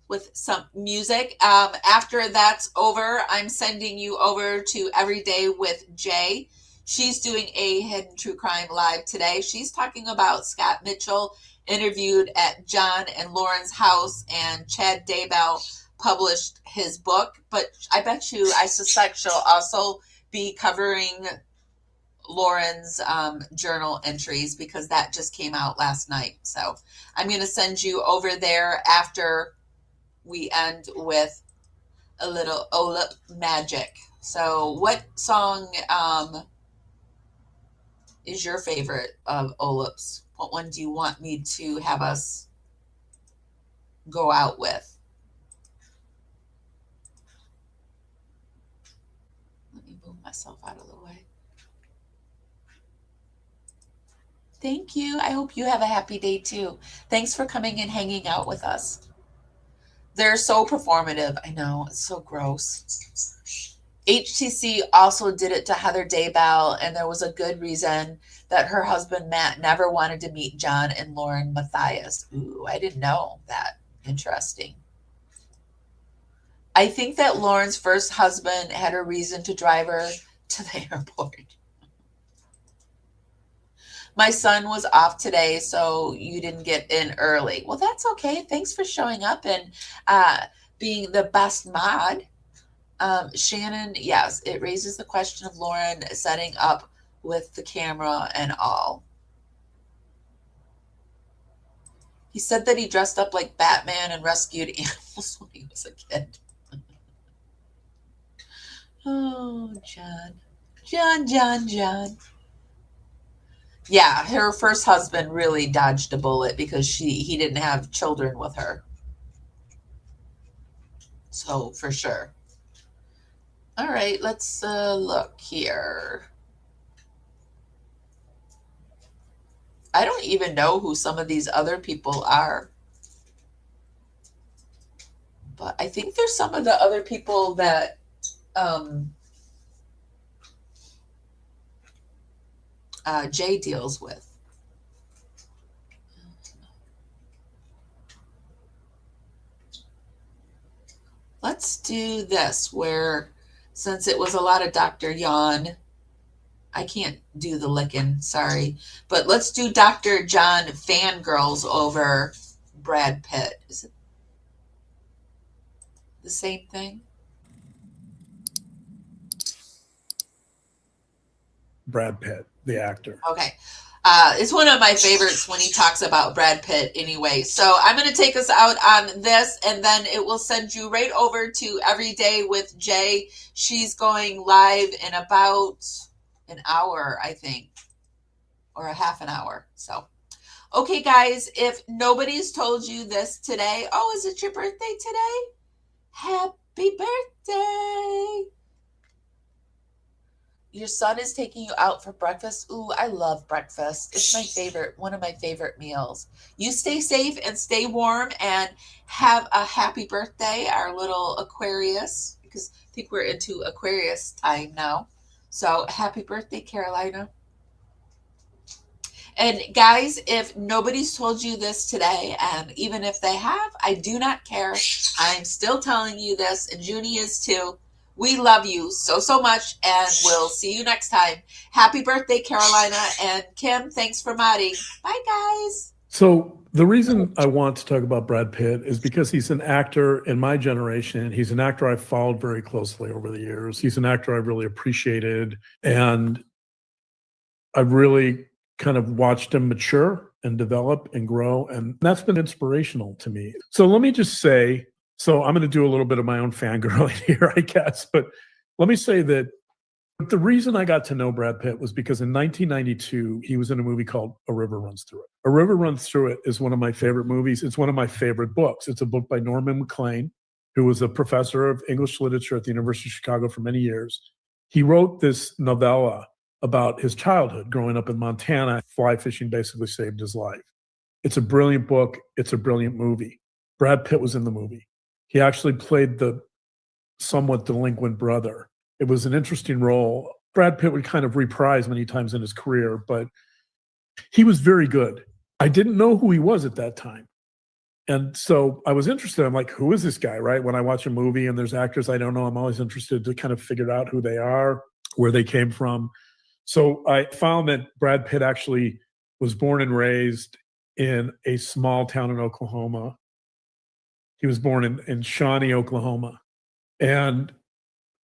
A: with some music. After that's over, I'm sending you over to Everyday with Jay. She's doing a Hidden True Crime Live today. She's talking about Scott Mitchell interviewed at John and Lauren's house, and Chad Daybell published his book. But I suspect she'll also be covering Lauren's journal entries, because that just came out last night. So I'm going to send you over there after we end with a little OLIP magic. So what song is your favorite of OLIP's? What one do you want me to have us go out with? Let me move myself out of the way. Thank you. I hope you have a happy day too. Thanks for coming and hanging out with us. They're so performative. I know, it's so gross. HTC also did it to Heather Daybell, and there was a good reason that her husband Matt never wanted to meet John and Lauren Mathias. Ooh, I didn't know that. Interesting. I think that Lauren's first husband had a reason to drive her to the airport. My son was off today, so you didn't get in early. Well, that's okay. Thanks for showing up and being the best mod. Shannon, yes, it raises the question of Lauren setting up with the camera and all. He said that he dressed up like Batman and rescued animals when he was a kid. Oh, John. John. Yeah, her first husband really dodged a bullet because he didn't have children with her. So, for sure. All right, let's look here. I don't even know who some of these other people are. But I think there's some of the other people that Jay deals with. Let's do this, where since it was a lot of Dr. Yawn, I can't do the licking, sorry. But let's do Dr. John fangirls over Brad Pitt. Is it the same thing?
D: Brad Pitt, the actor.
A: Okay. It's one of my favorites when he talks about Brad Pitt anyway. So I'm going to take us out on this, and then it will send you right over to Everyday with Jay. She's going live in about an hour, I think, or a half an hour. So, okay, guys, if nobody's told you this today, oh, is it your birthday today? Happy birthday. Your son is taking you out for breakfast. Ooh, I love breakfast. It's my favorite, one of my favorite meals. You stay safe and stay warm and have a happy birthday, our little Aquarius, because I think we're into Aquarius time now. So happy birthday, Carolina. And guys, if nobody's told you this today, and even if they have, I do not care. I'm still telling you this, and Junie is too. We love you so, so much, and we'll see you next time. Happy birthday, Carolina. And Kim, thanks for modding. Bye, guys.
O: So the reason I want to talk about Brad Pitt is because he's an actor in my generation. He's an actor I've followed very closely over the years. He's an actor I really appreciated, and I've really kind of watched him mature and develop and grow, and that's been inspirational to me. So let me just say, so I'm going to do a little bit of my own fangirling here, I guess, but
D: Let me say that the reason I got to know Brad Pitt was because in 1992, he was in a movie called A River Runs Through It. A River Runs Through It is one of my favorite movies. It's one of my favorite books. It's a book by Norman MacLean, who was a professor of English literature at the University of Chicago for many years. He wrote this novella about his childhood growing up in Montana. Fly fishing basically saved his life. It's a brilliant book. It's a brilliant movie. Brad Pitt was in the movie. He actually played the somewhat delinquent brother. It was an interesting role. Brad Pitt would kind of reprise many times in his career, but he was very good. I didn't know who he was at that time. And so I was interested. I'm like, who is this guy, right? When I watch a movie and there's actors I don't know, I'm always interested to kind of figure out who they are, where they came from. So I found that Brad Pitt actually was born and raised in a small town in Oklahoma. He was born in Shawnee, Oklahoma. And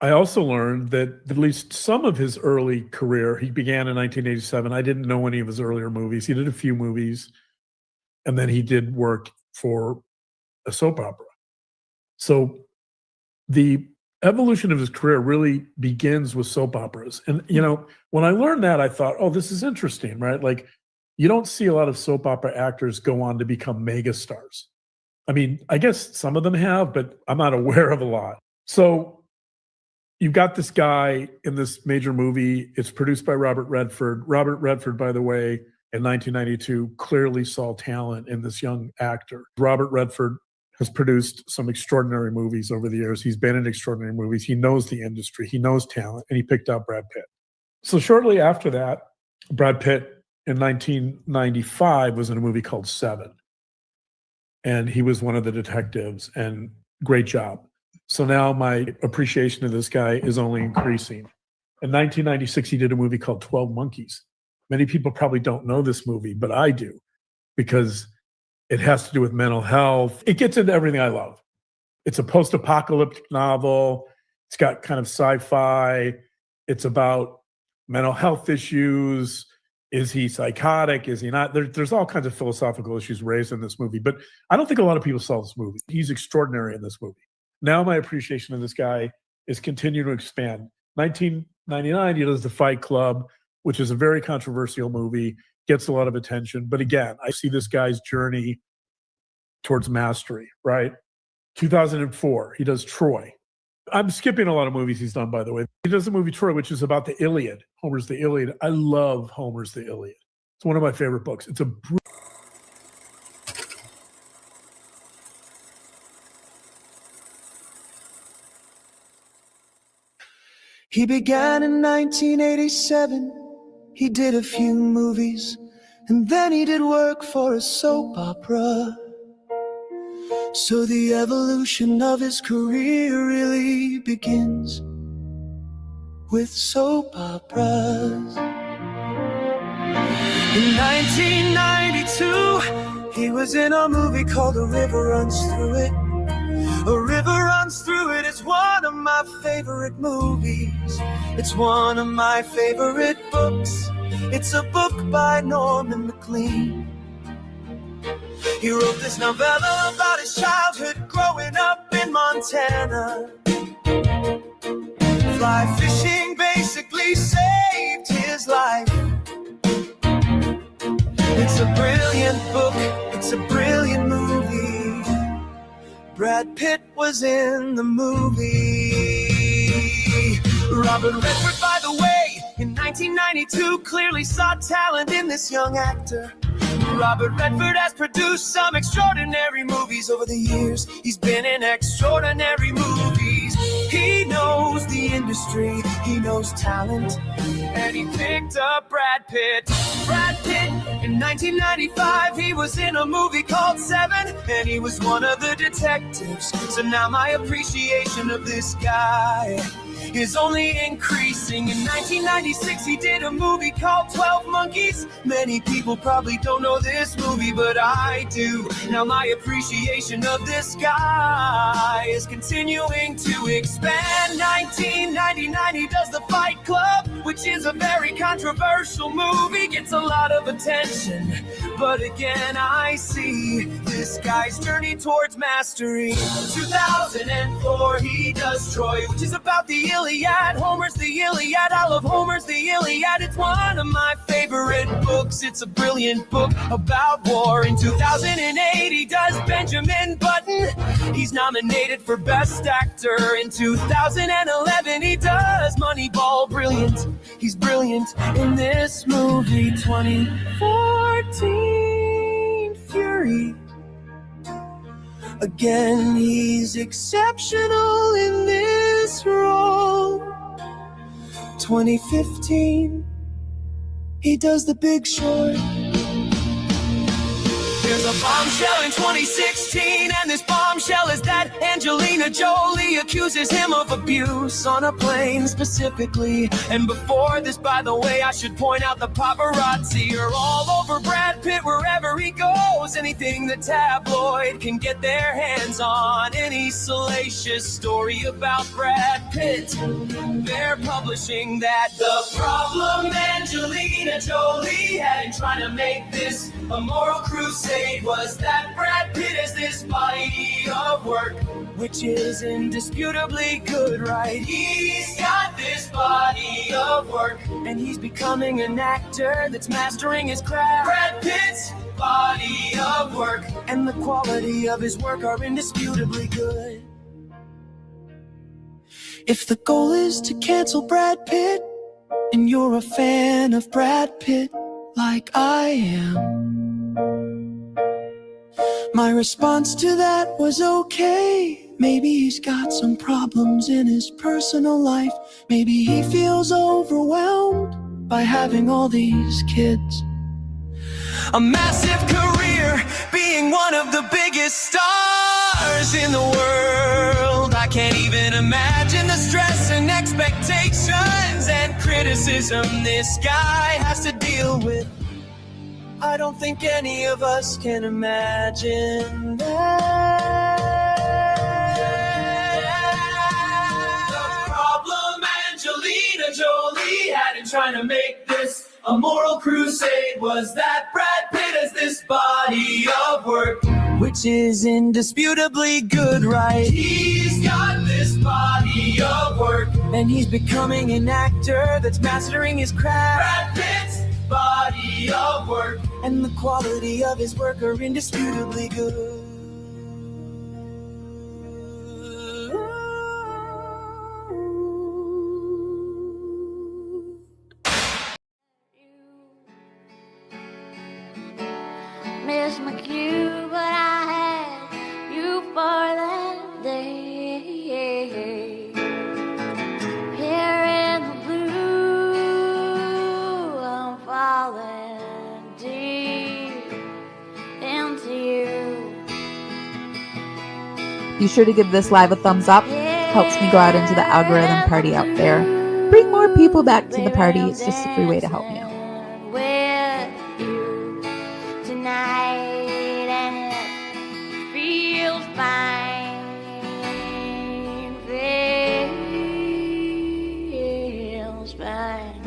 D: I also learned that at least some of his early career, he began in 1987. I didn't know any of his earlier movies. He did a few movies, and then he did work for a soap opera. So the evolution of his career really begins with soap operas. And, you know, when I learned that, I thought, oh, this is interesting, right? Like, you don't see a lot of soap opera actors go on to become mega stars. I mean, I guess some of them have, but I'm not aware of a lot. So you've got this guy in this major movie. It's produced by Robert Redford. Robert Redford, by the way, in 1992, clearly saw talent in this young actor. Robert Redford has produced some extraordinary movies over the years. He's been in extraordinary movies. He knows the industry. He knows talent, and he picked out Brad Pitt. So shortly after that, Brad Pitt in 1995 was in a movie called Seven. And he was one of the detectives, and great job. So now my appreciation of this guy is only increasing. In 1996, he did a movie called 12 Monkeys. Many people probably don't know this movie, but I do, because it has to do with mental health. It gets into everything I love. It's a post-apocalyptic novel. It's got kind of sci-fi. It's about mental health issues. Is he psychotic? Is he not? There's all kinds of philosophical issues raised in this movie, but I don't think a lot of people saw this movie. He's extraordinary in this movie. Now my appreciation of this guy is continuing to expand. 1999, he does The Fight Club, which is a very controversial movie, gets a lot of attention. But again, I see this guy's journey towards mastery, right? 2004, he does Troy. I'm skipping a lot of movies he's done, by the way. He does the movie Troy, which is about the Iliad. Homer's the Iliad. I love Homer's the Iliad. It's one of my favorite books. It's a
G: He began in 1987. He did a few movies, and then he did work for a soap opera. So the evolution of his career really begins with soap operas. In 1992, he was in a movie called A River Runs Through It. A River Runs Through It is one of my favorite movies. It's one of my favorite books. It's a book by Norman MacLean. He wrote this novella about his childhood growing up in Montana. Fly fishing basically saved his life. It's a brilliant book. It's a brilliant movie. Brad Pitt was in the movie. Robert Redford, by the way, in 1992 clearly saw talent in this young actor. Robert Redford has produced some extraordinary movies over the years. He's been in extraordinary movies. He knows the industry, he knows talent, and he picked up Brad Pitt. Brad Pitt, in 1995, he was in a movie called Seven, and he was one of the detectives. So now my appreciation of this guy is only increasing. In 1996, he did a movie called 12 Monkeys. Many people probably don't know this movie, but I do. Now my appreciation of this guy is continuing to expand. 1999, he does The Fight Club, which is a very controversial movie, gets a lot of attention. but again I see this guy's journey towards mastery. 2004 he does Troy, which is about the Iliad. Homer's the Iliad, I love Homer's the Iliad. It's one of my favorite books. It's a brilliant book about war. In 2008 he does Benjamin Button. He's nominated for Best Actor. In 2011 he does Moneyball. Brilliant, he's brilliant in this movie. 2014 Fury. Again, he's exceptional in this role. 2015, he does The Big Short. There's a bombshell in 2016, and this bombshell is that Angelina Jolie accuses him of abuse on a plane specifically. And before this, by the way, I should point out the paparazzi are all over Brad Pitt wherever he goes. Anything the tabloid can get their hands on, any salacious story about Brad Pitt, they're publishing that. The problem Angelina Jolie had in trying to make this a moral crusade was that Brad Pitt is this body of work, which is indisputably good, right? He's got this body of work, and he's becoming an actor that's mastering his craft. Brad Pitt's body of work and the quality of his work are indisputably good. If the goal is to cancel Brad Pitt, and you're a fan of Brad Pitt like I am, my response to that was okay. Maybe he's got some problems in his personal life. Maybe he feels overwhelmed by having all these kids. A massive career, being one of the biggest stars in the world. I can't even imagine the stress and expectations and criticism this guy has to deal with. I don't think any of us can imagine that. The problem Angelina Jolie had in trying to make this a moral crusade was that Brad Pitt has this body of work, which is indisputably good, right? He's got this body of work, and he's becoming an actor that's mastering his craft. Brad Pitt's body of work and the quality of his work are indisputably good.
B: Miss my cue, but I had you for that day. Here in the blue, I'm falling deep into you.
C: Be sure to give this live a thumbs up. Helps me go out into the algorithm party out there. Bring more people back to the party. It's just a free way to help me out.
B: With you tonight, and it feels fine, feels fine.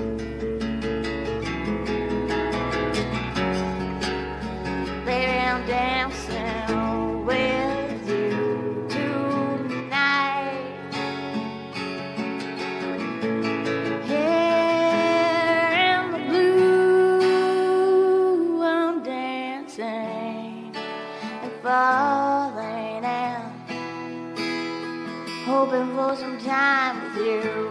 B: Baby, I'm dancing with you tonight. Here in the blue, I'm dancing and falling out, hoping for some time with you.